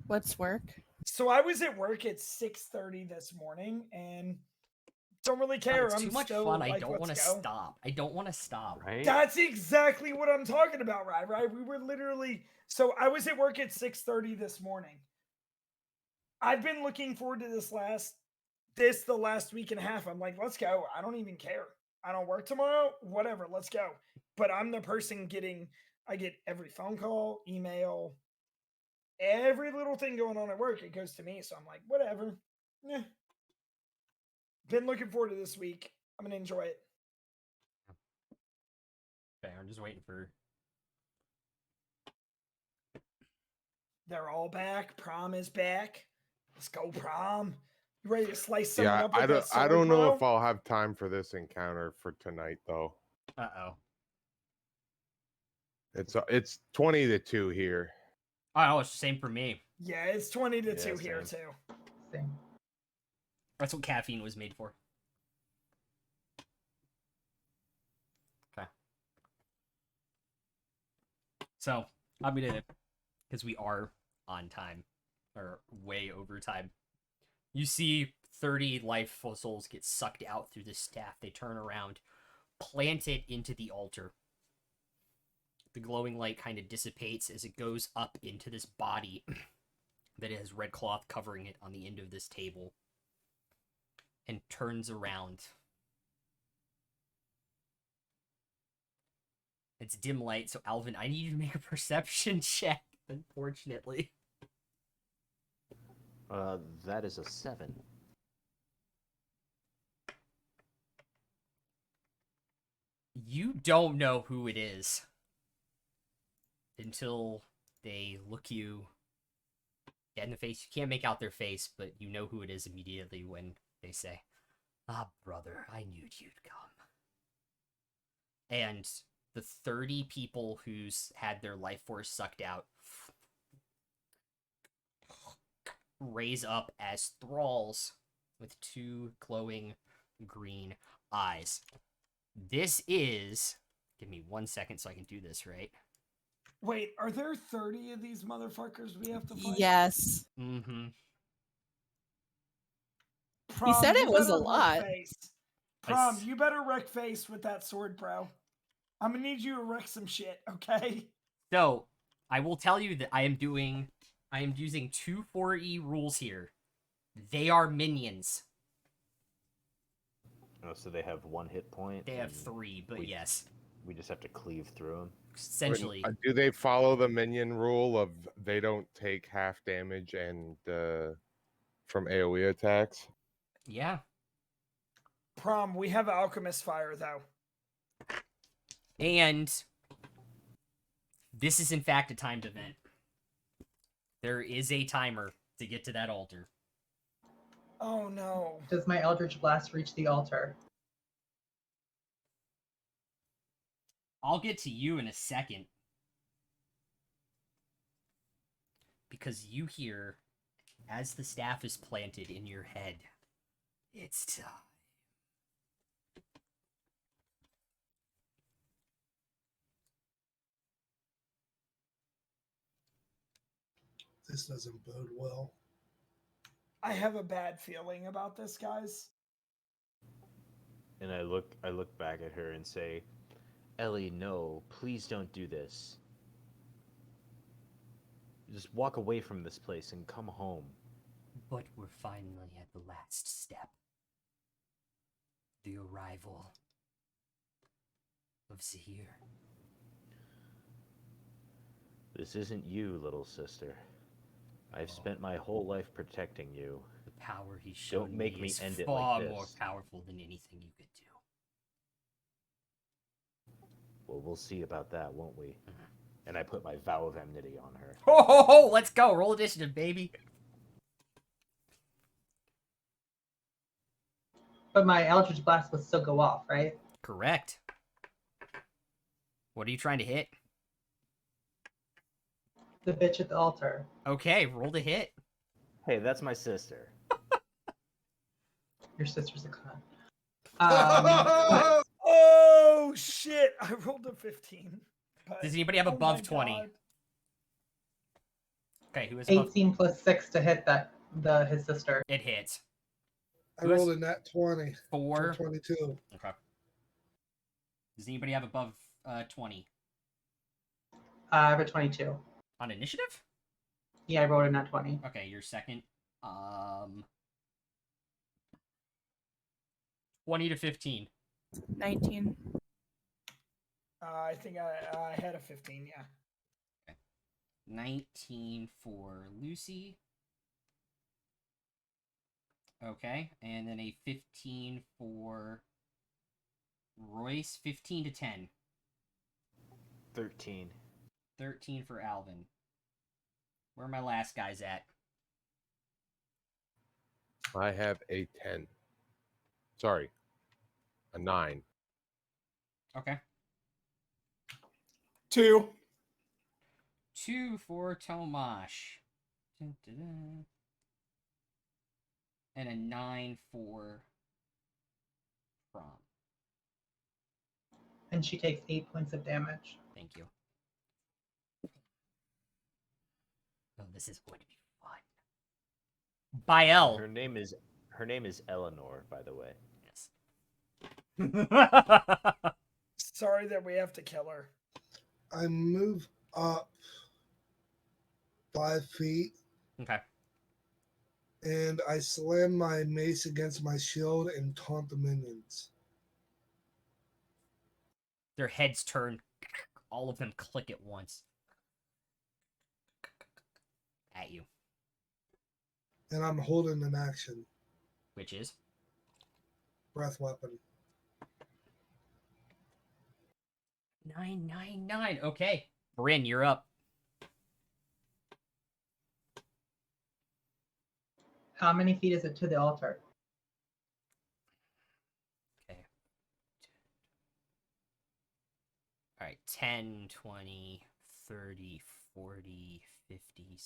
What's work? So I was at work at 6:30 this morning and don't really care. It's I'm too much still fun. like, I don't want to let's go. stop. I don't want to stop. Right? That's exactly what I'm talking about, right? We were literally so I was at work at 6:30 this morning. I've been looking forward to this last this the last week and a half. I'm like, let's go. I don't even care. I don't work tomorrow. Whatever. Let's go. But I'm the person I get every phone call, email, every little thing going on at work. It goes to me. So I'm like, whatever. Yeah. Been looking forward to this week. I'm going to enjoy it. Okay, I'm just waiting for. They're all back. Prom is back. Let's go, Prom. You ready to slice someone Yeah, up with that sword, I don't know bro? if I'll have time for this encounter for tonight though. Uh-oh. It's 20-2 here. Oh, it's the same for me. Yeah, it's 20-2 Yeah, here, same. too. Same. That's what caffeine was made for. Okay. So, I'm gonna, because we are on time, or way over time. You see 30 life souls get sucked out through the staff. They turn around, plant it into the altar. The glowing light kind of dissipates as it goes up into this body that has red cloth covering it on the end of this table, and turns around. It's dim light, so Alvin, I need you to make a perception check, unfortunately. That is a 7. You don't know who it is until they look you dead in the face. You can't make out their face, but you know who it is immediately when they say, "Ah, brother, I knew you'd come." And the 30 people who's had their life force sucked out raise up as thralls with 2 glowing green eyes. This is... Give me 1 second so I can do this right. Wait, are there 30 of these motherfuckers we have to fight? Yes. Mm-hmm. Prom, said you it was a better wreck lot. Face. Prom, you better wreck face with that sword, bro. I'm gonna need you to wreck some shit, okay? So, I will tell you that I am using 2 4E rules here. They are minions. Oh, so they have 1 hit point. They have and 3, but yes. We just have to cleave through them. Essentially. Do they follow the minion rule of they don't take half damage and from AoE attacks? Yeah. Prom, we have alchemist fire though. And this is in fact a timed event. There is a timer to get to that altar. Oh no. Does my Eldritch Blast reach the altar? I'll get to you in a second. Because you hear, as the staff is planted in your head, it's time. This doesn't bode well. I have a bad feeling about this, guys. And I look back at her and say, Ellie, no, please don't do this. Just walk away from this place and come home. But we're finally at the last step. The arrival of Zahir. This isn't you, little sister. I've spent my whole life protecting you. The power he's shown Don't make me is end it far like more this. powerful than anything you could do. Well, we'll see about that, won't we? And I put my vow of enmity on her. Ho ho ho! Let's go! Roll initiative, baby! But my Eldritch Blast will still go off, right? Correct. What are you trying to hit? The bitch at the altar. Okay, roll to hit. Hey, that's my sister. Your sister's a cunt. Oh shit! I rolled a 15. But, Does anybody have oh above my 20? God. Okay, who has above? 18 plus 6 to hit his sister. It hits. I rolled a nat 20 4. for 22. Okay. Does anybody have above 20? I have a 22. On initiative? Yeah, I rolled a nat 20. Okay, you're second. 20 to 15. 19. I think I had a 15. Yeah. 19 for Lucy. Okay, and then a 15 for Royce. 15 to 10. 13. 13 for Alvin. Where are my last guys at? I have a 10. Sorry, a 9. Okay. 2. 2 for Tomash. Dun, dun, dun. And a 9 for Prom. And she takes 8 points of damage. Thank you. Oh, this is going to be fun. Bael. Her name is Eleanor, by the way. Yes. Sorry that we have to kill her. I move up 5 feet Okay. and I slam my mace against my shield and taunt the minions. Their heads turn. All of them click at once. At you. And I'm holding an action. Which is? Breath weapon. 999. Okay. Bryn, you're up. How many feet is it to the altar? Okay. All right. 10, 20, 30, 40, 50.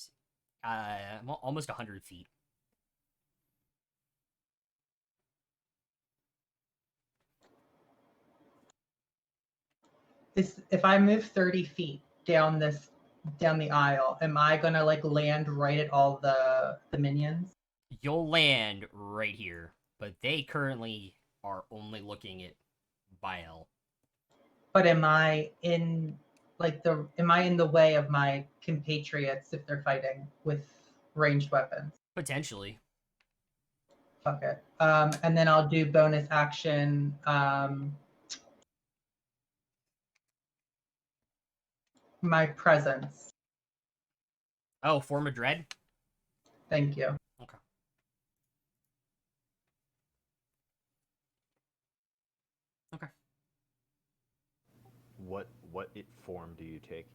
Almost 100 feet. If I move 30 feet down the aisle, am I gonna like land right at all the minions? You'll land right here, but they currently are only looking at Bael. But am I in the way of my compatriots if they're fighting with ranged weapons? Potentially. Fuck it. And then I'll do bonus action. My presence. Oh, Form of Dread? Thank you. Okay. Okay. What form do you take?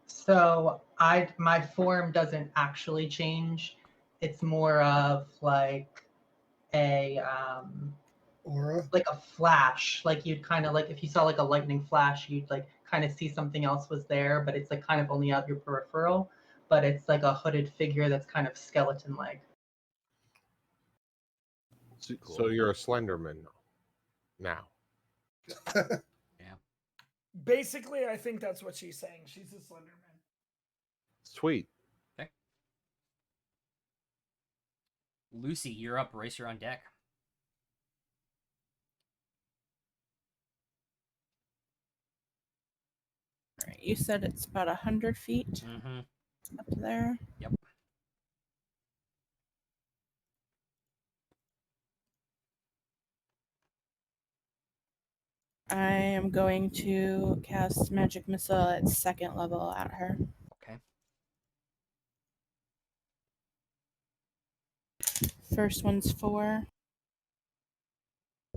So my form doesn't actually change. It's more of like a Aura. like a flash. Like you'd kind of like if you saw like a lightning flash, you'd like kind of see something else was there, but it's like kind of only out your peripheral. But it's like a hooded figure that's kind of skeleton-like. So you're a Slenderman now. Basically, I think that's what she's saying. She's a Slenderman. Sweet. Okay. Lucy, you're up. Racer on deck. All right, you said it's about 100 feet Mm-hmm. up to there. Yep. I am going to cast Magic Missile at 2nd level at her. Okay. First one's 4.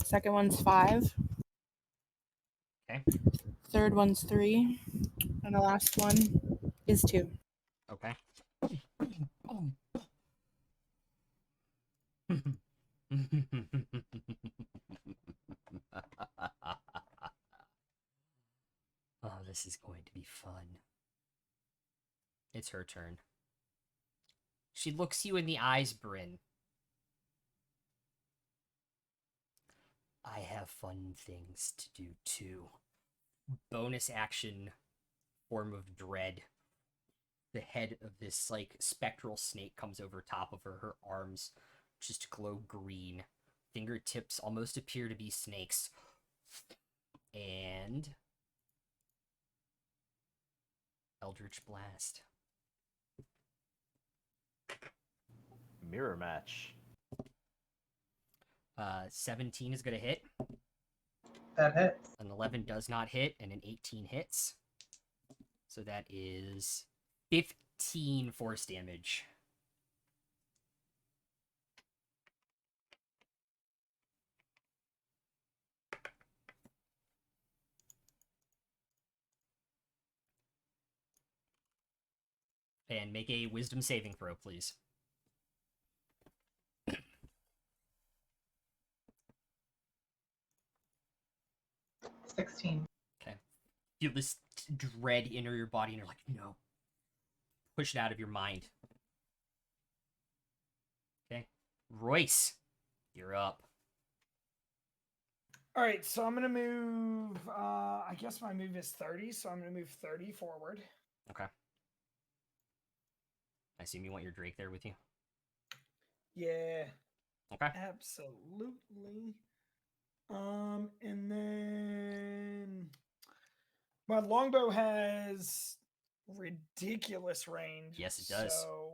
Second one's 5. Okay. Third one's 3. And the last one is 2. Okay. Oh, this is going to be fun. It's her turn. She looks you in the eyes, Bryn. I have fun things to do too. Bonus action, Form of Dread. The head of this like spectral snake comes over top of her. Her arms just glow green. Fingertips almost appear to be snakes. And Eldritch Blast. Mirror match. 17 is going to hit. That hits. An 11 does not hit, and an 18 hits. So that is 15 force damage. And make a wisdom saving throw, please. 16. Okay. Feel this dread enter your body, and you're like, no. Push it out of your mind. Okay. Royce, you're up. All right, so I'm gonna move. I guess my move is 30, so I'm gonna move 30 forward. Okay. I assume you want your Drake there with you? Yeah. Okay. Absolutely. And then my longbow has ridiculous range. Yes, it does. So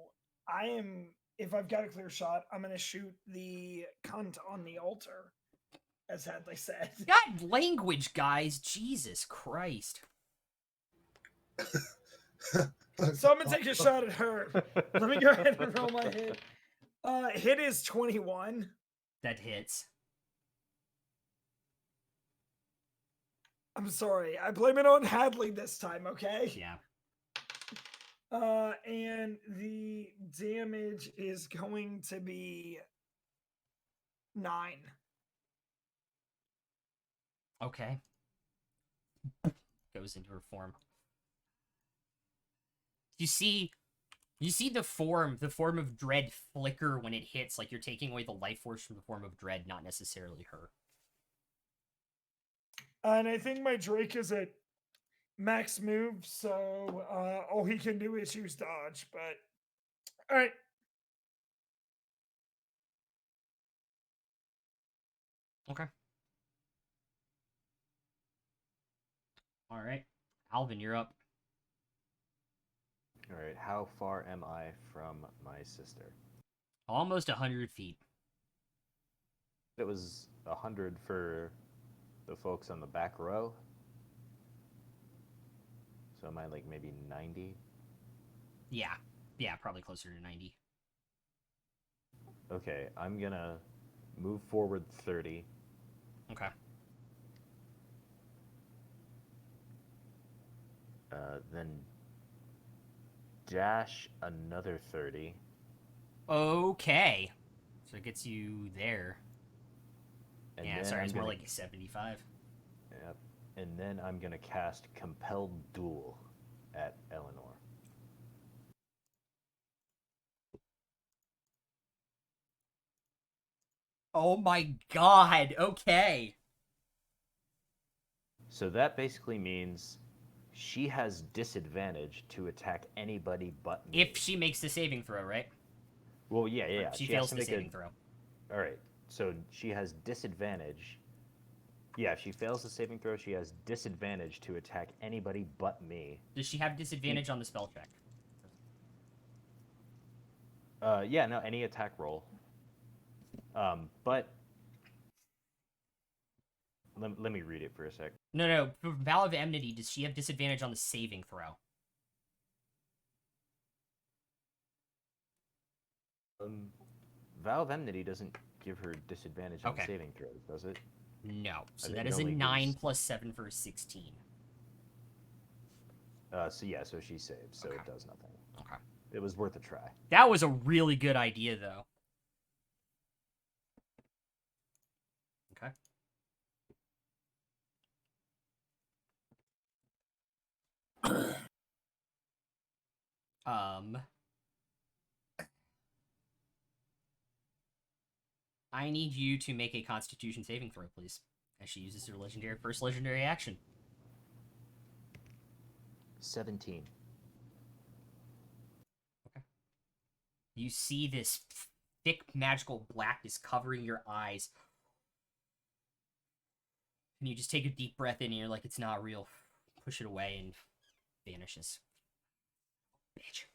if I've got a clear shot, I'm gonna shoot the cunt on the altar, as Hadley said. God, language, guys. Jesus Christ. So I'm gonna take a shot at her. Let me go ahead and roll my hit. Hit is 21. That hits. I'm sorry. I blame it on Hadley this time, okay? Yeah. And the damage is going to be 9. Okay. Goes into her form. You see the form of Dread flicker when it hits, like you're taking away the life force from the form of Dread, not necessarily her. And I think my Drake is at max move, so all he can do is use dodge, but alright. Okay. Alright. Alvin, you're up. All right, how far am I from my sister? Almost 100 feet. It was 100 for the folks on the back row. So am I like maybe 90? Yeah. Yeah, probably closer to 90. Okay, I'm gonna move forward 30. Okay. Then dash another 30. Okay. So it gets you there. And Yeah, then sorry, it's I'm more gonna- like 75. Yep. And then I'm gonna cast Compelled Duel at Eleanor. Oh my god, okay. So that basically means she has disadvantage to attack anybody but me. If she makes the saving throw, right? Well, yeah. Or if she has fails to the make saving throw. All right. So she has disadvantage. Yeah, if she fails the saving throw, she has disadvantage to attack anybody but me. Does she have disadvantage on the spell check? Yeah, no, any attack roll. But let me read it for a sec. No. For Vow of Enmity, does she have disadvantage on the saving throw? Vow of Enmity doesn't give her disadvantage on Okay. saving throws, does it? No. So think that it is a only 9 gives- plus 7 for a 16. So she saves, so Okay. it does nothing. Okay. It was worth a try. That was a really good idea, though. Okay. I need you to make a Constitution saving throw, please, as she uses her first legendary action. 17. You see this thick magical blackness covering your eyes. And you just take a deep breath in and you're like, it's not real. Push it away and vanishes. Bitch.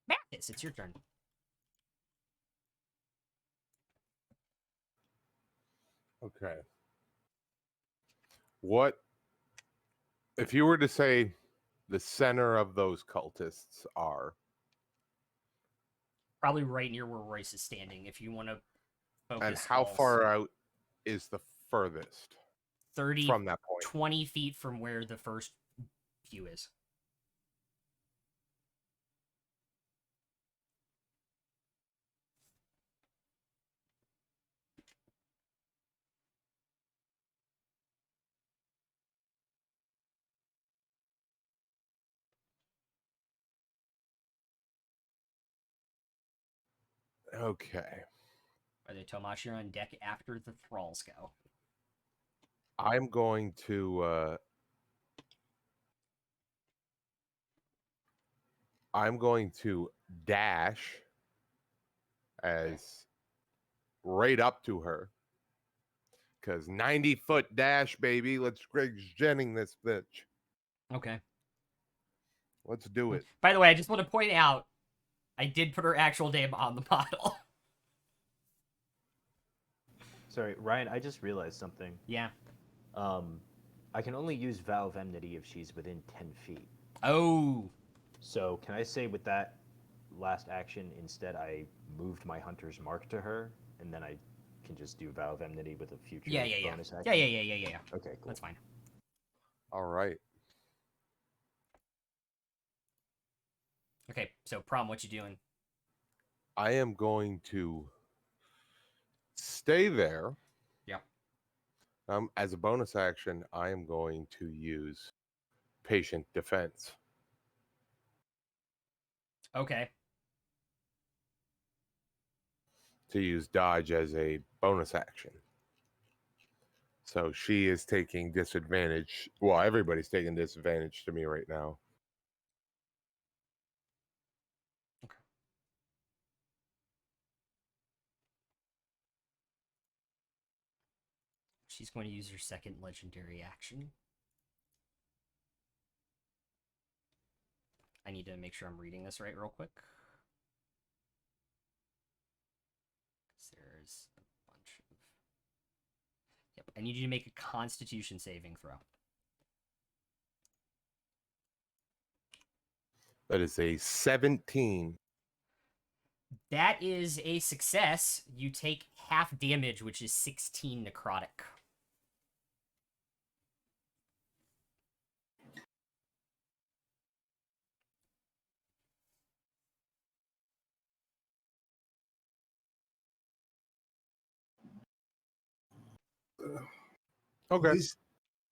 Mathis, it's your turn. Okay. What if you were to say the center of those cultists are? Probably right near where Royce is standing. If you want to focus. And how all far out is the furthest 30, from that point? 20 feet from where the first pew is. Okay. By the Tomash, you're on deck after the thralls go. I'm going to dash as right up to her. Cause 90-foot dash, baby. Let's Greg Jennings this bitch. Okay. Let's do it. By the way, I just want to point out, I did put her actual name on the model. Sorry, Ryan, I just realized something. Yeah. I can only use Vow of Enmity if she's within 10 feet. Oh. So can I say with that last action, instead I moved my Hunter's Mark to her, and then I can just do Vow of Enmity with a future bonus action? Yeah. Okay, cool. That's fine. All right. Okay, so Prom, what you doing? I am going to stay there. Yeah. As a bonus action, I am going to use patient defense. Okay. To use dodge as a bonus action. So she is taking disadvantage. Well, everybody's taking disadvantage to me right now. Okay. She's going to use her second legendary action. I need to make sure I'm reading this right real quick. There's a bunch of... Yep, I need you to make a Constitution saving throw. That is a 17. That is a success. You take half damage, which is 16 necrotic. Okay.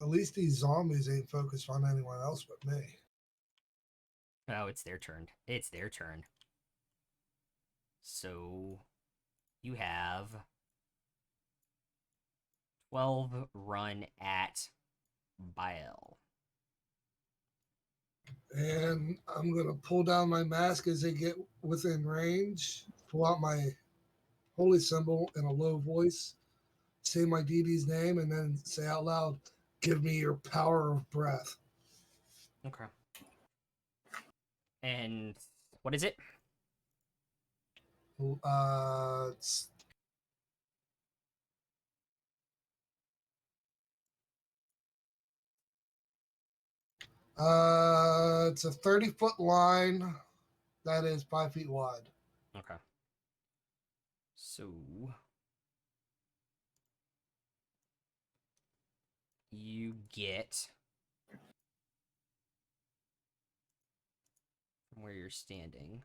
At least these zombies ain't focused on anyone else but me. Oh, it's their turn. It's their turn. So you have 12 run at Baal. And I'm gonna pull down my mask as they get within range, pull out my holy symbol in a low voice, say my deity's name, and then say out loud, "Give me your power of breath." Okay. And what is it? It's it's a 30-foot line that is 5 feet wide. Okay. So you get from where you're standing.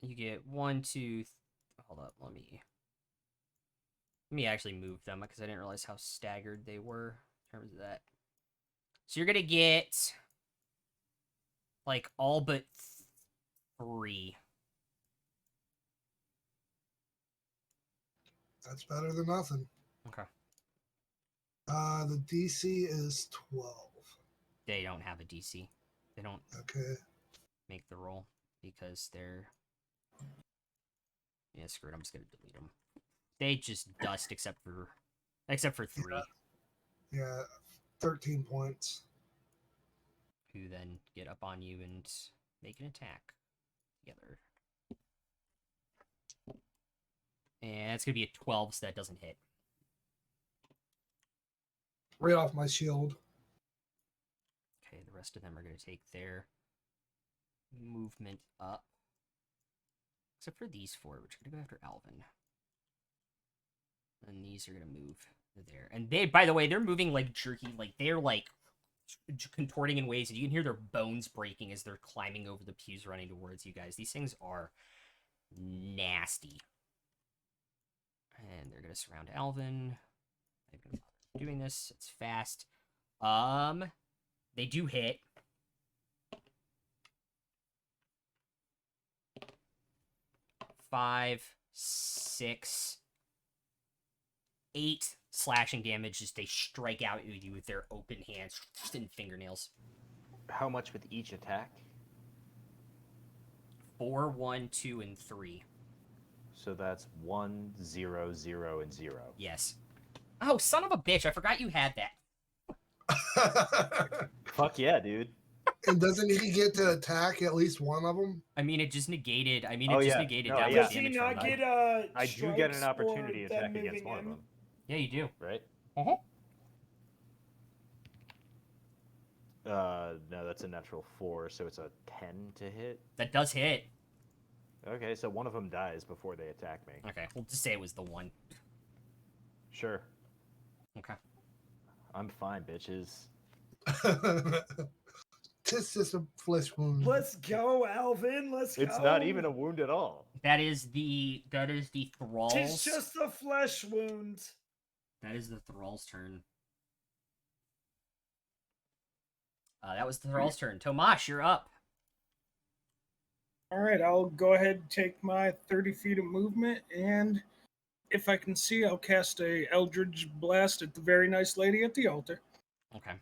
You get 1, 2. Hold up, let me actually move them because I didn't realize how staggered they were in terms of that. So you're gonna get like all but 3. That's better than nothing. Okay. The DC is 12. They don't have a DC. They don't Okay. make the roll because they're... Yeah, screw it. I'm just gonna delete them. They just dust except for 3. Yeah, 13 points. Who then get up on you and make an attack together. And it's going to be a 12, so that doesn't hit. Right off my shield. Okay, the rest of them are going to take their movement up. Except for these four, which are going to go after Alvin. And these are going to move there. And they, by the way, they're moving like jerky. Like, they're like contorting in ways that you can hear their bones breaking as they're climbing over the pews running towards you guys. These things are nasty. And they're going to surround Alvin. I'm going to doing this. It's fast. They do hit. Five, 6, 8 slashing damage as they strike out at you with their open hands and fingernails. How much with each attack? 4, 1, 2, and 3. So that's 1, 0, 0, and 0. Yes. Oh, son of a bitch! I forgot you had that. Fuck yeah, dude. And doesn't he get to attack at least one of them? I mean, it just negated. Oh, Just yeah. negated No, that yeah. much Does he damage not from get I do get an strikes opportunity for attack them against moving one of in? them, Yeah, you do. right? Uh-huh. No, that's a natural 4, so it's a 10 to hit. That does hit. Okay, so one of them dies before they attack me. Okay, we'll just say it was the one. Sure. Okay. I'm fine, bitches. Tis just a flesh wound. Let's go, Alvin. Let's go. It's not even a wound at all. That is the thralls. It's just a flesh wound. That is the thrall's turn. That was the thrall's turn. Tomash, you're up. All right, I'll go ahead and take my 30 feet of movement, and if I can see, I'll cast a Eldritch Blast at the very nice lady at the altar. Okay.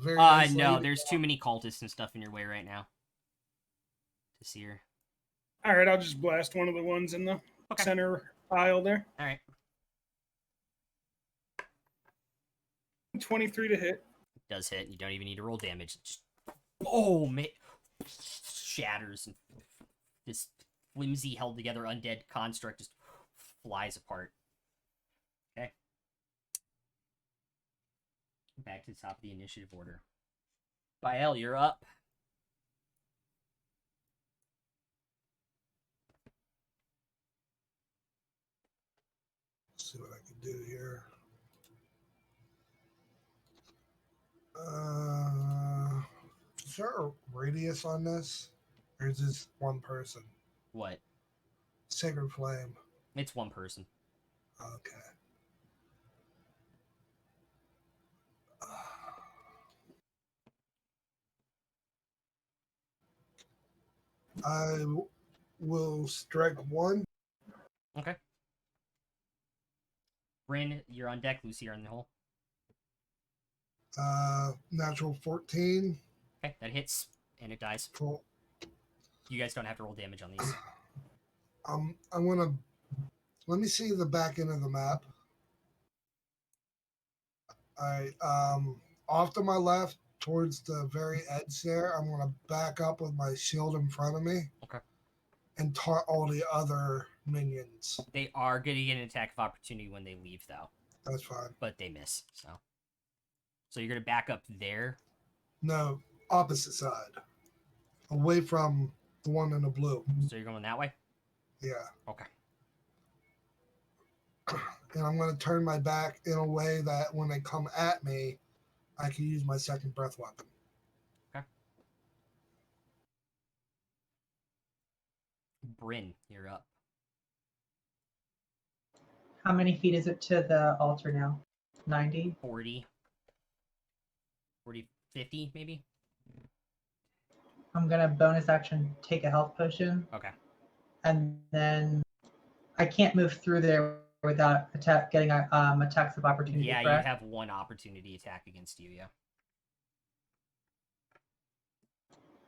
Very nice No, lady. there's too many cultists and stuff in your way right now. To see her. All right, I'll just blast one of the ones in the center aisle there. All right. 23 to hit. It does hit. You don't even need to roll damage. It just, oh, man. Shatters. And this flimsy, held together undead construct just flies apart. Okay. Back to the top of the initiative order. Bael, you're up. Let's see what I can do here. Is there a radius on this? Or is this one person? What? Sacred Flame. It's one person. Okay. I will strike one. Okay. Bryn, you're on deck. Lucy, you're in the hole. Natural 14. Okay, that hits, and it dies. Cool. You guys don't have to roll damage on these. I'm gonna let me see the back end of the map. Off to my left, towards the very edge there, I'm gonna back up with my shield in front of me. Okay. And taunt all the other minions. They are going to get an attack of opportunity when they leave, though. That's fine. But they miss, so. So you're going to back up there? No, opposite side. Away from the one in the blue. So you're going that way? Yeah. Okay. And I'm going to turn my back in a way that when they come at me, I can use my second breath weapon. Okay. Bryn, you're up. How many feet is it to the altar now? 90? 40. 40, 50, maybe? I'm going to bonus action take a health potion. Okay. And then I can't move through there without getting attacks of opportunity. Yeah, correct? you have one opportunity attack against you, yeah.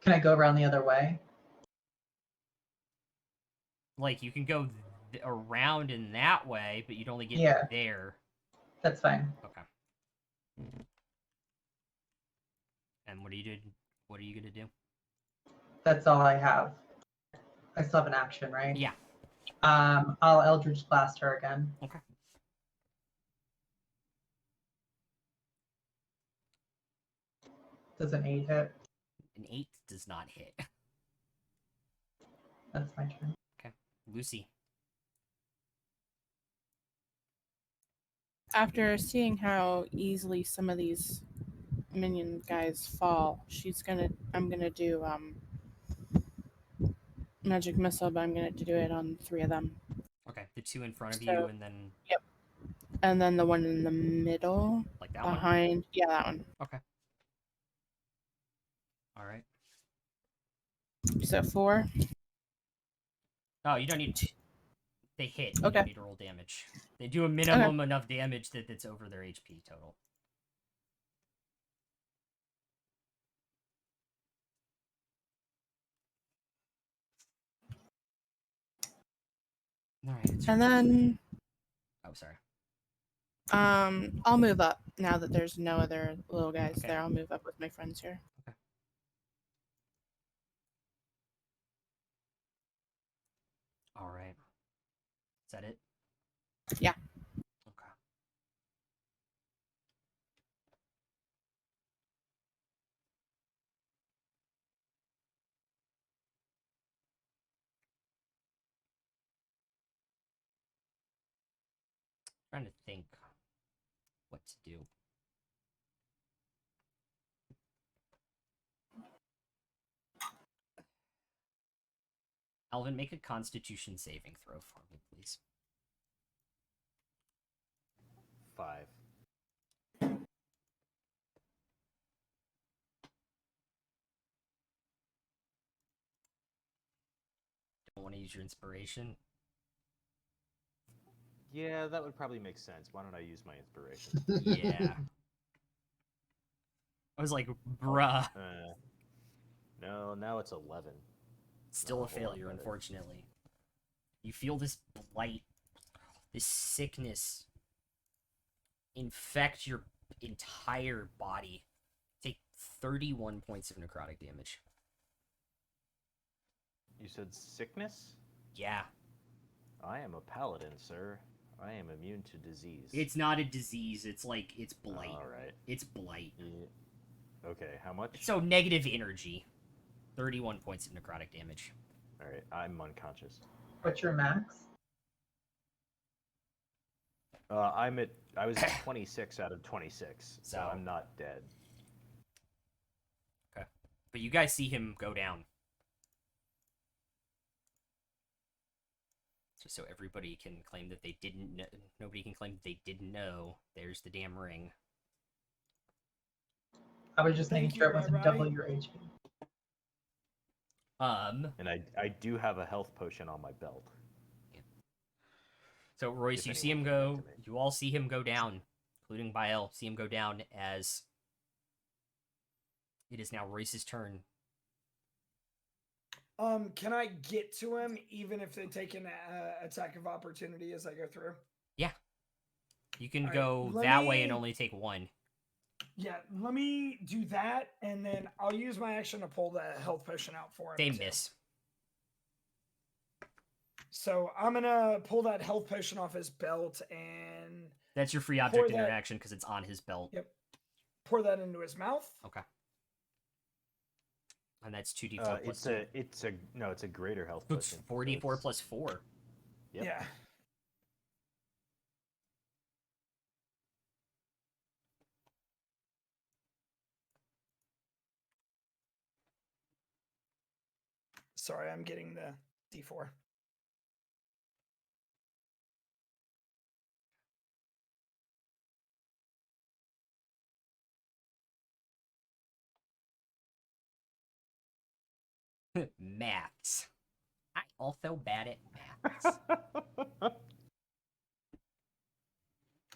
Can I go around the other way? Like, you can go around in that way, but you'd only get there. That's fine. Okay. And what are you doing? What are you gonna do? That's all I have. I still have an action, right? Yeah. I'll Eldritch Blast her again. Okay. Does an 8 hit? An 8 does not hit. That's my turn. Okay. Lucy. After seeing how easily some of these minion guys fall, I'm gonna do magic missile, but I'm gonna do it on 3 of them. Okay. The 2 in front of So- you, and then Yep. And then the one in the middle, like that one. behind. Yeah, that one. Okay. All right. So 4. Oh, you don't need. They hit. You Okay. don't need to roll damage. They do a minimum enough damage that it's over their HP total. All right. And then Oh, sorry. I'll move up now that there's no other little guys Okay. there. I'll move up with my friends here. All right. Is that it? Yeah. Okay. Trying to think what to do. Alvin, make a Constitution saving throw for me, please. 5. Don't want to use your inspiration. Yeah, that would probably make sense. Why don't I use my inspiration? Yeah. I was like, bruh. No, now it's 11. Still Not a a whole lot failure, better. unfortunately. You feel this blight, this sickness infect your entire body. Take 31 points of necrotic damage. You said sickness? Yeah. I am a paladin, sir. I am immune to disease. It's not a disease, it's like, it's blight. Alright. It's blight. Yeah. Okay, how much? So negative energy. 31 points of necrotic damage. Alright, I'm unconscious. What's your max? I was at 26 out of 26, so So- I'm not dead. Okay. But you guys see him go down. Just so everybody can claim that they didn't know. Nobody can claim that they didn't know. There's the damn ring. I was just making Thank sure you, it wasn't Rai. double your HP. And I do have a health potion on my belt. So Royce, If you see him anyone can go. get to me. You all see him go down, including Bael. See him go down as it is now Royce's turn. Can I get to him even if they take an attack of opportunity as I go through? Yeah, you can All right, go let that way and me- only take 1. Yeah, let me do that, and then I'll use my action to pull the health potion out for him. They too. miss. So I'm gonna pull that health potion off his belt and That's your free Pour object that- interaction because it's on his belt. yep, pour that into his mouth. Okay. And that's 2d4 plus It's a greater health So it's potion. 4d4 it's- plus 4. Yep. Yeah. Sorry, I'm getting the D4. Maths. I'm also bad at maths.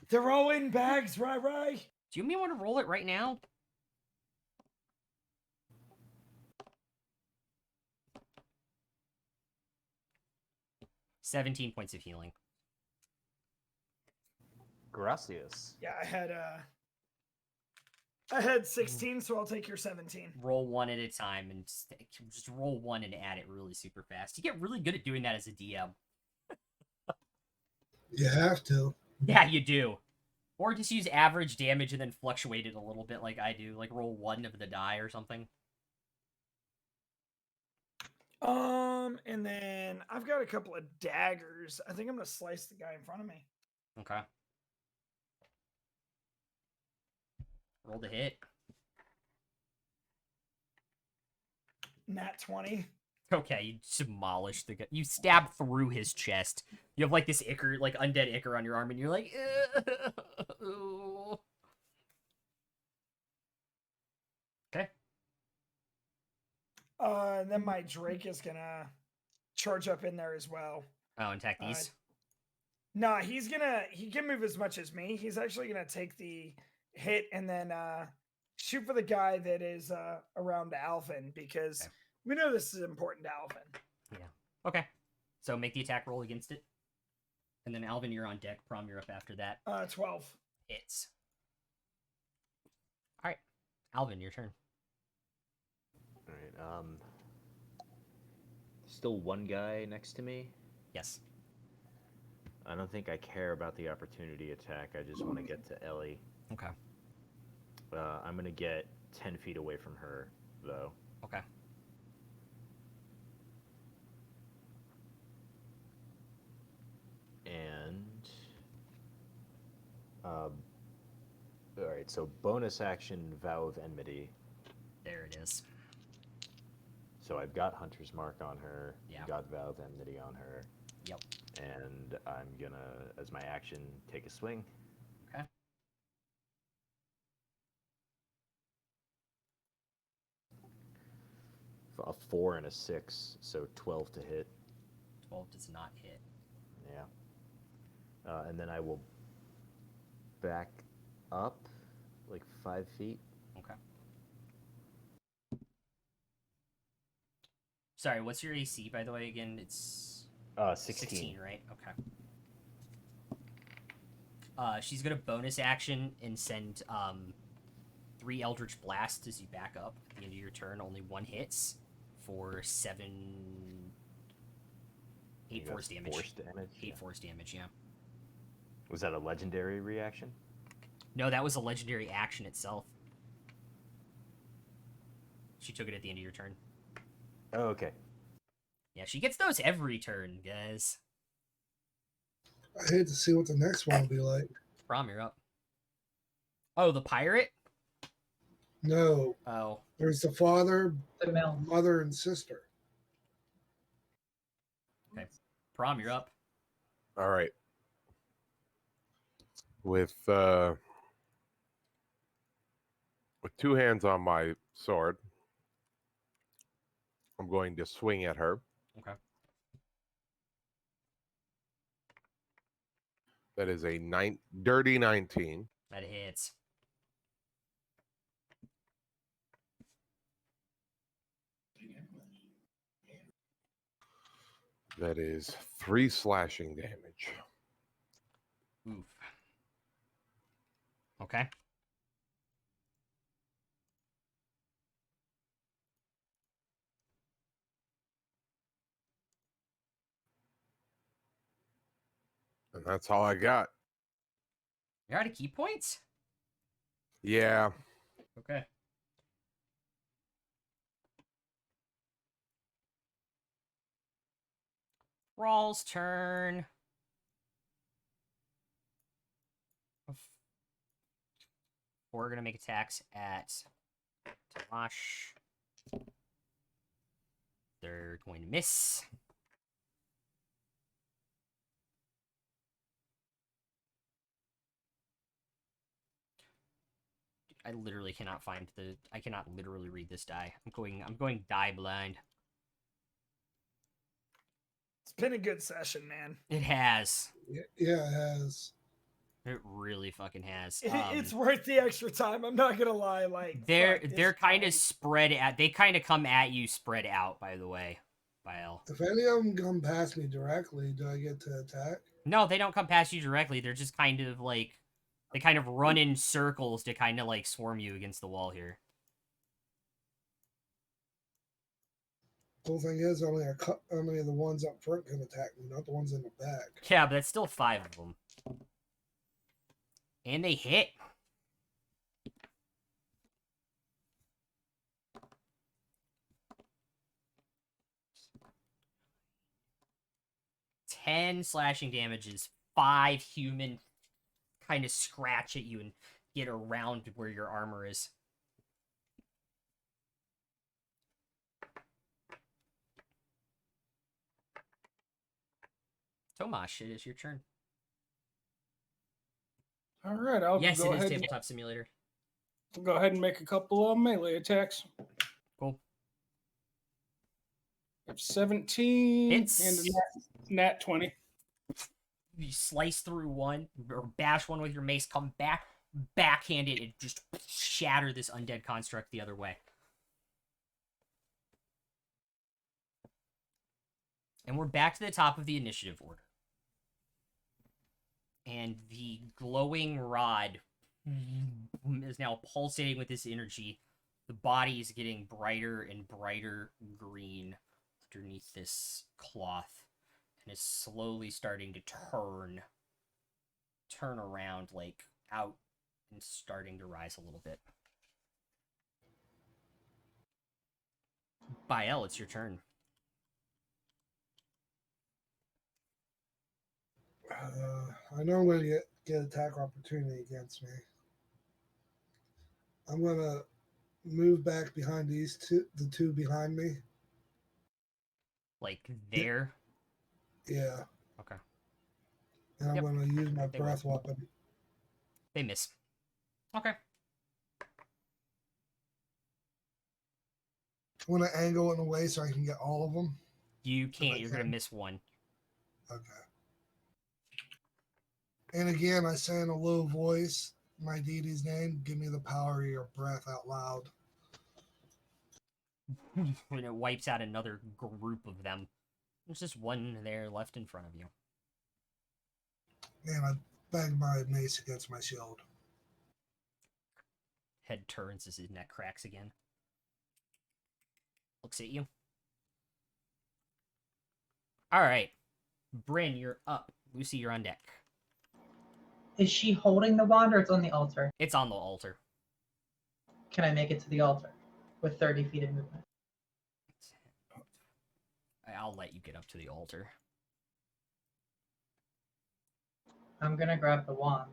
They're all in bags, right? Do you want to roll it right now? $17 points of healing. Gracias. Yeah, I had 16, so I'll take your 17. Roll 1 at a time and just roll 1 and add it really super fast. You get really good at doing that as a DM. You have to. Yeah, you do. Or just use average damage and then fluctuate it a little bit like I do. Like roll 1 of the die or something. And then I've got a couple of daggers. I think I'm gonna slice the guy in front of me. Okay. Roll the hit. Nat 20. Okay, you demolish the guy. You stab through his chest. You have like this ichor, like undead ichor on your arm, and you're like, ooh. Okay. And then my Drake is gonna charge up in there as well. Oh, and attack these. No, he can move as much as me. He's actually gonna take the hit and then shoot for the guy that is around Alvin because we know this is important to Alvin. Yeah. Okay. So make the attack roll against it. And then Alvin, you're on deck. Prom, you're up after that. 12. Hits. Alright. Alvin, your turn. Alright, still one guy next to me? Yes. I don't think I care about the opportunity attack. I just want to get to Ellie. Okay. I'm going to get 10 feet away from her, though. Okay. And... Alright, so bonus action, Vow of Enmity. There it is. So I've got Hunter's Mark on her, Yeah. got Vow of Enmity on her. Yep. And I'm gonna, as my action, take a swing. Okay. A 4 and a 6, so 12 to hit. 12 does not hit. Yeah. And then I will back up like 5 feet. Okay. Sorry, what's your AC, by the way, again? It's 16. Right? Okay. She's gonna bonus action and send 3 Eldritch Blasts as you back up at the end of your turn. Only 1 hits for 8 force damage. Force damage? 8 force damage, yeah. Was that a legendary reaction? No, that was a legendary action itself. She took it at the end of your turn. Oh, okay. Yeah, she gets those every turn, guys. I hate to see what the next one will be like. Prom, you're up. Oh, the pirate? No, Oh. there's the father, The mill. mother, and sister. Okay. Prom, you're up. All right. With 2 hands on my sword, I'm going to swing at her. Okay. That is a dirty 19. That hits. That is 3 slashing damage. Oof. Okay. And that's all I got. You're out of key points? Yeah. Okay. Rawl's turn. We're going to make attacks at Tamash. They're going to miss. I literally cannot find the... I cannot literally read this die. I'm going die blind. It's been a good session, man. It has. Yeah, it has. It really fucking has. It's worth the extra time. I'm not gonna lie. Like they're kind of spread out. They kind of come at you spread out. By the way, Bile. If any of them come past me directly, do I get to attack? No, they don't come past you directly. They're just kind of like they kind of run in circles to kind of like swarm you against the wall here. The whole thing is only the ones up front can attack me, not the ones in the back. Yeah, but that's still 5 of them. And they hit. Ten slashing damages, 5 human kind of scratch at you and get around where your armor is. Tomash, it is your turn. All right, I'll Yes, go it is ahead. Tabletop Simulator. Go ahead and make a couple of melee attacks. Cool. I have 17 Hits. and a nat 20. You slice through one, or bash one with your mace, come back, backhand it, and just shatter this undead construct the other way. And we're back to the top of the initiative order. And the glowing rod is now pulsating with this energy. The body is getting brighter and brighter green underneath this cloth, and is slowly starting to turn around, like out, and starting to rise a little bit. Bael, it's your turn. I know I'm going to get attack opportunity against me. I'm going to move back behind the two behind me. Like there? Yeah. Okay. And I'm Yep. going to use my They breath weapon. They miss. Okay. I'm going to angle it in a way so I can get all of them. You can't. You're going to can. miss one. Okay. And again, I say in a low voice my deity's name. Give me the power of your breath out loud. When it wipes out another group of them. There's just one there left in front of you. And I bang my mace against my shield. Head turns as his neck cracks again. Looks at you. Alright. Bryn, you're up. Lucy, you're on deck. Is she holding the wand or it's on the altar? It's on the altar. Can I make it to the altar with 30 feet of movement? I'll let you get up to the altar. I'm gonna grab the wand.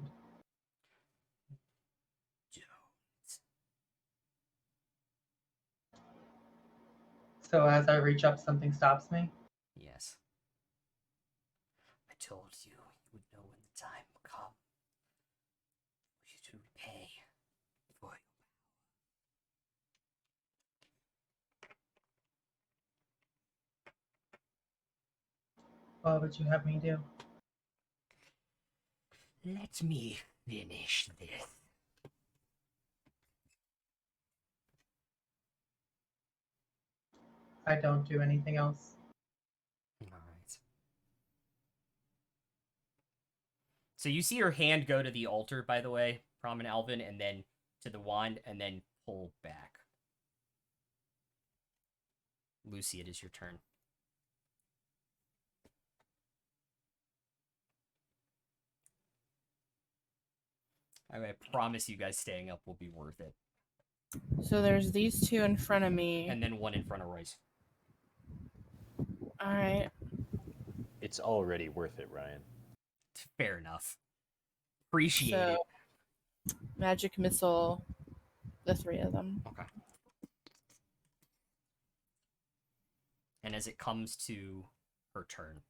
So as I reach up, something stops me? Yes. I told you you would know when the time will come for you to repay for your What would you have me do? Let me finish this. I don't do anything else. Alright. So you see her hand go to the altar, by the way, Prom and Alvin, and then to the wand, and then pull back. Lucy, it is your turn. I promise you guys staying up will be worth it. So there's these two in front of me. And then one in front of Royce. All right. It's already worth it, Ryan. Fair enough. Appreciate So, it. magic missile, the 3 of them. Okay. And as it comes to her turn,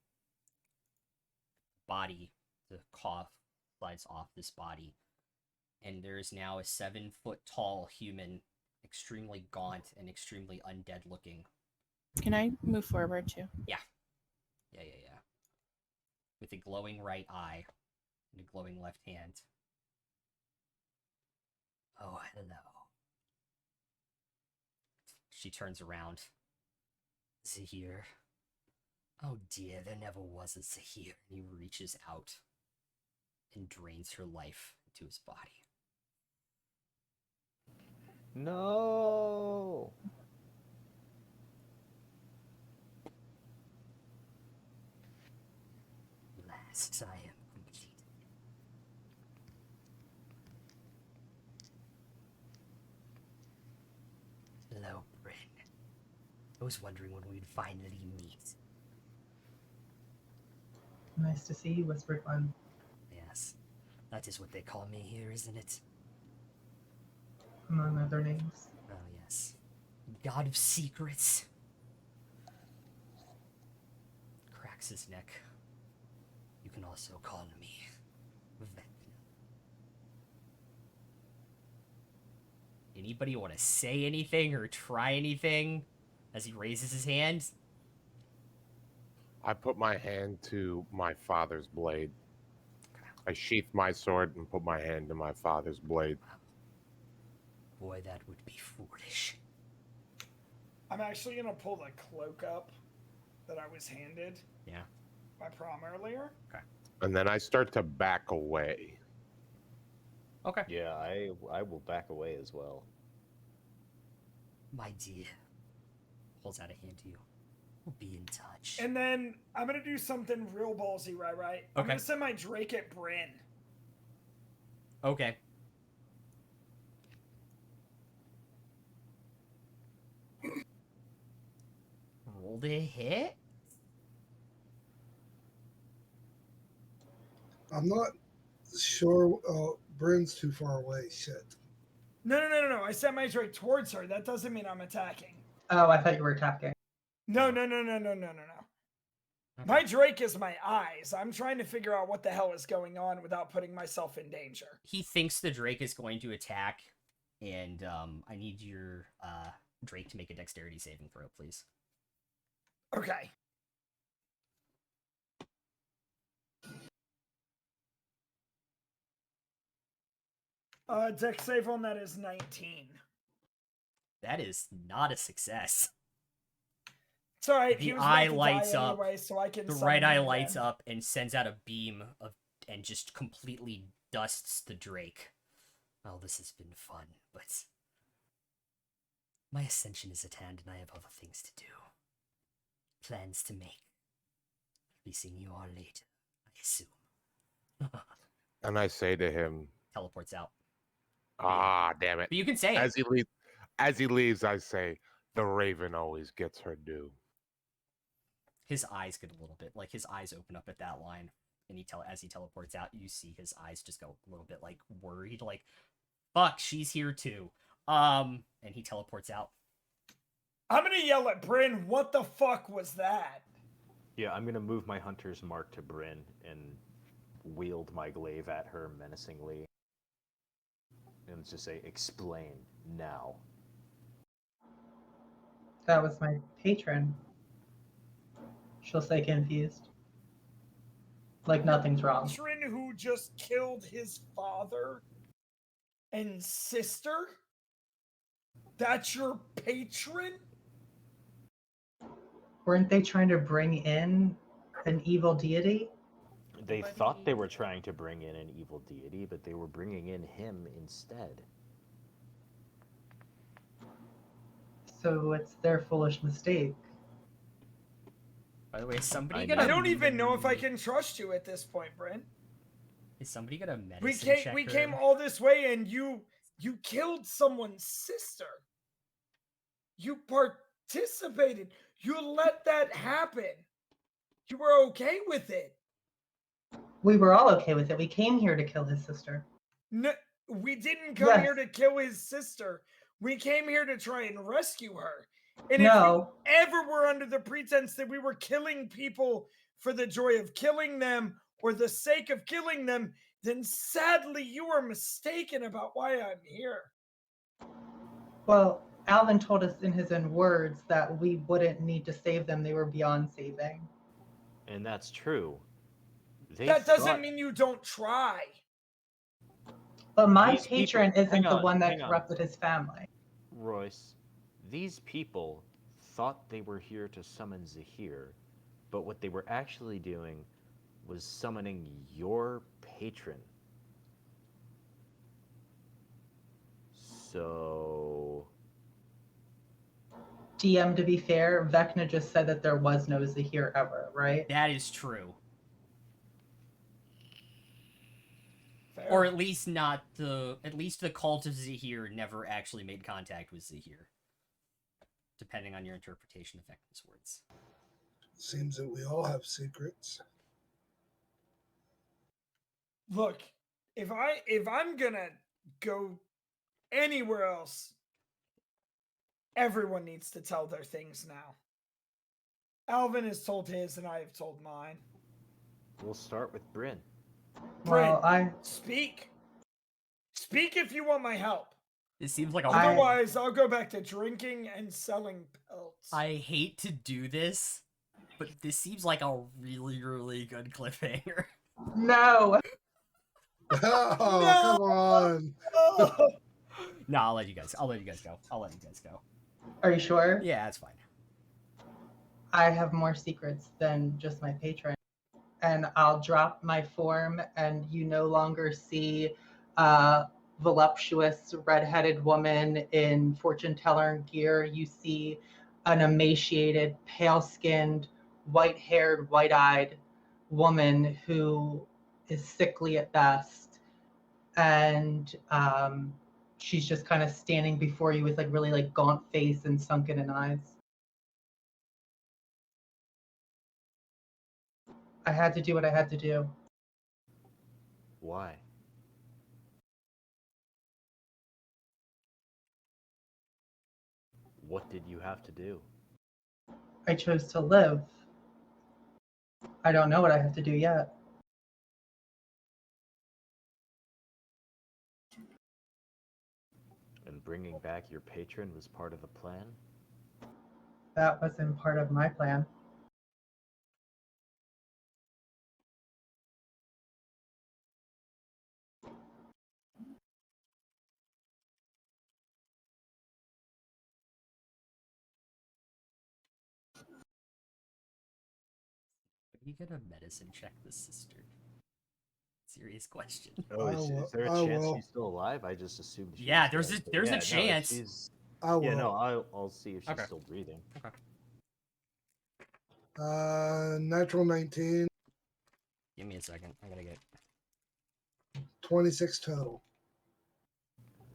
body, the cough slides off this body, and there is now a 7-foot-tall human, extremely gaunt and extremely undead looking. Can I move forward too? Yeah. With a glowing right eye and a glowing left hand. Oh, hello. She turns around. Zahir. Oh dear, there never was a Zahir. And he reaches out and drains her life into his body. No. tasks I am completed. Hello, Bryn. I was wondering when we'd finally meet. Nice to see you, whispered one. Yes, that is what they call me here, isn't it? Among other names. Oh, yes. God of Secrets. Cracks his neck. You can also call me Vecna. Anybody want to say anything or try anything as he raises his hand? I put my hand to my father's blade. I sheath my sword and put my hand to my father's blade. Boy, that would be foolish. I'm actually gonna pull the cloak up that I was handed. Yeah. By Prom earlier. And then I start to back away. Okay. Yeah, I will back away as well. My dear. Holds out a hand to you. We'll be in touch. And then I'm gonna do something real ballsy, right? I'm Okay. gonna send my Drake at Bryn. Okay. Roll to hit? I'm not sure. Bryn's too far away. Shit. No. I sent my Drake towards her. That doesn't mean I'm attacking. Oh, I thought you were attacking. No. My Drake is my eyes. I'm trying to figure out what the hell is going on without putting myself in danger. He thinks the Drake is going to attack, and I need your Drake to make a dexterity saving throw, please. Okay. Dex save on that is 19. That is not a success. It's alright. The He was eye about to lights die up. anyway, so I can The summon right eye him lights again. up and sends out a beam of and just completely dusts the Drake. Oh, this has been fun, but my ascension is at hand and I have other things to do. Plans to make. Be seeing you all later, I assume. And I say to him, Teleports out. ah, damn it. But you can say As he leaves, I say, the raven always gets her due. his eyes get a little bit, like his eyes open up at that line. And as he teleports out, you see his eyes just go a little bit like worried, like, fuck, she's here too. And he teleports out. I'm gonna yell at Bryn, what the fuck was that? Yeah, I'm gonna move my hunter's mark to Bryn and wield my glaive at her menacingly. And just say, explain now. That was my patron. She'll say confused. Like nothing's wrong. Patron who just killed his father and sister? That's your patron? Weren't they trying to bring in an evil deity? They thought they were trying to bring in an evil deity, but they were bringing in him instead. So it's their foolish mistake. By the way, is somebody I gonna? I don't even know if I can trust you at this point, Bryn. Is somebody gonna medicine We check came her? all this way and you killed someone's sister. You participated. You let that happen. You were okay with it. We were all okay with it. We came here to kill his sister. No, we didn't come Yes. here to kill his sister. We came here to try and rescue her. And No. if you ever were under the pretense that we were killing people for the joy of killing them or the sake of killing them, then sadly you are mistaken about why I'm here. Well, Alvin told us in his own words that we wouldn't need to save them. They were beyond saving. And that's true. That doesn't mean you don't try. But my These people- patron isn't hang the on, one that hang on. corrupted his family. Royce, these people thought they were here to summon Zahir, but what they were actually doing was summoning your patron. So... DM, to be fair, Vecna just said that there was no Zahir ever, right? That is true. Fair. Or at least not the cult of Zahir never actually made contact with Zahir. Depending on your interpretation of Vecna's words. Seems that we all have secrets. Look, if I'm gonna go anywhere else, everyone needs to tell their things now. Alvin has told his, and I have told mine. We'll start with Bryn. Well, Bryn, speak. Speak if you want my help. It seems like a Otherwise, I'll go back to drinking and selling pelts. I hate to do this, but this seems like a really, really good cliffhanger. no. Oh, come on. No, I'll let you guys go. Are you sure? Yeah, that's fine. I have more secrets than just my patron. And I'll drop my form, and you no longer see a voluptuous red-headed woman in fortune teller gear. You see an emaciated, pale-skinned, white-haired, white-eyed woman who is sickly at best. And she's just kind of standing before you with like really like gaunt face and sunken in eyes. I had to do what I had to do. Why? What did you have to do? I chose to live. I don't know what I have to do yet. And bringing back your patron was part of the plan? That wasn't part of my plan. Are you gonna medicine check the sister? Serious question. Oh, is there a I chance will. she's still alive? I just assumed she Yeah, was there's dead, but a no, if chance. she's- I will. Yeah, no, I'll see if she's Okay. still breathing. Natural 19, Give me a second. I gotta get. 26 total.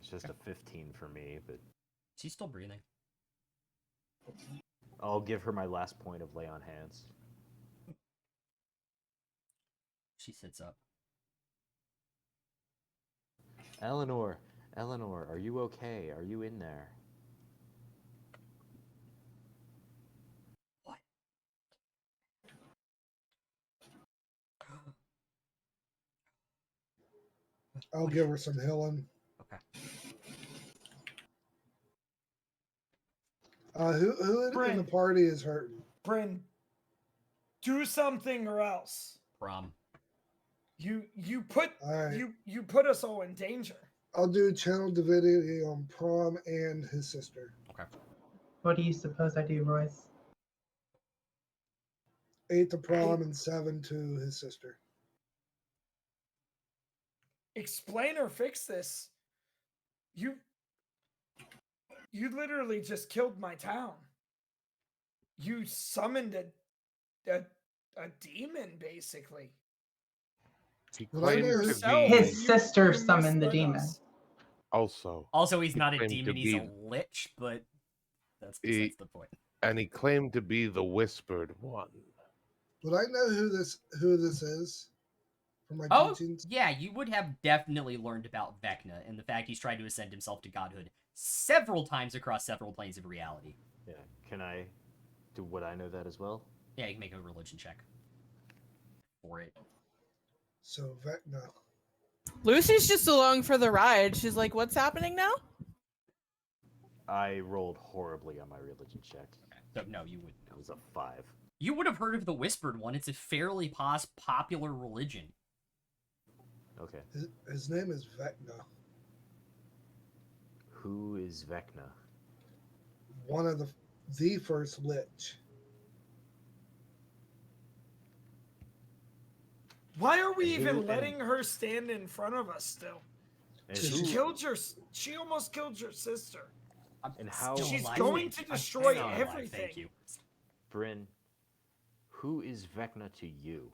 It's just a 15 for me, but She's still breathing. I'll give her my last point of lay on hands. She sits up. Eleanor, are you okay? Are you in there? What? I'll give her some healing. Okay. Who in the Bryn. party is hurting? Bryn, do something or else. Prom. You put All right. you put us all in danger. I'll do channel divinity on Prom and his sister. Okay. What do you suppose I do, Royce? 8 to Prom and 7 to his sister. Explain or fix this. You literally just killed my town. You summoned a demon, basically. He Well, I claimed know to yourself. be His sister you summoned the misled demon. us. also, Also, he's He not a claimed to demon, he's a be- lich, but that's He- besides the point. and he claimed to be the whispered one. Would I know who this is from my Oh, teachings? yeah, you would have definitely learned about Vecna and the fact he's tried to ascend himself to godhood several times across several planes of reality. Yeah, can I do what I know that as well? Yeah, you can make a religion check for it. So Vecna. Lucy's just along for the ride. She's like, "What's happening now?" I rolled horribly on my religion check. Okay. So, no, you wouldn't It know. was a 5. You would have heard of the Whispered One. It's a fairly popular religion. Okay. His name is Vecna. Who is Vecna? One of the first lich. Why are we And even who- letting her stand in front of us still? And She who- she almost killed your sister. I'm And how- still She's alive. going to I'm destroy still alive, everything. Thank you. Bryn, who is Vecna to you?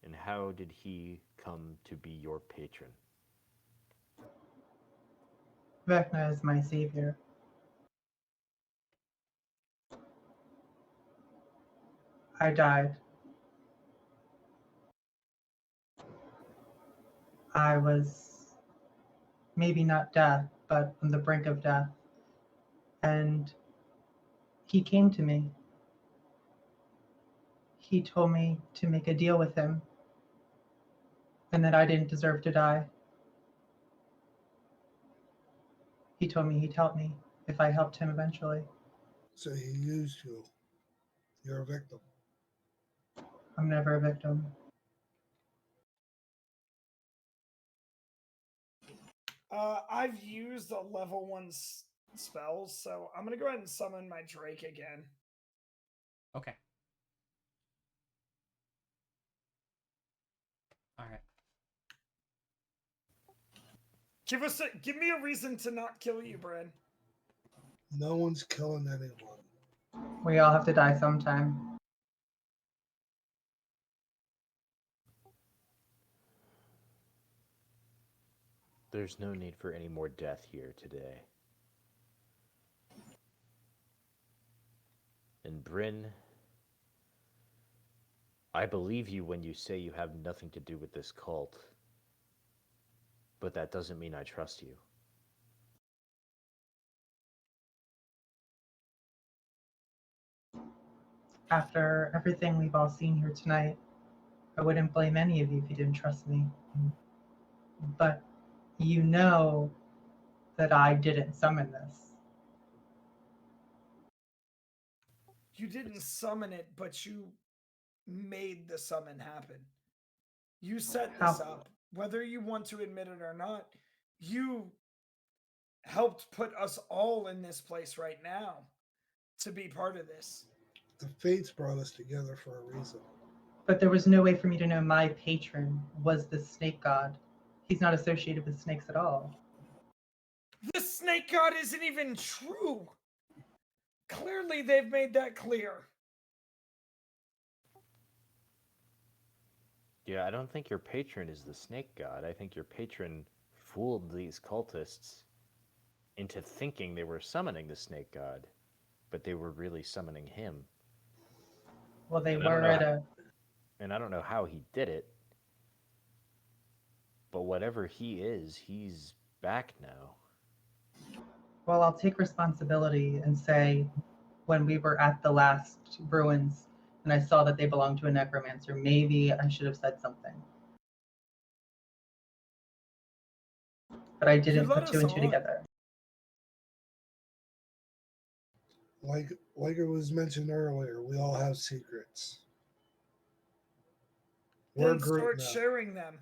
And how did he come to be your patron? Vecna is my savior. I died. I was maybe not death, but on the brink of death. And he came to me. He told me to make a deal with him and that I didn't deserve to die. He told me he'd help me if I helped him eventually. So he used you. You're a victim. I'm never a victim. I've used a level 1 spells, so I'm gonna go ahead and summon my Drake again. Okay. All right. Give me a reason to not kill you, Brad. No one's killing anyone. We all have to die sometime. There's no need for any more death here today. And Bryn, I believe you when you say you have nothing to do with this cult. But that doesn't mean I trust you. After everything we've all seen here tonight, I wouldn't blame any of you if you didn't trust me. But you know that I didn't summon this. You didn't summon it, but you made the summon happen. You set this How? up. Whether you want to admit it or not, you helped put us all in this place right now to be part of this. The fates brought us together for a reason. But there was no way for me to know my patron was the snake god. He's not associated with snakes at all. The snake god isn't even true. Clearly, they've made that clear. Yeah, I don't think your patron is the snake god. I think your patron fooled these cultists into thinking they were summoning the snake god, but they were really summoning him. Well, they And I don't were know at a. And I don't know how he did it, but whatever he is, he's back now. Well, I'll take responsibility and say, when we were at the last ruins and I saw that they belonged to a necromancer, maybe I should have said something. But I didn't let put two us and two on. together. Like it was mentioned earlier, we all have secrets. Then We're a group start now. sharing them.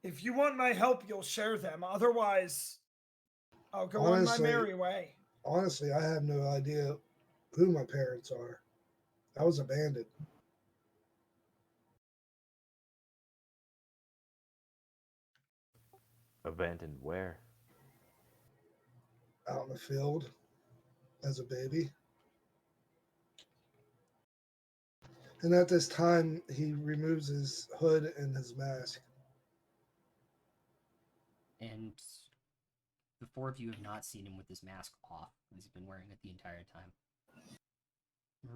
If you want my help, you'll share them. Otherwise, I'll go on my merry way. Honestly, I have no idea who my parents are. I was abandoned. Abandoned where? Out in the field as a baby. And at this time, he removes his hood and his mask. And the four of you have not seen him with his mask off, as he's been wearing it the entire time.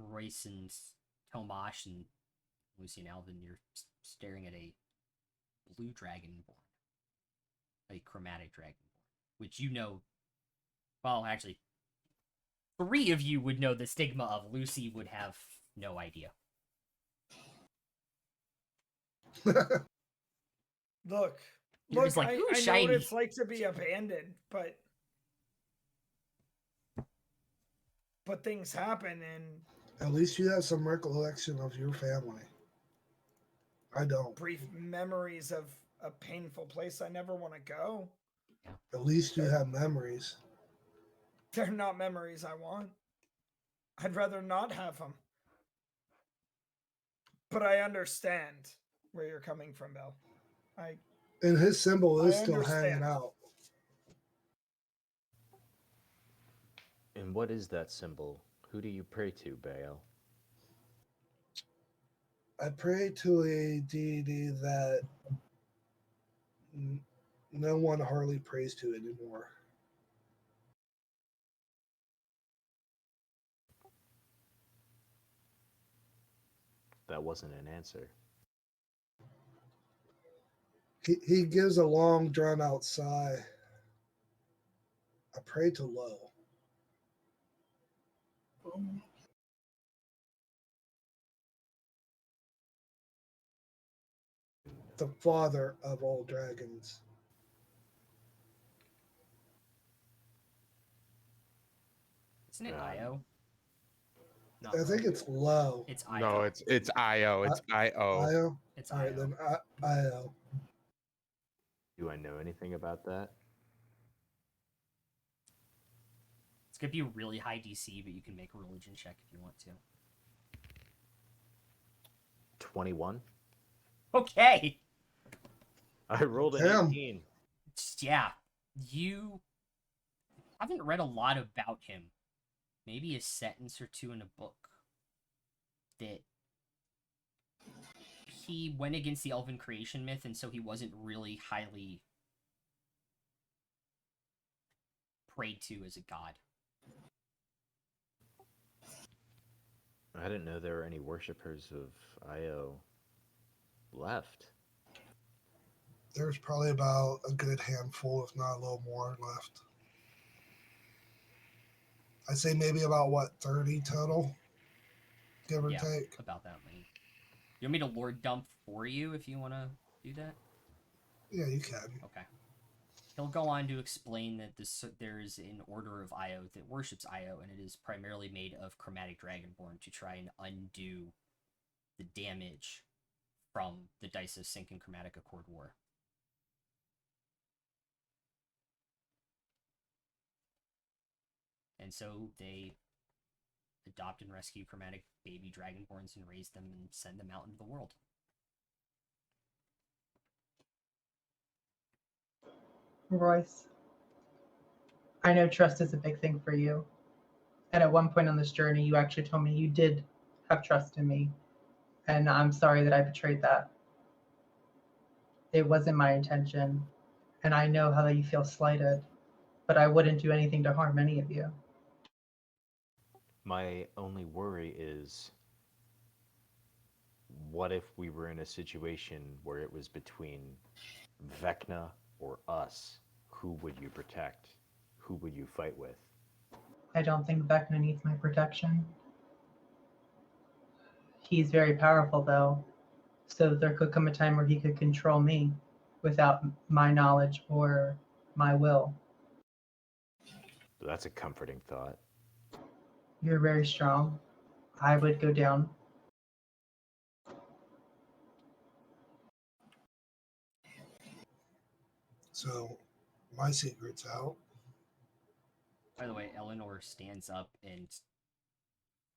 Royce and Tomash and Lucy and Alvin, you're staring at a blue dragonborn. A chromatic dragonborn. Which you know... Well, actually, 3 of you would know the stigma of. Lucy would have no idea. Look, You're just like, I "Ooh, know shiny." what it's like to be abandoned, but things happen, and At least you have some recollection of your family. I don't. brief memories of a painful place I never want to go. At least you have memories. They're not memories I want. I'd rather not have them. But I understand where you're coming from, Bill. And his symbol is I still understand. hanging out. And what is that symbol? Who do you pray to, Baal? I pray to a deity that no one hardly prays to anymore. that wasn't an answer. He gives a long, drawn out sigh. I pray to Lo, the father of all dragons. Isn't it Um, Io? Not I think really. it's Lo. It's Io. No, it's Io. It's Io. Io? It's All right, Io. then Io. Do I know anything about that? It's gonna be a really high DC, but you can make a religion check if you want to. 21. Okay. I rolled an Damn. 18. Yeah, you haven't read a lot about him. Maybe a sentence or two in a book. That he went against the elven creation myth, and so he wasn't really highly prayed to as a god. I didn't know there were any worshippers of Io left. There's probably about a good handful, if not a little more, left. I'd say maybe about, 30 total? Give or Yeah, take. about that many. You want me to lord dump for you if you want to do that? Yeah, you can. Okay. He'll go on to explain that there is an order of Io that worships Io, and it is primarily made of chromatic dragonborn to try and undo the damage from the Dice of Sync and Chromatic Accord War. And so they adopt and rescue chromatic baby dragonborns and raise them and send them out into the world. Royce, I know trust is a big thing for you. And at one point on this journey, you actually told me you did have trust in me. And I'm sorry that I betrayed that. It wasn't my intention. And I know how you feel slighted. But I wouldn't do anything to harm any of you. My only worry is, what if we were in a situation where it was between Vecna or us? Who would you protect? Who would you fight with? I don't think Vecna needs my protection. He's very powerful, though. So there could come a time where he could control me without my knowledge or my will. That's a comforting thought. You're very strong. I would go down. So, my secret's out. By the way, Eleanor stands up and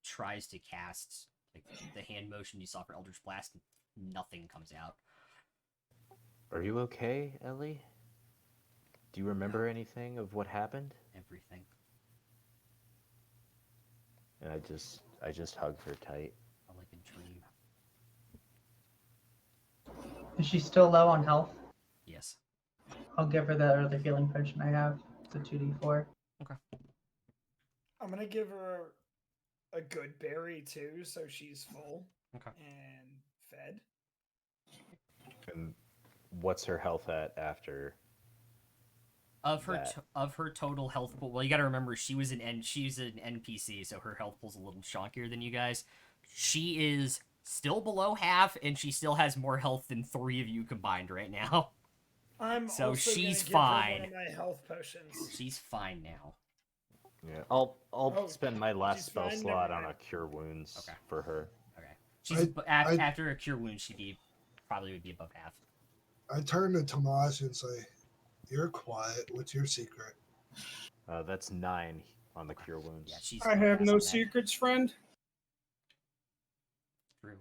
tries to cast like the hand motion you saw for Eldritch Blast. Nothing comes out. Are you okay, Ellie? Do you remember anything of what happened? Everything. And I just hugged her tight. Like a dream. Is she still low on health? Yes. I'll give her the other healing potion I have. It's a 2d4. Okay. I'm gonna give her a good berry too, so she's full Okay. and fed. And what's her health at after? Of her that? of her total health pool. Well, you got to remember she's an NPC, so her health pool's a little chunkier than you guys. She is still below half, and she still has more health than 3 of you combined right now. I'm So also she's gonna give her fine. one of my health potions. She's fine now. Yeah, I'll Oh, spend my last she's spell fine? slot Never on a mind. cure wounds Okay. for her. Okay. She's I- after a cure wound, probably would be above half. I turn to Tomas and say, "You're quiet. What's your secret?" That's 9 on the cure wounds. Yeah, she's. I have fast no on that. secrets, friend. True.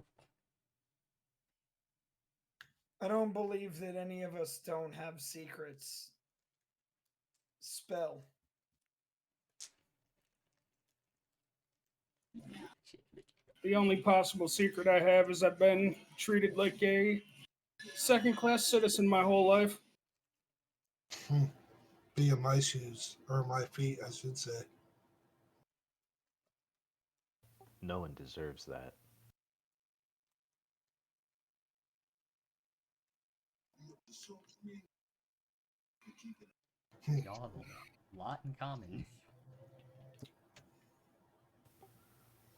I don't believe that any of us don't have secrets. Spell. The only possible secret I have is I've been treated like a second-class citizen my whole life. Be in my shoes, or my feet, I should say. No one deserves that. Y'all have a lot in common.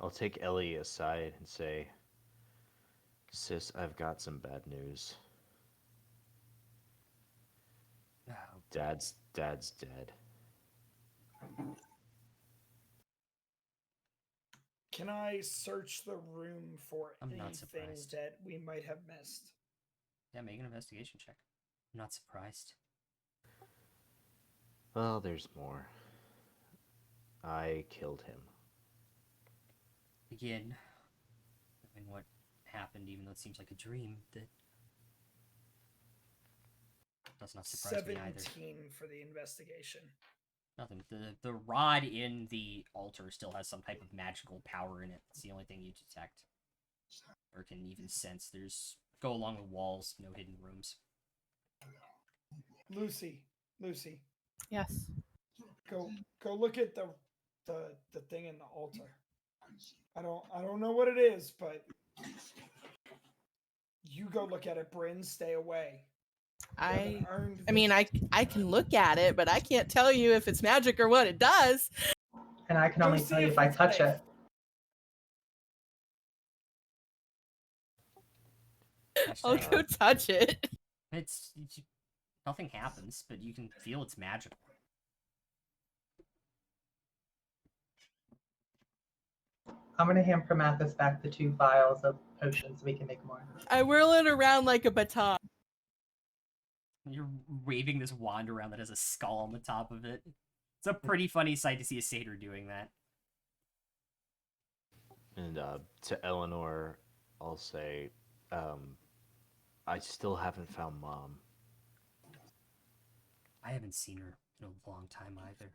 I'll take Ellie aside and say, Sis, I've got some bad news. Oh, Dad's dead. Can I search the room for I'm not anything surprised. that we might have missed? yeah, make an investigation check. I'm not surprised. Well, there's more. I killed him. Again, knowing what happened, even though it seems like a dream, that does not surprise me either. 17 for the investigation. Nothing. The rod in the altar still has some type of magical power in it. It's the only thing you detect. Or can even sense. Go along the walls, no hidden rooms. Lucy, Yes. go look at the thing in the altar. I don't know what it is, but you go look at it, Bryn. Stay away. I Earned mean, I can look at it, but I can't tell you if it's magic or what it does. And I can Go only see tell you if if I it's touch safe. it. I'll go touch it. Nothing happens, but you can feel it's magical. I'm going to hand Promathus back the 2 vials of potions so we can make more. I whirl it around like a baton. You're waving this wand around that has a skull on the top of it. It's a pretty funny sight to see a satyr doing that. And to Eleanor, I'll say, I still haven't found Mom. I haven't seen her in a long time either.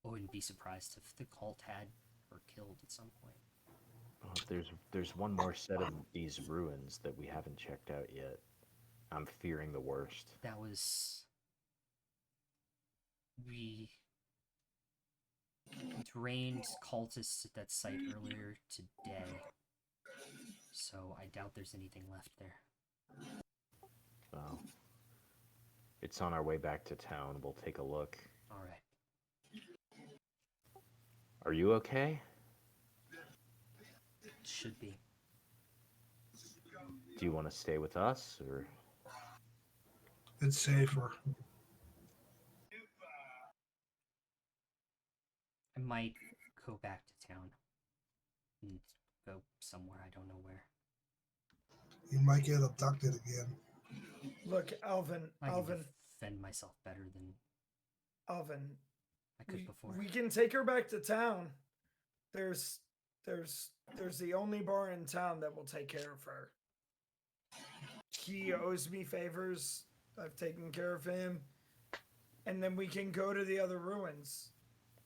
I wouldn't be surprised if the cult had her killed at some point. Oh, there's one more set of these ruins that we haven't checked out yet. I'm fearing the worst. That was... We drained cultists at that site earlier today. So I doubt there's anything left there. Well, it's on our way back to town. We'll take a look. Alright. Are you okay? Should be. Do you want to stay with us, or? It's safer. I might go back to town. And go somewhere, I don't know where. You might get abducted again. Look, Alvin. I can defend myself better than Alvin. I could before. We can take her back to town. There's the only bar in town that will take care of her. He owes me favors. I've taken care of him. And then we can go to the other ruins.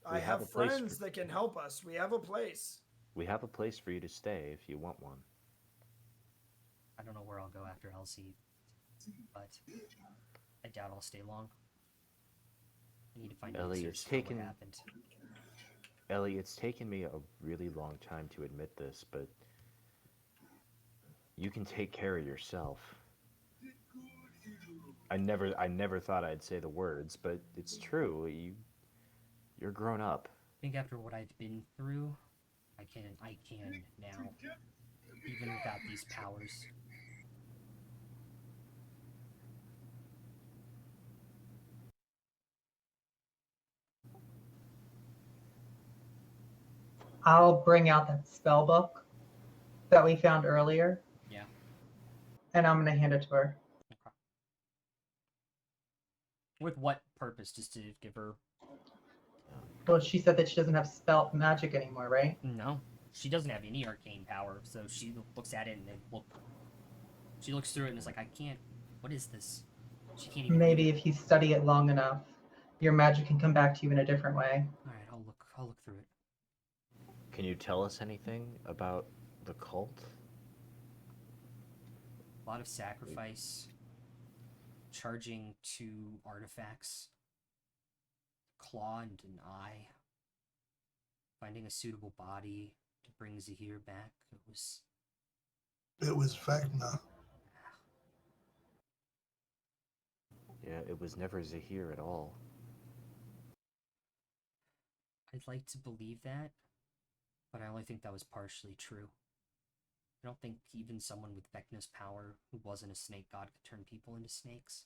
I have friends that can help us. We have a place. We have a place for you to stay if you want one. I don't know where I'll go after Elsie, but I doubt I'll stay long. I need to find Ellie, answers for what happened. Ellie, it's taken me a really long time to admit this, but you can take care of yourself. I never thought I'd say the words, but it's true. You're grown up. I think after what I've been through, I can now, even without these powers. I'll bring out that spell book that we found earlier. Yeah. And I'm going to hand it to her. Okay. With what purpose? Just to give her... Well, she said that she doesn't have spell magic anymore, right? No. She doesn't have any arcane power, so she looks at it and then she looks through it and is like, I can't... What is this? She can't even... Maybe if you study it long enough, your magic can come back to you in a different way. Alright, I'll look through it. Can you tell us anything about the cult? A lot of sacrifice. Charging 2 artifacts. Claw and an eye. Finding a suitable body to bring Zahir back. It was Vecna. Yeah, it was never Zahir at all. I'd like to believe that, but I only think that was partially true. I don't think even someone with Vecna's power who wasn't a snake god could turn people into snakes.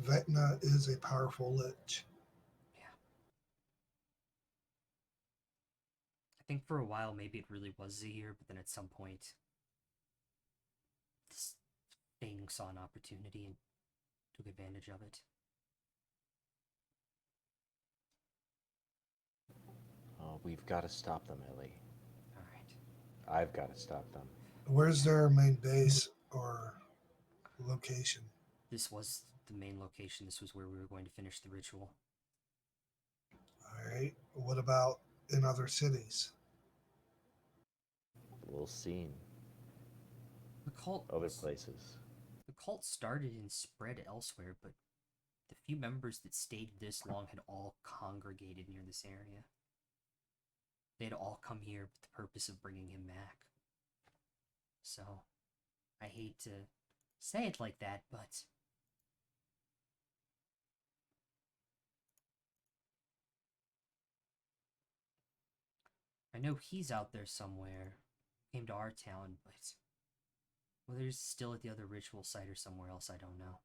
Vecna is a powerful lich. Yeah. I think for a while maybe it really was Zahir, but then at some point this thing saw an opportunity and took advantage of it. Oh, we've got to stop them, Ellie. Alright. I've got to stop them. Where's their main base or location? This was the main location. This was where we were going to finish the ritual. All right. What about in other cities? We'll see. The cult Other places. The cult started and spread elsewhere, but the few members that stayed this long had all congregated near this area. They had all come here with the purpose of bringing him back. So, I hate to say it like that, but I know he's out there somewhere. Came to our town, but whether he's still at the other ritual site or somewhere else, I don't know.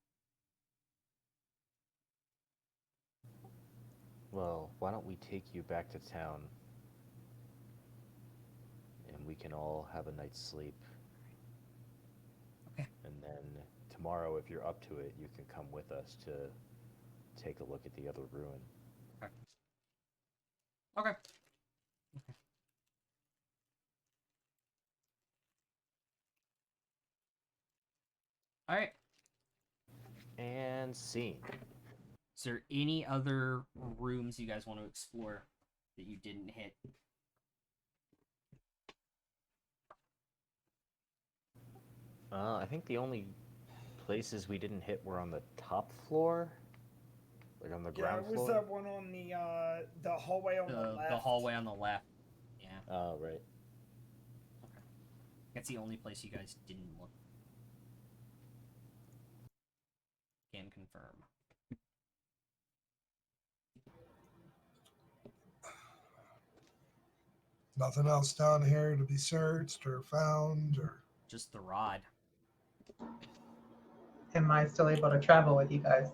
Well, why don't we take you back to town and we can all have a night's sleep. Okay. And then tomorrow, if you're up to it, you can come with us to take a look at the other ruin. Okay. Alright. And scene. Is there any other rooms you guys want to explore that you didn't hit? I think the only places we didn't hit were on the top floor, like on the ground was floor. that one on the hallway on the left? The hallway on the left. Yeah. Oh, right. Okay. That's the only place you guys didn't look. Can confirm. Nothing else down here to be searched or found or. Just the rod. Am I still able to travel with you guys?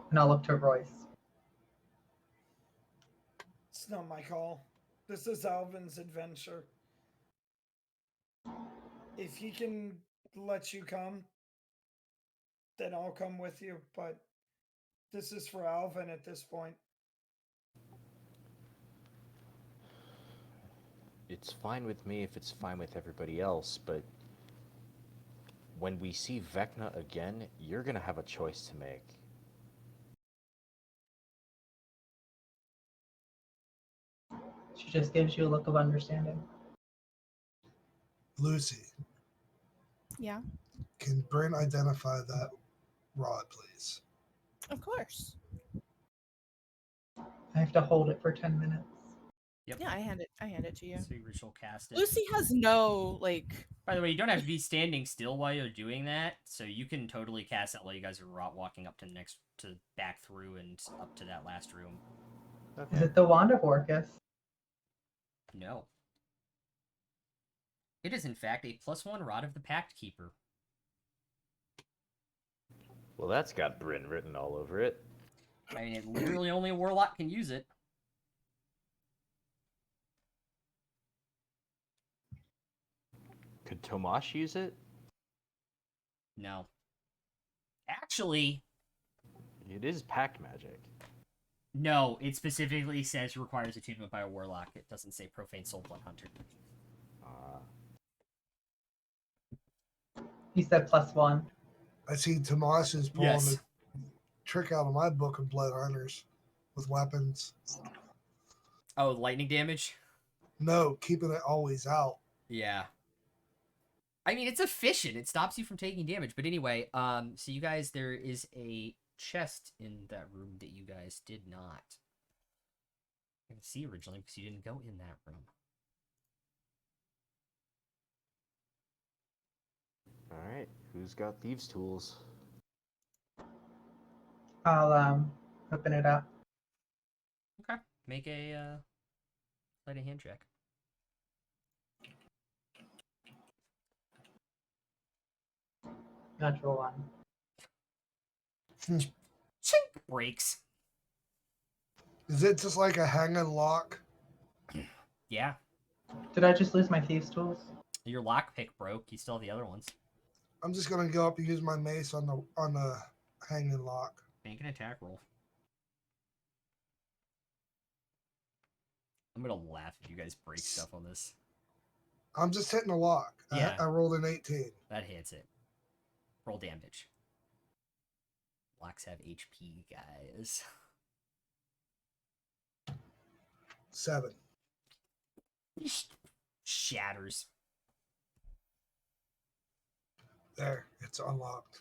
And I'll look to Royce. It's not my call. This is Alvin's adventure. If he can let you come, then I'll come with you. But this is for Alvin at this point. It's fine with me if it's fine with everybody else, but when we see Vecna again, you're gonna have a choice to make. She just gives you a look of understanding. Lucy, Yeah, can Brent identify that rod, please? of course. I have to hold it for 10 minutes. Yep. Yeah, I hand it to you. So you ritual cast it. Lucy has no By the way, you don't have to be standing still while you're doing that, so you can totally cast it while you guys are walking up to the next, to back through and up to that last room. Is it the Wand of Orcus? No. It is in fact a +1 Rod of the Pact Keeper. Well, that's got Bryn written all over it. I mean, it literally only a warlock can use it. Could Tomash use it? No. Actually, It is pact magic. no. It specifically says requires attunement by a warlock. It doesn't say profane soul blood hunter. He said +1. I see Tomas is pulling Yes. the trick out of my book of blood hunters with weapons. Oh, lightning damage? No, keeping it always out. Yeah. I mean, it's efficient. It stops you from taking damage. But anyway, so you guys, there is a chest in that room that you guys did not see originally because you didn't go in that room. All right. Who's got thieves' tools? I'll open it up. Okay. Make a sleight of hand check. Natural one. Chink! Breaks. Is it just like a hanging lock? Yeah. Did I just lose my thieves' tools? Your lockpick broke. You still have the other ones. I'm just gonna go up and use my mace on the hanging lock. Make an attack roll. I'm gonna laugh if you guys break stuff on this. I'm just hitting a lock. Yeah. I rolled an 18. That hits it. Roll damage. Locks have HP, guys. 7. Shatters. There, it's unlocked.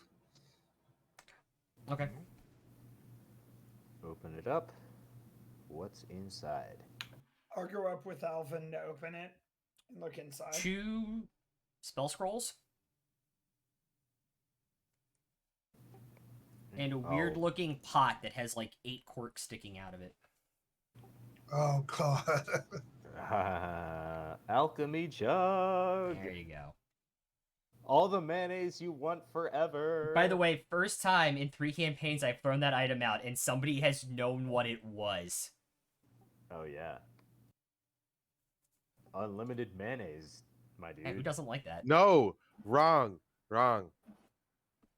Okay. Open it up. What's inside? I'll go up with Alvin to open it and look inside. 2 spell scrolls. And a weird Oh. looking pot that has like 8 corks sticking out of it. Oh god. Alchemy jug. There you go. All the mayonnaise you want forever. By the way, first time in 3 campaigns I've thrown that item out and somebody has known what it was. Oh yeah. Unlimited mayonnaise, my dude. Hey, who doesn't like that? No, wrong.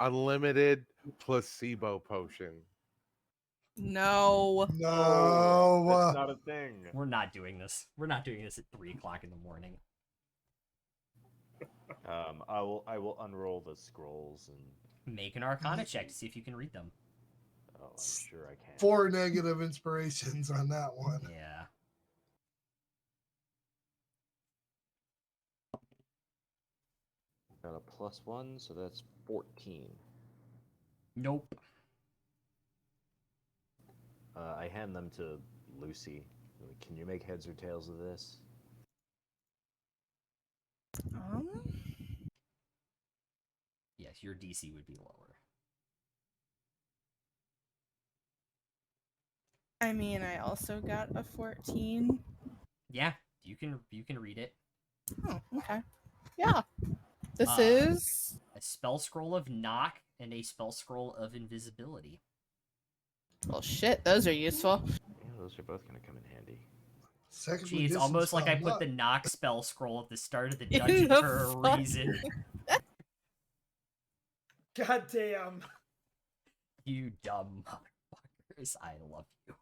Unlimited placebo potion. No. No. That's not a thing. We're not doing this. We're not doing this at 3 o'clock in the morning. I will unroll the scrolls and. Make an Arcana check to see if you can read them. Oh, I'm sure I can. 4 negative inspirations on that one. Yeah. Got a +1, so that's 14. Nope. I hand them to Lucy. Can you make heads or tails of this? Yes, your DC would be lower. I mean, I also got a 14. Yeah, you can read it. Oh, okay. Yeah. This Uh, is A spell scroll of knock and a spell scroll of invisibility. well shit, those are useful. Yeah, those are both gonna come in handy. Second Gee, it's distance almost like I found put the not. knock spell scroll at the start of the In dungeon the for a fuck- reason. God damn. You dumb motherfuckers. I love you.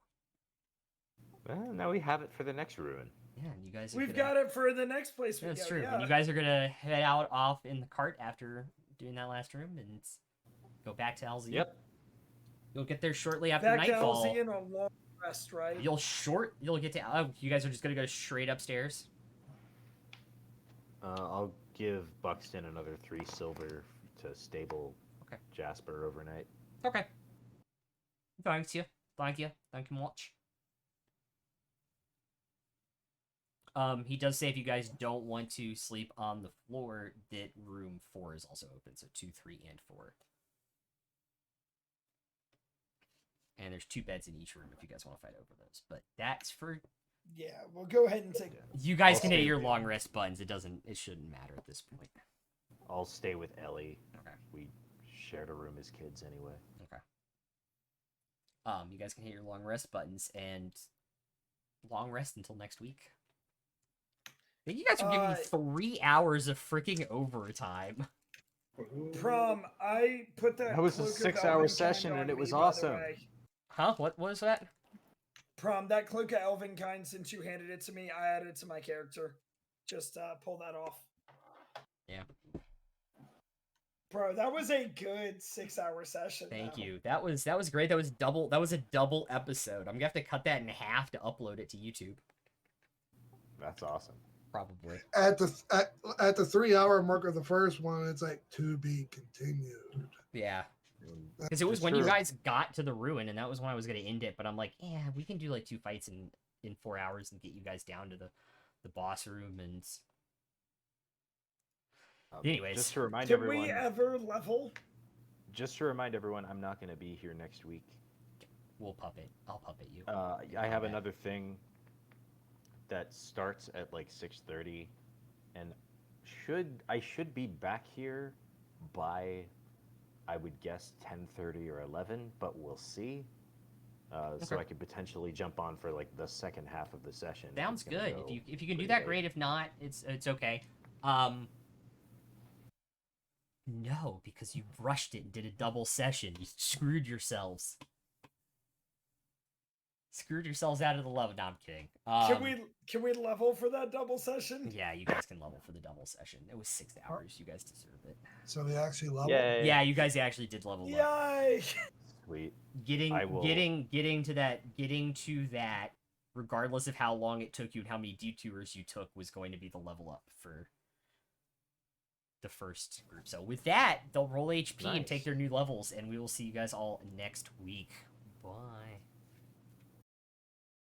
Well, now we have it for the next ruin. Yeah, and you guys are We've gonna... got it for the next place we That's go. true. Yeah. And you guys are gonna head out off in the cart after doing that last room and go back to LZ. Yep. You'll get there shortly after Back to nightfall. LZ in a long rest, right? You'll get to. Oh, you guys are just gonna go straight upstairs. I'll give Buxton another 3 silver to stable Okay. Jasper overnight. Okay. Thank you much. He does say if you guys don't want to sleep on the floor, that room 4 is also open, so 2, 3, and 4. And there's 2 beds in each room if you guys want to fight over those. But that's for Yeah, we'll go ahead and take you guys I'll can hit stay your with- long rest buttons. It shouldn't matter at this point. I'll stay with Ellie. Okay. We shared a room as kids anyway. Okay. You guys can hit your long rest buttons and long rest until next week. I think you guys are giving me 3 hours of freaking overtime. Prom. I put that. That was a cloak of 6-hour Elvenkind session, and on it was me, by the awesome. way. Huh? What was that? Prom, that cloak of Elvenkind, since you handed it to me, I added it to my character. Just pull that off. Yeah. Bro, that was a good 6-hour session. Thank though. you. That was great. That was a double episode. I'm gonna have to cut that in half to upload it to YouTube. That's awesome. Probably. At the 3-hour mark of the first one, it's like to be continued. Yeah. And Because it was That's when you true. guys got to the ruin, and that was when I was gonna end it. But I'm like, yeah, we can do like 2 fights in 4 hours and get you guys down to the boss room and Anyways, just to remind Can everyone, we ever level? I'm not going to be here next week. I'll puppet you. I have another thing that starts at like 6:30, and I should be back here by, I would guess 10:30 or 11, but we'll see. So I could potentially jump on for like the second half of the session. Sounds It's gonna good. go If you can do pretty that, late. great. If not, it's okay. No, because you rushed it and did a double session. You screwed yourselves. Screwed yourselves out of the level. No, I'm kidding. Can we level for that double session? Yeah, you guys can level for the double session. It was 6 hours. You guys deserve it. So we actually level. Yay. Yeah, you guys actually did level up. Yay! Sweet. Getting to that, regardless of how long it took you and how many detours you took, was going to be the level up for the first group. So with that, they'll roll HP and take Nice. their new levels, and we will see you guys all next week. Bye.